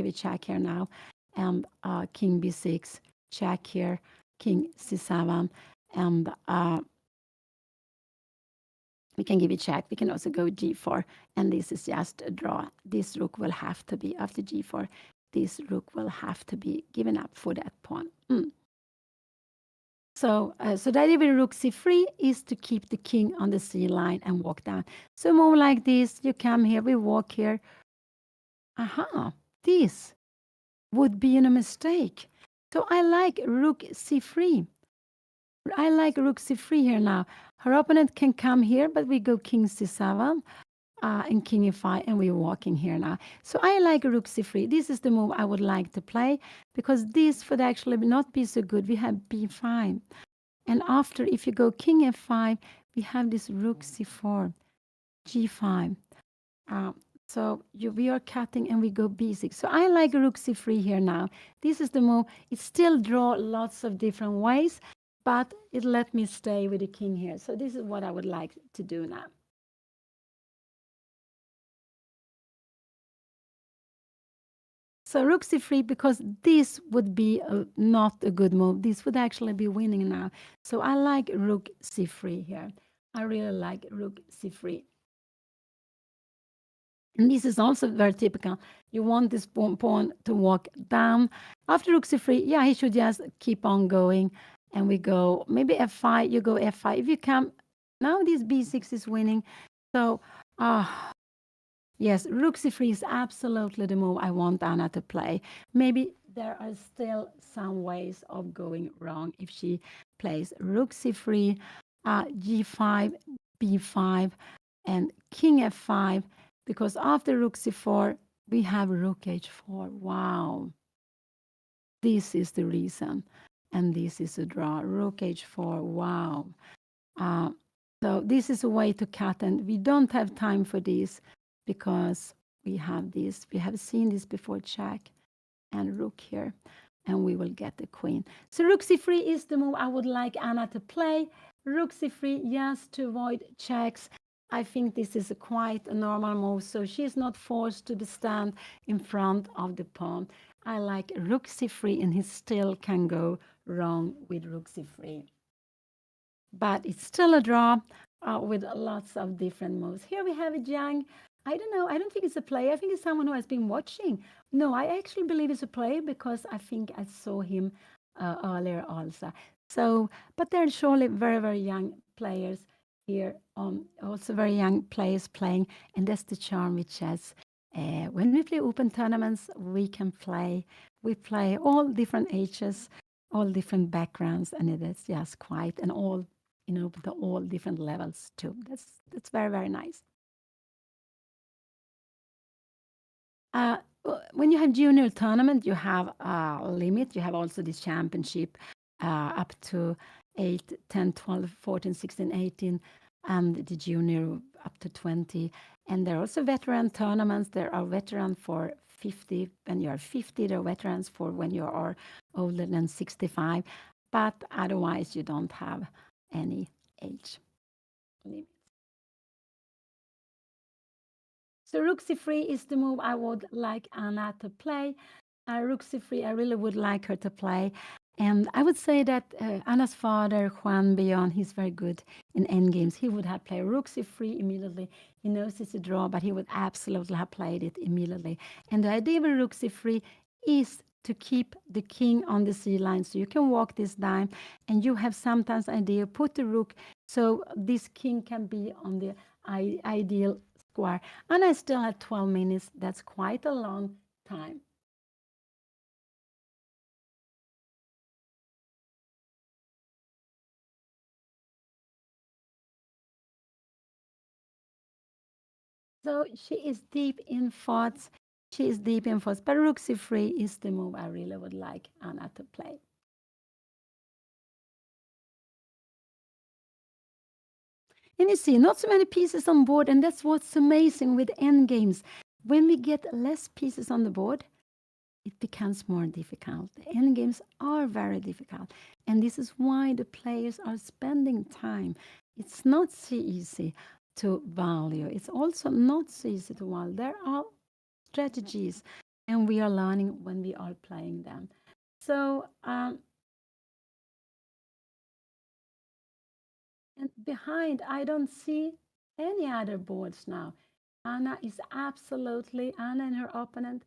B: a check here now, and king b6, check here, king c7, and we can give a check. We can also go g4, and this is just a draw. This rook will have to be, after g4, this rook will have to be given up for that pawn. So the idea with rook c3 is to keep the king on the c line and walk down. So move like this, you come here, we walk here. Aha, this would be a mistake. So I like rook c3. I like rook c3 here now. Her opponent can come here, but we go king c7 and king e5, and we're walking here now. So I like rook c3. This is the move I would like to play, because this would actually not be so good. We have b5. And after, if you go king f5, we have this rook c4, g5. So we are cutting and we go b6. So I like rook c3 here now. This is the move. It still draw lots of different ways, but it let me stay with the king here. So this is what I would like to do now. So rook c3, because this would be not a good move. This would actually be winning now. So I like rook c3 here. I really like rook c3. And this is also very typical. You want this pawn to walk down. After rook c3, yeah, he should just keep on going. And we go, maybe f5, you go f5. If you come, now this b6 is winning. So, yes, rook c3 is absolutely the move I want Anna to play. Maybe there are still some ways of going wrong if she plays rook c3, g5, b5, and king f5, because after rook c4, we have rook h4. Wow. This is the reason. And this is a draw. Rook h4. Wow. So this is a way to cut, and we don't have time for this because we have this. We have seen this before, check and rook here, and we will get the queen. So rook c3 is the move I would like Anna to play. Rook c3, yes, to avoid checks. I think this is quite a normal move, so she's not forced to stand in front of the pawn. I like rook c3, and he still can go wrong with rook c3. But it's still a draw with lots of different moves. Here we have a young, I don't know, I don't think it's a player. I think it's someone who has been watching. No, I actually believe it's a player because I think I saw him earlier also. So, but there are surely very, very young players here, also very young players playing, and that's the charm with chess. When we play open tournaments, we can play. We play all different ages, all different backgrounds, and it is just quite and all, to all different levels too. That's very, very nice. When you have junior tournament, you have a limit. You have also this championship up to 8, 10, 12, 14, 16, 18, and the junior up to 20. And there are also veteran tournaments. There are veteran for 50 when you are 50. There are veterans for when you are older than 65. But otherwise, you don't have any age limit. So rook c3 is the move I would like Anna to play. Rook c3, I really would like her to play. And I would say that Anna's father, Juan Beyond, he's very good in endgames. He would have played rook c3 immediately. He knows it's a draw, but he would absolutely have played it immediately. And the idea with rook c3 is to keep the king on the c line, so you can walk this down, and you have sometimes idea put the rook so this king can be on the ideal square. And I still had 12 minutes. That's quite a long time. So she is deep in thoughts. She is deep in thoughts. But rook c3 is the move I really would like Anna to play. And you see, not so many pieces on board, and that's what's amazing with endgames. When we get less pieces on the board, it becomes more difficult. The endgames are very difficult, and this is why the players are spending time. It's not so easy to value. It's also not so easy to value. There are strategies, and we are learning when we are playing them. So, and behind, I don't see any other boards now. Anna and her opponent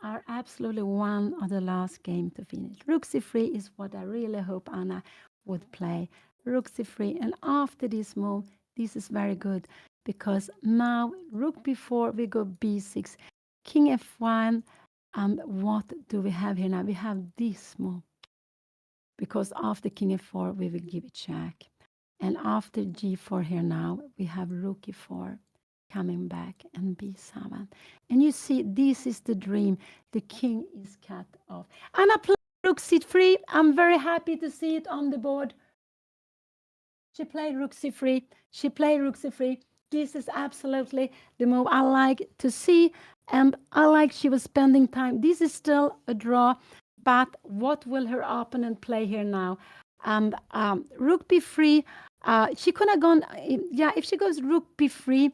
B: are absolutely one of the last game to finish. Rook c3 is what I really hope Anna would play. Rook c3, and after this move, this is very good because now rook b4, we go b6, king f1, and what do we have here now? We have this move because after king f4, we will give it check. And after g4 here now, we have rook e4 coming back and b7. And you see, this is the dream. The king is cut off. Anna played rook c3. I'm very happy to see it on the board. She played rook c3. She played rook c3. This is absolutely the move I like to see. And I like she was spending time. This is still a draw. But what will her opponent play here now? And rook b3. She could have gone, yeah, if she goes rook b3,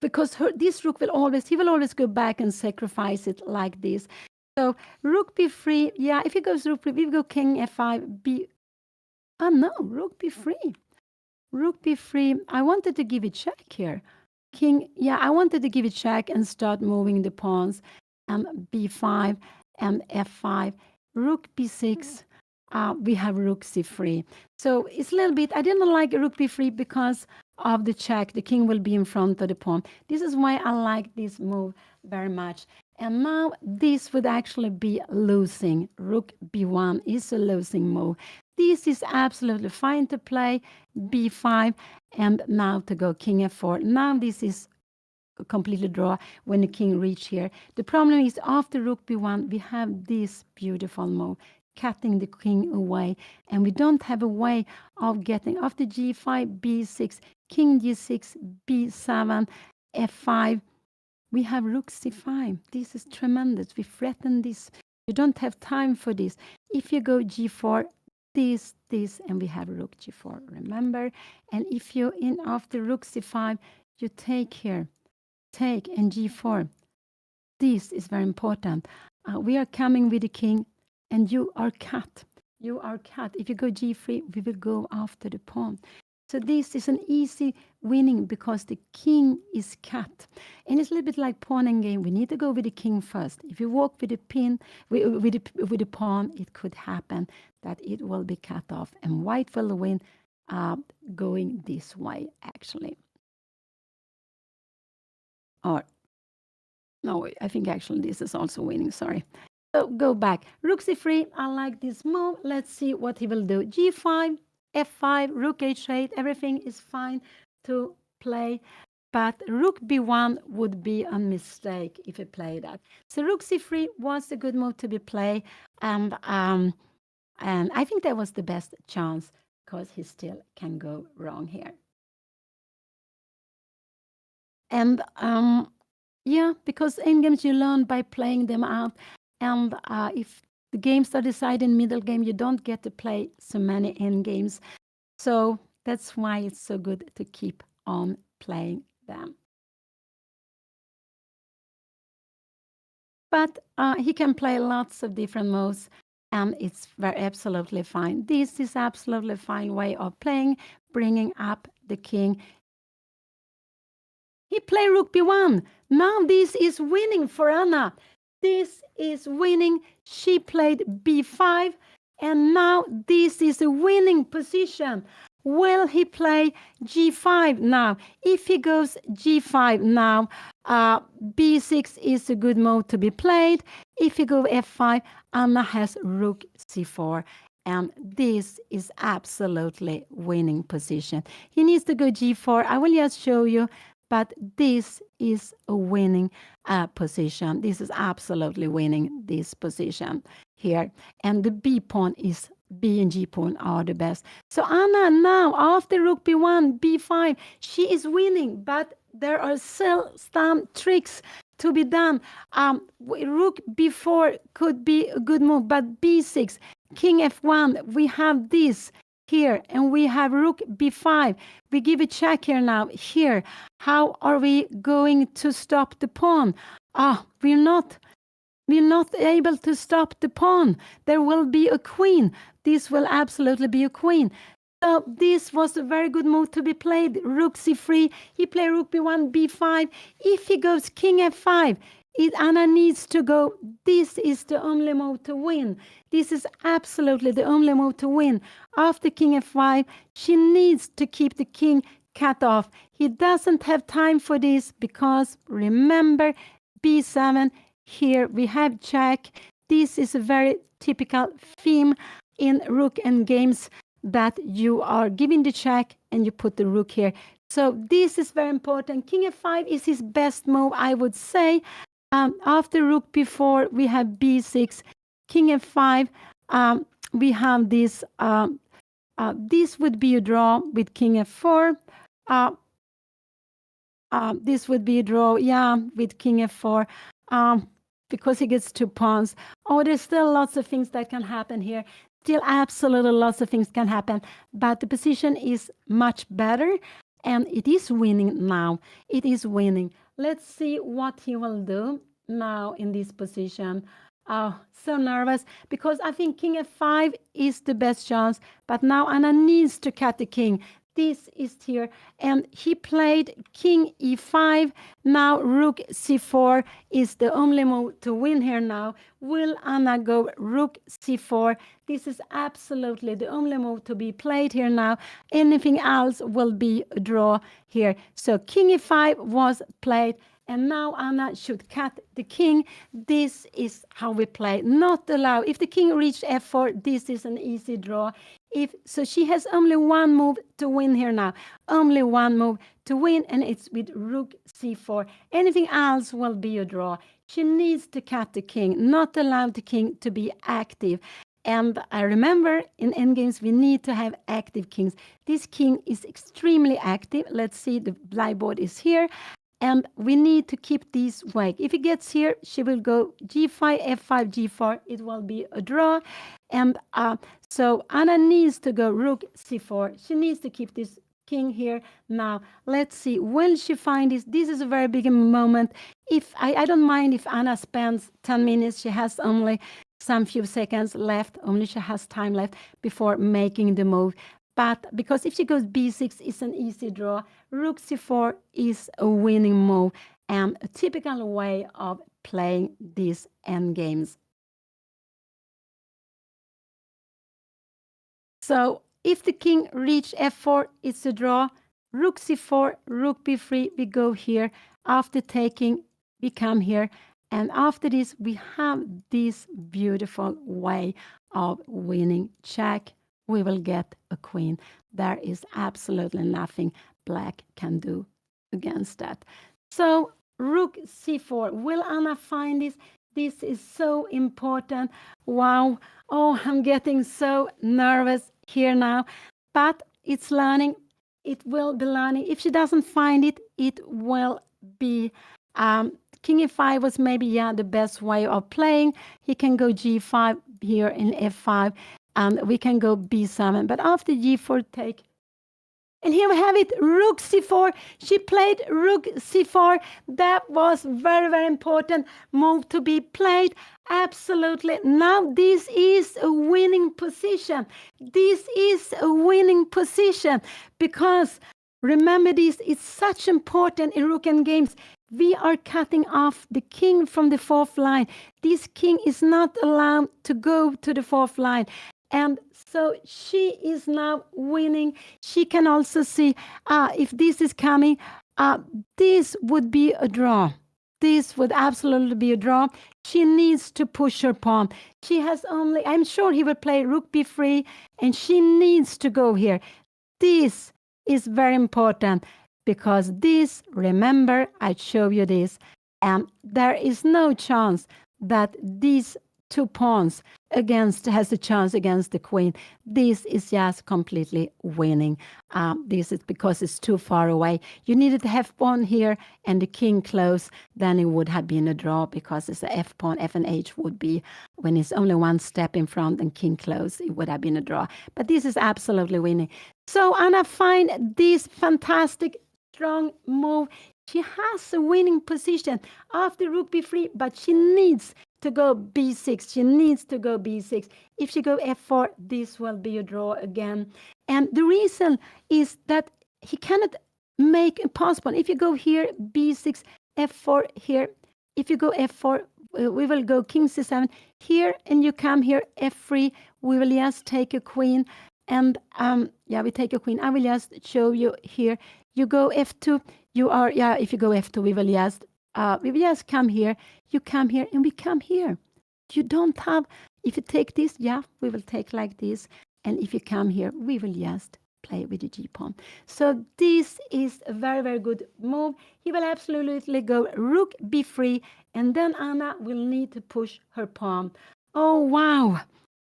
B: because this rook he will always go back and sacrifice it like this. So rook b3, yeah, if he goes rook b3, we go king f5, no, rook b3. Rook b3, I wanted to give it check here. King, yeah, I wanted to give it check and start moving the pawns, b5 and f5, rook b6, we have rook c3. So it's a little bit, I didn't like rook b3 because of the check. The king will be in front of the pawn. This is why I like this move very much. And now this would actually be losing. Rook b1 is a losing move. This is absolutely fine to play, b5, and now to go king f4. Now this is a completely draw when the king reach here. The problem is after rook b1, we have this beautiful move, cutting the king away, and we don't have a way of getting after g5, b6, king g6, b7, f5. We have rook c5. This is tremendous. We threaten this. You don't have time for this. If you go g4, this, and we have rook g4, remember? And if you in after rook c5, you take here, take, and g4. This is very important. We are coming with the king, and you are cut. You are cut. If you go g3, we will go after the pawn. So this is an easy winning because the king is cut. And it's a little bit like pawn and game. We need to go with the king first. If you walk with the pin, with the pawn, it could happen that it will be cut off. And white will win going this way, actually. Or, no, I think actually this is also winning, sorry. So go back. Rook c3, I like this move. Let's see what he will do. g5, f5, rook h8, everything is fine to play. But rook b1 would be a mistake if he played that. So rook c3 was a good move to be played. And I think that was the best chance because he still can go wrong here. And yeah, because endgames you learn by playing them out. And if the games are decided in middle game, you don't get to play so many endgames. So that's why it's so good to keep on playing them. but he can play lots of different moves, and it's absolutely fine. This is absolutely fine way of playing, bringing up the king. He played rook b1. Now this is winning for Anna. This is winning. She played b5, and now this is a winning position. Will he play g5 now? If he goes g5 now, b6 is a good move to be played. If he goes f5, Anna has rook c4. And this is absolutely winning position. He needs to go g4. I will just show you, but this is a winning position. This is absolutely winning this position here. And the b pawn is, b and g pawn are the best. So Anna now, after rook b1, b5, she is winning, but there are still some tricks to be done. Rook b4 could be a good move, but b6, king f1, we have this here, and we have rook b5. We give a check here now. Here, how are we going to stop the pawn? We're not able to stop the pawn. There will be a queen. This will absolutely be a queen. So this was a very good move to be played. Rook c3. He played rook b1, b5. If he goes king f5, Anna needs to go. This is the only move to win. This is absolutely the only move to win. After king f5, she needs to keep the king cut off. He doesn't have time for this because, remember, b7, here we have check. This is a very typical theme in rook and games, that you are giving the check and you put the rook here. So this is very important. King f5 is his best move, I would say. After rook b4, we have b6, king f5. We have this. This would be a draw with king f4. This would be a draw, yeah, with king f4, because he gets 2 pawns. There's still lots of things that can happen here. Still absolutely lots of things can happen, but the position is much better, and it is winning now. It is winning. Let's see what he will do now in this position. So nervous, because I think king f5 is the best chance, but now Anna needs to cut the king. This is here, and he played king e5. Now rook c4 is the only move to win here now. Will Anna go rook c4? This is absolutely the only move to be played here now. Anything else will be a draw here. So king e5 was played, and now Anna should cut the king. This is how we play. Not allow. If the king reached f4, this is an easy draw. So she has only one move to win here now. Only one move to win, and it's with rook c4. Anything else will be a draw. She needs to cut the king, not allow the king to be active. And I remember in endgames, we need to have active kings. This king is extremely active. Let's see, the blackboard is here. And we need to keep this awake. If he gets here, she will go g5, f5, g4. It will be a draw. And so Anna needs to go rook c4. She needs to keep this king here. Now, let's see. Will she find this? This is a very big moment. If I don't mind if Anna spends 10 minutes. She has only some few seconds left. Only she has time left before making the move. But because if she goes b6, it's an easy draw. Rook c4 is a winning move and a typical way of playing these endgames. So if the king reach f4, it's a draw. Rook c4, rook b3, we go here. After taking, we come here. And after this, we have this beautiful way of winning check. We will get a queen. There is absolutely nothing black can do against that. So rook c4. Will Anna find this? This is so important. Wow. I'm getting so nervous here now. But it's learning. It will be learning. If she doesn't find it, it will be... King e5 was maybe, the best way of playing. He can go g5 here in f5. And we can go b7. But after g4 take, And here we have it, Rook c4. She played Rook c4. That was very, very important move to be played. Absolutely. Now this is a winning position. This is a winning position because remember this, it's such important in Rook endgames. We are cutting off the king from the fourth line. This king is not allowed to go to the fourth line. And so she is now winning. She can also see if this is coming, this would be a draw. This would absolutely be a draw. She needs to push her pawn. She has only, I'm sure he will play Rook b3, and she needs to go here. This is very important because this, remember, I show you this, and there is no chance that these two pawns has a chance against the queen. This is just completely winning. This is because it's too far away. You needed to have pawn here and the king close, then it would have been a draw because it's a f pawn. F and h would be when it's only one step in front and king close, it would have been a draw. But this is absolutely winning. So Anna find this fantastic strong move. She has a winning position after Rook b3, but she needs to go b6. She needs to go b6. If she go f4, this will be a draw again. And the reason is that he cannot make a pass pawn. If you go here, b6, f4 here. If you go f4, we will go king c7 here, and you come here, f3. We will just take a queen. And we take a queen. I will just show you here. You go f2. You are, if you go f2, we will just come here. You come here, and we come here. You don't have, if you take this, we will take like this. And if you come here, we will just play with the g-pawn. So this is a very, very good move. He will absolutely go Rook b3, and then Anna will need to push her pawn. Oh, wow.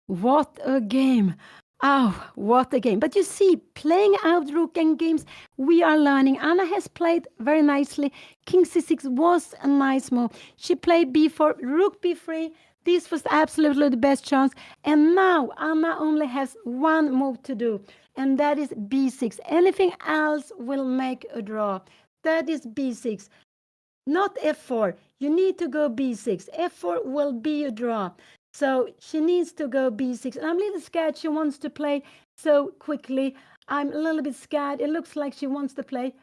B: What a game. Oh, what a game. But you see, playing out Rook endgames, we are learning. Anna has played very nicely. King c6 was a nice move. She played b4, Rook b3. This was absolutely the best chance. And now Anna only has one move to do, and that is b6. Anything else will make a draw. That is b6. Not f4. You need to go b6. f4 will be a draw. So she needs to go b6. And I'm a little scared she wants to play so quickly. I'm a little bit scared. It looks like she wants to play.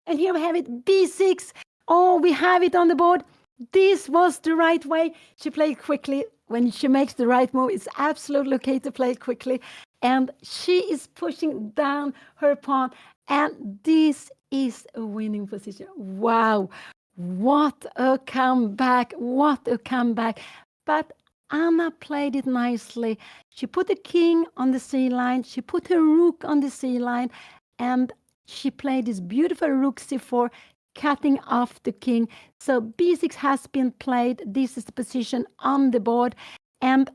B: And here we have it, b6. Oh, we have it on the board. This was the right way. She played quickly. When she makes the right move, it's absolutely okay to play quickly. And she is pushing down her pawn. And this is a winning position. Wow. What a comeback. What a comeback. But Anna played it nicely. She put the king on the c line. She put her rook on the c line. And she played this beautiful rook c4, cutting off the king. So b6 has been played. This is the position on the board. And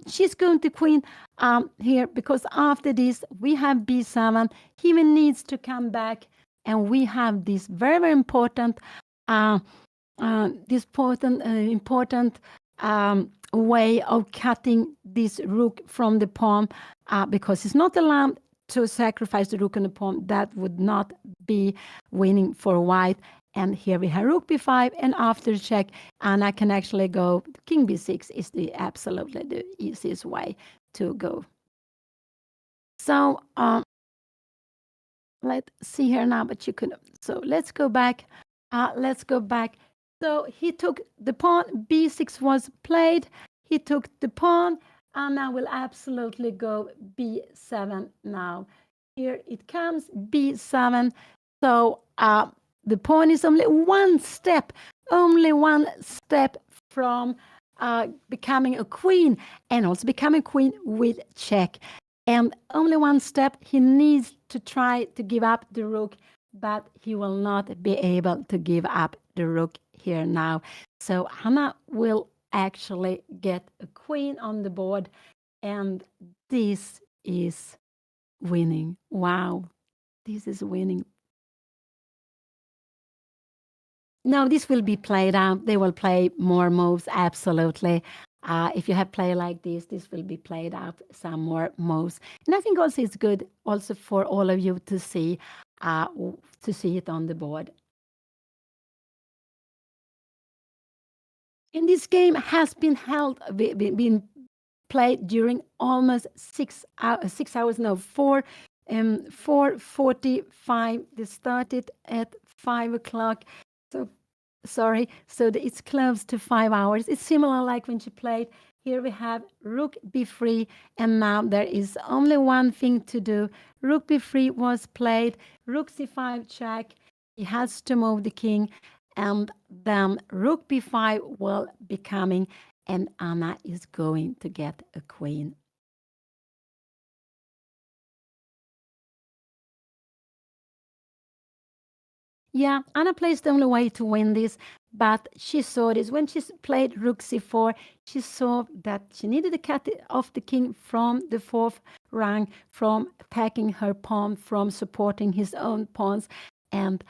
B: she's going to queen here because after this, we have b7. He needs to come back. And we have this very, very important, important way of cutting this rook from the pawn because it's not allowed to sacrifice the rook and the pawn. That would not be winning for white. And here we have rook b5, and after check, Anna can actually go king b6 is absolutely the easiest way to go. So let's see here now, but you could. So let's go back. Let's go back. So he took the pawn. b6 was played. He took the pawn. Anna will absolutely go b7 now. Here it comes, b7. So the pawn is only one step from becoming a queen, and also becoming queen with check. And only one step. He needs to try to give up the rook, but he will not be able to give up the rook here now. So Anna will actually get a queen on the board, and this is winning. Wow, this is winning. Now this will be played out. They will play more moves, absolutely. If you have play like this will be played out some more moves. And I think also it's good also for all of you to see it on the board. And this game has been played during almost 6 hours. No, 4:45. They started at 5 o'clock. So sorry, so it's close to 5 hours. It's similar like when she played. Here we have Rook b3, and now there is only one thing to do. Rook b3 was played. Rook c5 check. He has to move the king, and then Rook b5 will be coming, and Anna is going to get a queen. Yeah, Anna plays the only way to win this, but she saw this. When she played Rook c4, she saw that she needed to cut off the king from the fourth rank, from attacking her pawn, from supporting his own pawns, and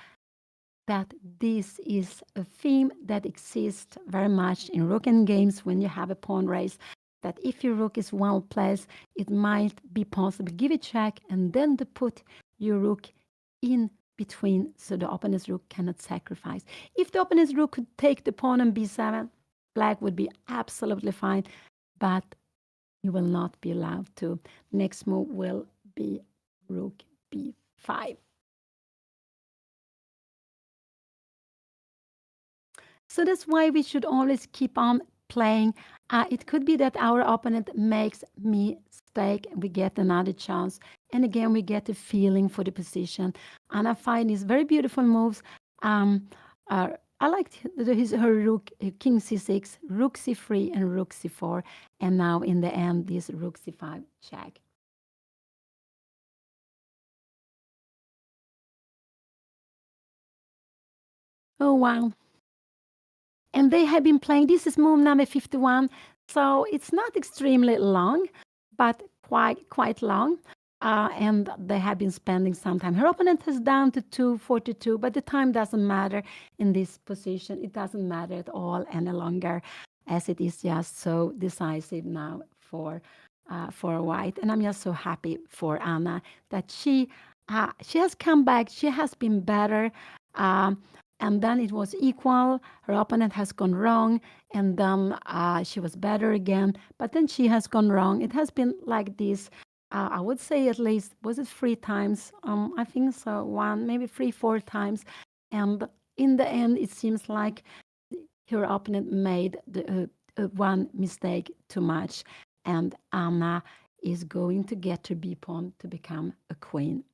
B: that this is a theme that exists very much in Rook endgames when you have a pawn race, that if your Rook is well placed, it might be possible to give a check and then to put your Rook in between so the opponent's Rook cannot sacrifice. If the opponent's Rook could take the pawn on b7, Black would be absolutely fine, but you will not be allowed to. Next move will be Rook b5. So that's why we should always keep on playing. It could be that our opponent makes mistake and we get another chance. And again, we get a feeling for the position. And I find these very beautiful moves. I liked her Rook, King c6, Rook c3, and Rook c4. And now in the end, this Rook c5 check. Oh, wow. And they have been playing, this is move number 51, so it's not extremely long, but quite long. And they have been spending some time. Her opponent is down to 2:42, but the time doesn't matter in this position. It doesn't matter at all any longer, as it is just so decisive now for White. And I'm just so happy for Anna that she has come back. She has been better. And then it was equal. Her opponent has gone wrong, and then she was better again. But then she has gone wrong. It has been like this. I would say at least, was it 3 times? I think so. 1, maybe 3, 4 times. And in the end, it seems like her opponent made one mistake too much, and Anna is going to get her b pawn to become a queen.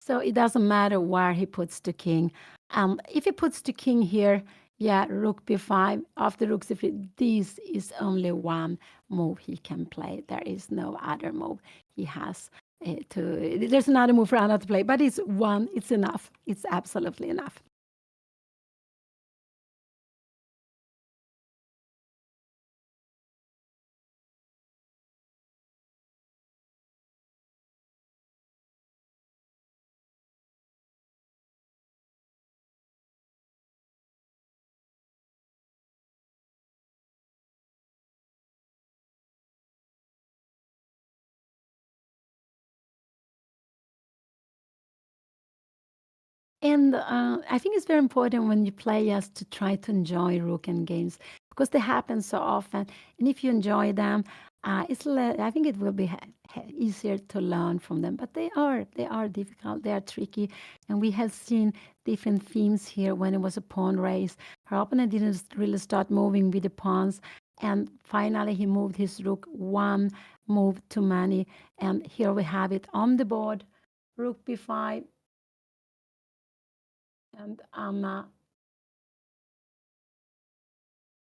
B: So it doesn't matter where he puts the king. If he puts the king here, yeah, Rook b5, after Rook c3, this is only one move he can play. There is no other move he has to. There's another move for Anna to play, but it's one. It's enough. It's absolutely enough. And I think it's very important when you play just to try to enjoy Rook and games because they happen so often. And if you enjoy them, I think it will be easier to learn from them. But they are difficult. They are tricky, and we have seen different themes here. When it was a pawn race, her opponent didn't really start moving with the pawns, and finally he moved his Rook one move too many. And here we have it on the board: Rook b5. And Anna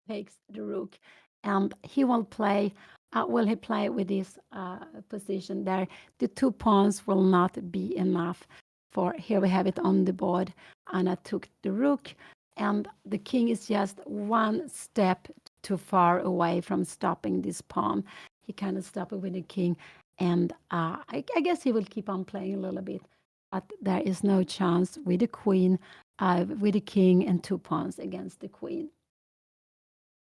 B: takes the Rook, and he will play. Will he play with this position there? The 2 pawns will not be enough for. Here we have it on the board. Anna took the Rook, and the king is just one step too far away from stopping this pawn. He cannot stop it with the king. And I guess he will keep on playing a little bit, but there is no chance with the queen, with the king and 2 pawns against the queen.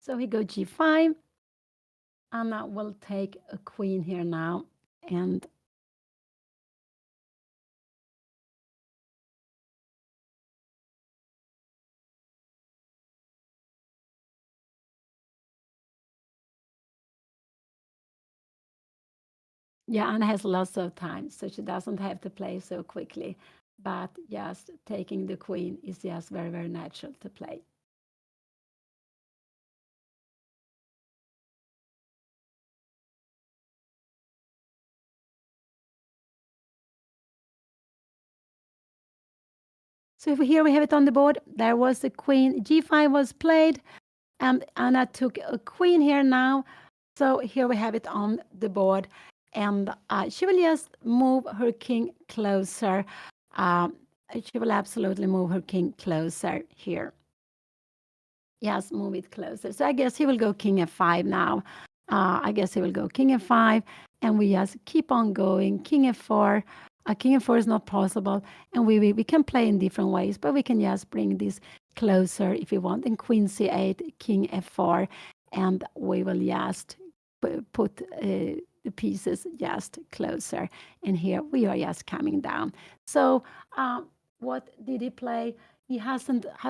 B: So he go g5. Anna will take a queen here now, and yeah, Anna has lots of time, so she doesn't have to play so quickly. But just taking the queen is just very, very natural to play. So here we have it on the board. There was the queen. G5 was played, and Anna took a queen here now. So here we have it on the board, and she will just move her king closer. She will absolutely move her king closer here. Yes, move it closer. So I guess he will go king f5 now. I guess he will go king f5, and we just keep on going. King f4. King f4 is not possible, and we can play in different ways, but we can just bring this closer if we want. And queen c8, king f4, and we will just put the pieces just closer. And here we are just coming down. So what did he play? Has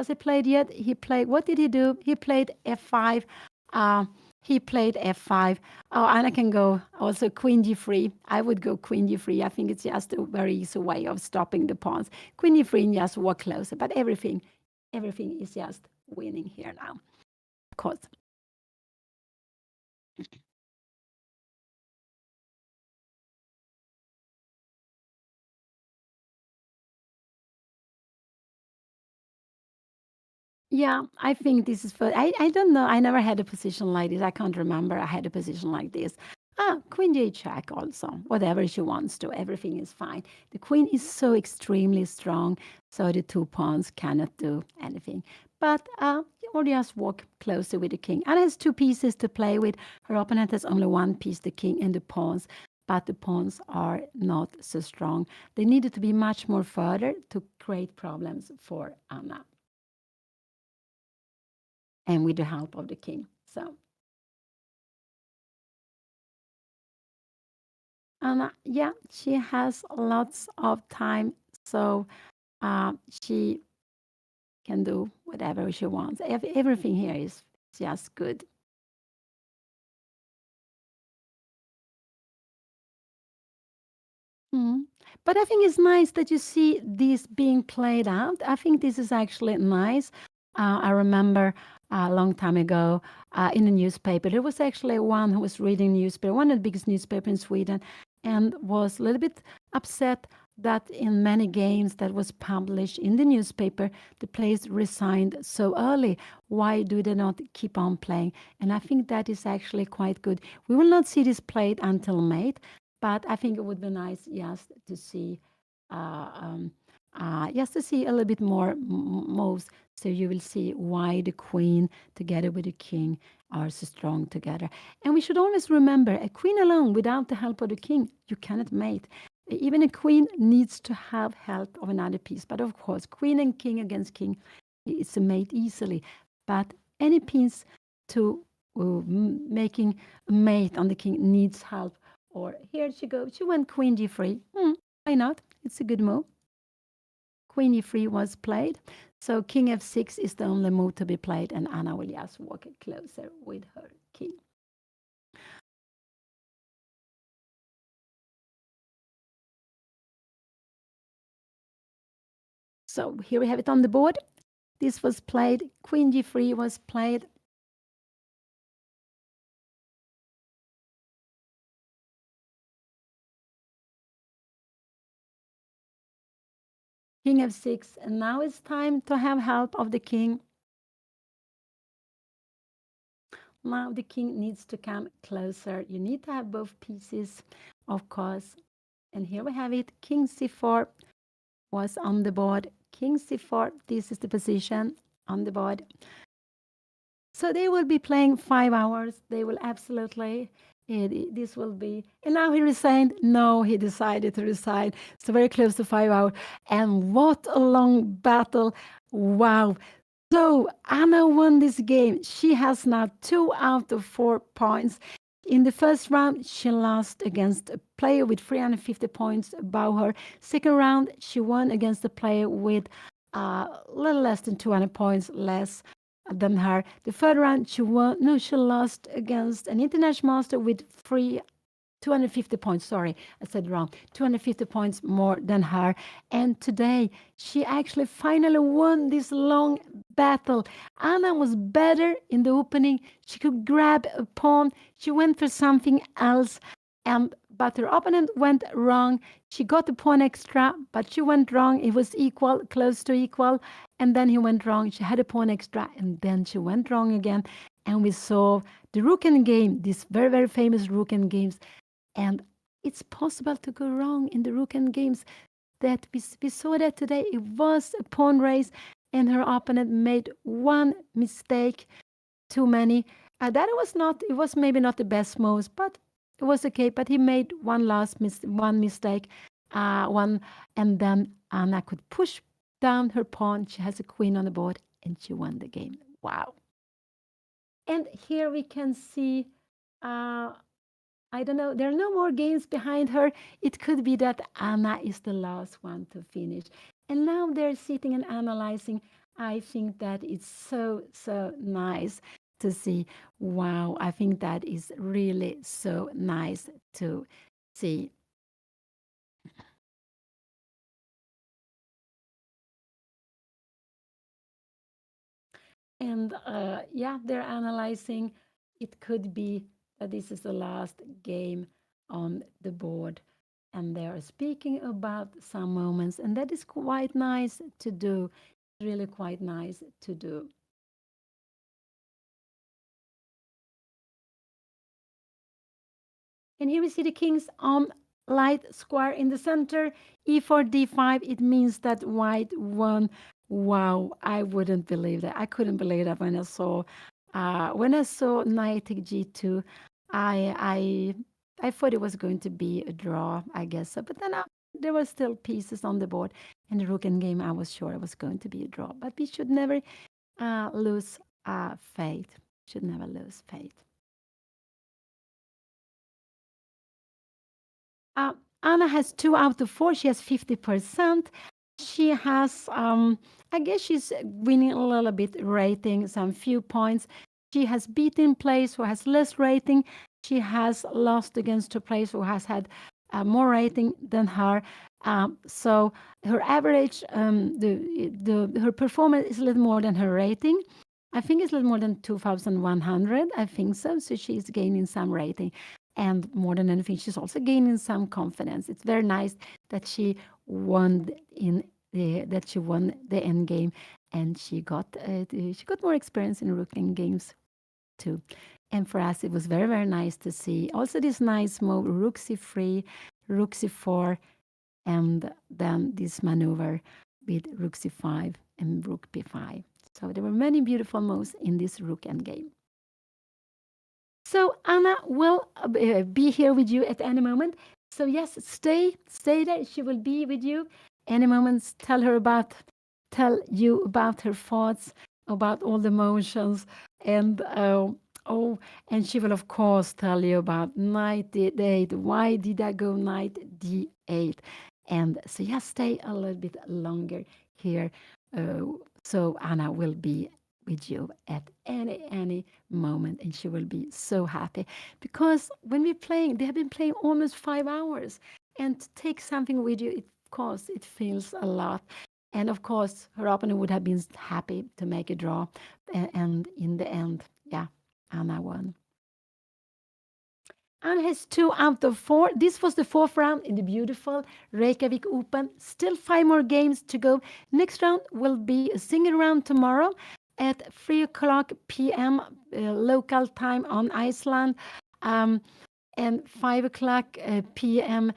B: he played yet? He played, what did he do? He played f5. He played f5. Oh, and I can go also queen g3. I would go queen g3. I think it's just a very easy way of stopping the pawns. Queen g3 and just walk closer. But everything is just winning here now. Of course. Yeah, I think this is for, I don't know. I never had a position like this. I can't remember I had a position like this. Queen j check also. Whatever she wants to. Everything is fine. The queen is so extremely strong, so the 2 pawns cannot do anything. But or just walk closer with the king. Anna has 2 pieces to play with. Her opponent has only 1 piece, the king and the pawns. But the pawns are not so strong. They needed to be much more further to create problems for Anna. And with the help of the king. So, and yeah, she has lots of time, so she can do whatever she wants. Everything here is just good. Mm. But I think it's nice that you see this being played out. I think this is actually nice. I remember a long time ago in the newspaper, there was actually one who was reading newspaper, one of the biggest newspapers in Sweden, and was a little bit upset that in many games that was published in the newspaper, the players resigned so early. Why do they not keep on playing? And I think that is actually quite good. We will not see this played until May, but I think it would be nice just to see, just to see a little bit more moves, so you will see why the queen together with the king are so strong together. And we should always remember, a queen alone without the help of the king, you cannot mate. Even a queen needs to have help of another piece. But of course, queen and king against king is a mate easily. But any piece to making a mate on the king needs help. Or here she goes. She went queen g3. Why not? It's a good move. Queen e3 was played. So king f6 is the only move to be played, and Anna will just walk closer with her king. So here we have it on the board. This was played. Queen g3 was played. King f6, and now it's time to have help of the king. Now the king needs to come closer. You need to have both pieces, of course. And here we have it. King c4 was on the board. King c4, this is the position on the board. So they will be playing 5 hours. They will absolutely This will be. And now he resigned. No, he decided to resign. So very close to 5 hours. And what a long battle. Wow. So Anna won this game. She has now 2 out of 4 points. In the first round, she lost against a player with 350 points above her. Second round, she won against a player with a little less than 200 points less than her. The third round, she won. No, she lost against an international master with 250 points. Sorry, I said wrong. 250 points more than her. And today, she actually finally won this long battle. Anna was better in the opening. She could grab a pawn. She went for something else. But her opponent went wrong. She got a pawn extra, but she went wrong. It was equal, close to equal. And then he went wrong. She had a pawn extra, and then she went wrong again. And we saw the Rook game, this very, very famous Rook games. And it's possible to go wrong in the Rook games. That we saw that today. It was a pawn race, and her opponent made one mistake too many. That was not. It was maybe not the best moves, but it was okay. But he made one mistake, one, and then Anna could push down her pawn. She has a queen on the board, and she won the game. Wow! And here we can see. I don't know. There are no more games behind her. It could be that Anna is the last one to finish. And now they're sitting and analyzing. I think that it's so, so nice to see. Wow, I think that is really so nice to see. And yeah, they're analyzing. It could be that this is the last game on the board. And they are speaking about some moments. And that is quite nice to do. Really quite nice to do. And here we see the king's light square in the center. E4, D5, it means that white won. Wow, I wouldn't believe that. I couldn't believe that when I saw knight take G2. I thought it was going to be a draw, I guess. But then there were still pieces on the board. In the Rook game, I was sure it was going to be a draw. But we should never lose faith. Should never lose faith. Anna has 2 out of 4. She has 50%. She has, I guess she's winning a little bit rating, some few points. She has beaten players who has less rating. She has lost against a player who has had more rating than her. So her average, her performance is a little more than her rating. I think it's a little more than 2,100. I think so. So she's gaining some rating. And more than anything, she's also gaining some confidence. It's very nice that she won the end game, and she got more experience in Rook games too. And for us, it was very, very nice to see also this nice move: Rook C3, Rook C4, and then this maneuver with Rook C5 and Rook B5. So there were many beautiful moves in this Rook game. So Anna will be here with you at any moment. So yes, stay there. She will be with you any moment. Tell you about her thoughts, about all the emotions, and and she will of course tell you about knight d8. Why did I go knight d8? And so yes, stay a little bit longer here. So Anna will be with you at any moment, and she will be so happy, because when we're playing, they have been playing almost 5 hours, and to take something with you, of course it feels a lot. And of course her opponent would have been happy to make a draw, and in the end, yeah, Anna won. Anna has 2 out of 4. This was the 4th round in the beautiful REYKJAVIK Open. Still 5 more games to go. Next round will be a single round tomorrow at 3:00 p.m. Local time on Iceland, and 5:00 p.m.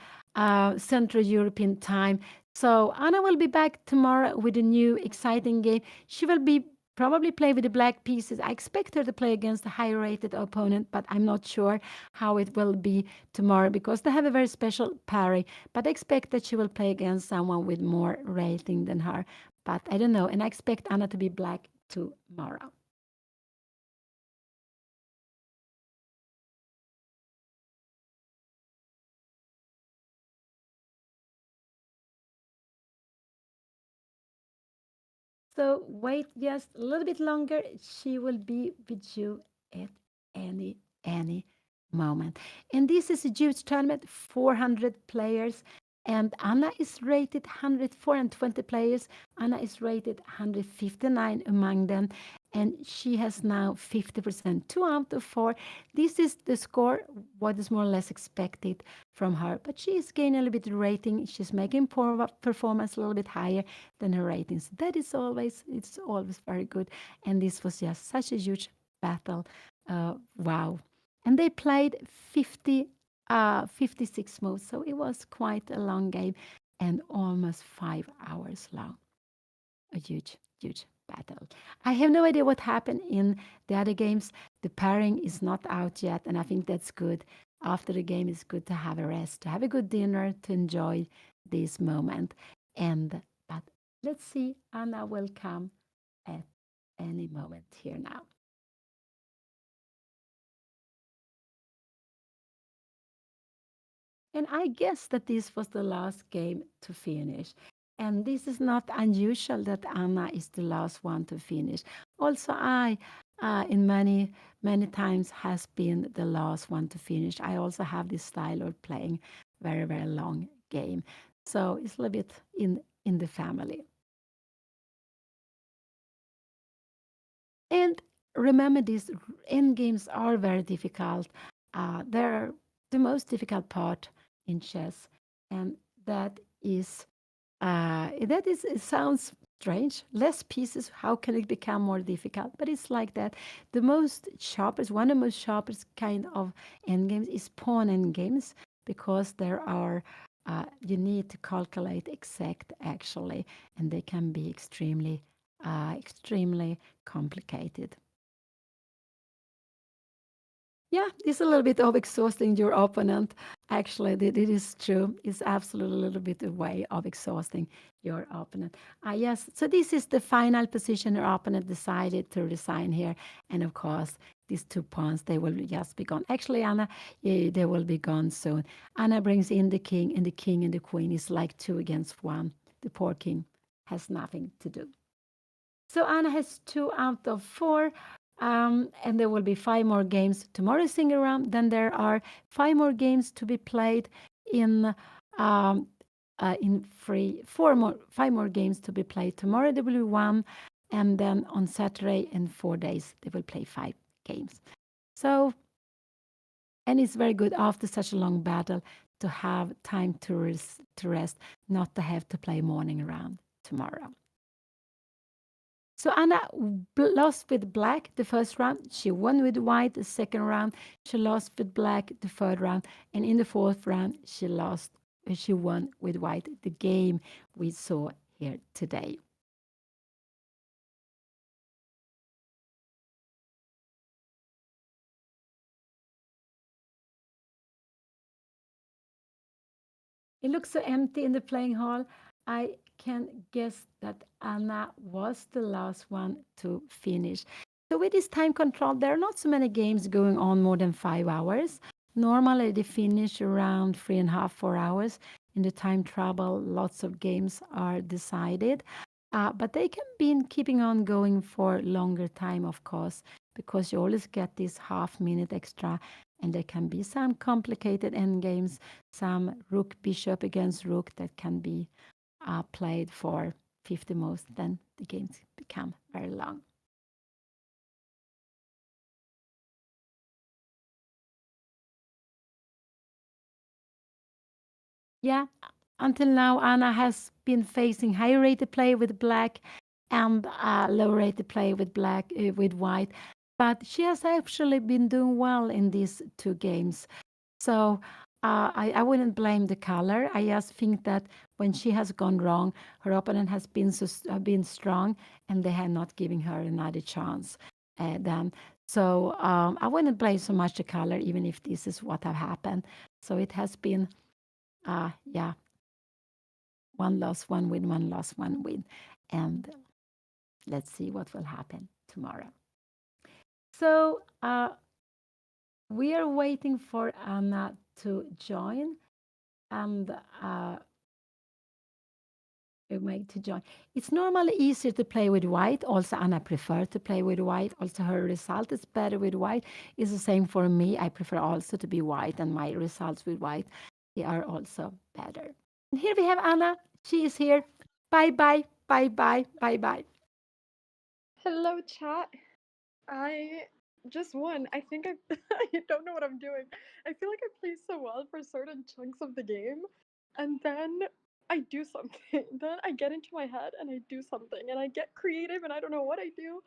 B: Central European time. So Anna will be back tomorrow with a new exciting game. She will be probably play with the black pieces. I expect her to play against a high-rated opponent, but I'm not sure how it will be tomorrow because they have a very special pairing. But I expect that she will play against someone with more rating than her. But I don't know. And I expect Anna to be black tomorrow. So wait just a little bit longer. She will be with you at any moment. And this is a huge tournament, 400 players. And Anna is rated 120 players. Anna is rated 159 among them. And she has now 50%, 2 out of 4. This is the score, what is more or less expected from her. But she is gaining a little bit of rating. She's making performance a little bit higher than her ratings. That is always, it's always very good. And this was just such a huge battle. Wow. And they played 56 moves. So it was quite a long game and almost 5 hours long. A huge, huge battle. I have no idea what happened in the other games. The pairing is not out yet, and I think that's good. After the game, it's good to have a rest, to have a good dinner, to enjoy this moment. And but let's see, Anna will come at any moment here now. And I guess that this was the last game to finish. And this is not unusual that Anna is the last one to finish. Also, I, in many times, has been the last one to finish. I also have this style of playing very, very long game. So it's a little bit in the family. And remember, these end games are very difficult. They're the most difficult part in chess, and that is it sounds strange. Less pieces, how can it become more difficult? But it's like that. The most sharpest, one of the most sharpest kind of endgames is pawn endgames because there are you need to calculate exact actually, and they can be extremely complicated. Yeah, it's a little bit of exhausting your opponent. Actually, it is true. It's absolutely a little bit a way of exhausting your opponent. Yes, so this is the final position your opponent decided to resign here. And of course, these 2 pawns, they will just be gone. Actually, Anna, they will be gone soon. Anna brings in the king and the queen is like 2 against 1. The poor king has nothing to do. So Anna has 2 out of 4. And there will be 5 more games tomorrow single round. Then there are 5 more games to be played um, in 5 more games to be played tomorrow. There will be 1, and then on Saturday in 4 days they will play 5 games. So, and it's very good after such a long battle to have time to rest, not to have to play morning round tomorrow. So Anna lost with black the first round. She won with white the second round. She lost with black the third round. And in the fourth round, she won with white the game we saw here today. It looks so empty in the playing hall. I can guess that Anna was the last one to finish. So with this time control, there are not so many games going on more than 5 hours. Normally they finish around 3.5, 4 hours. In the time trouble, lots of games are decided. But they can be keeping on going for longer time, of course, because you always get this half minute extra, and there can be some complicated end games, some rook bishop against rook that can be played for 50 moves. Then the games become very long. Yeah, until now, Anna has been facing higher rated play with black and low rated play with black with white, but she has actually been doing well in these 2 games. So I wouldn't blame the color. I just think that when she has gone wrong, her opponent has been been strong, and they have not given her another chance. Then, so I wouldn't blame so much the color, even if this is what have happened. So it has been, yeah, one loss, one win, one loss, one win, and let's see what will happen tomorrow. So we are waiting for Anna to join, and to join. It's normally easier to play with white. Also, Anna prefer to play with white. Also, her result is better with white. It's the same for me. I prefer also to be white, and my results with white, they are also better. And here we have Anna. She is here. Bye bye. Bye bye. Bye bye.
C: Hello, chat. I just won. I think I I don't know what I'm doing. I feel like I play so well for certain chunks of the game, and then I do something. Then I get into my head and I do something, and I get creative, and I don't know what I do,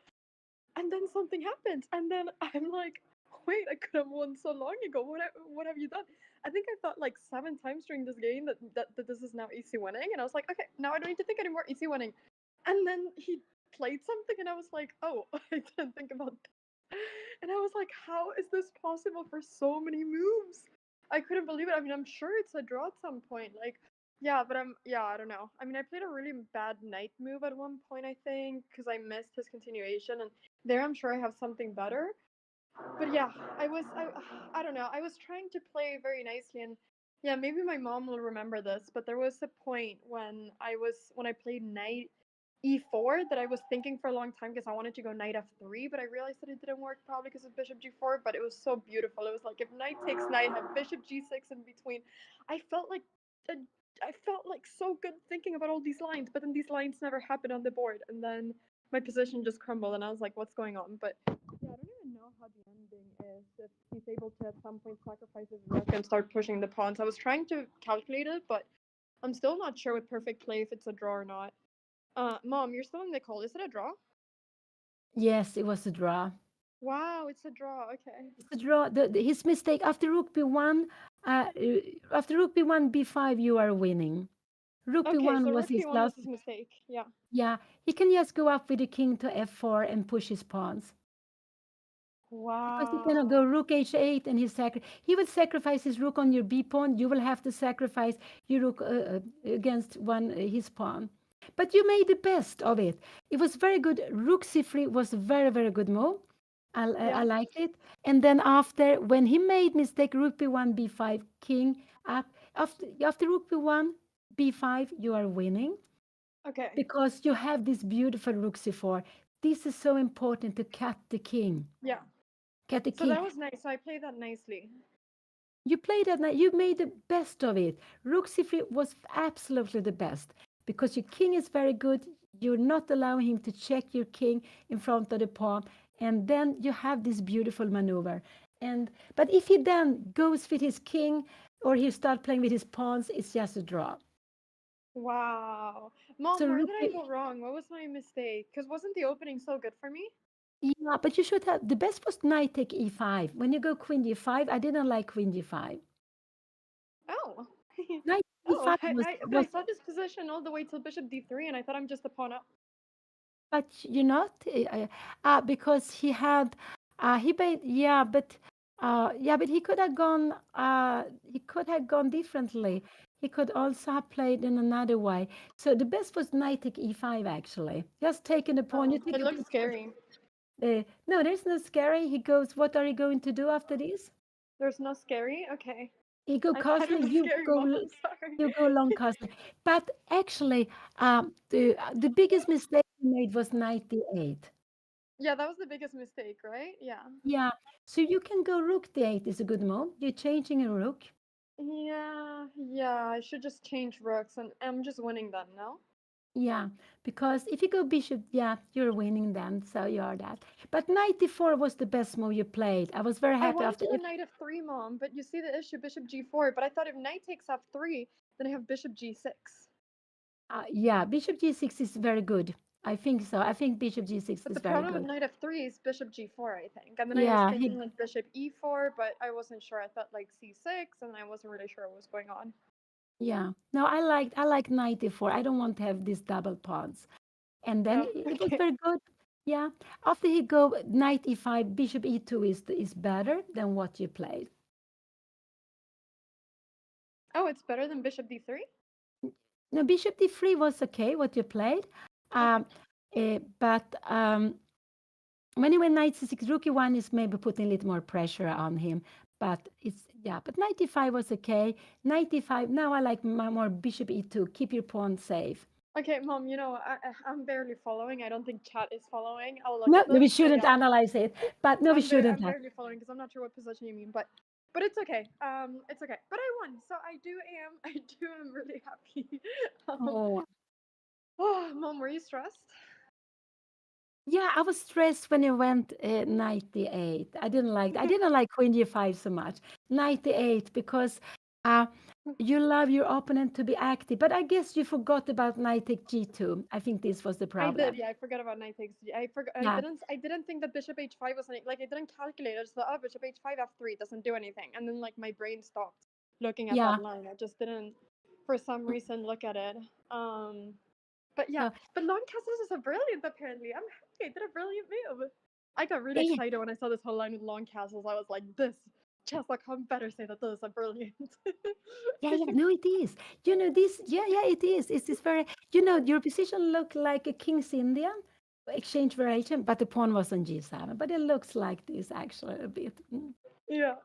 C: and then something happens, and then I'm like, wait, I could have won so long ago. What have you done? I think I thought like 7 times during this game that this is now easy winning, and I was like, okay, now I don't need to think anymore. Easy winning. And then he played something, and I was like, oh, I didn't think about that. And I was like, how is this possible for so many moves? I couldn't believe it. I mean, I'm sure it's a draw at some point. Like, yeah, but yeah, I don't know. I mean, I played a really bad knight move at one point, I think, because I missed his continuation, and there I'm sure I have something better. But yeah, I don't know. I was trying to play very nicely, and yeah, maybe my mom will remember this, but there was a point when I played knight e4 that I was thinking for a long time because I wanted to go knight f3, but I realized that it didn't work probably because of bishop g4. But it was so beautiful. It was like if knight takes knight, have bishop g6 in between. I felt like a, I felt like so good thinking about all these lines, but then these lines never happened on the board, and then my position just crumbled, and I was like, what's going on? But yeah, I don't even know how the ending is. If he's able to at some point sacrifice his rook and start pushing the pawns. I was trying to calculate it, but I'm still not sure with perfect play if it's a draw or not. Mom, you're still in the call. Is it a draw?
B: Yes, it was a draw.
C: Wow, it's a draw. Okay.
B: It's a draw. His mistake after rook b1, after rook b1, b5, you are winning. Rook
C: Okay,
B: b1
C: so
B: was
C: rook
B: his
C: b1 was
B: last.
C: his mistake. Yeah.
B: Yeah, he can just go up with the king to f4 and push his pawns. Because he cannot go
C: Wow.
B: rook h8 and he will sacrifice his rook on your b pawn. You will have to sacrifice your rook against his pawn. But you made the best of it. It was very good. Rook c3 was a very, very good move. I
C: Yeah.
B: liked it. And then after, when he made mistake, rook b1, b5, king up. After rook b1, b5, you are winning
C: Okay.
B: because you have this beautiful rook c4. This is so important to cut the king.
C: Yeah.
B: Cut the
C: So
B: king.
C: that was nice. So I played that nicely.
B: You played that night. You made the best of it. Rook c3 was absolutely the best because your king is very good. You're not allowing him to check your king in front of the pawn, and then you have this beautiful maneuver. And but if he then goes with his king or he start playing with his pawns, it's just a draw.
C: Wow.
B: So
C: Mom, where
B: rook,
C: did I go wrong? What was my mistake? Because wasn't the opening so good for me?
B: yeah, but you should have the best was knight take e5. When you go queen d5, I didn't like queen d5.
C: Oh.
B: Knight
C: Oh,
B: e5
C: but I
B: was
C: saw this position all the way till bishop d3, and I thought I'm just a pawn up.
B: But you're not, because he made, yeah, but he could have gone differently. He could also have played in another way. So the best was knight take e5 actually. Just taking the pawn. You
C: Oh,
B: take
C: it
B: a
C: looks
B: bit.
C: scary.
B: No, there's no scary. He goes. What are you going to do after this?
C: There's no scary? Okay.
B: He go
C: I thought it
B: castling.
C: was scary, Mom. I'm sorry.
B: You go long castling. But actually, the biggest mistake he made was knight d8.
C: Yeah, that was the biggest mistake, right? Yeah.
B: Yeah, so you can go rook d8 is a good move. You're changing a rook.
C: Yeah, I should just change rooks, and I'm just winning then, no?
B: Yeah, because if you go bishop, yeah, you're winning then, so you are that. But knight d4 was the best move you played. I was very
C: I
B: happy
C: wanted
B: after
C: to go
B: if
C: knight f3, Mom, but you see the issue, bishop g4. But I thought if knight takes f3, then I have bishop g6.
B: yeah, bishop g6 is very good. I think so. I think bishop g6
C: But
B: is
C: the
B: very
C: problem with
B: good.
C: knight f3 is bishop g4, I think. And then I was
B: Yeah,
C: thinking like bishop e4, but I wasn't sure. I thought like c6, and I wasn't really sure what was going on.
B: yeah. No, I like knight e4. I don't want to have these double pawns. And then
C: Oh,
B: it was
C: okay.
B: very good. Yeah. After he go knight e5, bishop e2 is better than what you played.
C: Oh, it's better than bishop d3?
B: No, bishop d3 was okay, what you played.
C: Okay.
B: Um, but when he went knight c6, rook e1 is maybe putting a little more pressure on him. But it's, yeah, but knight e5 was okay. Knight e5, now I like more bishop e2. Keep your pawn safe.
C: Okay, Mom, I'm barely following. I don't think chat is following. I'll look
B: No,
C: at
B: no,
C: this.
B: we
C: But
B: shouldn't
C: yeah,
B: analyze it. But no, we shouldn't
C: I'm
B: have.
C: barely following because I'm not sure what position you mean. But it's okay. It's okay. But I won, so I do am really happy. um,
B: Oh,
C: oh, Mom, were you stressed?
B: yeah, I was stressed when it went 98. I didn't like Queen G5 so much. 98 because uh, you love your opponent to be active. But I guess you forgot about Knight take G2. I think this was the
C: I did,
B: problem.
C: yeah. I forgot about knight takes. I forgot.
B: Yeah,
C: I didn't think that bishop h5 was any, like I didn't calculate. I just thought, oh, bishop h5 f3 doesn't do anything, and then like my brain stopped looking at that
B: yeah.
C: line. I just didn't, for some reason, look at it. Um, but yeah,
B: So,
C: but long castles is a brilliant. Apparently, I'm happy. I did a brilliant move. I got really
B: yeah,
C: excited when I saw this whole line with long castles. I was like, this chess.com better say that those are brilliant.
B: yeah, yeah. No, it is. You know this. Yeah, yeah, it is. It's this very. Your position looked like a King's Indian exchange variation, but the pawn was on G7. But it looks like this actually a bit. Mm.
C: Yeah,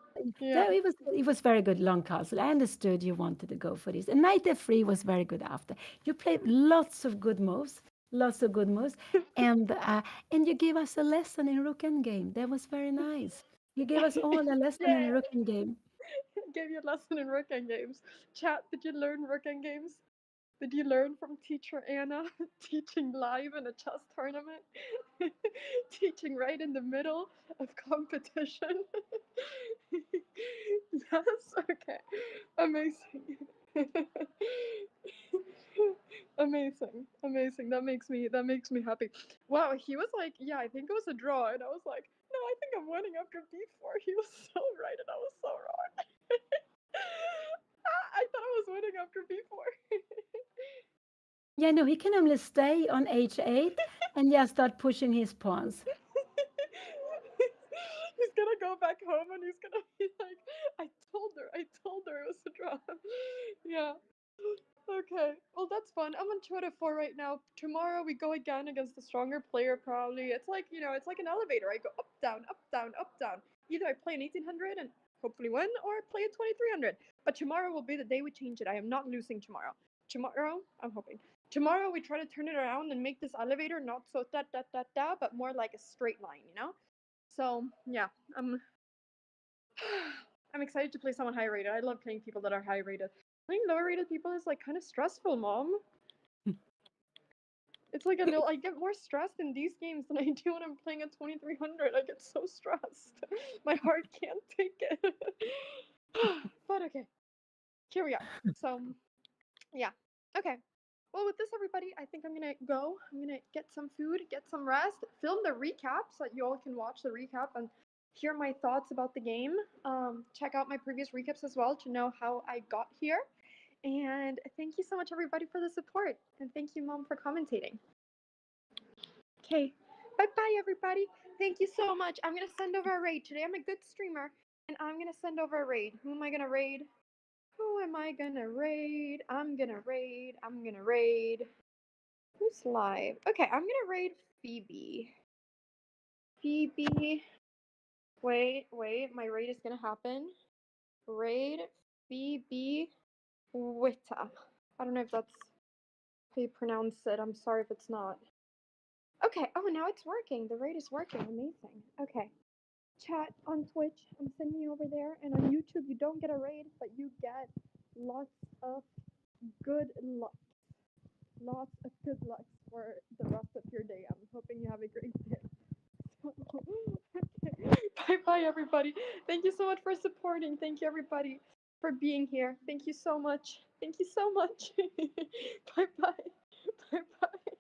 C: yeah.
B: No, it was very good long castle. I understood you wanted to go for this. And knight f3 was very good after. You played lots of good moves, and you gave us a lesson in rook endgame. That was very nice. You gave us all a lesson in
C: Yeah.
B: rook endgame.
C: Gave you a lesson in Rook games. Chat, did you learn Rook games? Did you learn from teacher Anna teaching live in a chess tournament? Teaching right in the middle of competition? Yes, okay. Amazing. Amazing. That makes me happy. Wow, he was like, yeah, I think it was a draw, and I was like, no, I think I'm winning after b4. He was so right, and I was so wrong. I thought I was winning after b4.
B: Yeah, no, he can only stay on h8 and just start pushing his pawns.
C: He's gonna go back home and he's gonna be like, I told her it was a draw. Yeah. Okay. Well, that's fun. I'm on 2 out of 4 right now. Tomorrow we go again against a stronger player, probably. It's like, it's like an elevator. I go up, down, up, down, up, down. Either I play an 1800 and hopefully win, or I play a 2300. But tomorrow will be the day we change it. I am not losing tomorrow. Tomorrow, I'm hoping. Tomorrow we try to turn it around and make this elevator not so da da da da, but more like a straight line. So yeah, I'm excited to play someone high rated. I love playing people that are high rated. Playing lower rated people is like kind of stressful, Mom. It's like a little. I get more stressed in these games than I do when I'm playing a 2300. I get so stressed. My heart can't take it. But okay, here we are. So yeah, okay. Well, with this, everybody, I think I'm gonna go. I'm gonna get some food, get some rest, film the recap so that you all can watch the recap and hear my thoughts about the game. Check out my previous recaps as well to know how I got here. And thank you so much, everybody, for the support. And thank you, Mom, for commentating. Okay, bye bye, everybody. Thank you so much. I'm gonna send over a raid today. I'm a good streamer, and I'm gonna send over a raid. Who am I gonna raid? Who am I gonna raid? I'm gonna raid. I'm gonna raid. Who's live? Okay, I'm gonna raid Phoebe. Phoebe. Wait. My raid is gonna happen. Raid Phoebe Witta. I don't know if that's how you pronounce it. I'm sorry if it's not. Okay. Oh, now it's working. The raid is working. Amazing. Okay. Chat on Twitch. I'm sending you over there. And on YouTube, you don't get a raid, but you get lots of good luck. Lots of good luck for the rest of your day. I'm hoping you have a great day. Bye bye, everybody. Thank you so much for supporting. Thank you, everybody, for being here. Thank you so much. Thank you so much. Bye bye. Bye bye.